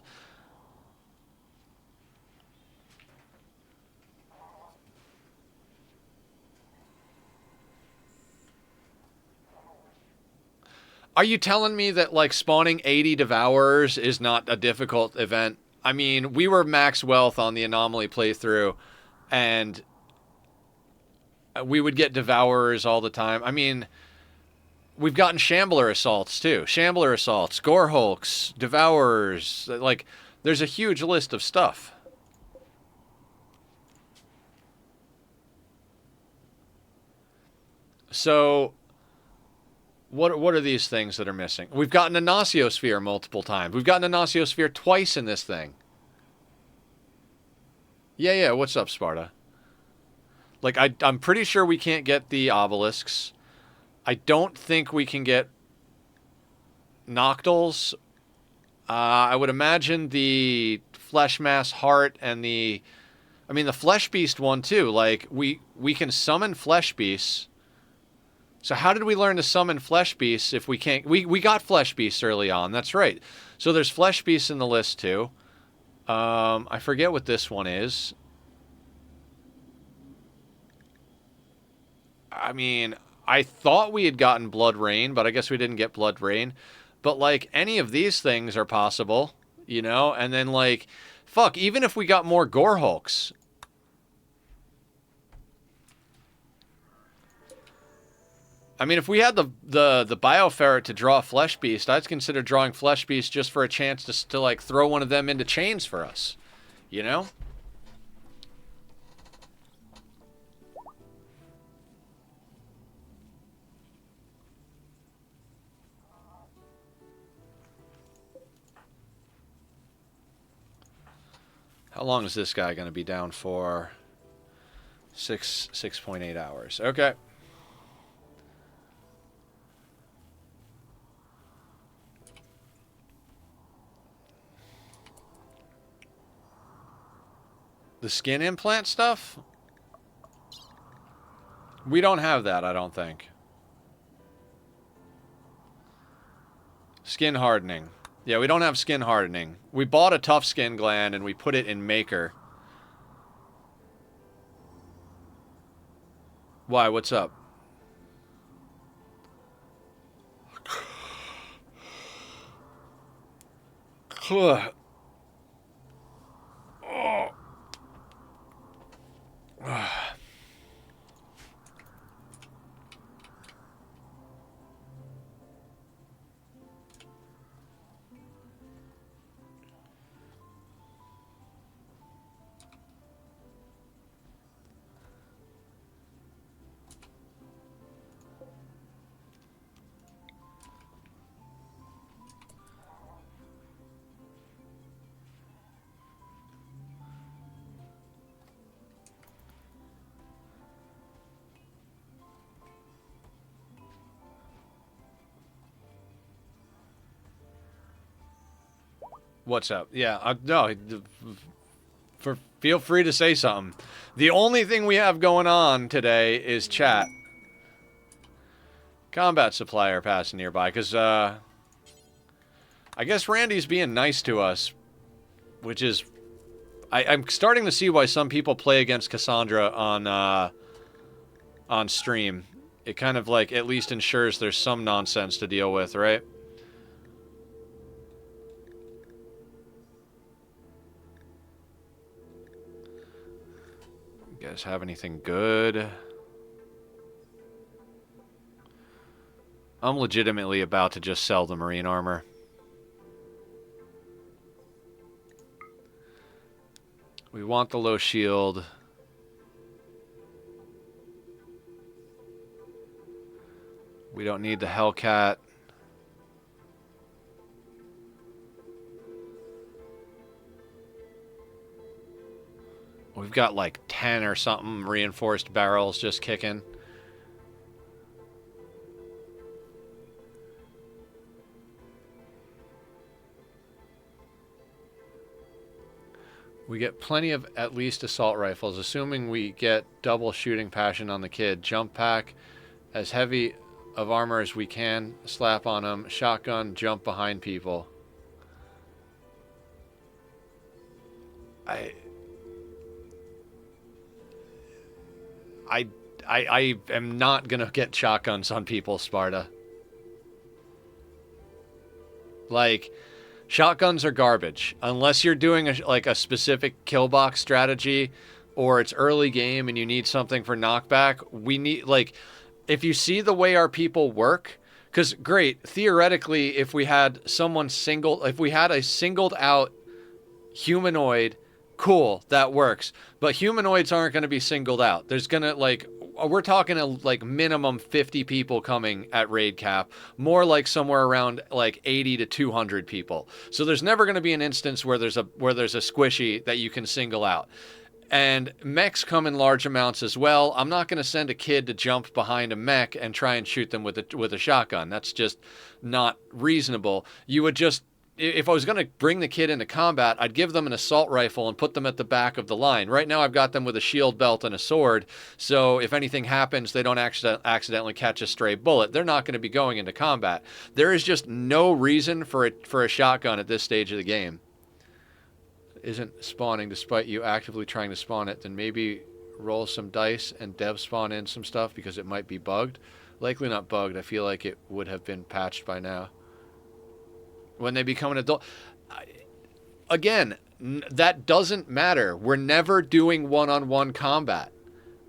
Are you telling me that, like, spawning 80 Devourers is not a difficult event? I mean, we were max wealth on the Anomaly playthrough, and we would get Devourers all the time. I mean, we've gotten Shambler Assaults, too. Shambler Assaults, Gore Hulks, Devourers. Like, there's a huge list of stuff. So, what are these things that are missing? We've gotten a Gnociosphere multiple times. We've gotten a Gnociosphere twice in this thing. Yeah, what's up, Sparta? Like, I'm pretty sure we can't get the obelisks. I don't think we can get Noctils. I would imagine the Flesh Mass Heart and the... I mean, the Flesh Beast one, too. Like, we can summon Flesh Beasts. So how did we learn to summon Flesh Beasts if we can't... We got Flesh Beasts early on. That's right. So there's Flesh Beasts in the list, too. I forget what this one is. I mean, I thought we had gotten Blood Rain, but I guess we didn't get Blood Rain. But like any of these things are possible, you know? And then like fuck, even if we got more Gore Hulks. I mean, if we had the Bioferret to draw a Flesh Beast, I'd consider drawing Flesh Beast just for a chance to like throw one of them into chains for us. You know? How long is this guy going to be down for? 6.8 hours. Okay. The skin implant stuff? We don't have that, I don't think. Skin hardening. Yeah, we don't have skin hardening. We bought a tough skin gland and we put it in Maker. Why? What's up? Oh. What's up? Yeah, no. Feel free to say something. The only thing we have going on today is chat. Combat supplier passing nearby, because, I guess Randy's being nice to us, which is... I'm starting to see why some people play against Cassandra on stream. It kind of, like, at least ensures there's some nonsense to deal with, right? You guys have anything good? I'm legitimately about to just sell the marine armor. We want the low shield. We don't need the Hellcat. We've got like 10 or something reinforced barrels just kicking. We get plenty of at least assault rifles, assuming we get double shooting passion on the kid. Jump pack, as heavy of armor as we can, slap on him. Shotgun, jump behind people. I am not gonna get shotguns on people, Sparta. Like, shotguns are garbage. Unless you're doing a specific Killbox strategy, or it's early game and you need something for knockback, we need, like, if you see the way our people work, because, great, theoretically, if we had if we had a singled out humanoid, cool, that works. But humanoids aren't going to be singled out. There's going to, like, we're talking like minimum 50 people coming at raid cap, more like somewhere around like 80 to 200 people. So there's never going to be an instance where there's a squishy that you can single out. And mechs come in large amounts as well. I'm not going to send a kid to jump behind a mech and try and shoot them with a shotgun. That's just not reasonable. You would just, if I was going to bring the kid into combat, I'd give them an assault rifle and put them at the back of the line. Right now I've got them with a shield belt and a sword, so if anything happens, they don't accidentally catch a stray bullet. They're not going to be going into combat. There is just no reason for a shotgun at this stage of the game. Isn't spawning despite you actively trying to spawn it, then maybe roll some dice and dev spawn in some stuff because it might be bugged. Likely not bugged. I feel like it would have been patched by now. When they become an adult. Again, that doesn't matter. We're never doing one-on-one combat.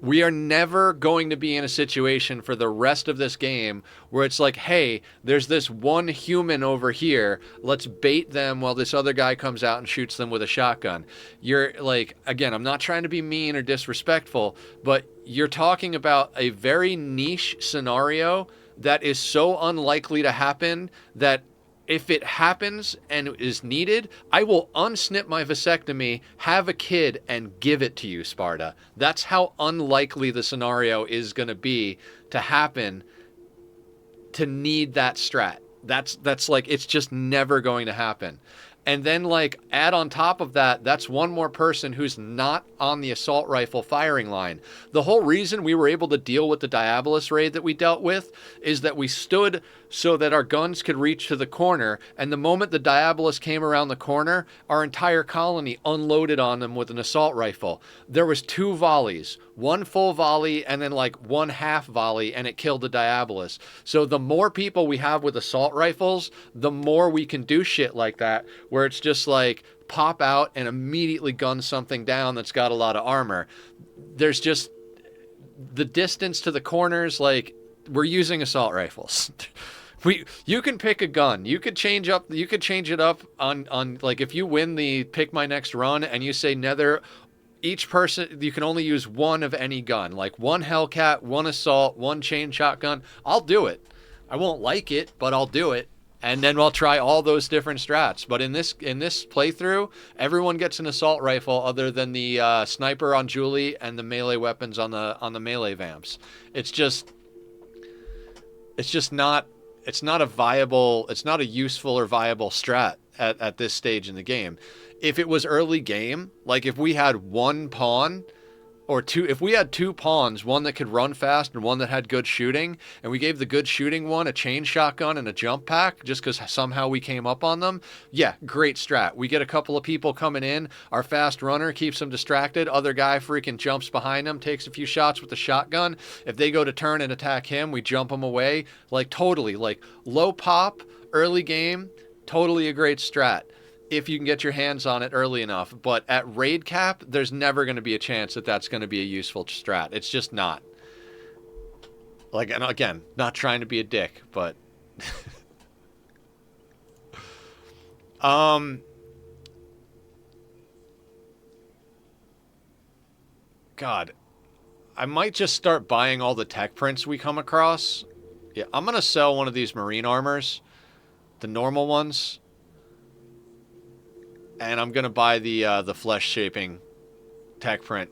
We are never going to be in a situation for the rest of this game where it's like, hey, there's this one human over here. Let's bait them while this other guy comes out and shoots them with a shotgun. You're like, again, I'm not trying to be mean or disrespectful, but you're talking about a very niche scenario that is so unlikely to happen that if it happens and is needed, I will unsnip my vasectomy, have a kid, and give it to you, Sparta. That's how unlikely the scenario is going to be to happen to need that strat. That's like, it's just never going to happen. And then, like, add on top of that, that's one more person who's not on the assault rifle firing line. The whole reason we were able to deal with the Diabolus raid that we dealt with is that we stood so that our guns could reach to the corner, and the moment the Diabolus came around the corner, our entire colony unloaded on them with an assault rifle. There was 2 volleys, one full volley and then like one half volley, and it killed the Diabolus. So the more people we have with assault rifles, the more we can do shit like that, where it's just like pop out and immediately gun something down that's got a lot of armor. There's just the distance to the corners, like, we're using assault rifles. You can pick a gun. You could change it up on like, if you win the pick my next run and you say Nether, each person, you can only use one of any gun, like one Hellcat, one assault, one chain shotgun. I'll do it. I won't like it, but I'll do it. And then we'll try all those different strats. But in this playthrough, everyone gets an assault rifle other than the sniper on Julie and the melee weapons on the melee vamps. It's not a useful or viable strat at this stage in the game. If it was early game, like if we had one pawn or two, if we had 2 pawns, one that could run fast and one that had good shooting, and we gave the good shooting one a chain shotgun and a jump pack just because somehow we came up on them, yeah, great strat. We get a couple of people coming in, our fast runner keeps them distracted, other guy freaking jumps behind them, takes a few shots with the shotgun. If they go to turn and attack him, we jump them away. Like, totally, like, low pop, early game, totally a great strat if you can get your hands on it early enough. But at raid cap, there's never going to be a chance that that's going to be a useful strat. It's just not. Like, and again, not trying to be a dick, but God, I might just start buying all the tech prints we come across. Yeah, I'm going to sell one of these marine armors, the normal ones. And I'm going to buy the flesh shaping tech print.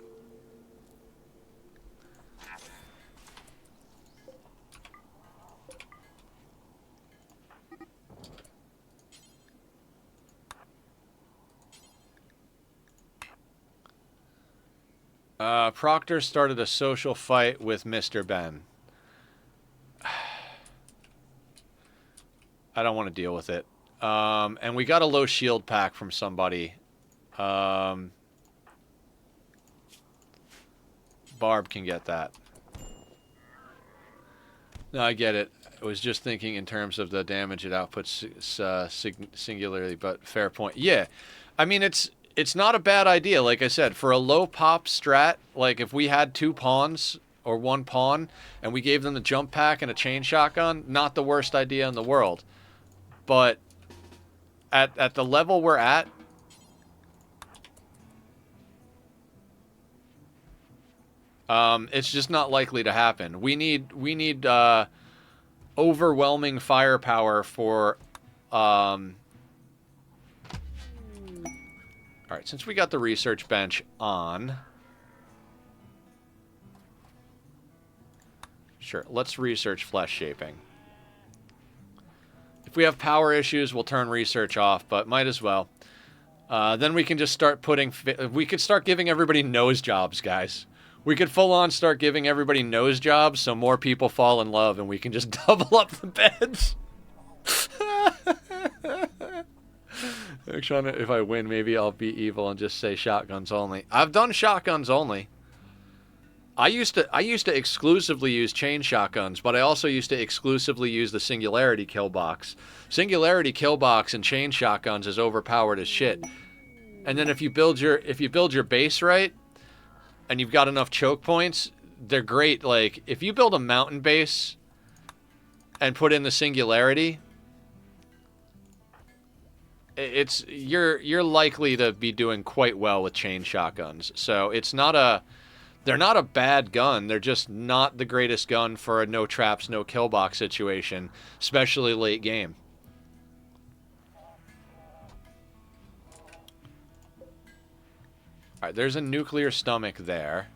Proctor started a social fight with Mr. Ben. I don't want to deal with it. And we got a low shield pack from somebody. Barb can get that. No, I get it. I was just thinking in terms of the damage it outputs singularly, but fair point. Yeah, I mean, it's not a bad idea. Like I said, for a low pop strat, like if we had 2 pawns or 1 pawn and we gave them the jump pack and a chain shotgun, not the worst idea in the world. But at the level we're at, it's just not likely to happen. We need overwhelming firepower for. All right, since we got the research bench on, sure, let's research flesh shaping. If we have power issues, we'll turn research off, but might as well. Then we can just start we could start giving everybody nose jobs, guys. We could full on start giving everybody nose jobs so more people fall in love and we can just double up the beds. Actually, if I win, maybe I'll be evil and just say shotguns only. I've done shotguns only. I used to exclusively use chain shotguns, but I also used to exclusively use the Singularity Killbox. Singularity Killbox and chain shotguns is overpowered as shit. And then if you build your base right and you've got enough choke points, they're great. Like if you build a mountain base and put in the Singularity, it's you're likely to be doing quite well with chain shotguns. So it's not a they're not a bad gun. They're just not the greatest gun for a no traps, no kill box situation, especially late game. All right, there's a nuclear stomach there.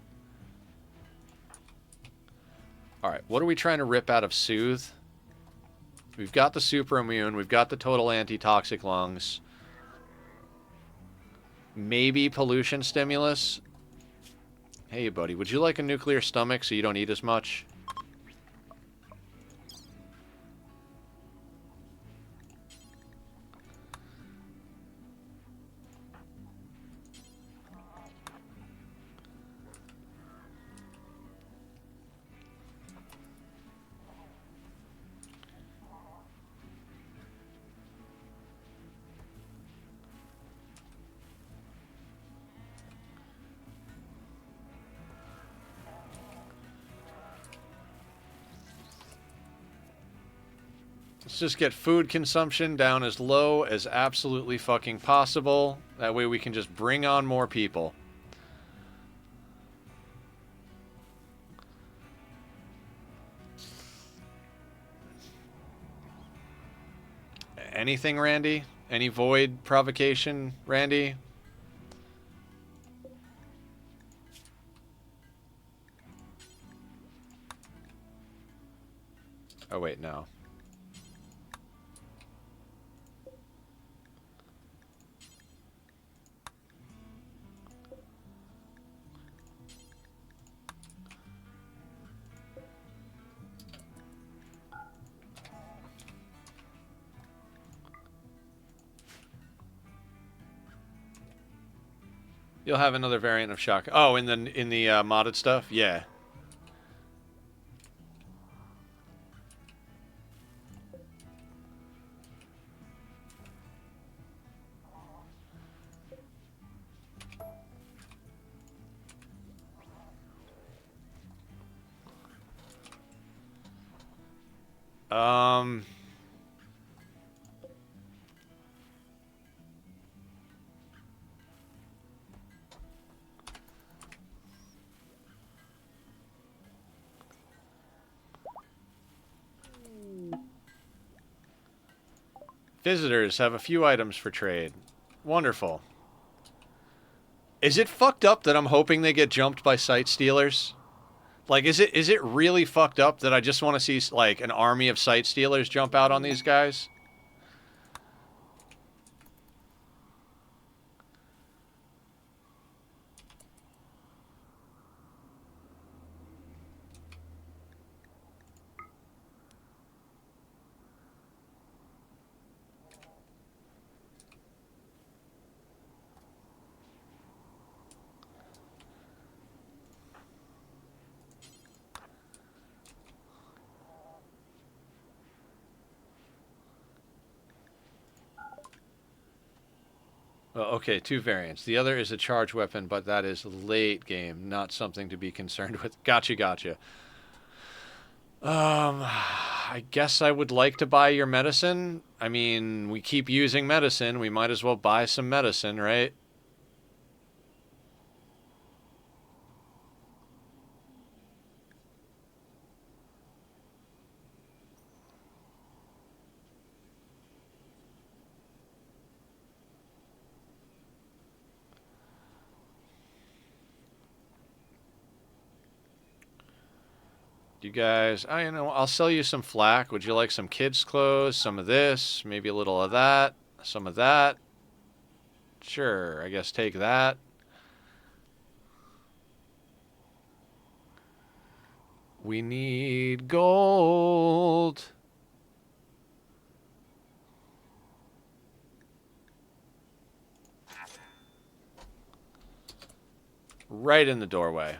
All right, what are we trying to rip out of Soothe? We've got the super immune. We've got the total antitoxic lungs. Maybe pollution stimulus. Hey, buddy, would you like a nuclear stomach so you don't eat as much? Let's just get food consumption down as low as absolutely fucking possible. That way we can just bring on more people. Anything, Randy? Any void provocation, Randy? Oh, wait, no. You'll have another variant of shock. Oh, in the modded stuff? Yeah. Um... Visitors have a few items for trade. Wonderful. Is it fucked up that I'm hoping they get jumped by sight stealers? Like, is it really fucked up that I just want to see, like, an army of sight stealers jump out on these guys? Well, okay, two variants. The other is a charge weapon, but that is late game, not something to be concerned with. Gotcha, gotcha. I guess I would like to buy your medicine. I mean, we keep using medicine. We might as well buy some medicine, right? You guys, you know, I'll sell you some flack. Would you like some kids' clothes? Some of this, maybe a little of that, some of that. Sure, I guess take that. We need gold. Right in the doorway.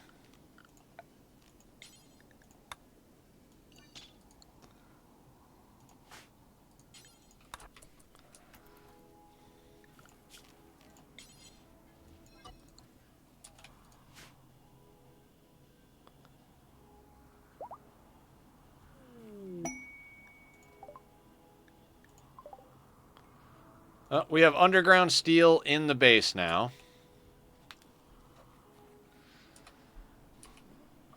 We have underground steel in the base now.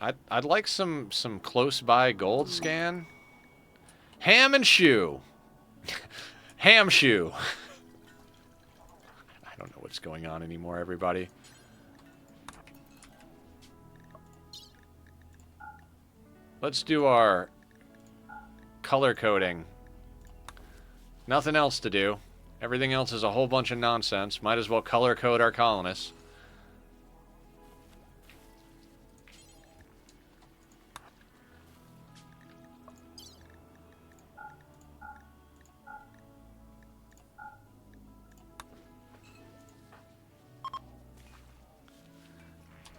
I'd like some close by gold scan. Ham and shoe. Ham shoe. I don't know what's going on anymore, everybody. Let's do our color coding. Nothing else to do. Everything else is a whole bunch of nonsense. Might as well color code our colonists.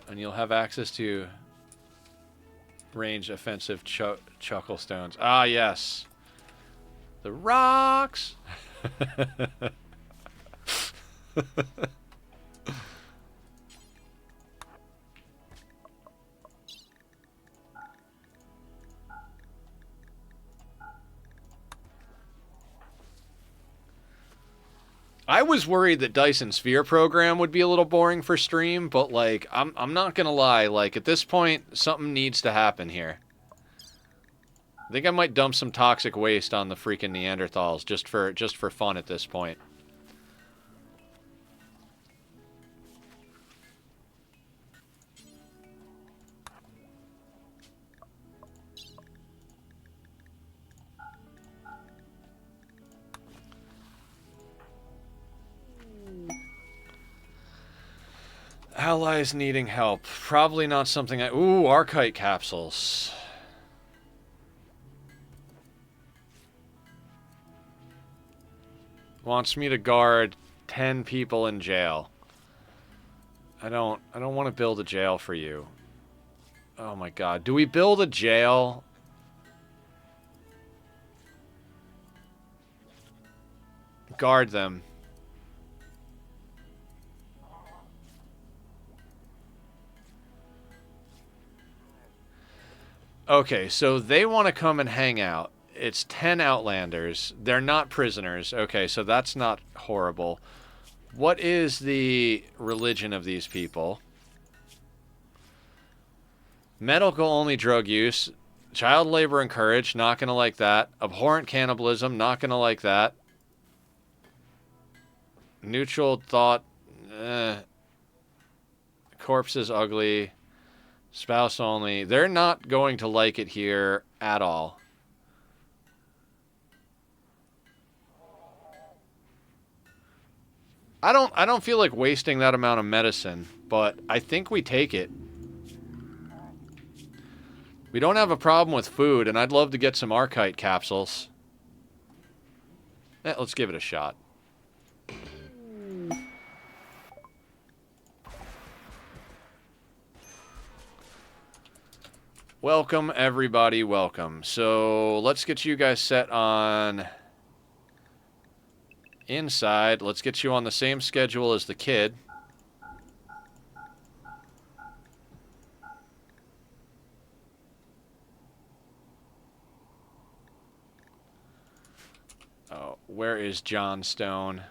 And you'll have access to range offensive chuckle stones. Ah, yes. The rocks. I was worried that Dyson Sphere program would be a little boring for stream, but like I'm not gonna lie, like at this point something needs to happen here. I think I might dump some toxic waste on the freaking Neanderthals just for fun at this point. Allies needing help. Probably not something I... Ooh, Archite capsules. Wants me to guard 10 people in jail. I don't want to build a jail for you. Oh my god. Do we build a jail? Guard them. Okay, so they want to come and hang out. It's 10 Outlanders. They're not prisoners. Okay, so that's not horrible. What is the religion of these people? Medical only drug use. Child labor encouraged. Not gonna like that. Abhorrent cannibalism. Not gonna like that. Neutral thought. Corpse is ugly. Spouse only. They're not going to like it here at all. I don't feel like wasting that amount of medicine, but I think we take it. We don't have a problem with food, and I'd love to get some Archite capsules. Let's give it a shot. Welcome, everybody, welcome. So, let's get you guys set on... Inside. Let's get you on the same schedule as the kid. Oh, where is John Stone?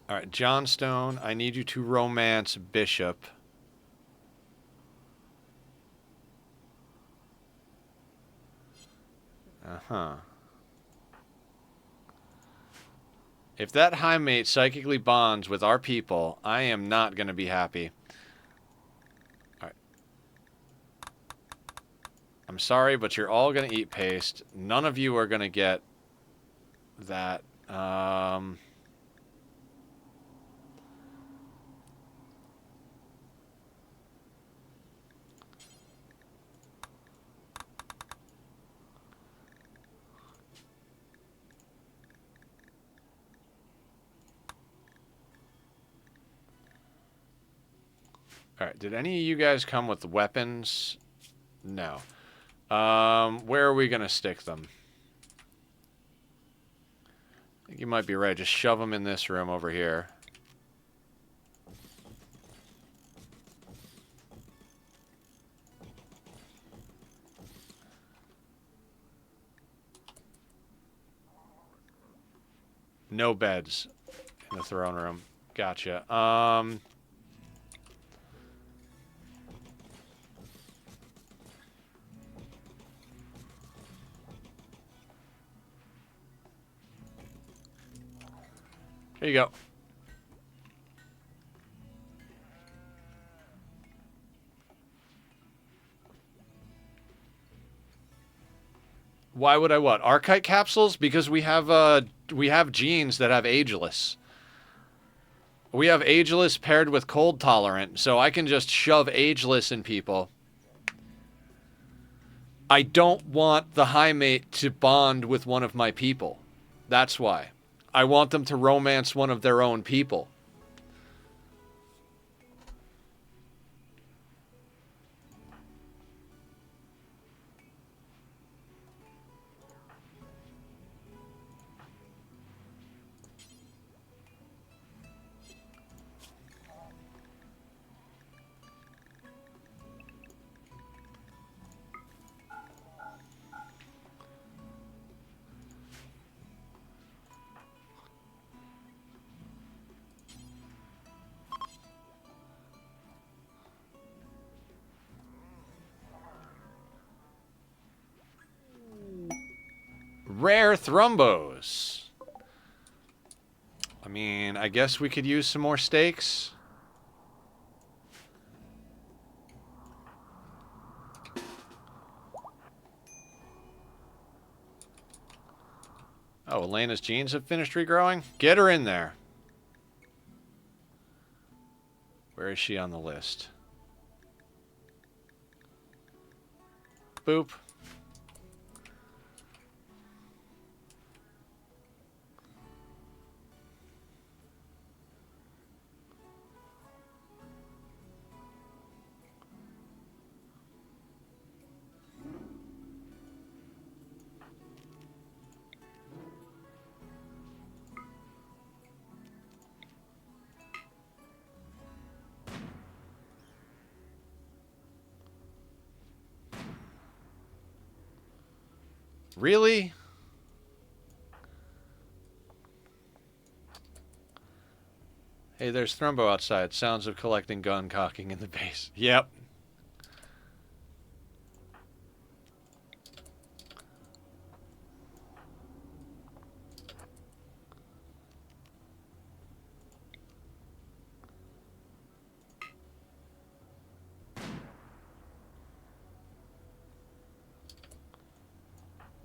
Alright, John Stone, I need you to romance Bishop. Uh-huh. If that high mate psychically bonds with our people, I am not going to be happy. Alright. I'm sorry, but you're all going to eat paste. None of you are going to get that. Alright, did any of you guys come with weapons? No. Where are we going to stick them? I think you might be right. Just shove them in this room over here. No beds in the throne room. Gotcha. Here you go. Why would I what? Archite capsules? Because we have genes that have ageless. We have ageless paired with cold tolerant, so I can just shove ageless in people. I don't want the high mate to bond with one of my people. That's why. I want them to romance one of their own people. Rare thrombos. I mean, I guess we could use some more steaks. Oh, Elena's genes have finished regrowing? Get her in there. Where is she on the list? Boop. Really? Hey, there's Thrumbo outside. Sounds of collecting gun cocking in the base. Yep.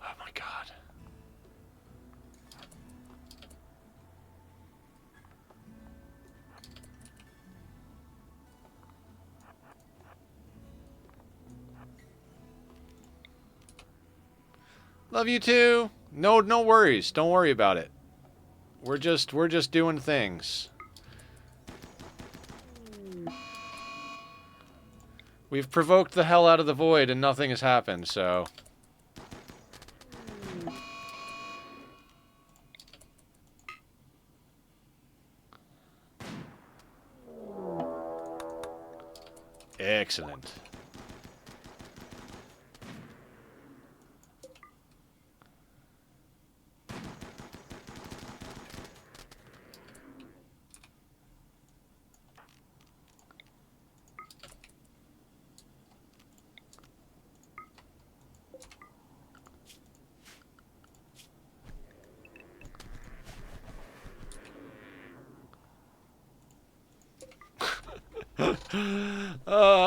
Oh my god. Love you too. No worries. Don't worry about it. We're just doing things. We've provoked the hell out of the void and nothing has happened, so... Excellent.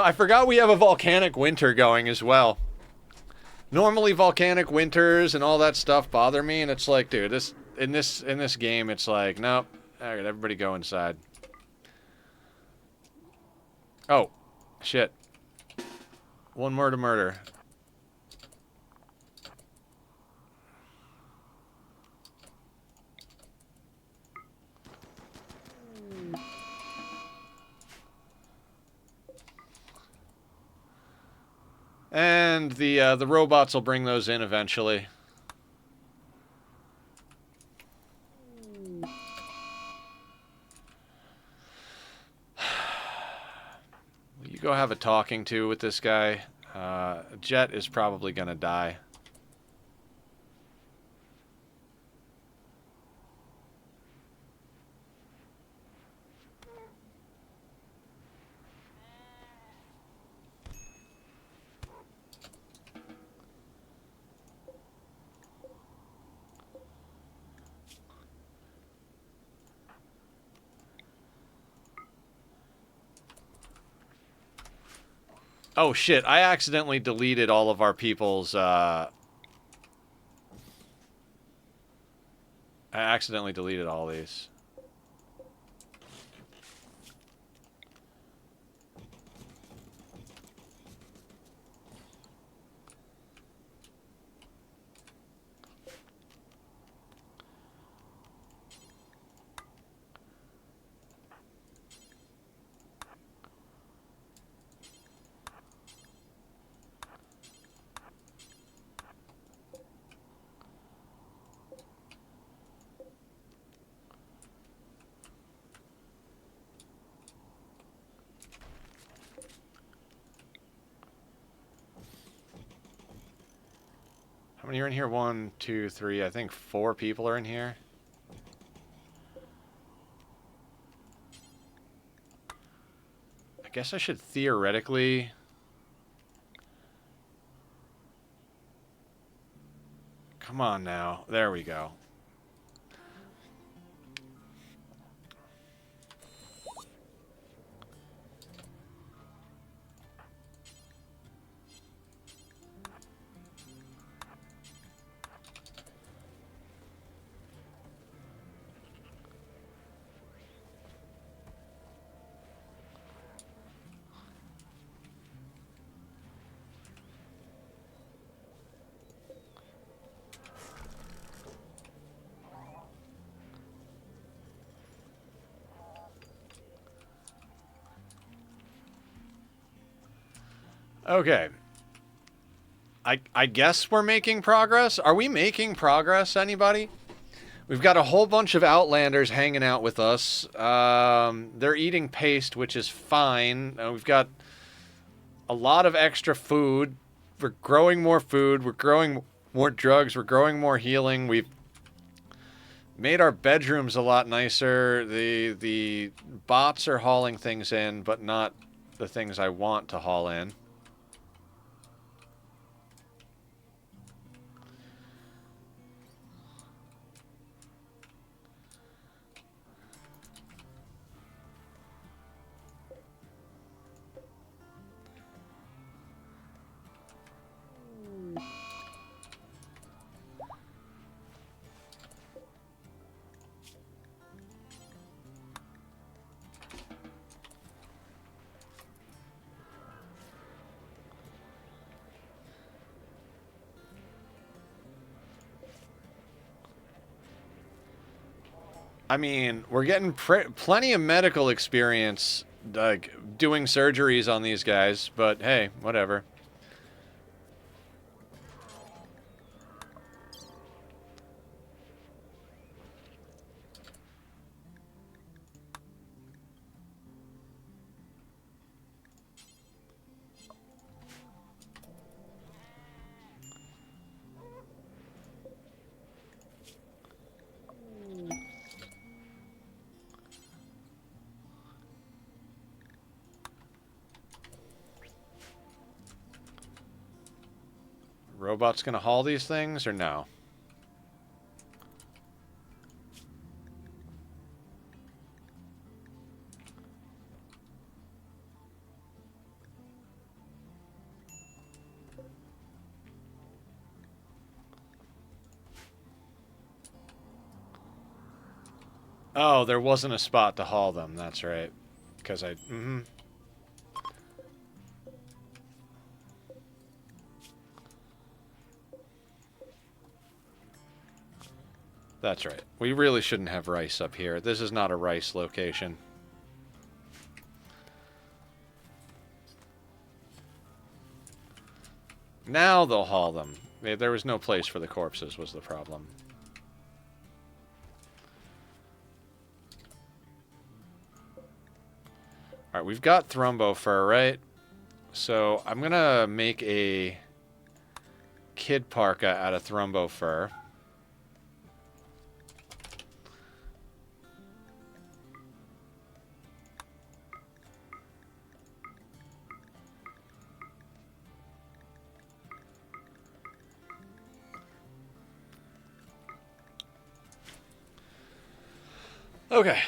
I forgot we have a volcanic winter going as well. Normally volcanic winters and all that stuff bother me, and it's like, dude, in this game, it's like, nope. Alright, everybody go inside. Oh, shit. One more to murder. And the robots will bring those in eventually. You go have a talking to with this guy. Jet is probably gonna die. Oh shit, I accidentally deleted all of our people's, I accidentally deleted all these. How many are in here? 1, 2, 3. I think 4 people are in here. I guess I should theoretically... Come on now. There we go. Okay. I guess we're making progress. Are we making progress, anybody? We've got a whole bunch of Outlanders hanging out with us. They're eating paste, which is fine. We've got a lot of extra food. We're growing more food. We're growing more drugs. We're growing more healing. We've made our bedrooms a lot nicer. The bots are hauling things in, but not the things I want to haul in. I mean, we're getting plenty of medical experience, like, doing surgeries on these guys, but hey, whatever. Robot's gonna haul these things, or no? Oh, there wasn't a spot to haul them, that's right. Because I... That's right. We really shouldn't have rice up here. This is not a rice location. Now they'll haul them. There was no place for the corpses, was the problem. Alright, we've got Thrumbo fur, right? So I'm gonna make a kid parka out of Thrumbo fur. Okay,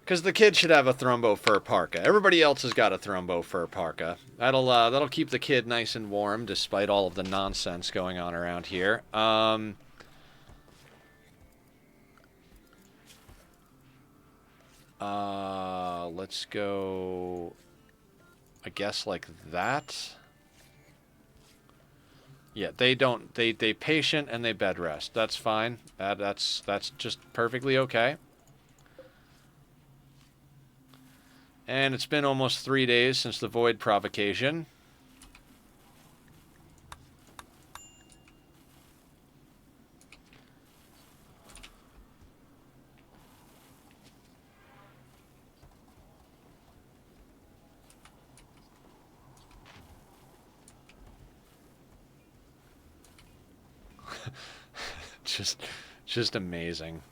Because the kid should have a Thrumbo fur parka. Everybody else has got a Thrumbo fur parka. That'll keep the kid nice and warm despite all of the nonsense going on around here. Let's go, I guess, like that. Yeah, they patient and they bed rest. That's fine. That's just perfectly okay. And it's been almost 3 days since the void provocation. just amazing.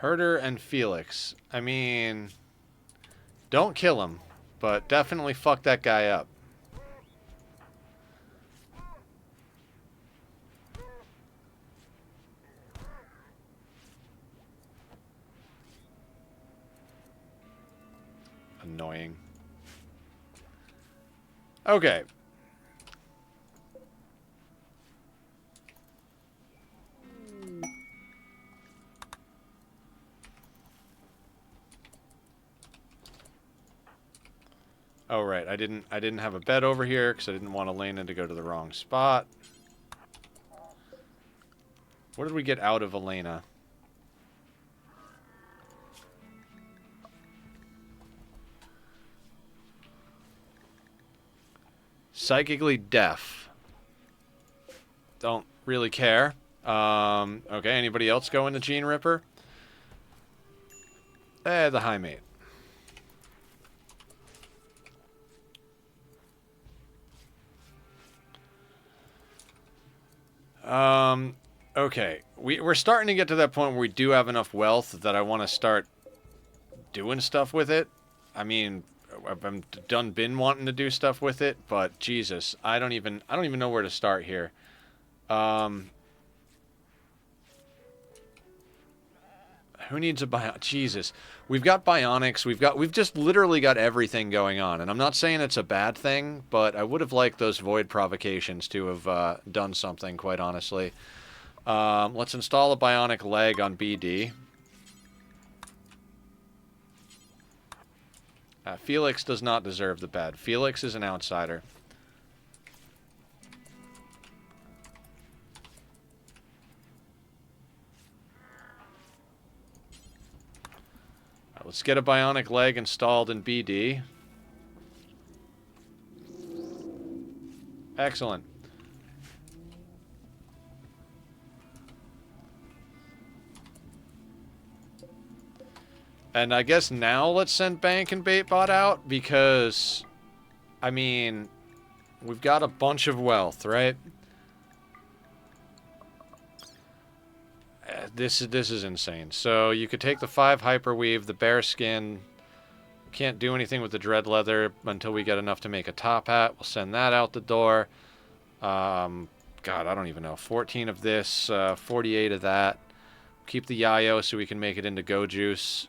Herder and Felix. I mean, don't kill him, but definitely fuck that guy up. Annoying. Okay. Oh, right. I didn't have a bed over here because I didn't want Elena to go to the wrong spot. What did we get out of Elena? Psychically deaf. Don't really care. Okay, anybody else go in the Gene Ripper? The High Mate. Okay. We're starting to get to that point where we do have enough wealth that I want to start doing stuff with it. I mean, I've been wanting to do stuff with it, but Jesus, I don't even know where to start here. Who needs a Jesus. We've got bionics. We've just literally got everything going on. And I'm not saying it's a bad thing, but I would have liked those void provocations to have done something, quite honestly. Let's install a bionic leg on BD. Felix does not deserve the bed. Felix is an outsider. Let's get a bionic leg installed in BD. Excellent. And I guess now let's send Bank and Baitbot out because, I mean, we've got a bunch of wealth, right? This is insane. So you could take the 5 Hyperweave, the bear skin. Can't do anything with the dread leather until we get enough to make a top hat. We'll send that out the door. God, I don't even know. 14 of this, 48 of that. Keep the Yayo so we can make it into Go Juice.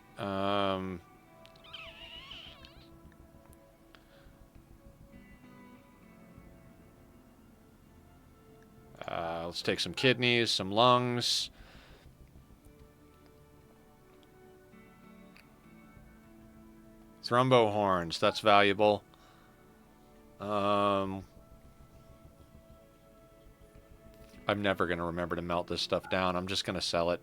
Let's take some kidneys, some lungs. Thrumbo horns, that's valuable. I'm never going to remember to melt this stuff down. I'm just going to sell it.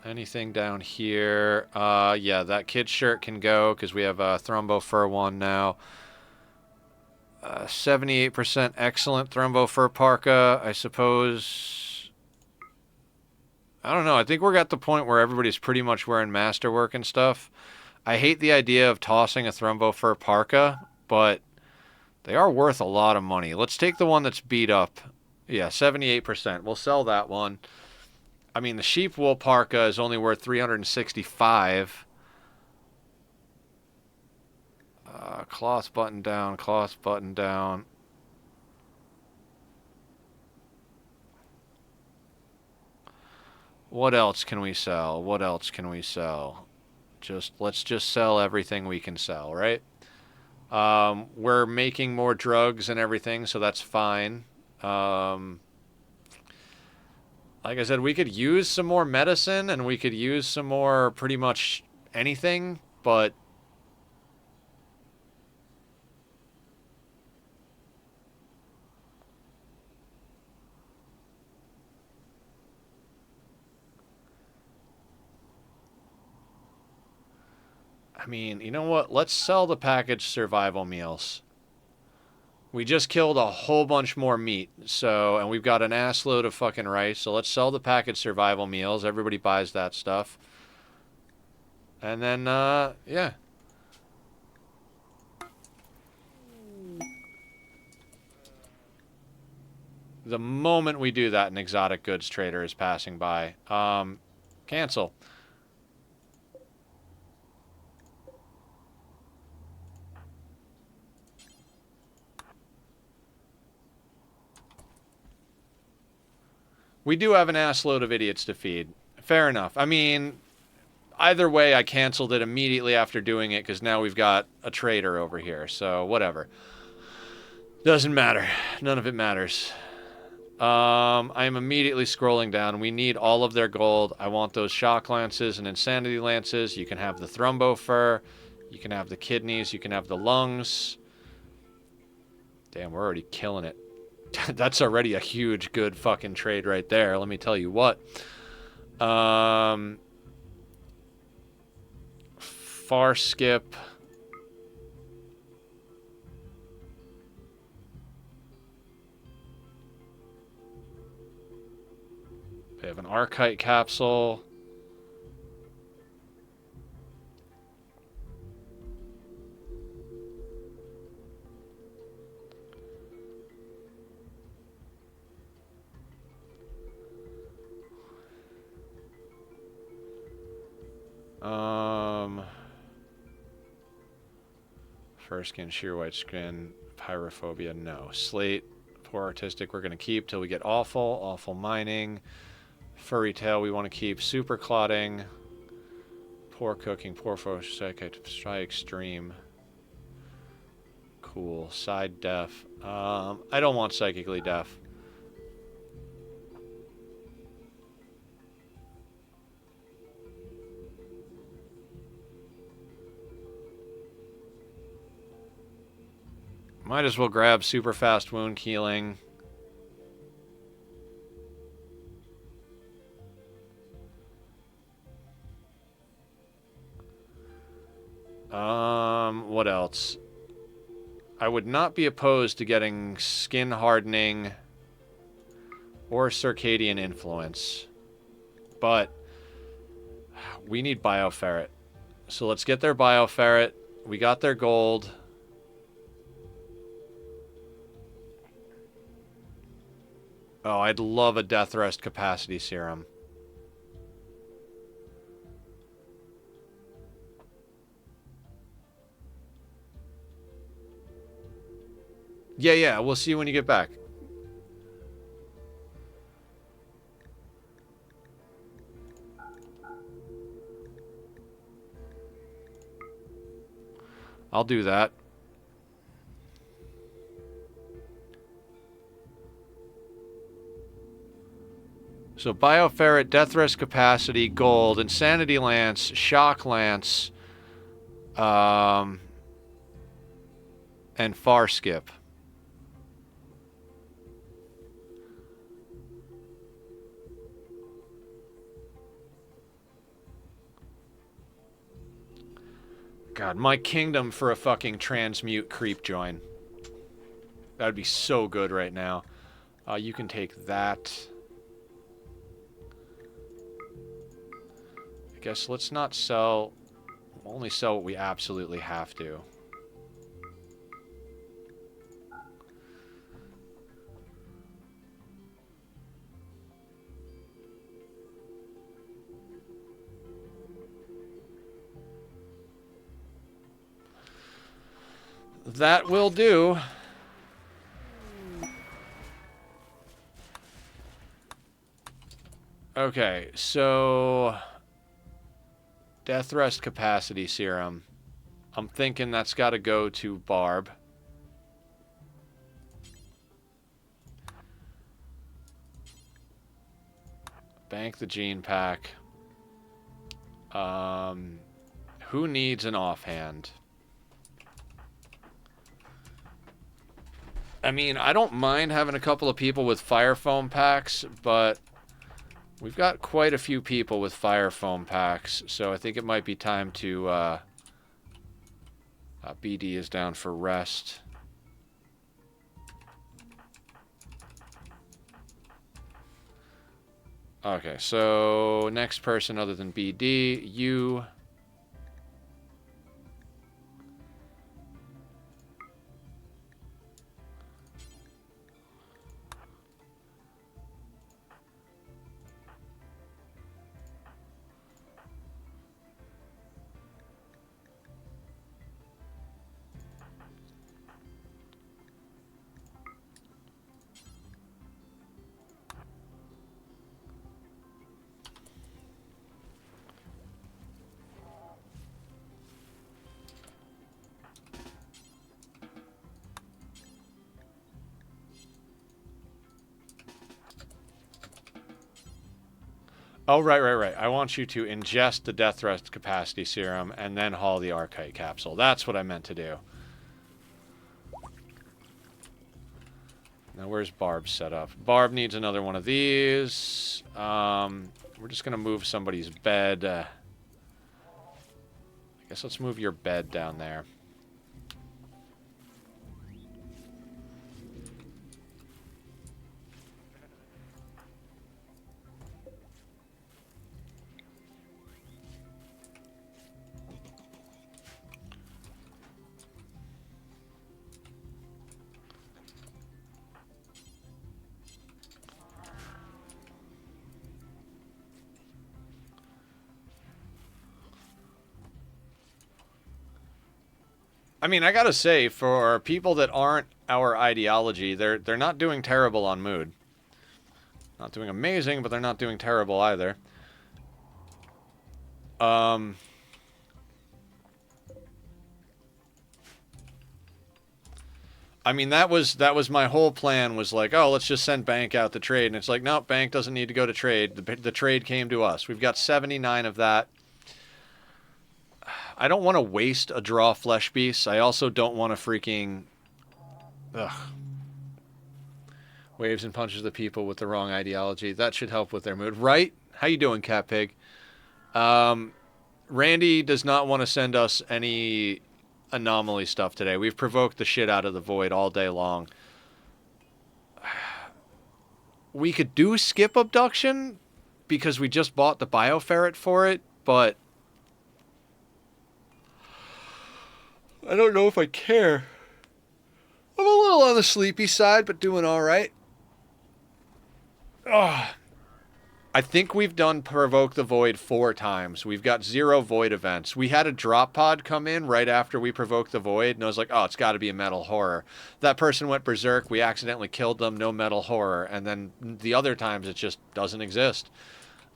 Anything down here? Yeah, that kid shirt can go because we have a Thrumbo Fur one now. 78% excellent Thrumbo Fur parka, I suppose. I don't know. I think we're at the point where everybody's pretty much wearing masterwork and stuff. I hate the idea of tossing a Thrumbo Fur parka, but they are worth a lot of money. Let's take the one that's beat up. Yeah, 78%. We'll sell that one. I mean, the sheep wool parka is only worth 365. Cloth button down, cloth button down. What else can we sell? What else can we sell? Let's just sell everything we can sell, right? We're making more drugs and everything, so that's fine. Like I said, we could use some more medicine and we could use some more pretty much anything, but I mean, you know what? Let's sell the packaged survival meals. We just killed a whole bunch more meat, and we've got an ass load of fucking rice, so let's sell the packaged survival meals. Everybody buys that stuff. And then, yeah. The moment we do that, an exotic goods trader is passing by. Cancel. We do have an ass load of idiots to feed. Fair enough. I mean, either way, I canceled it immediately after doing it because now we've got a trader over here. So, whatever. Doesn't matter. None of it matters. I am immediately scrolling down. We need all of their gold. I want those shock lances and insanity lances. You can have the Thrumbo fur. You can have the kidneys. You can have the lungs. Damn, we're already killing it. That's already a huge, good fucking trade right there. Let me tell you what. Far skip. They have an Archite capsule. Fur skin, sheer white skin, pyrophobia, no. Slate, poor artistic, we're going to keep till we get awful mining. Furry tail, we want to keep. Super clotting, poor cooking, poor photosynthetic, try extreme. Cool. Side deaf. I don't want psychically deaf. Might as well grab super fast wound healing. What else? I would not be opposed to getting skin hardening or circadian influence, but we need bioferret. So let's get their bioferret. We got their gold. Oh, I'd love a death rest capacity serum. Yeah, yeah. We'll see you when you get back. I'll do that. So Bioferret, Death Rest Capacity, Gold, Insanity Lance, Shock Lance, and Far Skip. God, my kingdom for a fucking transmute creep join. That would be so good right now. You can take that. I guess let's not sell... Only sell what we absolutely have to. That will do. Okay, so... Death Rest Capacity Serum. I'm thinking that's got to go to Barb. Bank the Gene Pack. Who needs an offhand? I mean, I don't mind having a couple of people with fire foam packs, but we've got quite a few people with fire foam packs, so I think it might be time to... BD is down for rest. Okay, so next person other than BD, you... Oh, right. I want you to ingest the Death Rest Capacity Serum and then haul the Archite Capsule. That's what I meant to do. Now, where's Barb's setup? Barb needs another one of these. We're just going to move somebody's bed. I guess let's move your bed down there. I mean, I gotta say, for people that aren't our ideology, they're not doing terrible on mood. Not doing amazing, but they're not doing terrible either. I mean, that was my whole plan, was like, oh, let's just send Bank out to trade. And it's like, no, Bank doesn't need to go to trade. The trade came to us. We've got 79 of that. I don't want to waste a draw Flesh Beast. I also don't want to freaking... Ugh. Waves and punches the people with the wrong ideology. That should help with their mood. Right? How you doing, Cat Pig? Randy does not want to send us any anomaly stuff today. We've provoked the shit out of the Void all day long. We could do skip abduction because we just bought the Bioferret for it, but I don't know if I care. I'm a little on the sleepy side, but doing all right. Ugh. I think we've done Provoke the Void 4 times. We've got 0 Void events. We had a drop pod come in right after we provoked the Void, and I was like, oh, it's got to be a metal horror. That person went berserk. We accidentally killed them. No metal horror. And then the other times it just doesn't exist.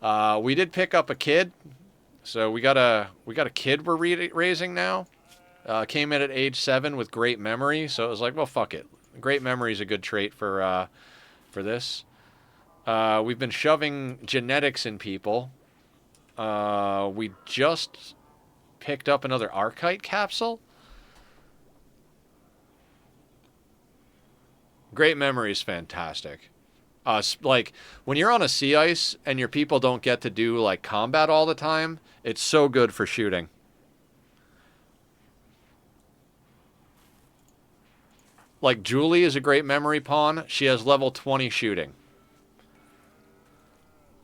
We did pick up a kid, so we got a kid we're raising now. Came in at age 7 with great memory, so it was like, well, fuck it. Great memory is a good trait for this. We've been shoving genetics in people. We just picked up another Archite capsule. Great memory is fantastic. Like when you're on a sea ice and your people don't get to do like combat all the time, it's so good for shooting. Like Julie is a great memory pawn. She has level 20 shooting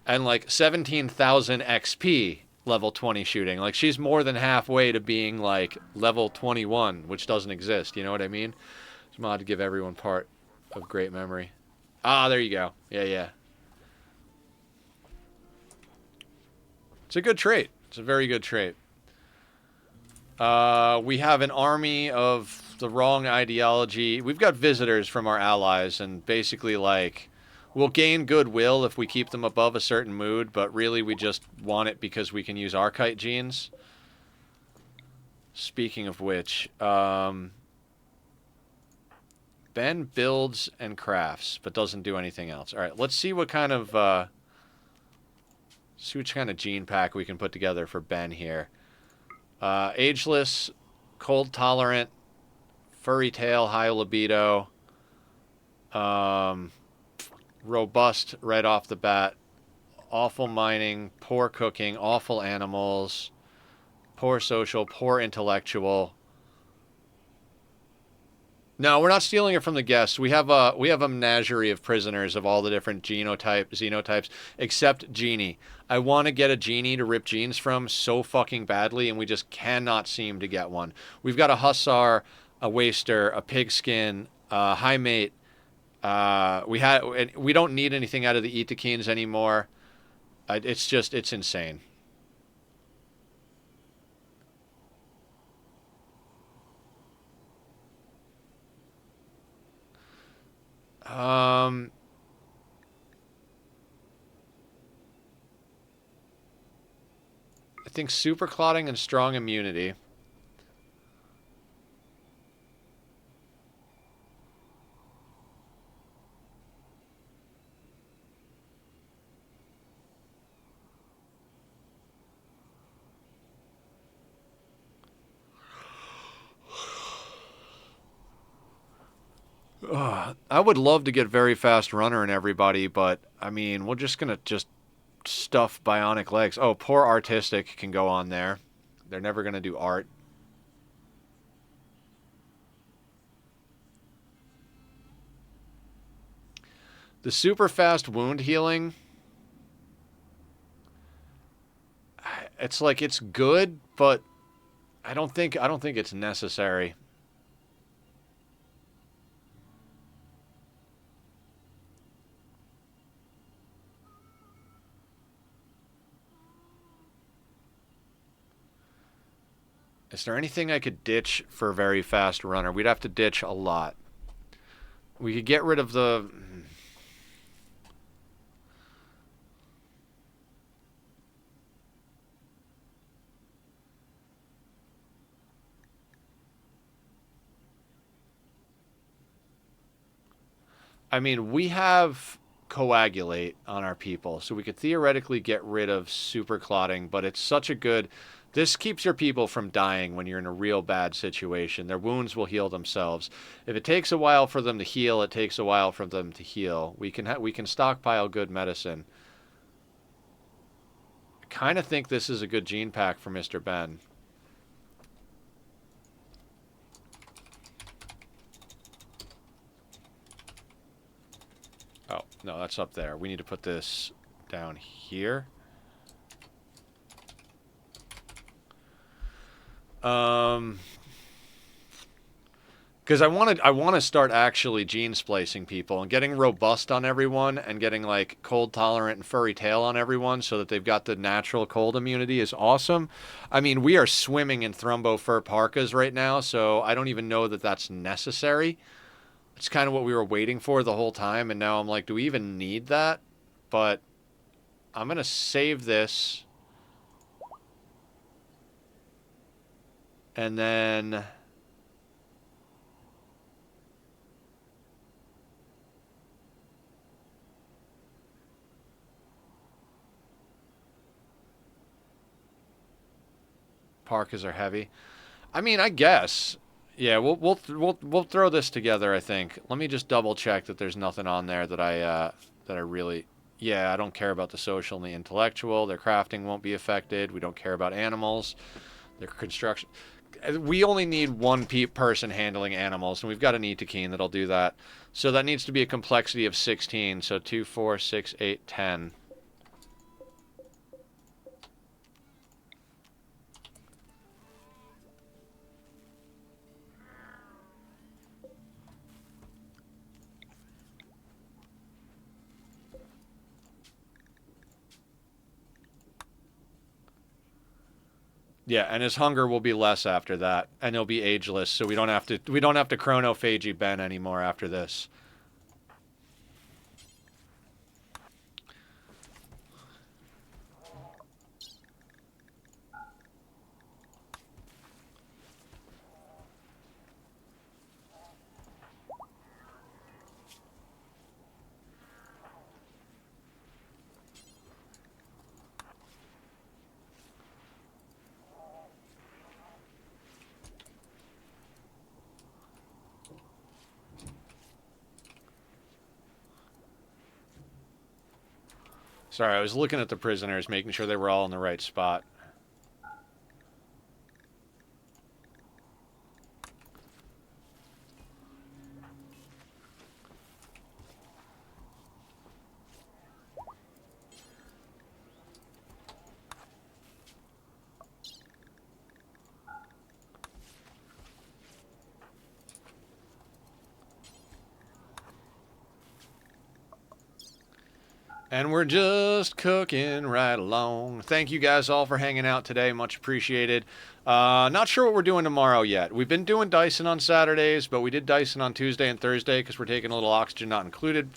and like 17,000 XP level 20 shooting. Like she's more than halfway to being like level 21, which doesn't exist. You know what I mean? It's mod to give everyone part of great memory. Ah, there you go. Yeah, yeah. It's a good trait. It's a very good trait. We have an army of the wrong ideology. We've got visitors from our allies, and basically, like, we'll gain goodwill if we keep them above a certain mood, but really we just want it because we can use Archite genes. Speaking of which, Ben builds and crafts, but doesn't do anything else. All right, let's see what kind of gene pack we can put together for Ben here. Ageless, cold tolerant, furry tail, high libido, robust right off the bat, awful mining, poor cooking, awful animals, poor social, poor intellectual. No, we're not stealing it from the guests. We have a menagerie of prisoners of all the different xenotypes, except Genie. I want to get a Genie to rip genes from so fucking badly, and we just cannot seem to get one. We've got a Hussar, a Waster, a Pigskin, a High Mate. We don't need anything out of the Itakines anymore. It's insane. Um, I think super clotting and strong immunity. I would love to get very fast runner in everybody, but I mean, we're just gonna just stuff bionic legs. Oh, poor artistic can go on there. They're never gonna do art. The super fast wound healing. It's like it's good, but I don't think it's necessary. Is there anything I could ditch for very fast runner? We'd have to ditch a lot. We could get rid of the. I mean, we have coagulate on our people, so we could theoretically get rid of super clotting, but it's such a good. This keeps your people from dying when you're in a real bad situation. Their wounds will heal themselves. If it takes a while for them to heal, it takes a while for them to heal. We can stockpile good medicine. I kind of think this is a good gene pack for Mr. Ben. Oh, no, that's up there. We need to put this down here. Because Because I want to start actually gene splicing people and getting robust on everyone and getting like cold tolerant and furry tail on everyone so that they've got the natural cold immunity is awesome. I mean, we are swimming in thrombo fur parkas right now, so I don't even know that that's necessary. It's kind of what we were waiting for the whole time, and now I'm like, do we even need that? But I'm gonna save this, and then parkas are heavy. I mean, I guess. Yeah, we'll throw this together. I think. Let me just double check that there's nothing on there that I really. Yeah, I don't care about the social and the intellectual. Their crafting won't be affected. We don't care about animals. Their construction. We only need one person handling animals, and we've got an Itakeen that'll do that. So that needs to be a complexity of 16. So 2, 4, 6, 8, 10. Yeah, and his hunger will be less after that, and he'll be ageless, so we don't have to chronophage Ben anymore after this. Sorry, I was looking at the prisoners, making sure they were all in the right spot. And we're just cooking right along. Thank you guys all for hanging out today. Much appreciated. Not sure what we're doing tomorrow yet. We've been doing Dyson on Saturdays, but we did Dyson on Tuesday and Thursday because we're taking a little oxygen not included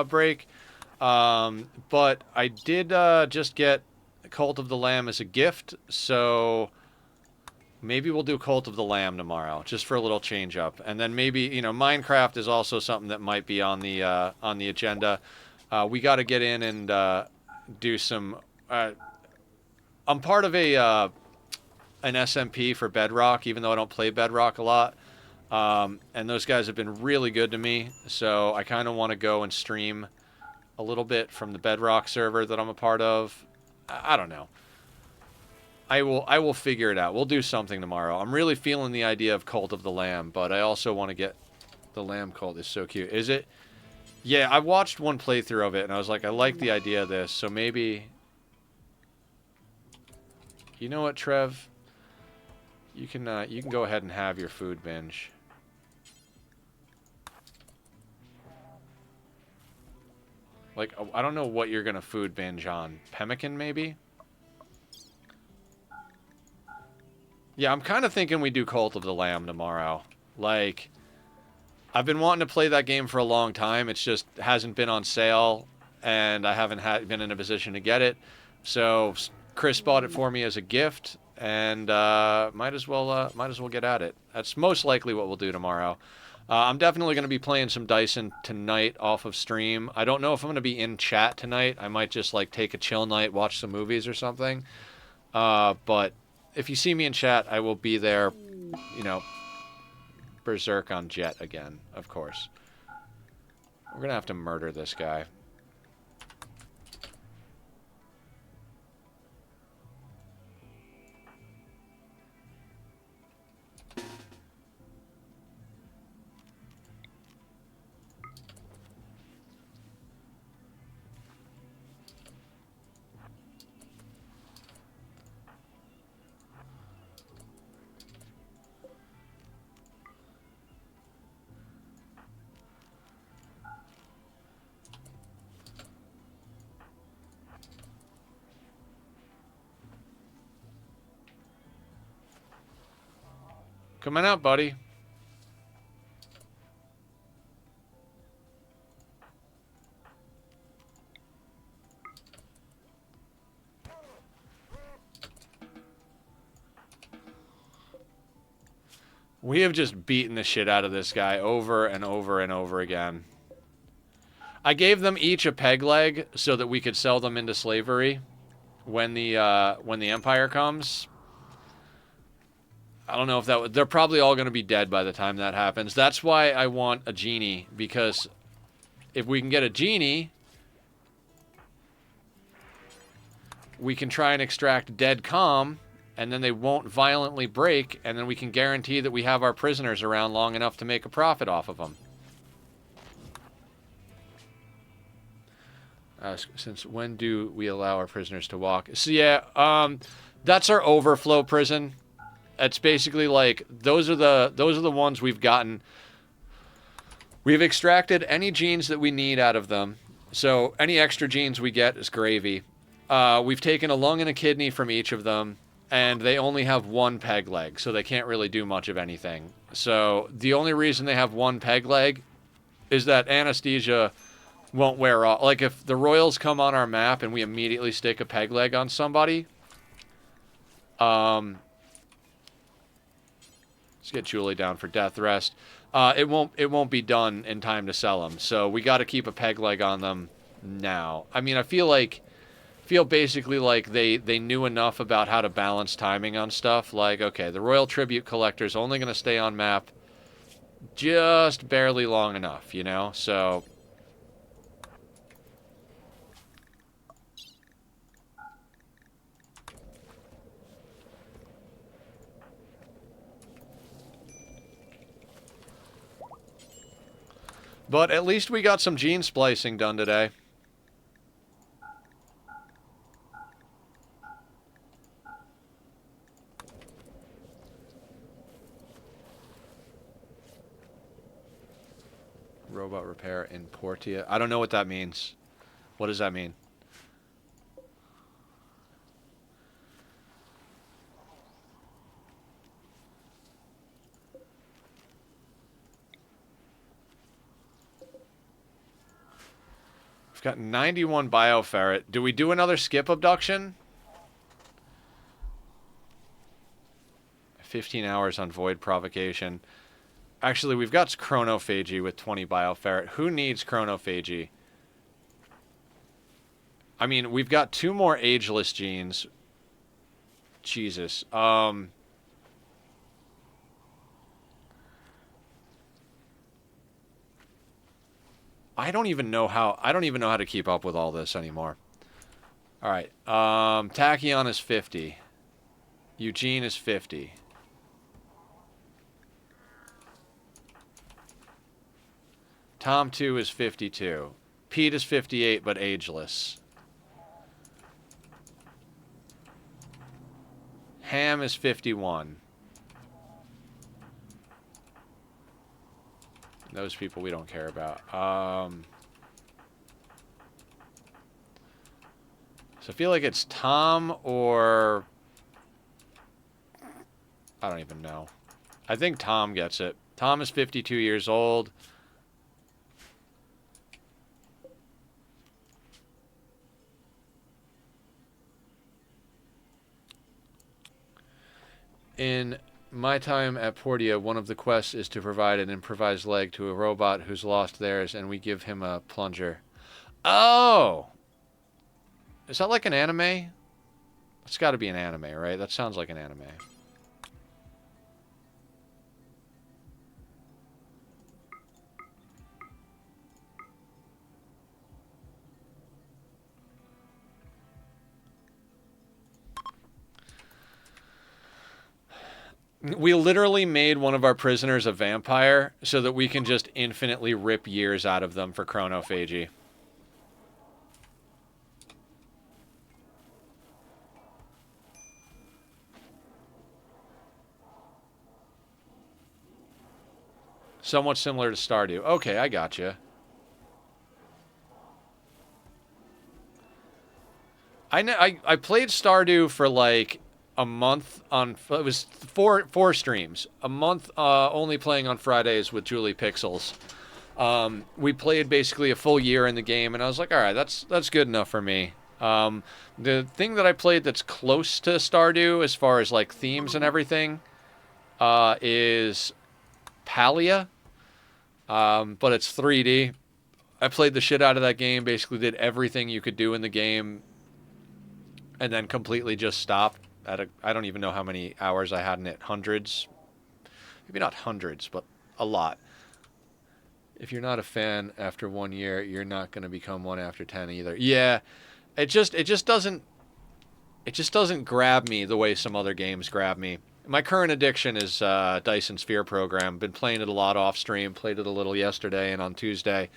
break. But I did just get Cult of the Lamb as a gift, so maybe we'll do Cult of the Lamb tomorrow, just for a little change up. And then maybe, Minecraft is also something that might be on the agenda. We got to get in and do some. I'm part of an SMP for Bedrock, even though I don't play Bedrock a lot. And those guys have been really good to me, so I kind of want to go and stream a little bit from the Bedrock server that I'm a part of. I don't know. I will figure it out. We'll do something tomorrow. I'm really feeling the idea of Cult of the Lamb, but I also want to get the Lamb Cult is so cute. Is it? Yeah, I watched one playthrough of it, and I was like, I like the idea of this, so maybe... You know what, Trev? You can go ahead and have your food binge. Like, I don't know what you're going to food binge on. Pemmican, maybe? Yeah, I'm kind of thinking we do Cult of the Lamb tomorrow. Like... I've been wanting to play that game for a long time. It's just hasn't been on sale, and I haven't been in a position to get it. So Chris bought it for me as a gift, and might as well get at it. That's most likely what we'll do tomorrow. I'm definitely going to be playing some Dyson tonight off of stream. I don't know if I'm going to be in chat tonight. I might just like take a chill night, watch some movies or something. But if you see me in chat, I will be there. Berserk on Jet again, of course. We're gonna have to murder this guy. Come on out, buddy. We have just beaten the shit out of this guy over and over and over again. I gave them each a peg leg so that we could sell them into slavery when the Empire comes. I don't know if that they're probably all going to be dead by the time that happens. That's why I want a genie, because if we can get a genie, we can try and extract dead calm, and then they won't violently break, and then we can guarantee that we have our prisoners around long enough to make a profit off of them. Since when do we allow our prisoners to walk? So yeah, that's our overflow prison. It's basically like those are the ones we've gotten. We've extracted any genes that we need out of them. So any extra genes we get is gravy. We've taken a lung and a kidney from each of them, and they only have one peg leg, so they can't really do much of anything. So the only reason they have one peg leg is that anesthesia won't wear off. Like if the Royals come on our map and we immediately stick a peg leg on somebody, let's get Julie down for death rest. It won't be done in time to sell them. So we got to keep a peg leg on them now. I mean, I feel basically like they knew enough about how to balance timing on stuff. Like, okay, the Royal Tribute Collector is only going to stay on map just barely long enough, you know? So but at least we got some gene splicing done today. Robot repair in Portia. I don't know what that means. What does that mean? We've got 91 bioferret. Do we do another skip abduction? 15 hours on void provocation. Actually, we've got chronophagy with 20 bioferret. Who needs chronophagy? I mean, we've got 2 more ageless genes. Jesus. I don't even know how to keep up with all this anymore. All right. Tachyon is 50. Eugene is 50. Tom 2 is 52. Pete is 58, but ageless. Ham is 51. Those people we don't care about. So I feel like it's Tom or... I don't even know. I think Tom gets it. Tom is 52 years old. In my time at Portia, one of the quests is to provide an improvised leg to a robot who's lost theirs, and we give him a plunger. Oh! Is that like an anime? It's got to be an anime, right? That sounds like an anime. We literally made one of our prisoners a vampire so that we can just infinitely rip years out of them for chronophagy. Somewhat similar to Stardew. Okay, I gotcha. I played Stardew for like a month on, it was four streams, a month only playing on Fridays with Julie Pixels. We played basically a full year in the game, and I was like, all right, that's good enough for me. The thing that I played that's close to Stardew as far as like themes and everything is Palia, but it's 3D. I played the shit out of that game, basically did everything you could do in the game, and then completely just stopped. I don't even know how many hours I had in it. Hundreds, maybe not hundreds, but a lot. If you're not a fan after 1 year, you're not going to become one after 10 either. Yeah, it just doesn't grab me the way some other games grab me. My current addiction is Dyson Sphere Program. Been playing it a lot off stream. Played it a little yesterday and on Tuesday.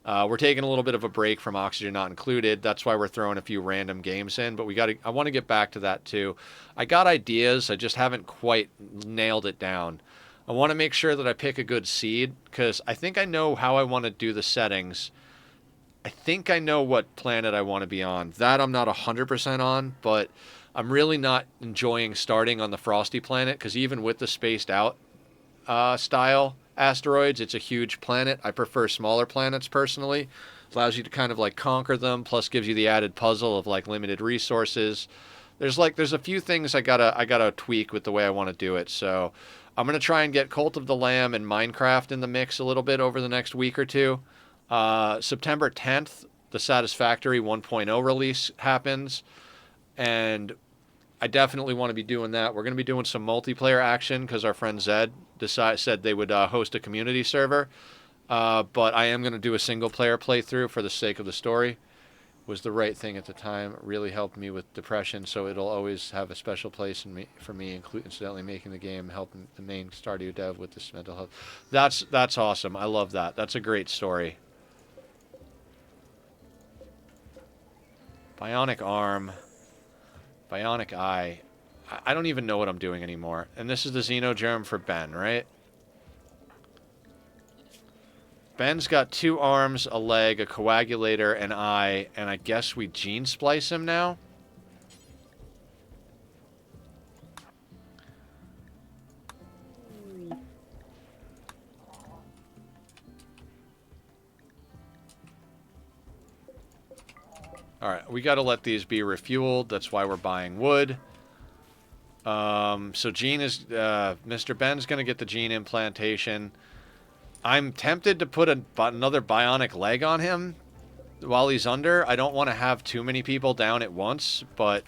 We're taking a little bit of a break from Oxygen Not Included. That's why we're throwing a few random games in. But I want to get back to that too. I got ideas. I just haven't quite nailed it down. I want to make sure that I pick a good seed because I think I know how I want to do the settings. I think I know what planet I want to be on. That I'm not 100% on, but I'm really not enjoying starting on the Frosty planet because even with the spaced out style asteroids, it's a huge planet. I prefer smaller planets personally. Allows you to kind of like conquer them, plus gives you the added puzzle of like limited resources. There's a few things I gotta tweak with the way I want to do it. So I'm gonna try and get Cult of the Lamb and Minecraft in the mix a little bit over the next week or two. September 10th, the Satisfactory 1.0 release happens, and I definitely want to be doing that. We're going to be doing some multiplayer action because our friend Zed said they would host a community server, but I am going to do a single-player playthrough for the sake of the story. Was the right thing at the time. It really helped me with depression, so it'll always have a special place for me, incidentally making the game, helping the main Stardew dev with this mental health. That's awesome. I love that. That's a great story. Bionic arm, bionic eye. I don't even know what I'm doing anymore. And this is the Xenogerm for Ben, right? Ben's got 2 arms, a leg, a coagulator, an eye, and I guess we gene splice him now? Alright, we gotta let these be refueled. That's why we're buying wood. So gene is... Mr. Ben's gonna get the gene implantation. I'm tempted to put another bionic leg on him while he's under. I don't want to have too many people down at once, but...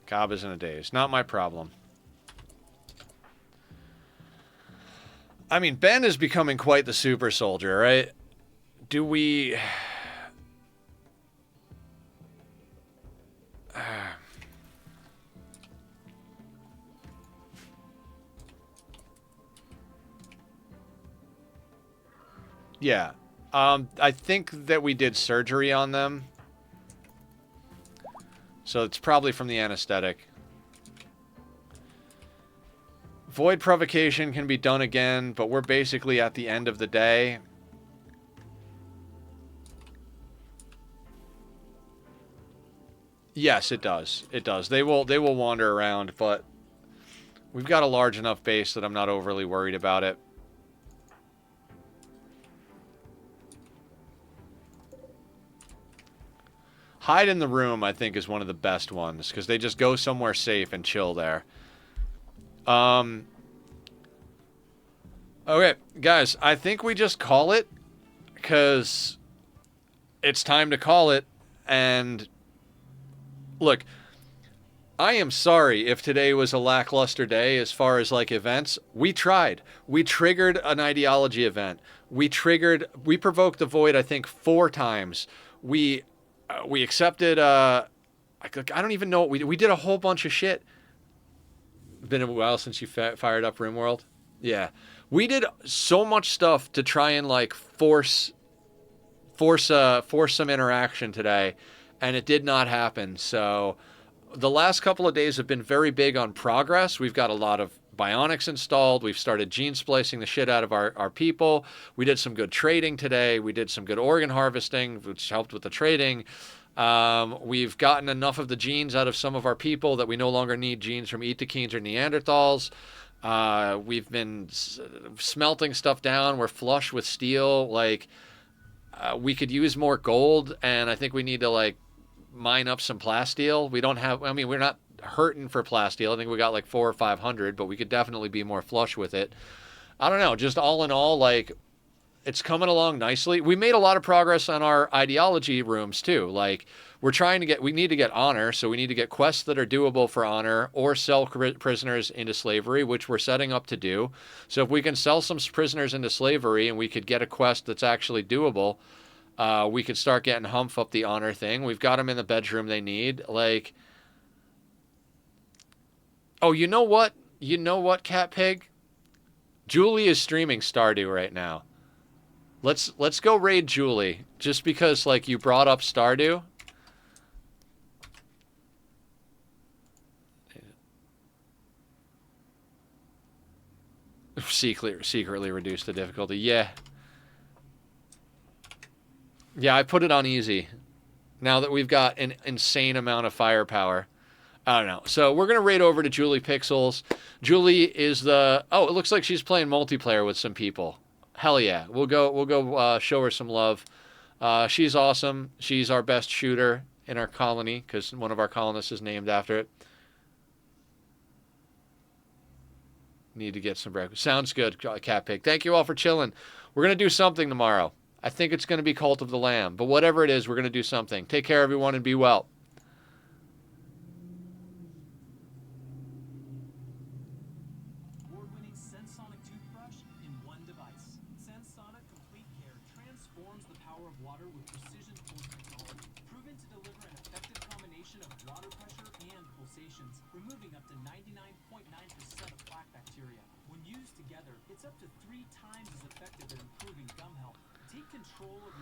Cobb is in a daze. Not my problem. I mean, Ben is becoming quite the super soldier, right? Do we... Yeah. I think that we did surgery on them. So it's probably from the anesthetic. Void provocation can be done again, but we're basically at the end of the day. Yes, it does. It does. They will wander around, but we've got a large enough base that I'm not overly worried about it. Hide in the room, I think, is one of the best ones, because they just go somewhere safe and chill there. Okay, guys, I think we just call it, because it's time to call it, and look, I am sorry if today was a lackluster day as far as, like, events. We tried. We triggered an ideology event. We provoked the void, I think, 4 times. We accepted I don't even know what we did a whole bunch of shit. Been a while since you fired up Rimworld. Yeah, we did so much stuff to try and like force some interaction today, and it did not happen. So the last couple of days have been very big on progress. We've got a lot of bionics installed. We've started gene splicing the shit out of our people. We did some good trading today. We did some good organ harvesting, which helped with the trading. We've gotten enough of the genes out of some of our people that we no longer need genes from Etekians or Neanderthals. We've been smelting stuff down. We're flush with steel. Like, we could use more gold, and I think we need to, like, mine up some plasteel. We don't have, I mean, we're not hurting for plasteel. I think we got like 400 or 500, but we could definitely be more flush with it. I don't know. Just all in all, like, it's coming along nicely. We made a lot of progress on our ideology rooms too. Like, we need to get honor, so we need to get quests that are doable for honor or sell prisoners into slavery, which we're setting up to do. So if we can sell some prisoners into slavery and we could get a quest that's actually doable, we could start getting humph up the honor thing. We've got them in the bedroom they need. Like, oh, you know what? You know what, Cat Pig? Julie is streaming Stardew right now. Let's go raid Julie, just because, like, you brought up Stardew. Secretly reduce the difficulty. Yeah. Yeah, I put it on easy. Now that we've got an insane amount of firepower. I don't know. So we're gonna raid over to Julie Pixels. Julie is the. Oh, it looks like she's playing multiplayer with some people. Hell yeah. We'll go show her some love. She's awesome. She's our best shooter in our colony because one of our colonists is named after it. Need to get some breakfast. Sounds good, Cat Pig. Thank you all for chilling. We're gonna do something tomorrow. I think it's gonna be Cult of the Lamb, but whatever it is, we're gonna do something. Take care, everyone, and be well. It's up to 3 times as effective at improving gum health. Take control of